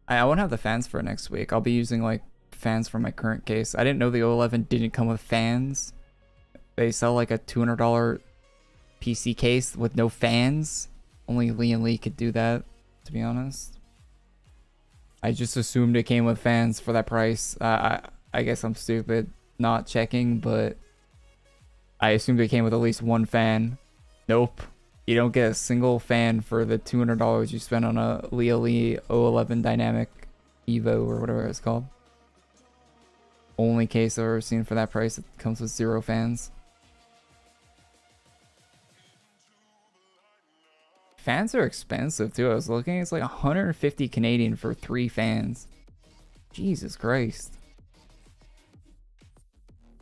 I won't have the fans for next week. I'll be using like fans from my current case. I didn't know the 011 didn't come with fans. They sell like a $200 PC case with no fans. Only Lee and Lee could do that, to be honest. I just assumed it came with fans for that price. I guess I'm stupid not checking, but I assumed it came with at least one fan. Nope. You don't get a single fan for the $200 you spend on a Lee 011 Dynamic Evo or whatever it's called. Only case I've ever seen for that price. It comes with 0 fans. Fans are expensive too. I was looking, it's like 150 Canadian for 3 fans. Jesus Christ.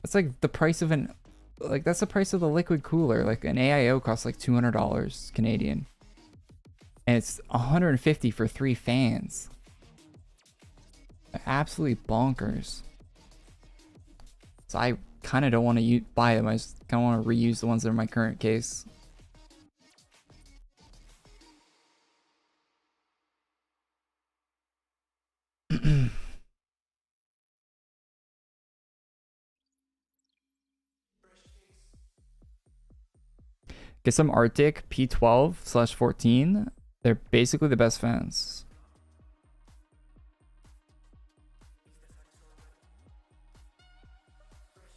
That's like the price of an, like that's the price of the liquid cooler. Like an AIO costs like $200 Canadian. And it's 150 for 3 fans. Absolutely bonkers. So I kind of don't want to buy them. I just kind of want to reuse the ones that are in my current case. Get some Arctic P12/14. They're basically the best fans.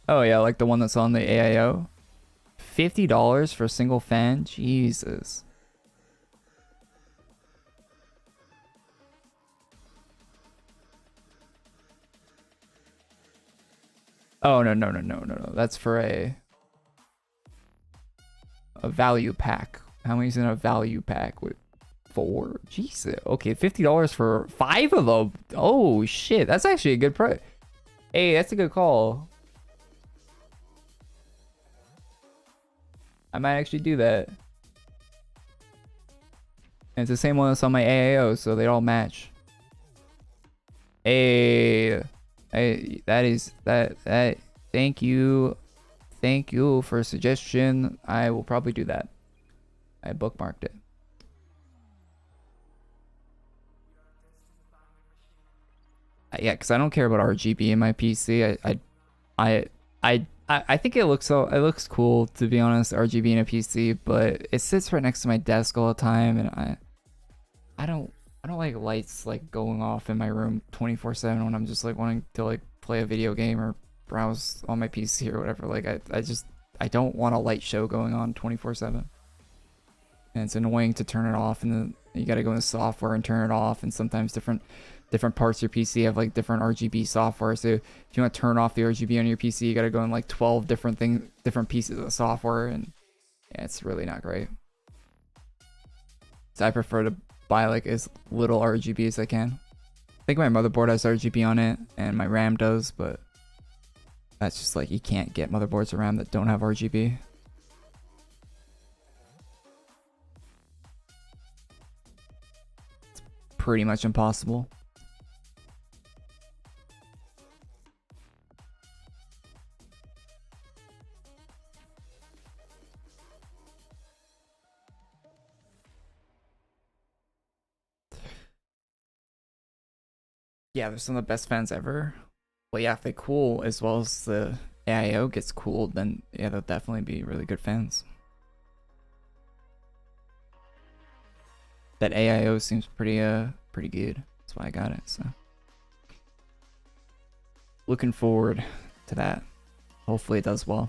Oh yeah, like the one that's on the AIO. $50 for a single fan? Jesus. Oh no. That's for a value pack. How many's in a value pack with 4? Jesus. Okay, $50 for 5 of them. Oh shit, that's actually a good price. Hey, that's a good call. I might actually do that. And it's the same one that's on my AAO, so they all match. Hey, thank you for a suggestion. I will probably do that. I bookmarked it. Yeah, because I don't care about RGB in my PC. I think it looks cool, to be honest, RGB in a PC, but it sits right next to my desk all the time, and I don't like lights like going off in my room 24/7 when I'm just like wanting to like play a video game or browse on my PC or whatever. Like I don't want a light show going on 24/7. And it's annoying to turn it off, and then you got to go in the software and turn it off, and sometimes different parts of your PC have like different RGB software. So if you want to turn off the RGB on your PC, you got to go in like 12 different pieces of software, and yeah, it's really not great. So I prefer to buy like as little RGB as I can. I think my motherboard has RGB on it, and my RAM does, but that's just like, you can't get motherboards or RAM that don't have RGB. It's pretty much impossible. Yeah, they're some of the best fans ever. Well, yeah, if they cool as well as the AIO gets cooled, then yeah, they'll definitely be really good fans. That AIO seems pretty good. That's why I got it. So looking forward to that. Hopefully it does well.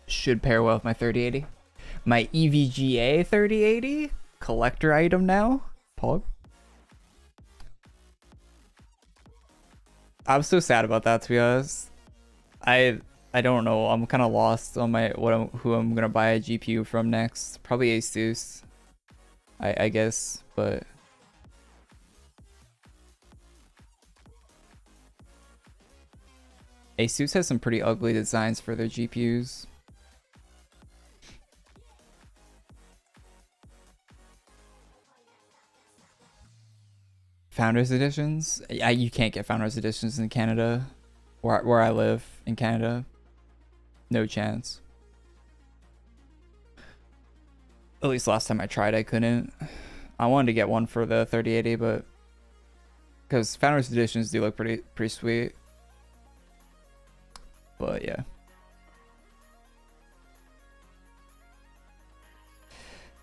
Should pair well with my 3080. My EVGA 3080 collector item now. Pog. I'm so sad about that, to be honest. I don't know. I'm kind of lost on who I'm gonna buy a GPU from next. Probably Asus, I guess, but Asus has some pretty ugly designs for their GPUs. Founders editions? Yeah, you can't get Founders editions in Canada. Where I live in Canada. No chance. At least last time I tried, I couldn't. I wanted to get one for the 3080, but because Founders editions do look pretty sweet. But yeah.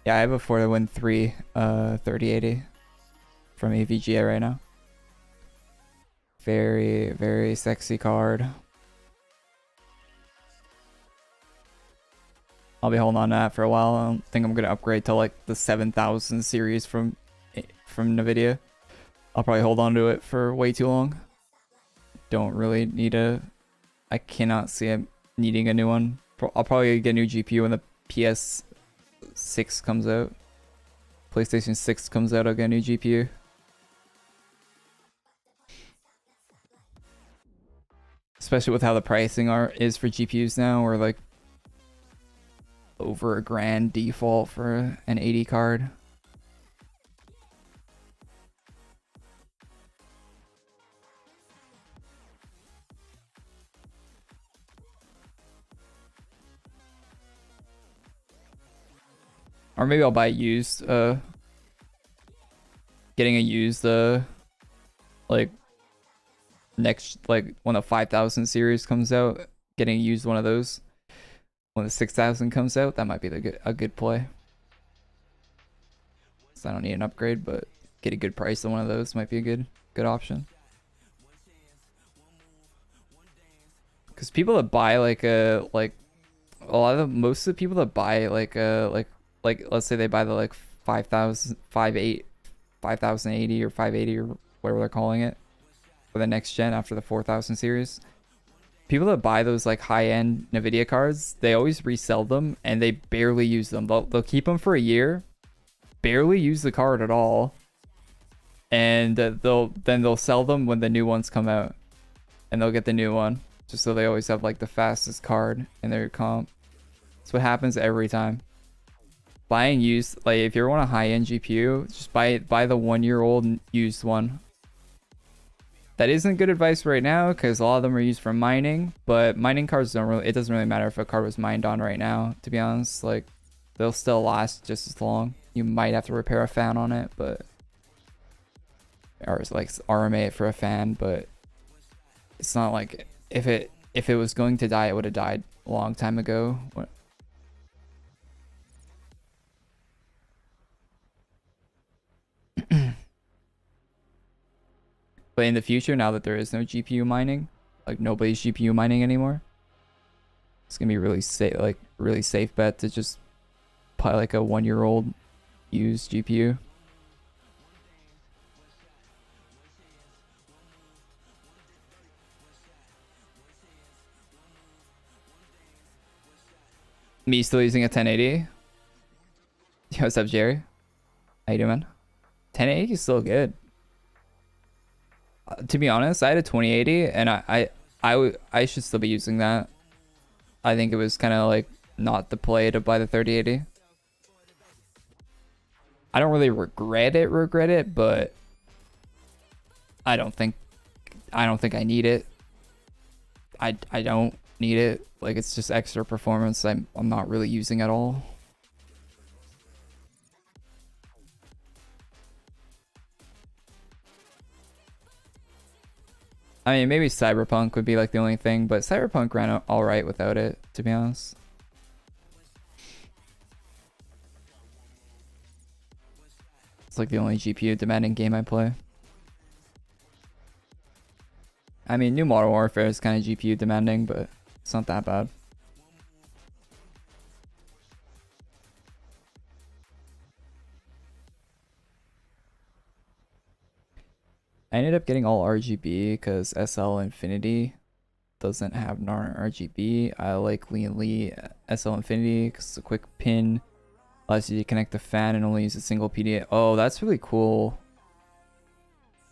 Yeah, I have a For the Win 3 3080 from AVGA right now. Very, very sexy card. I'll be holding on to that for a while. I don't think I'm gonna upgrade to like the 7000 series from NVIDIA. I'll probably hold on to it for way too long. Don't really need a... I cannot see it needing a new one. I'll probably get a new GPU when the PS6 comes out. PlayStation 6 comes out, I'll get a new GPU. Especially with how the pricing is for GPUs now, we're like over $1,000 default for an 80 card. Or maybe I'll buy used, getting a used, like, next, like, when the 5000 series comes out, getting a used one of those. When the 6000 comes out, that might be a good play. So I don't need an upgrade, but get a good price on one of those might be a good option. Because people that buy like most of the people that buy like let's say they buy the like 5080 or 580 or whatever they're calling it for the next gen after the 4000 series. People that buy those like high-end NVIDIA cards, they always resell them and they barely use them. They'll keep them for a year, barely use the card at all, and they'll sell them when the new ones come out, and they'll get the new one just so they always have like the fastest card in their comp. That's what happens every time. Buying used, like if you want a high-end GPU, just buy the 1-year-old used one. That isn't good advice right now because a lot of them are used for mining, but mining cards it doesn't really matter if a card was mined on right now, to be honest. Like, they'll still last just as long. You might have to repair a fan on it, but... or like RMA it for a fan, but it's not like if it was going to die, it would have died a long time ago. But in the future, now that there is no GPU mining, like nobody's GPU mining anymore, it's gonna be really safe bet to just buy like a 1-year-old used GPU. Me still using a 1080. Yo, what's up, Jerry? How you doing, man? 1080 is still good. To be honest, I had a 2080 and I should still be using that. I think it was kind of like not the play to buy the 3080. I don't really regret it, but I don't think I need it. I don't need it. Like, it's just extra performance I'm not really using at all. I mean, maybe Cyberpunk would be like the only thing, but Cyberpunk ran alright without it, to be honest. It's like the only GPU demanding game I play. I mean, New Modern Warfare is kind of GPU demanding, but it's not that bad. I ended up getting all RGB because SL Infinity doesn't have non-RGB. I like Lee SL Infinity because it's a quick pin. Allows you to connect the fan and only use a single PDA. Oh, that's really cool.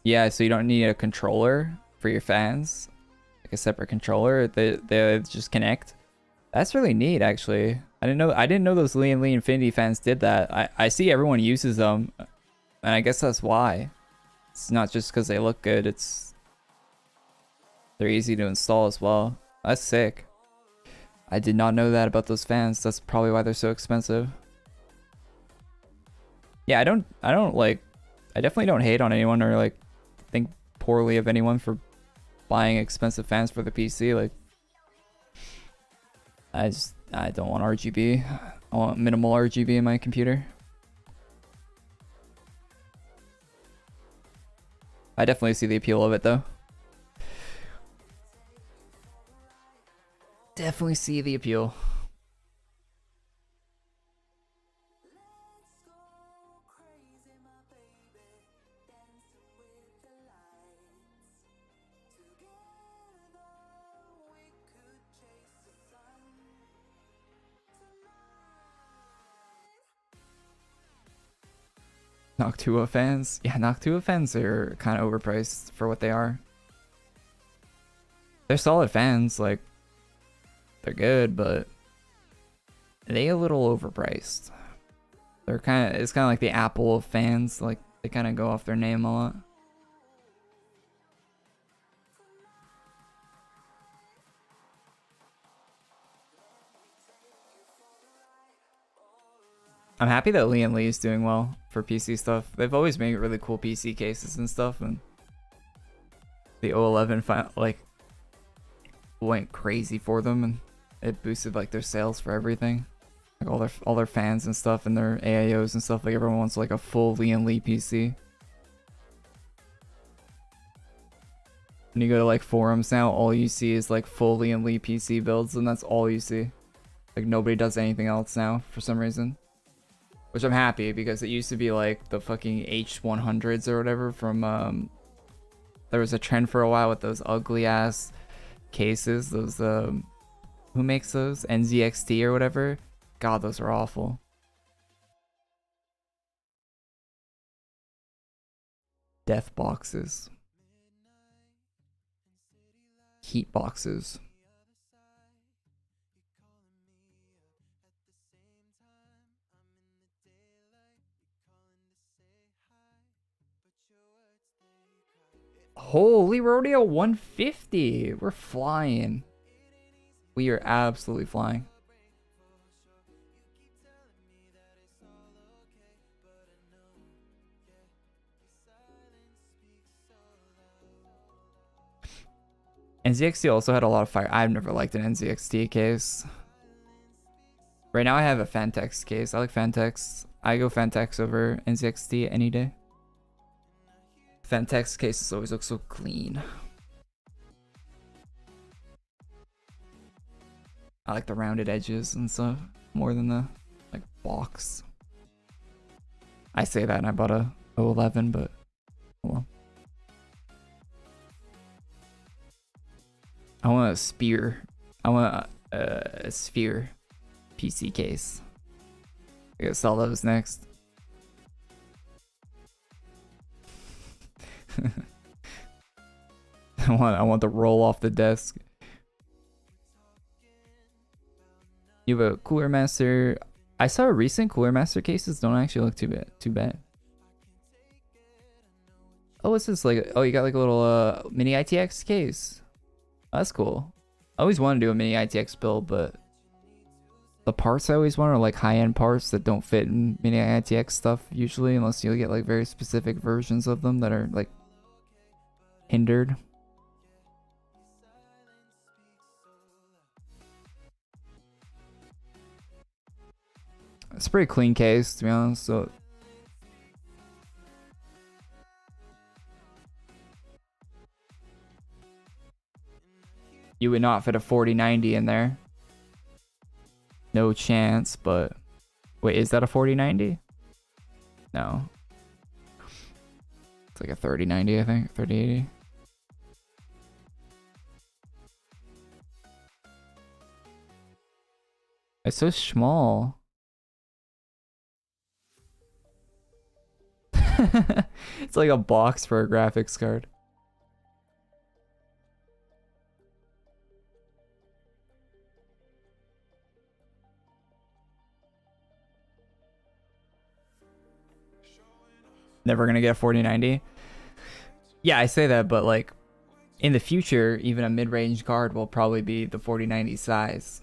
Yeah, so you don't need a controller for your fans. Like a separate controller. They just connect. That's really neat, actually. I didn't know those Lee and Lee Infinity fans did that. I see everyone uses them, and I guess that's why. It's not just because they look good. They're easy to install as well. That's sick. I did not know that about those fans. That's probably why they're so expensive. Yeah, I definitely don't hate on anyone or like think poorly of anyone for buying expensive fans for the PC. Like, I don't want RGB. I want minimal RGB in my computer. I definitely see the appeal of it though. Definitely see the appeal. Noctua fans? Yeah, Noctua fans are kind of overpriced for what they are. They're solid fans, like, they're good, but they a little overpriced. It's kind of like the Apple of fans, like, they kind of go off their name a lot. I'm happy that Lee and Lee is doing well for PC stuff. They've always made really cool PC cases and stuff, and the O11 like went crazy for them, and it boosted like their sales for everything, like all their fans and stuff, and their AIOs and stuff. Like everyone wants like a full Lee and Lee PC. When you go to like forums now, all you see is like full Lee and Lee PC builds, and that's all you see. Like nobody does anything else now for some reason. Which I'm happy, because it used to be like the fucking H100s or whatever from, there was a trend for a while with those ugly ass cases, those, who makes those? NZXT or whatever? God, those are awful. Death boxes. Heat boxes. Holy rodeo 150. We're flying. We are absolutely flying. NZXT also had a lot of fire. I've never liked an NZXT case. Right now I have a Fantex case. I like Fantex. I go Fantex over NZXT any day. Fantex cases always look so clean. I like the rounded edges and stuff more than the like box. I say that and I bought a 011, but oh well. I want a spear. I want a sphere PC case. I gotta sell those next. I want the roll off the desk. You have a Cooler Master. I saw recent Cooler Master cases don't actually look too bad. Oh, what's this like? Oh, you got like a little mini ITX case. Oh, that's cool. I always wanted to do a mini ITX build, but the parts I always want are like high-end parts that don't fit in mini ITX stuff usually, unless you get like very specific versions of them that are like hindered. It's a pretty clean case, to be honest. So you would not fit a 4090 in there. No chance, but wait, is that a 4090? No. It's like a 3090, I think. 3080. It's so small. It's like a box for a graphics card. never gonna get a 4090. Yeah, I say that, but like in the future, even a mid-range card will probably be the 4090 size.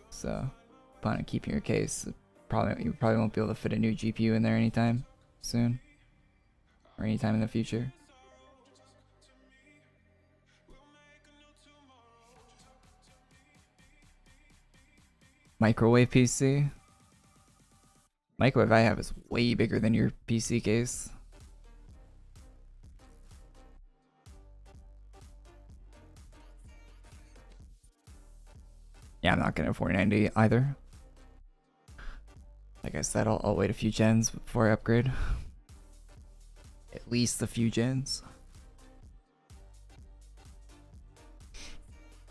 So, plan on keeping your case. You probably won't be able to fit a new GPU in there anytime soon, or anytime in the future. Microwave PC. Microwave I have is way bigger than your PC case. Yeah, I'm not getting a 4090 either. Like I said, I'll wait a few gens before I upgrade. At least a few gens.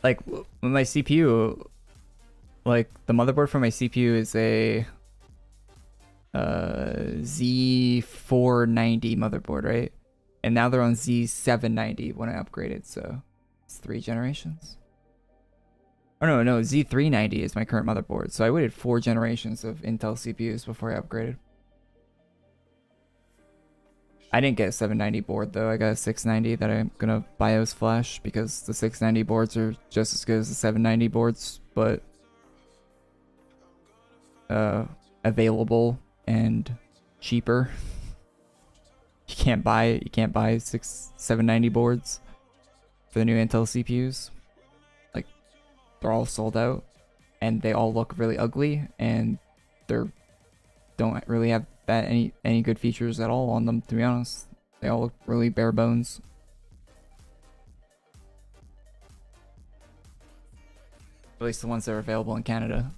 Like, with my CPU, like, the motherboard for my CPU is a Z490 motherboard, right? And now they're on Z790 when I upgraded, so it's 3 generations. Oh no, Z390 is my current motherboard, so I waited 4 generations of Intel CPUs before I upgraded. I didn't get a 790 board though, I got a 690 that I'm gonna BIOS flash because the 690 boards are just as good as the 790 boards, but available and cheaper. You can't buy 790 boards for the new Intel CPUs. Like, they're all sold out and they all look really ugly and they're don't really have that any good features at all on them, to be honest. They all look really bare bones. At least the ones that are available in Canada.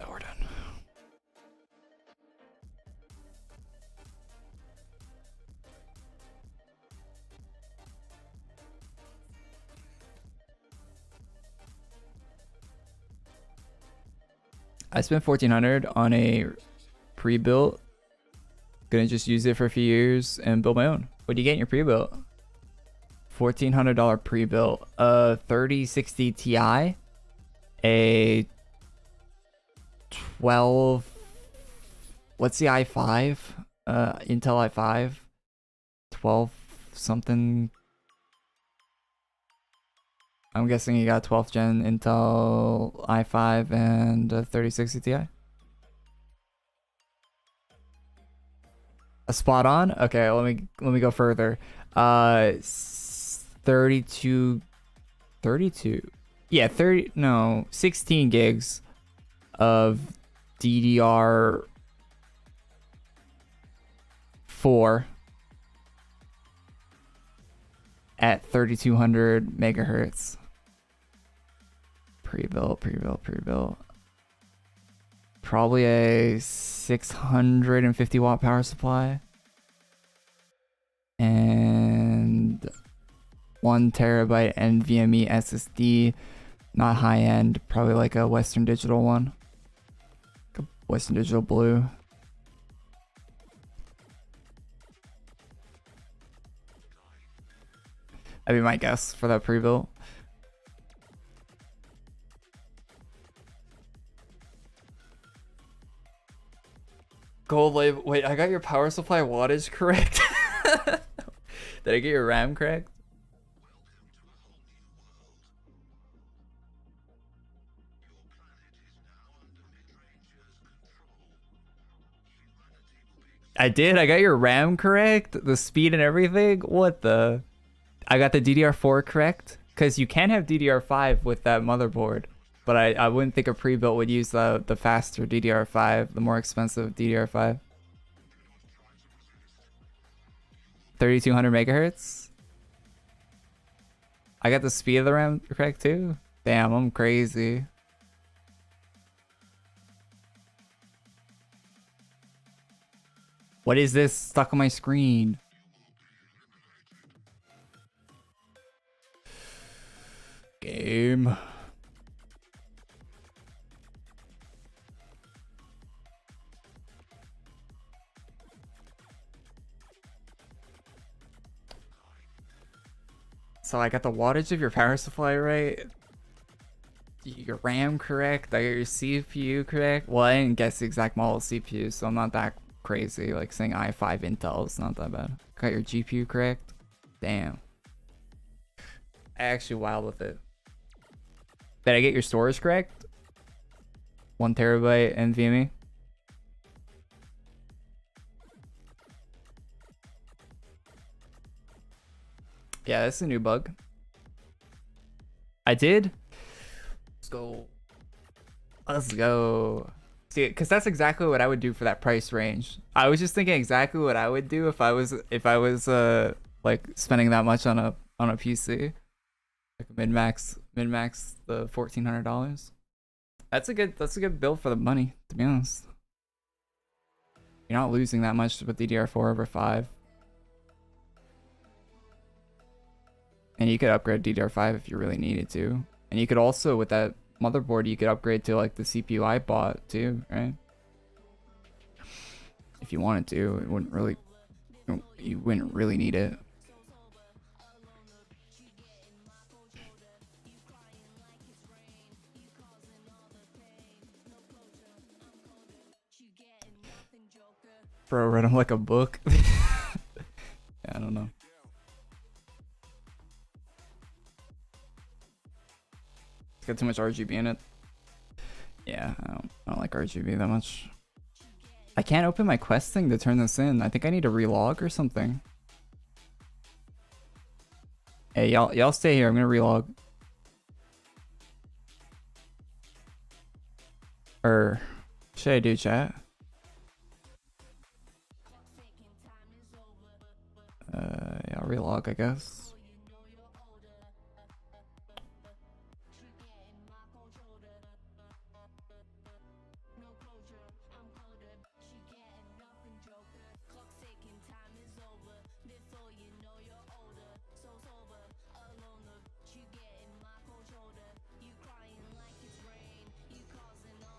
Oh, we're done. I spent $1,400 on a pre-built. Gonna just use it for a few years and build my own. What do you get in your pre-built? $1,400 pre-built. 3060 Ti. A 12. What's the i5? Intel i5. 12 something. I'm guessing you got 12th gen Intel i5 and a 3060 Ti. A spot on? Okay, let me go further. 32. Yeah, 16 gigs of DDR4 at 3200 megahertz. Pre-built. Probably a 650 watt power supply. And 1 terabyte NVMe SSD. Not high end, probably like a Western Digital one. Like a Western Digital Blue. That'd be my guess for that pre-built. Gold label. Wait, I got your power supply wattage correct? Did I get your RAM correct? I did. I got your RAM correct. The speed and everything. What the? I got the DDR4 correct because you can have DDR5 with that motherboard, but I wouldn't think a pre-built would use the faster DDR5, the more expensive DDR5. 3200 megahertz. I got the speed of the RAM correct too. Damn, I'm crazy. What is this stuck on my screen? Game. So I got the wattage of your power supply right. your RAM correct. I got your CPU correct. Well, I didn't guess the exact model of CPU, so I'm not that crazy. Like saying i5 Intel is not that bad. Got your GPU correct. Damn. I actually wild with it. Did I get your storage correct? 1 terabyte NVMe. Yeah, that's a new bug. I did. Let's go. Let's go. See, because that's exactly what I would do for that price range. I was just thinking exactly what I would do if I was like spending that much on a PC, like a min-max the $1,400. That's a good build for the money, to be honest. You're not losing that much with DDR4 over 5. And you could upgrade DDR5 if you really needed to. And you could also, with that motherboard, you could upgrade to like the CPU I bought too, right? If you wanted to, it wouldn't really, you wouldn't really need it. Bro, read them like a book. Yeah, I don't know. It's got too much RGB in it. Yeah, I don't like RGB that much. I can't open my quest thing to turn this in. I think I need to relog or something. Hey, y'all stay here. I'm gonna relog. Or should I do chat? Yeah, I'll relog, I guess.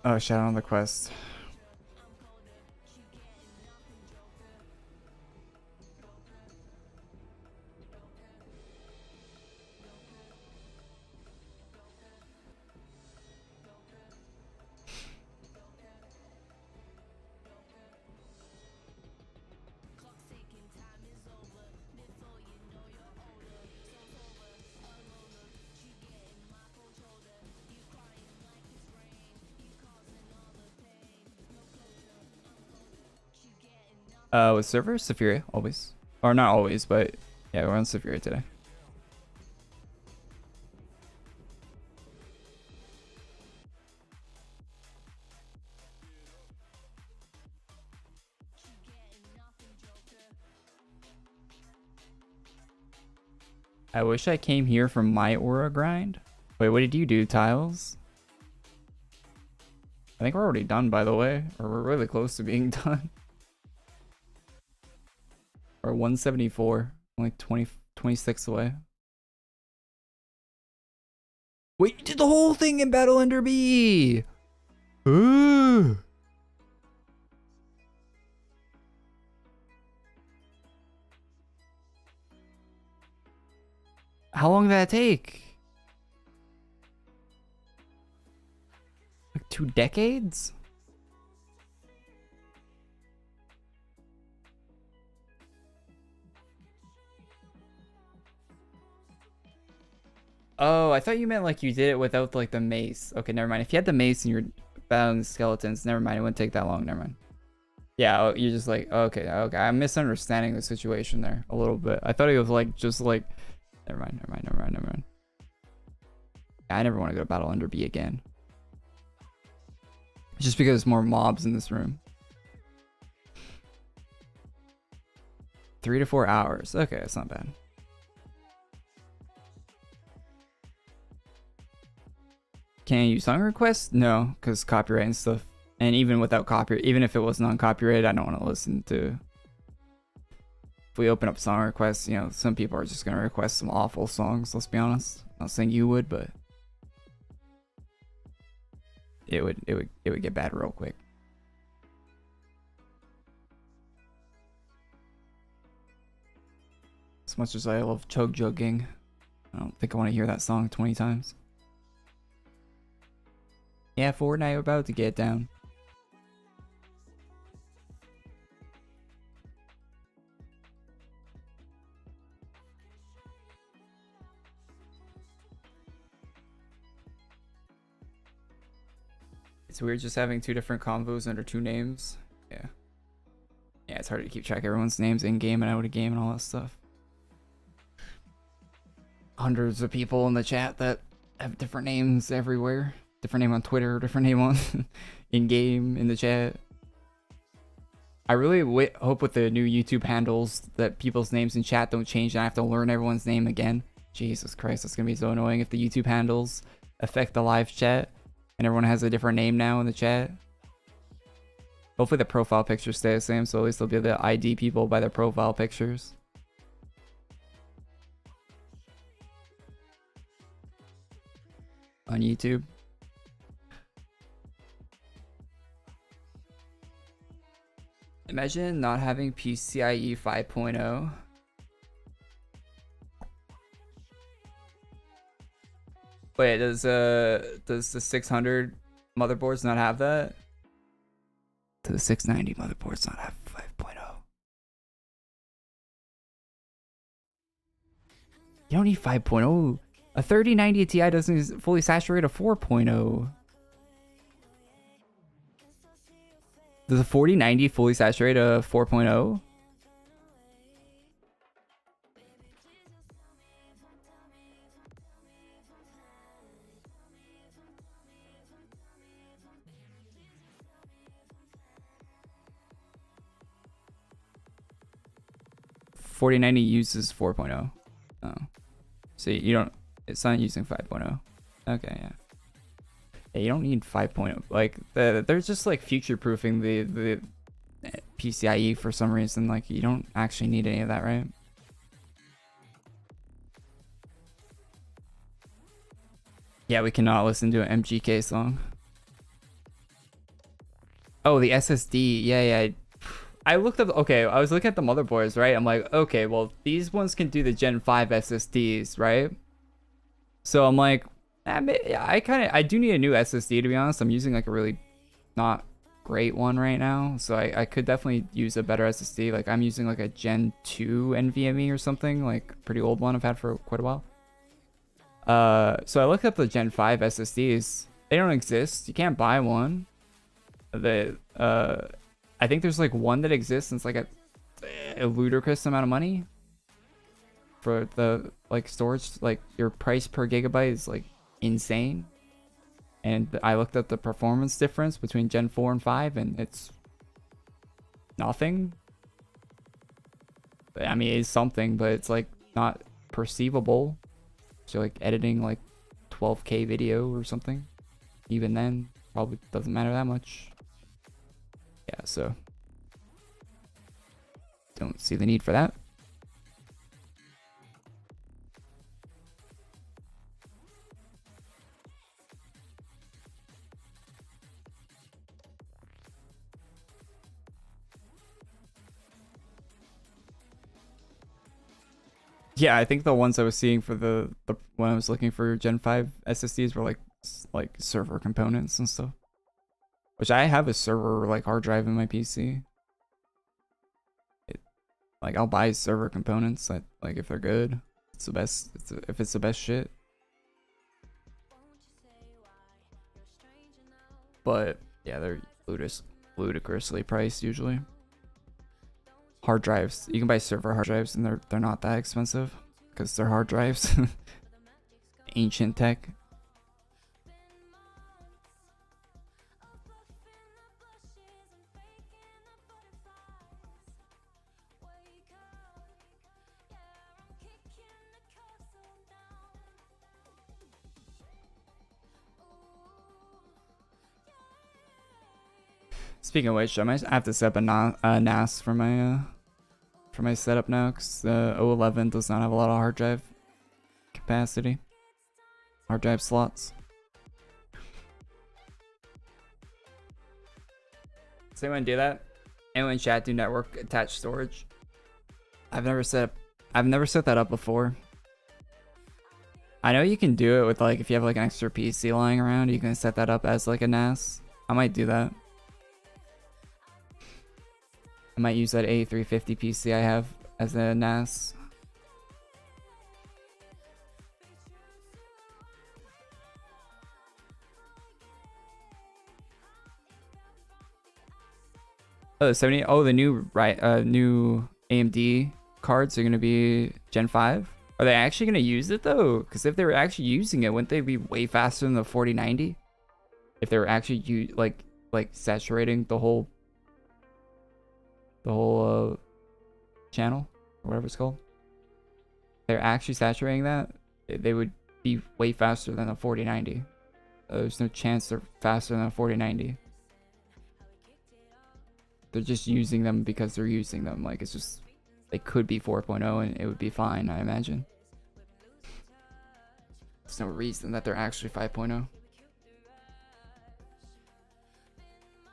Oh, shout out on the quest. With server Saphira always, or not always, but yeah, we're on Saphira today. I wish I came here from my aura grind. Wait, what did you do, Tiles? I think we're already done, by the way, or we're really close to being done. Or 174, only 26 away. Wait, you did the whole thing in Battle Under B! Ooh. How long did that take? Like 2 decades? Oh, I thought you meant like you did it without like the mace. Okay, never mind. If you had the mace and you're battling the skeletons, never mind. It wouldn't take that long. Never mind. Yeah, oh, you're just like, okay. I'm misunderstanding the situation there a little bit. I thought it was like, just like, never mind. I never want to go to Battle Under B again. Just because there's more mobs in this room. 3 to 4 hours. Okay, that's not bad. Can you use song requests? No, because copyright and stuff. And even without copyright, even if it was non-copyrighted, I don't want to listen to. If we open up song requests, you know, some people are just gonna request some awful songs. Let's be honest. Not saying you would, but it would get bad real quick. As much as I love Chug Jugging, I don't think I want to hear that song 20 times. Yeah, Fortnite, we're about to get down. It's weird just having two different convos under two names. Yeah. Yeah, it's hard to keep track of everyone's names in game and out of game and all that stuff. Hundreds of people in the chat that have different names everywhere. Different name on Twitter, different name on in game, in the chat. I really hope with the new YouTube handles that people's names in chat don't change and I have to learn everyone's name again. Jesus Christ, that's gonna be so annoying if the YouTube handles affect the live chat and everyone has a different name now in the chat. Hopefully the profile pictures stay the same, so at least they'll be able to ID people by their profile pictures. On YouTube. Imagine not having PCIe 5.0. Wait, does the 600 motherboards not have that? Do the 690 motherboards not have 5.0? You don't need 5.0. A 3090 Ti doesn't fully saturate a 4.0. Does a 4090 fully saturate a 4.0? .4090 uses 4.0. Oh. So you don't, it's not using 5.0. Okay, yeah. Yeah, you don't need 5.0. Like, they're just like future-proofing the PCIe for some reason. Like, you don't actually need any of that, right? Yeah, we cannot listen to an MGK song. Oh, the SSD. Yeah. I looked up, okay, I was looking at the motherboards, right? I'm like, okay, well, these ones can do the Gen 5 SSDs, right? So I'm like, I do need a new SSD, to be honest. I'm using like a really not great one right now. So I could definitely use a better SSD. Like I'm using like a Gen 2 NVMe or something, like pretty old one I've had for quite a while. So I looked up the Gen 5 SSDs. They don't exist. You can't buy one. I think there's like one that exists and it's like a ludicrous amount of money for the like storage. Like your price per gigabyte is like insane. And I looked at the performance difference between Gen 4 and 5 and it's nothing. I mean, it's something, but it's like not perceivable. So like editing like 12K video or something, even then probably doesn't matter that much. Yeah, so don't see the need for that. Yeah, I think the ones I was seeing for the when I was looking for Gen 5 SSDs were like server components and stuff. Which I have a server like hard drive in my PC. Like I'll buy server components that like if they're good, it's the best. If it's the best shit. But yeah, they're ludicrously priced usually. Hard drives, you can buy server hard drives and they're not that expensive because they're hard drives. Ancient tech. Speaking of which, I might have to set up a NAS for my setup now because the 011 does not have a lot of hard drive capacity, hard drive slots. Does anyone do that? Anyone in chat do network attached storage? I've never set that up before. I know you can do it with like if you have like an extra PC lying around, you can set that up as like a NAS. I might do that. I might use that A350 PC I have as a NAS. Oh, the 70. Oh, the new new AMD cards are gonna be Gen 5. Are they actually gonna use it though? Because if they were actually using it, wouldn't they be way faster than the 4090? If they were actually like saturating the whole channel or whatever it's called. They're actually saturating that, they would be way faster than a 4090. There's no chance they're faster than a 4090. They're just using them because they're using them. Like, it's just, they could be 4.0 and it would be fine, I imagine. There's no reason that they're actually 5.0.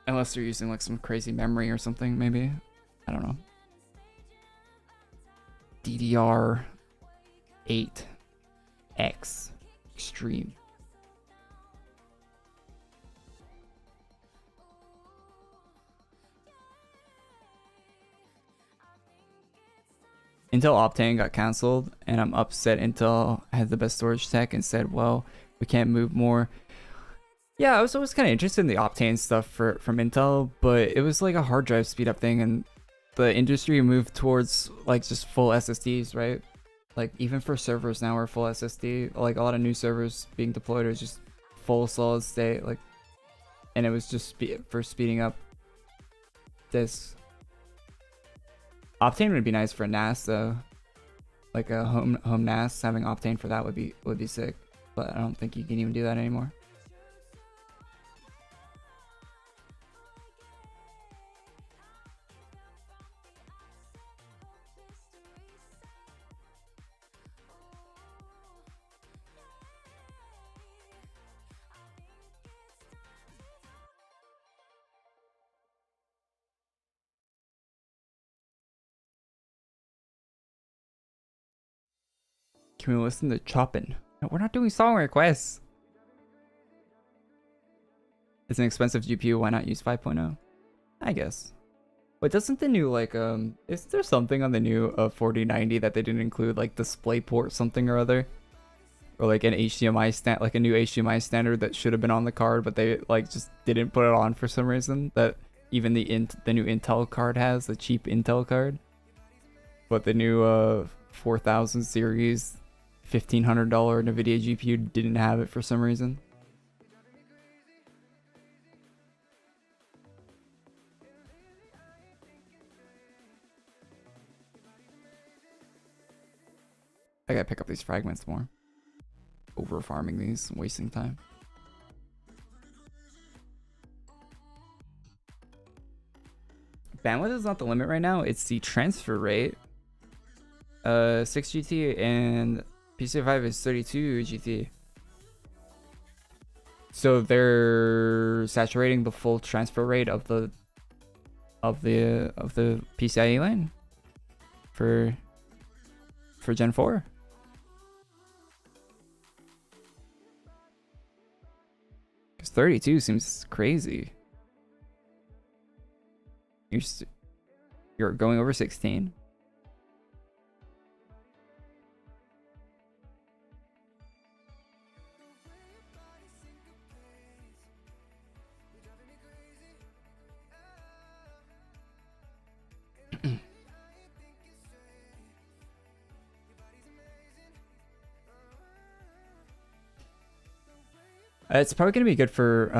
Unless they're using like some crazy memory or something, maybe. I don't know. DDR8X Extreme. Intel Optane got cancelled, and I'm upset. Intel had the best storage tech and said, well, we can't move more. Yeah, I was always kind of interested in the Optane stuff from Intel, but it was like a hard drive speed up thing, and the industry moved towards like just full SSDs, right? Like even for servers now are full SSD. Like a lot of new servers being deployed are just full solid state, like, and it was just for speeding up this. Optane would be nice for NAS though, like a home NAS. Having Optane for that would be sick, but I don't think you can even do that anymore. Can we listen to Choppin'? No, we're not doing song requests. It's an expensive GPU. Why not use 5.0? I guess. But doesn't the new like is there something on the new 4090 that they didn't include, like DisplayPort something or other, or like an HDMI like a new HDMI standard that should have been on the card, but they like just didn't put it on for some reason, that even the new Intel card has, the cheap Intel card, but the new 4000 series $1,500 NVIDIA GPU didn't have it for some reason. I gotta pick up these fragments more. Over farming these, wasting time. Bandwidth is not the limit right now, it's the transfer rate. 6 GT and PCI 5 is 32 GT. So they're saturating the full transfer rate of the PCIe line for Gen 4. Because 32 seems crazy. You're going over 16. It's probably gonna be good for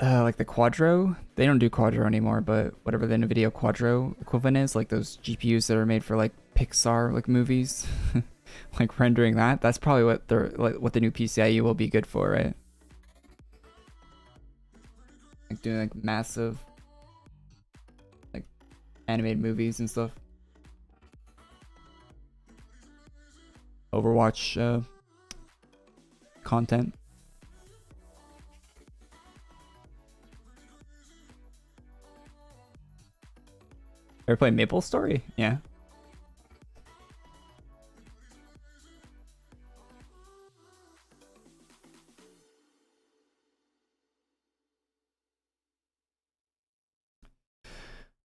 like the Quadro. They don't do Quadro anymore, but whatever the NVIDIA Quadro equivalent is, like those GPUs that are made for like Pixar like movies, like rendering that. That's probably what the new PCIe will be good for, right? Like doing like massive like animated movies and stuff. Overwatch content. Ever play Maple Story? Yeah.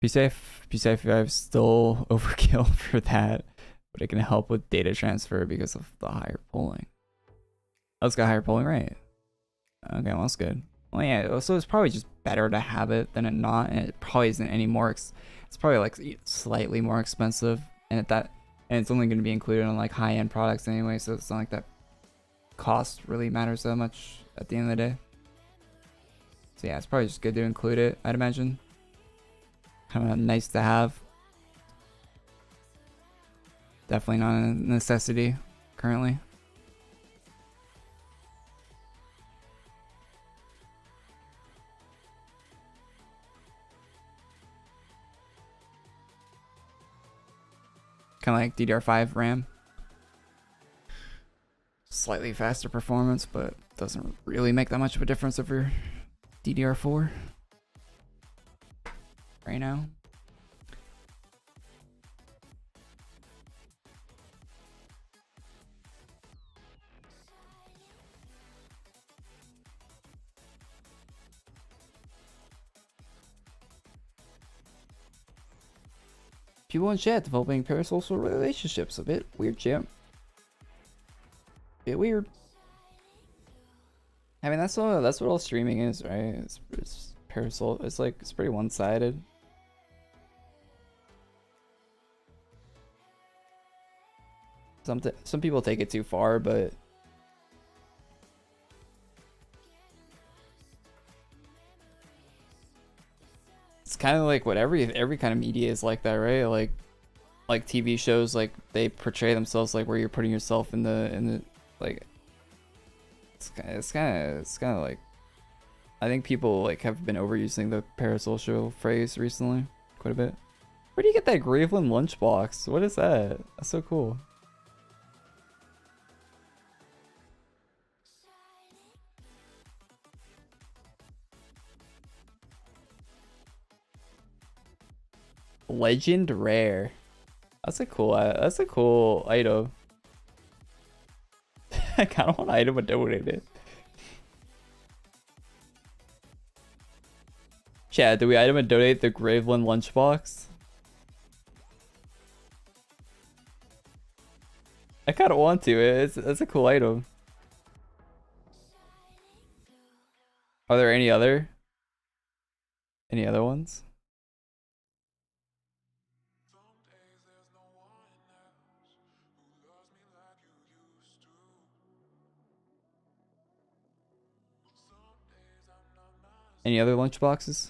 P75 still overkill for that, but it can help with data transfer because of the higher polling. Oh, it's got higher polling rate. Okay, well that's good. Well, yeah, so it's probably just better to have it than it not, and it probably isn't any more. It's probably like slightly more expensive, and it's only going to be included on like high-end products anyway, so it's not like that cost really matters that much at the end of the day. So yeah, it's probably just good to include it, I'd imagine. Kind of nice to have. Definitely not a necessity currently. Kind of like DDR5 RAM. Slightly faster performance, but doesn't really make that much of a difference over DDR4 right now. People in chat developing parasocial relationships. A bit weird, champ. Bit weird. I mean, that's what all streaming is, right? It's parasocial. It's like, it's pretty one-sided. Some people take it too far, but it's kind of like what every kind of media is like that, right? Like TV shows, like they portray themselves like where you're putting yourself in the like. It's kind of like, I think people like have been overusing the parasocial phrase recently quite a bit. Where do you get that Graveland lunchbox? What is that? That's so cool. Legend rare. That's a cool item. I kind of want an item and donate it. Chad, do we item and donate the Graveland lunchbox? I kind of want to. It's a cool item. Are there any other ones? Any other lunchboxes?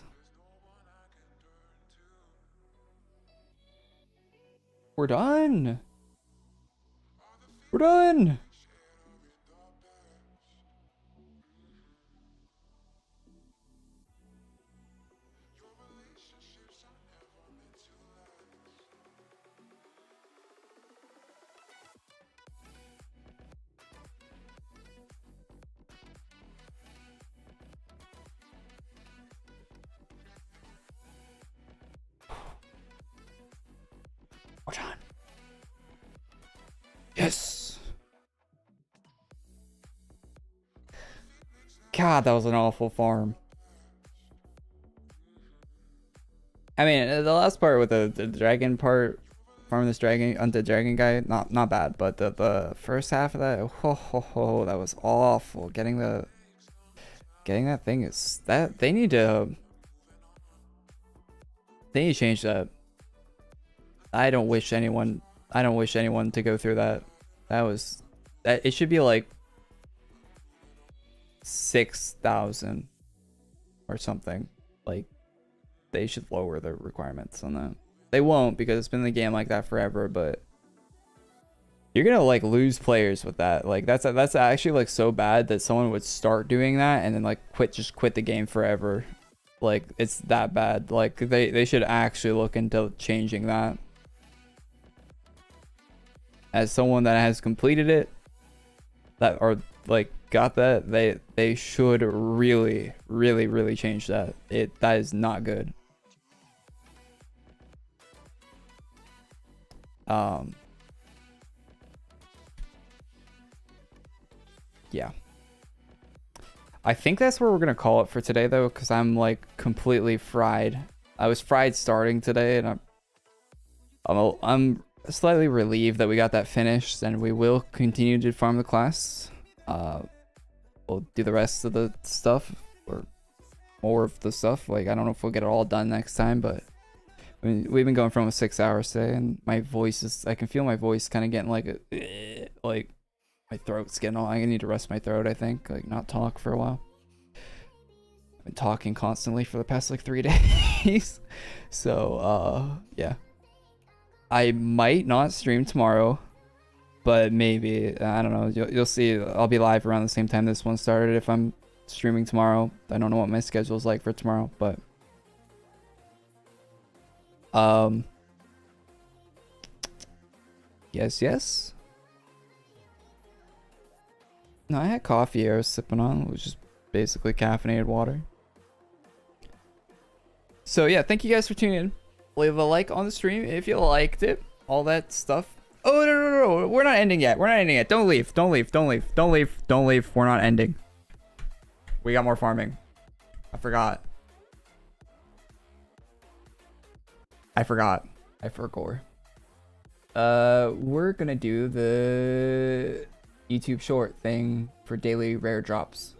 We're done. We're done. We're done. Yes. God, that was an awful farm. I mean, the last part with the dragon part, farming this dragon, undead dragon guy, not bad, but the first half of that, that was awful. Getting that thing is that they need to change that. I don't wish anyone to go through that. It should be like 6,000 or something. Like, they should lower the requirements on that. They won't, because it's been in the game like that forever, but you're gonna like lose players with that. Like that's actually like so bad that someone would start doing that and then like just quit the game forever. Like, it's that bad. Like they should actually look into changing that. As someone that has completed it, that or like got that, they should really change that. That is not good. Yeah. I think that's where we're gonna call it for today though, because I'm like completely fried I was fried starting today, and I'm slightly relieved that we got that finished, and we will continue to farm the class. We'll do the rest of the stuff, or more of the stuff. Like, I don't know if we'll get it all done next time, but I mean, we've been going for almost 6 hours today, and my voice is, I can feel my voice kind of getting like my throat's getting all, I need to rest my throat, I think, like not talk for a while. I've been talking constantly for the past like 3 days. So, yeah. I might not stream tomorrow, but maybe, I don't know, you'll see. I'll be live around the same time this one started if I'm streaming tomorrow. I don't know what my schedule's like for tomorrow, but yes. No, I had coffee I was sipping on. It was just basically caffeinated water. So yeah, thank you guys for tuning in. Leave a like on the stream if you liked it. All that stuff. Oh, no. We're not ending yet. Don't leave. We're not ending. We got more farming. I forgot. I forgot. We're gonna do the YouTube short thing for daily rare drops.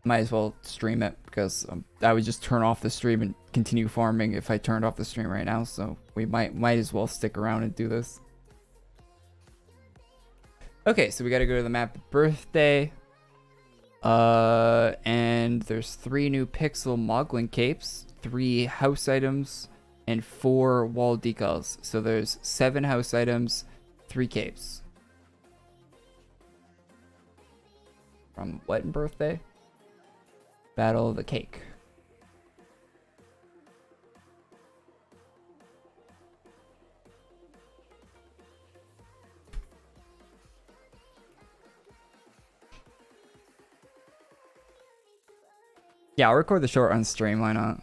Might as well stream it, because I would just turn off the stream and continue farming if I turned off the stream right now, so we might as well stick around and do this. Okay, so we gotta go to the map birthday. And there's 3 new pixel moglin capes, 3 house items, and 4 wall decals. So there's 7 house items, 3 capes. From what in birthday? Battle of the Cake. Yeah, I'll record the short on stream, why not?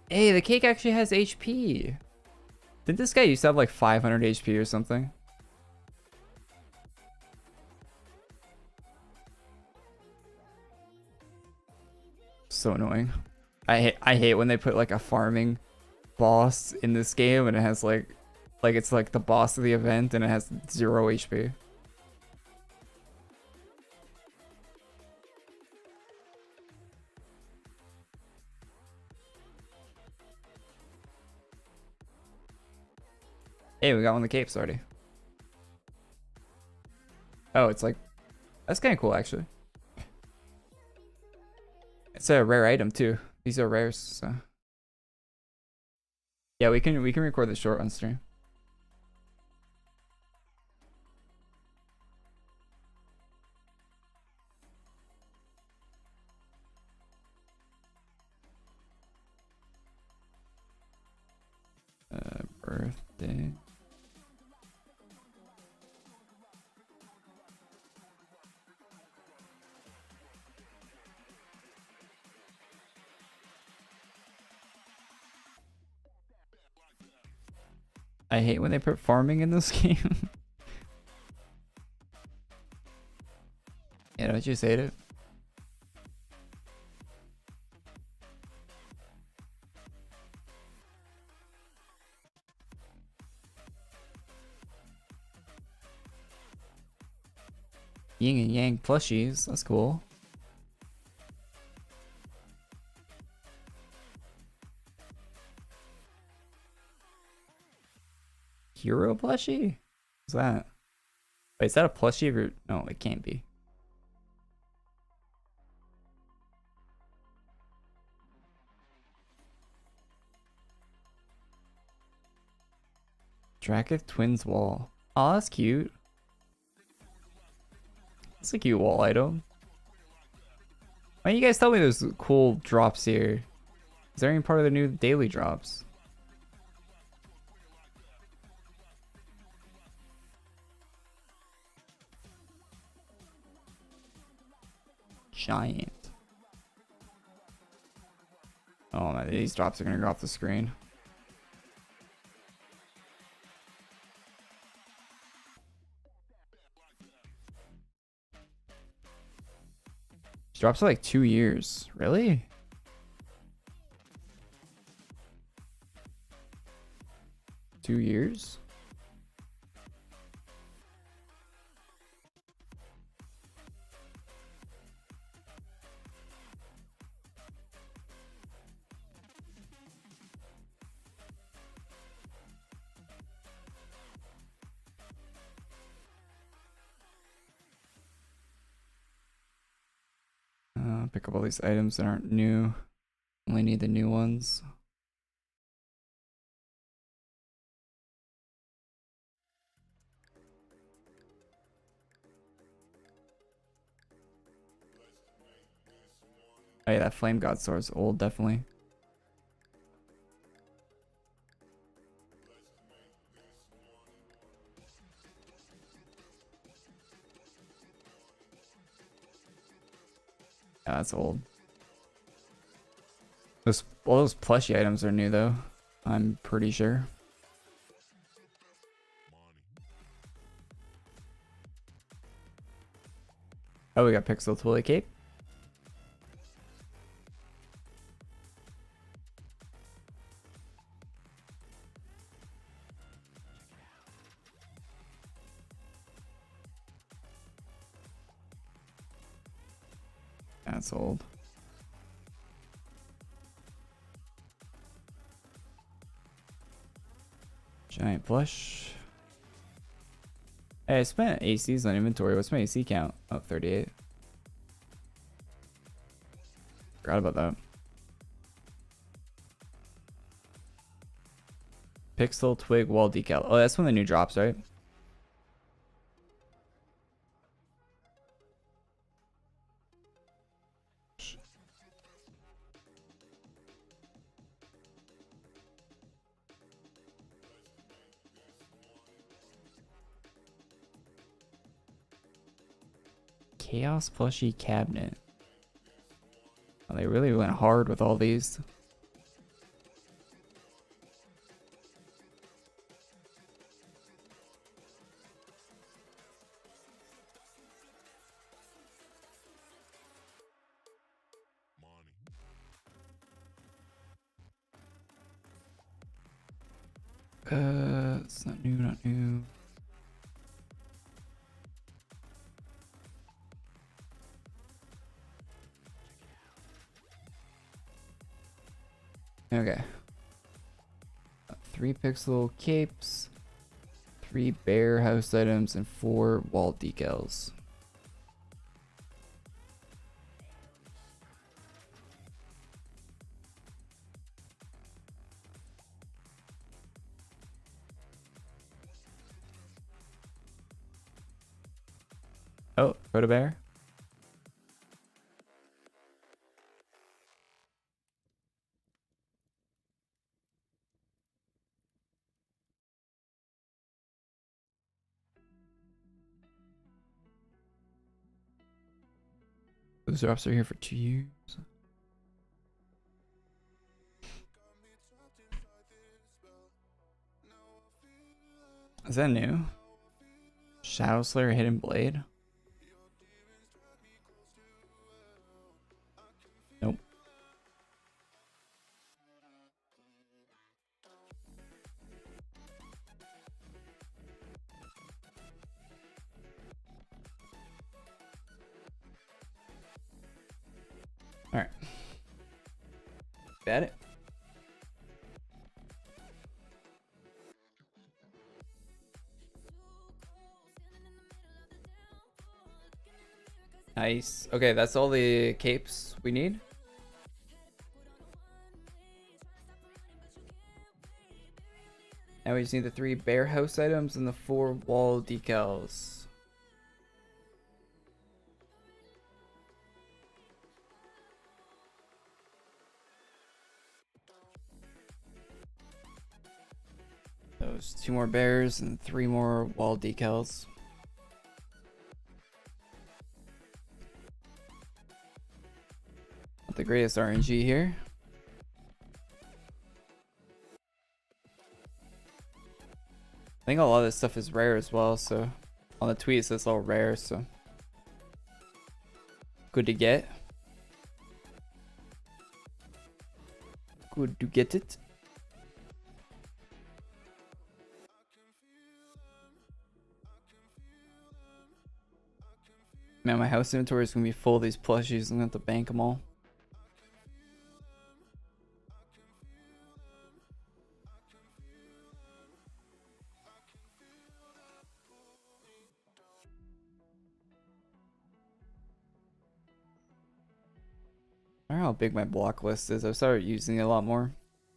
Hey, the cake actually has HP. Did this guy used to have like 500 HP or something? So annoying. I hate when they put like a farming boss in this game and it has like it's like the boss of the event and it has 0 HP. Hey, we got one of the capes already. Oh, it's like, that's kind of cool actually. It's a rare item too. These are rares, so yeah, we can record the short on stream. Birthday. I hate when they put farming in this game. Yeah, don't you just hate it? Yin and Yang plushies, that's cool. Hero plushie? What's that? Wait, is that a plushie or no, it can't be. Dracoth Twins wall. Oh, that's cute. That's a cute wall item. Why don't you guys tell me there's cool drops here? Is there any part of the new daily drops? Giant. Oh man, these drops are gonna go off the screen. These drops are like 2 years. Really? Two years? Pick up all these items that aren't new. Only need the new ones. Oh yeah, that Flame God sword is old, definitely. Yeah, that's old. All those plushy items are new though. I'm pretty sure. Oh, we got Pixel Twilly Cape. That's old. Giant plush. Hey, I spent ACs on inventory. What's my AC count? Oh, 38. Forgot about that. Pixel Twig Wall Decal. Oh, that's one of the new drops, right? Chaos Plushie Cabinet. Oh, they really went hard with all these. It's not new, not new. Okay. 3 pixel capes, 3 bear house items, and 4 wall decals. Oh, photo bear. Those drops are here for 2 years. Is that new? Shadow Slayer Hidden Blade? Nope. Alright. Got it. Nice. Okay, that's all the capes we need. Now we just need the 3 bear house items and the 4 wall decals. Those 2 more bears and 3 more wall decals. Not the greatest RNG here. I think a lot of this stuff is rare as well, so on the tweet it says all rare, so good to get. Good to get it. Man, my house inventory is gonna be full of these plushies. I'm gonna have to bank them all. I don't know how big my block list is. I've started using it a lot more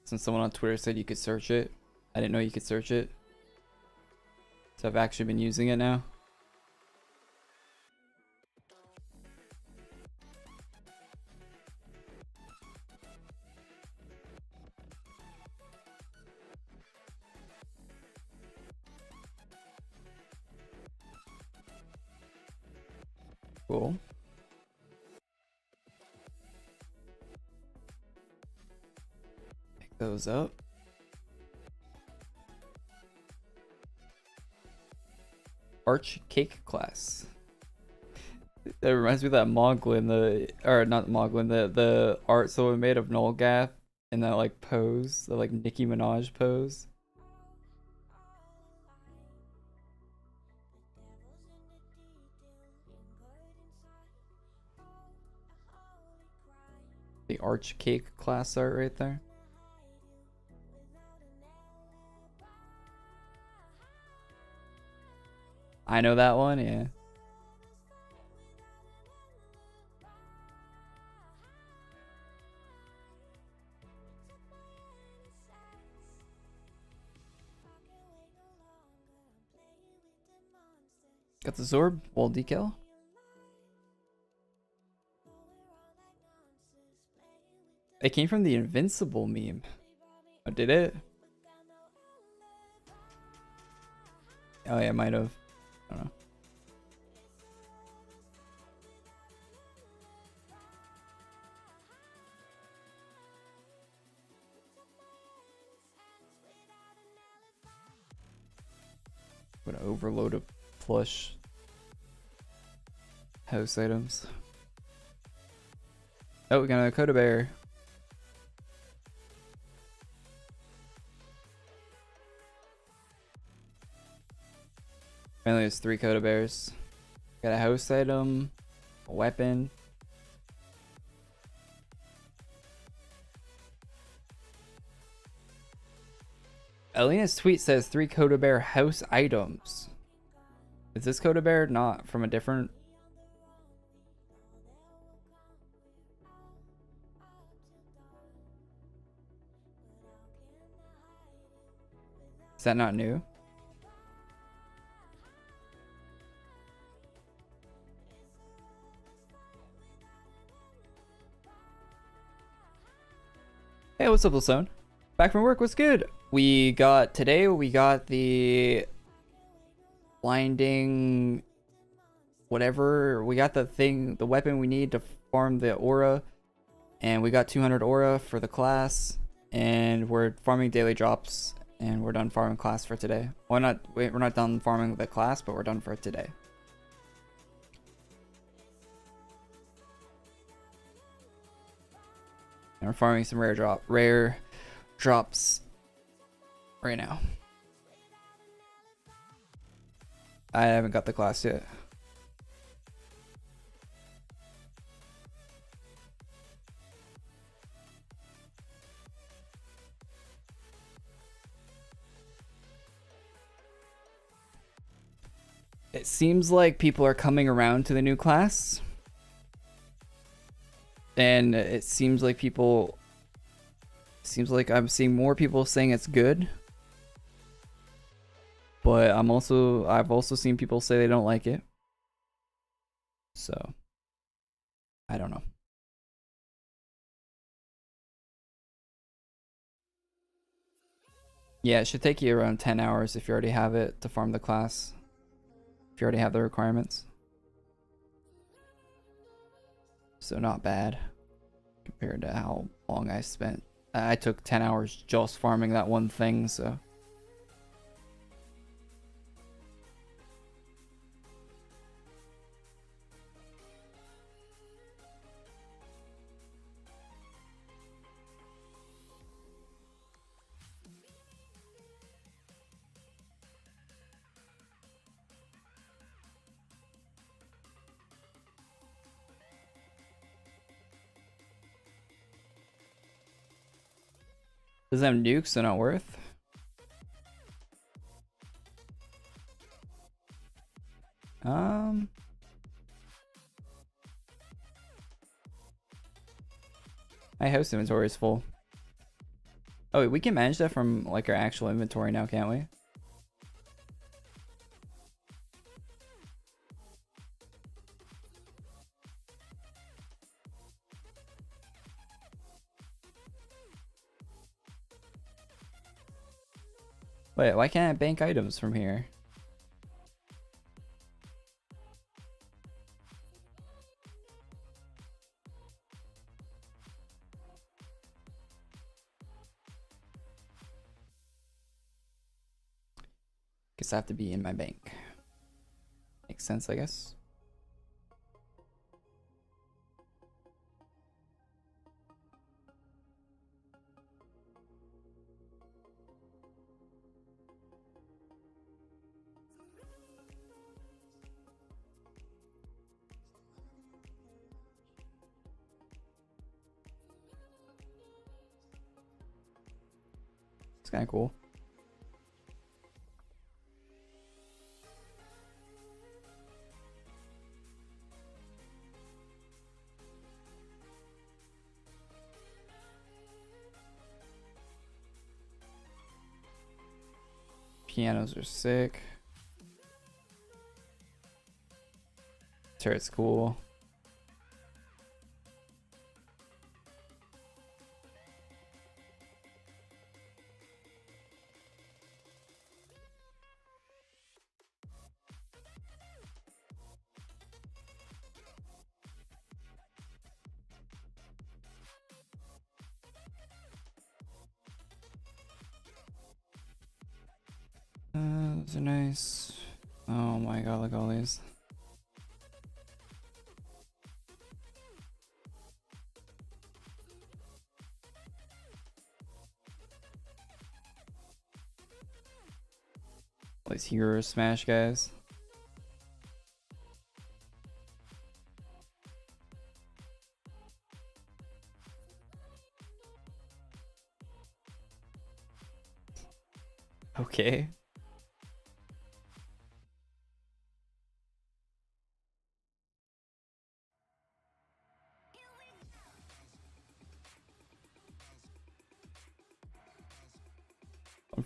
since someone on Twitter said you could search it. I didn't know you could search it. So I've actually been using it now. Cool. Pick those up. ArchMage CLASS. That reminds me of that Moglin, or not Moglin, the art someone made of Nullgath in that like pose, the like Nicki Minaj pose. The ArchMage CLASS art right there. I know that one, yeah. Got the Zorb wall decal. It came from the Invincible meme. Oh, did it? Oh yeah, might have. I don't know. What an overload of plush house items. Oh, we got another Coda Bear. Apparently there's 3 Coda Bears. Got a house item, a weapon. Alina's tweet says 3 Coda Bear house items. Is this Coda Bear not from a different? Is that not new? Hey, what's up, Luzone? Back from work, what's good? Today we got the blinding whatever. We got the weapon we need to farm the aura, and we got 200 aura for the class, and we're farming daily drops, and we're done farming class for today. Well, we're not done farming the class, but we're done for today. And we're farming some rare drops right now. I haven't got the class yet. It seems like people are coming around to the new class. And it seems like I'm seeing more people saying it's good. But I've also seen people say they don't like it. So I don't know. Yeah, it should take you around 10 hours if you already have it to farm the class. If you already have the requirements. So not bad compared to how long I spent. I took 10 hours just farming that one thing, so. Doesn't have nukes, so not worth. My house inventory is full. Oh, wait, we can manage that from like our actual inventory now, can't we? Wait, why can't I bank items from here? Guess I have to be in my bank. Makes sense, I guess. It's kind of cool. Pianos are sick. Turret's cool. Those are nice. Oh my god, look at all these. All these hero smash guys. Okay.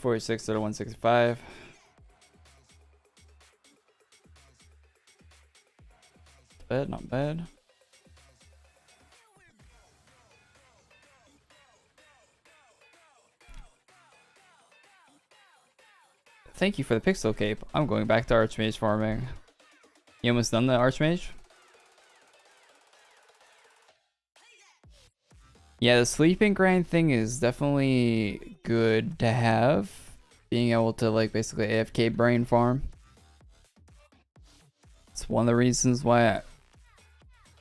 $146 to $165. Bad, not bad. Thank you for the pixel cape. I'm going back to ArchMage farming. You almost done the ArchMage? Yeah, the sleeping grind thing is definitely good to have. Being able to like basically AFK brain farm. It's one of the reasons why I'm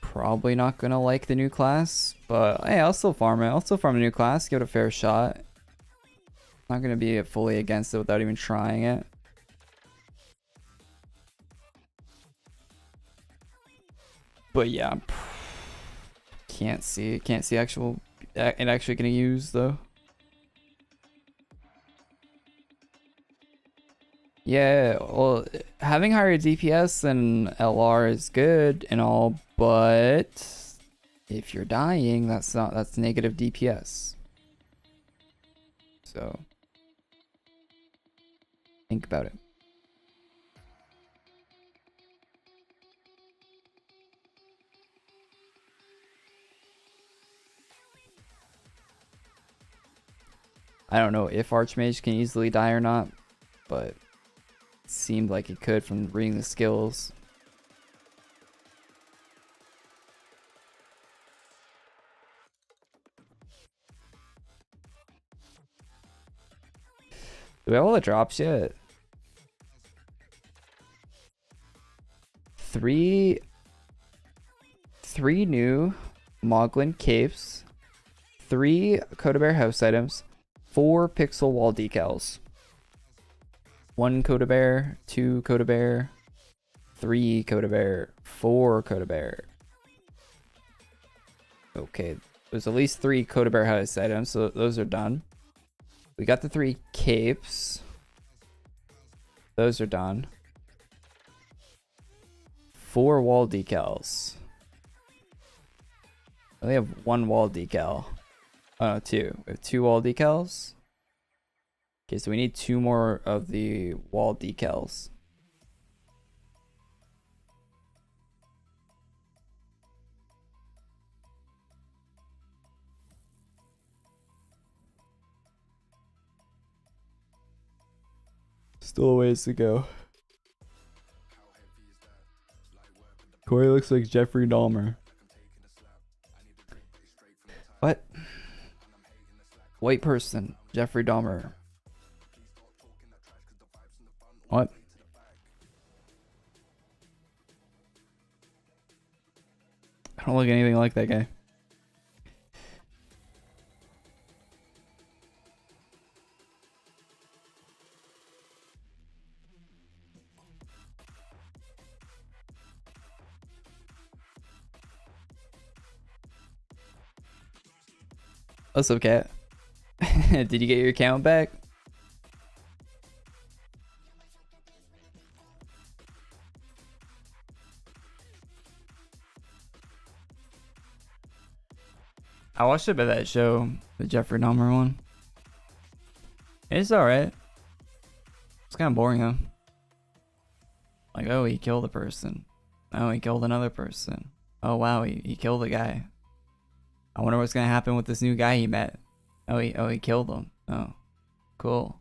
probably not gonna like the new class. But hey, I'll still farm it. I'll still farm a new class, give it a fair shot. Not gonna be fully against it without even trying it. But yeah, can't see it actually gonna use though. Yeah, well, having higher DPS than LR is good and all, but if you're dying, that's negative DPS. So think about it. I don't know if ArchMage can easily die or not, but it seemed like it could from reading the skills. Do we have all the drops yet? Three new Moglin capes, 3 Coda house items, 4 pixel wall decals. 1 Coda, 2 Coda, 3 Coda, 4 Coda. Okay, there's at least 3 Coda house items, so those are done. We got the 3 capes. Those are done. 4 wall decals. I only have 1 wall decal. Oh no, 2. We have 2 wall decals. Okay, so we need 2 more of the wall decals. Still a ways to go. Korey looks like Jeffrey Dahmer. What? White person, Jeffrey Dahmer. What? I don't look anything like that guy. What's up, cat? Did you get your account back? I watched a bit of that show, the Jeffrey Dahmer one. It's alright. It's kind of boring though. Like, oh, he killed a person. Oh, he killed another person. Oh wow, he killed a guy. I wonder what's gonna happen with this new guy he met. Oh, he killed him. Oh, cool.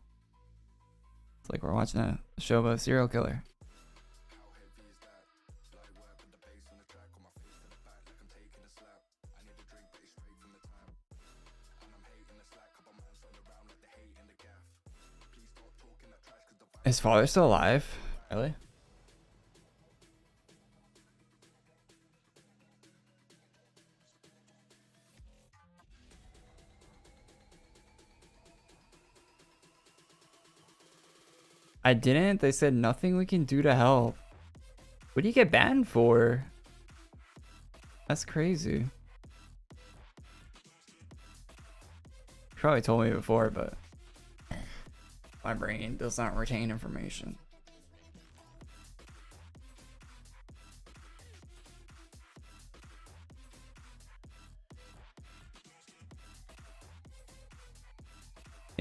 It's like we're watching a show about a serial killer. His father's still alive? Really? I didn't. They said nothing we can do to help. What do you get banned for? That's crazy. You probably told me before, but my brain does not retain information.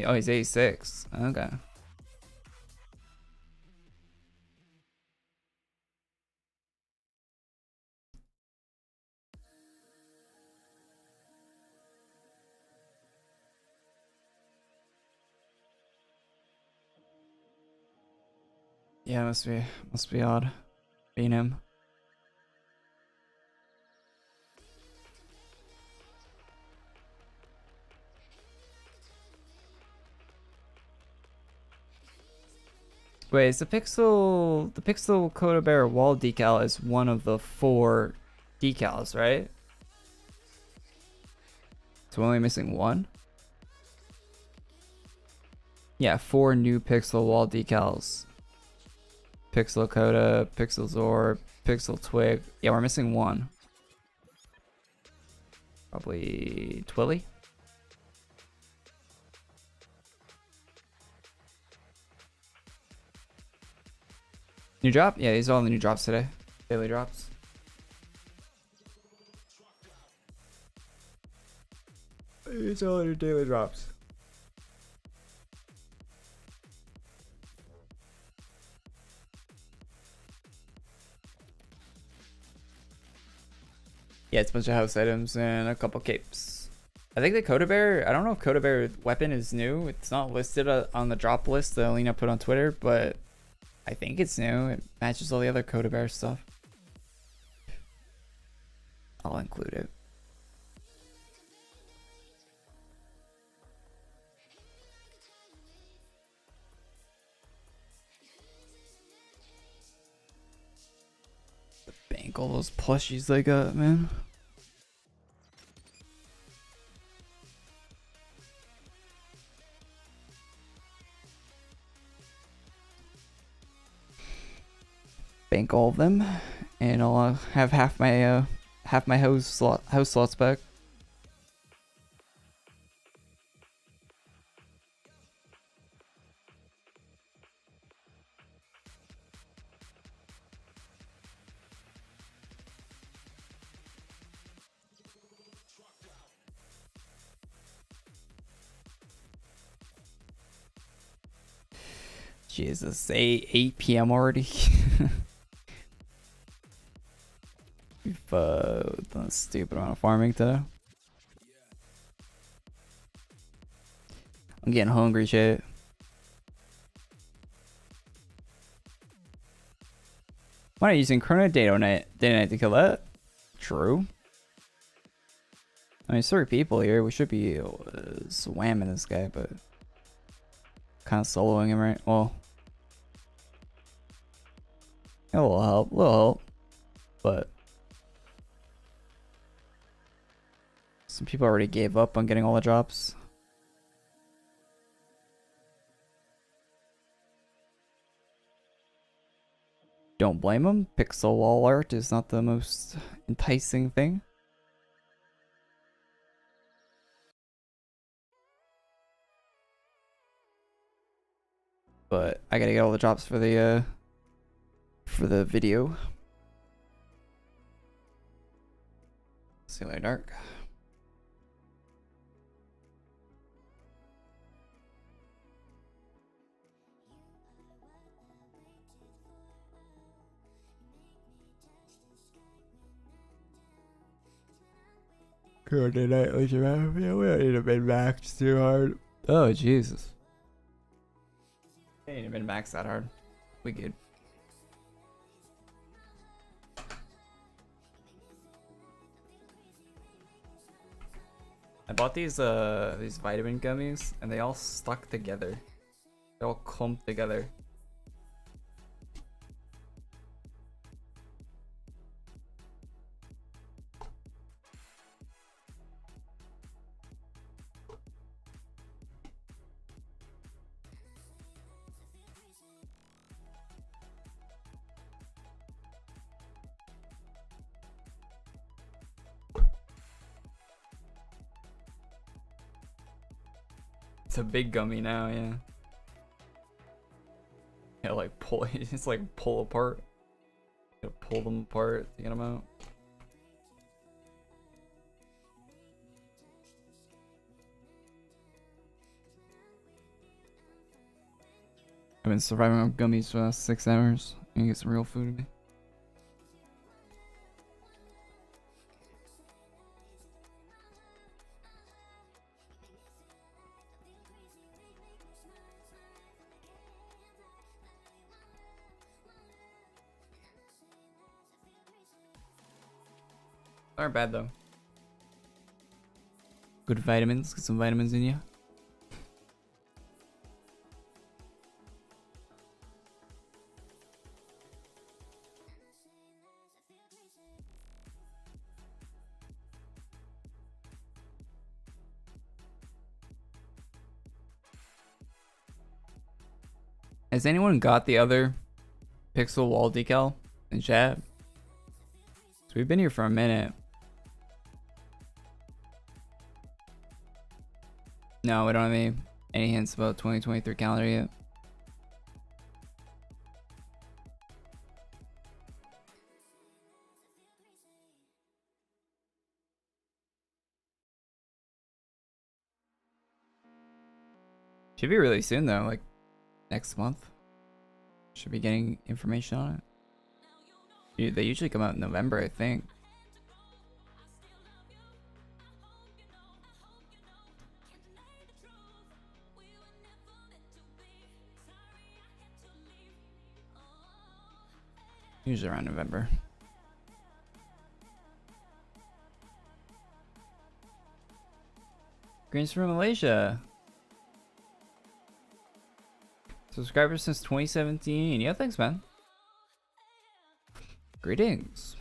Oh, he's 86. Okay. Yeah, must be odd being him. Wait, is the pixel Coda Bear wall decal is one of the 4 decals, right? So we're only missing 1? Yeah, 4 new pixel wall decals. Pixel Coda, Pixel Zor, Pixel Twig. Yeah, we're missing 1. Probably Twilly. New drop? Yeah, these are all the new drops today. Daily drops. These are all your daily drops. Yeah, it's a bunch of house items and a couple capes. I think the Coda Bear, I don't know if Coda Bear weapon is new. It's not listed on the drop list that Alina put on Twitter, but I think it's new. It matches all the other Coda Bear stuff. I'll include it. Bank all those plushies they got, man. Bank all of them, and I'll have half my house slots back. Jesus, 8 p.m. already. We've done a stupid amount of farming today. I'm getting hungry, shit. Why not using Chrono Day to kill that? True. I mean, 3 people here. We should be swamming this guy, but kind of soloing him, right? Well, a little help, but some people already gave up on getting all the drops. Don't blame them. Pixel wall art is not the most enticing thing. But I gotta get all the drops for the video. See you later, Dark. Good night, Alicia. Yeah, we don't need to min max too hard. Oh, Jesus. We ain't even max that hard. We good. I bought these vitamin gummies and they all stuck together. They all clumped together. It's a big gummy now, yeah. Yeah, like pull it's like pull apart. You gotta pull them apart to get them out. I've been surviving on gummies for the last 6 hours. I can get some real food in me. Aren't bad though. Good vitamins, get some vitamins in you. Has anyone got the other pixel wall decal in chat? So we've been here for a minute. No, we don't have any hints about 2023 calendar yet. Should be really soon though, like next month. Should be getting information on it. They usually come out in November, I think. Usually around November. Greens from Malaysia. Subscribers since 2017. Yeah, thanks, man. Greetings.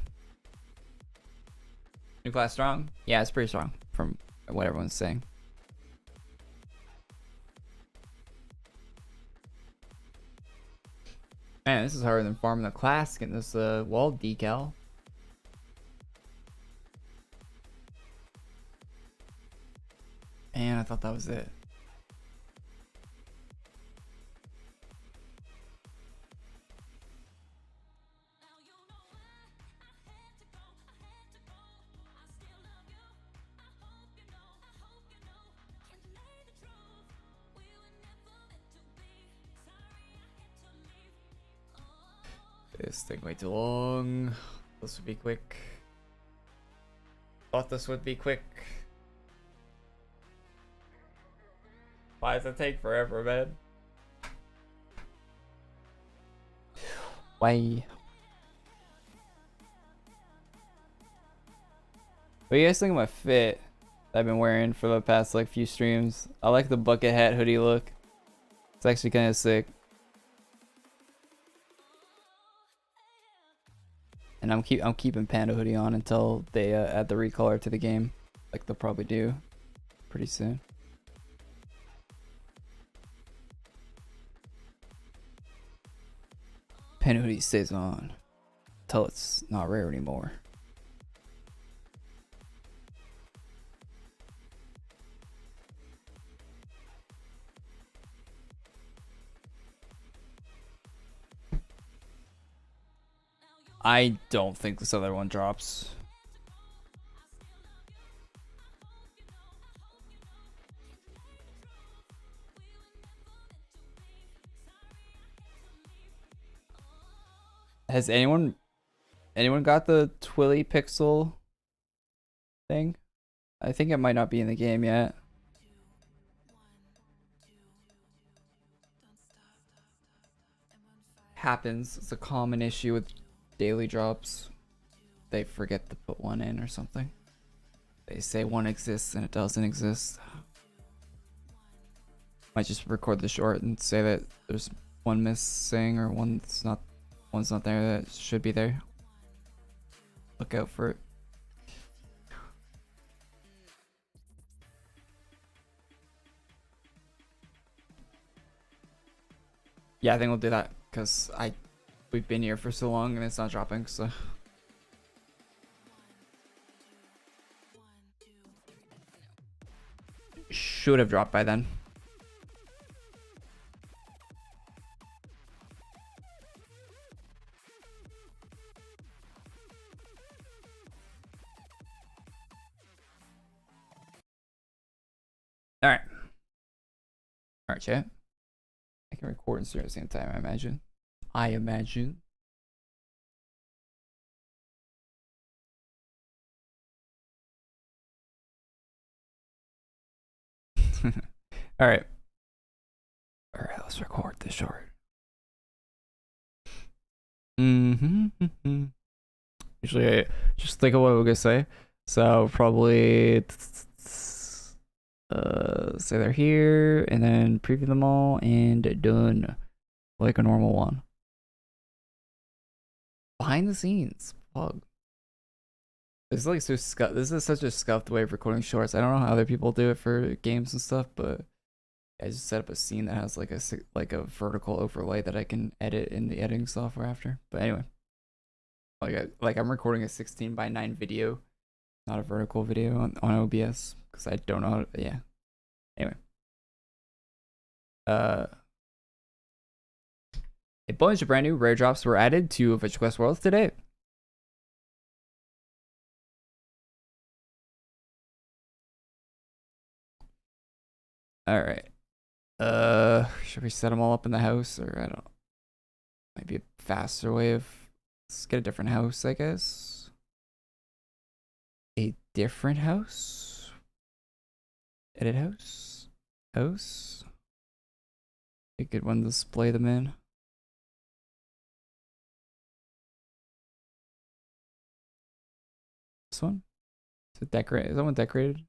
New class strong? Yeah, it's pretty strong from what everyone's saying. Man, this is harder than farming the class, getting this wall decal. And I thought that was it. This thing way too long. This would be quick. Thought this would be quick. Why does it take forever, man? Why? What do you guys think of my fit that I've been wearing for the past like few streams? I like the bucket hat hoodie look. It's actually kind of sick. And I'm keeping Panda hoodie on until they add the recolor to the game, like they'll probably do pretty soon. Panda hoodie stays on until it's not rare anymore. I don't think this other one drops. Has anyone got the Twilly Pixel thing? I think it might not be in the game yet. Happens. It's a common issue with daily drops. They forget to put one in or something. They say one exists and it doesn't exist. Might just record the short and say that there's one missing or one's not there that should be there. Look out for it. Yeah, I think we'll do that because we've been here for so long and it's not dropping, so. Should have dropped by then. Alright. Alright, chat. I can record and stream at the same time, I imagine. Alright. Alright, let's record this short. Usually I just think of what we're gonna say. So probably say they're here and then preview them all and done like a normal one. Behind the scenes plug. This is like so this is such a scuffed way of recording shorts. I don't know how other people do it for games and stuff, but I just set up a scene that has like a vertical overlay that I can edit in the editing software after. But anyway, like I'm recording a 16:9 video, not a vertical video on OBS because I don't know how to, yeah. Anyway, a bunch of brand new rare drops were added to AQWorlds today. All right. Should we set them all up in the house, or I don't? Might be a faster way of. Let's get a different house, I guess. A different house. Edit house. House. A good one to display them in. This one. Is it decorated? Is that one decorated? I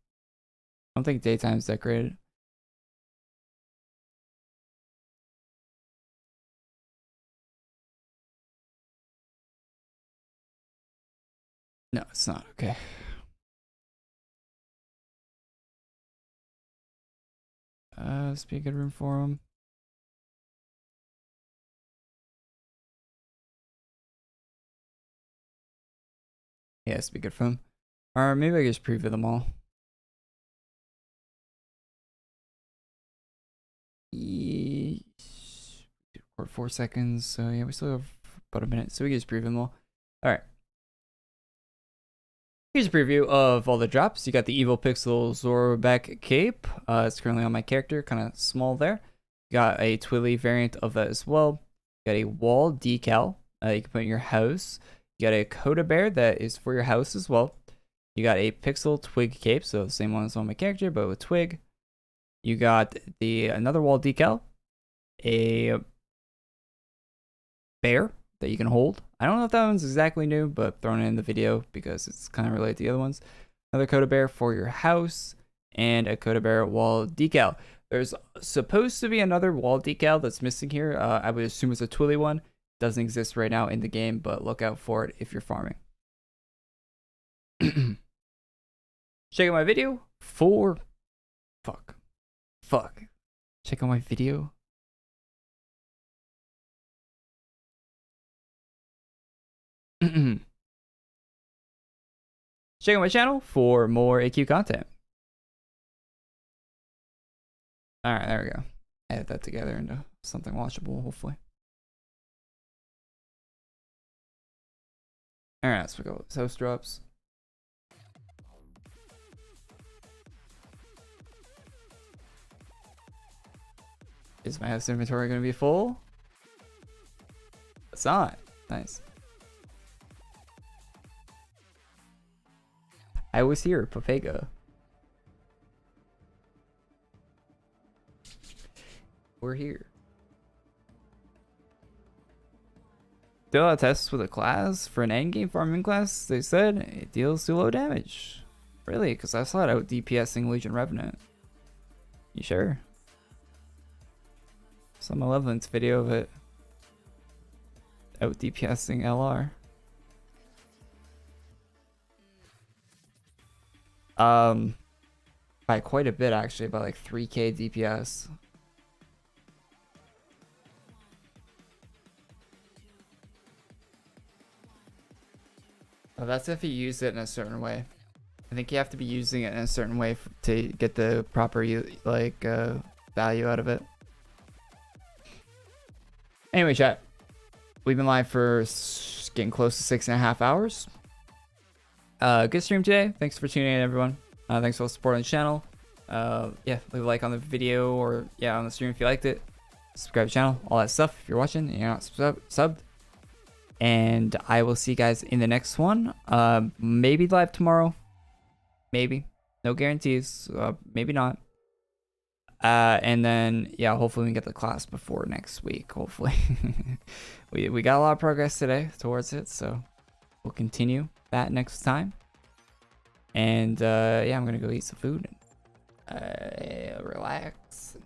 don't think daytime's decorated. No, it's not. Okay. This be a good room for him. Yeah, this be good for him. Or maybe I just preview them all. Record 4 seconds. So yeah, we still have about a minute. So we can just preview them all. All right. Here's a preview of all the drops. You got the Evil Pixel Zorback cape. It's currently on my character, kind of small there. You got a Twilly variant of that as well. You got a wall decal You can put in your house. You got a Coda Bear that is for your house as well. You got a Pixel Twig Cape, so the same one as on my character, but with Twig. You got another wall decal, a bear that you can hold. I don't know if that one's exactly new, but thrown in the video because it's kind of related to the other ones. Another Coda Bear for your house, and a Coda Bear wall decal. There's supposed to be another wall decal that's missing here. I would assume it's a Twilly one. Doesn't exist right now in the game, but look out for it if you're farming. Check out my video for... Fuck. Check out my video. Check out my channel for more AQ content. Alright, there we go. Edit that together into something watchable, hopefully. Alright, so we go with host drops. Is my house inventory going to be full? It's not. Nice. I was here, Papega. We're here. Did a lot of tests with a class for an endgame farming class. They said it deals too low damage. Really? Because I saw it out DPSing Legion Revenant. You sure? Some Malevolence video of it out DPSing LR. By quite a bit actually, by like 3k DPS. Oh, that's if you use it in a certain way. I think you have to be using it in a certain way to get the proper value out of it. Anyway, chat, we've been live for getting close to 6.5 hours. Good stream today. Thanks for tuning in, everyone. Thanks for supporting the channel. Yeah, leave a like on the video or on the stream if you liked it. Subscribe to the channel, all that stuff if you're watching and you're not subbed. And I will see you guys in the next one. Maybe live tomorrow. Maybe. No guarantees. Maybe not. And then, hopefully we can get the class before next week. Hopefully. we got a lot of progress today towards it. So we'll continue that next time. And, I'm going to go eat some food. And, relax.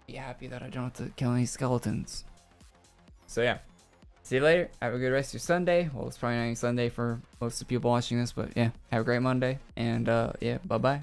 Be happy that I don't have to kill any skeletons. So, see you later. Have a good rest of your Sunday. Well, it's probably not any Sunday for most of the people watching this, but have a great Monday. And bye-bye.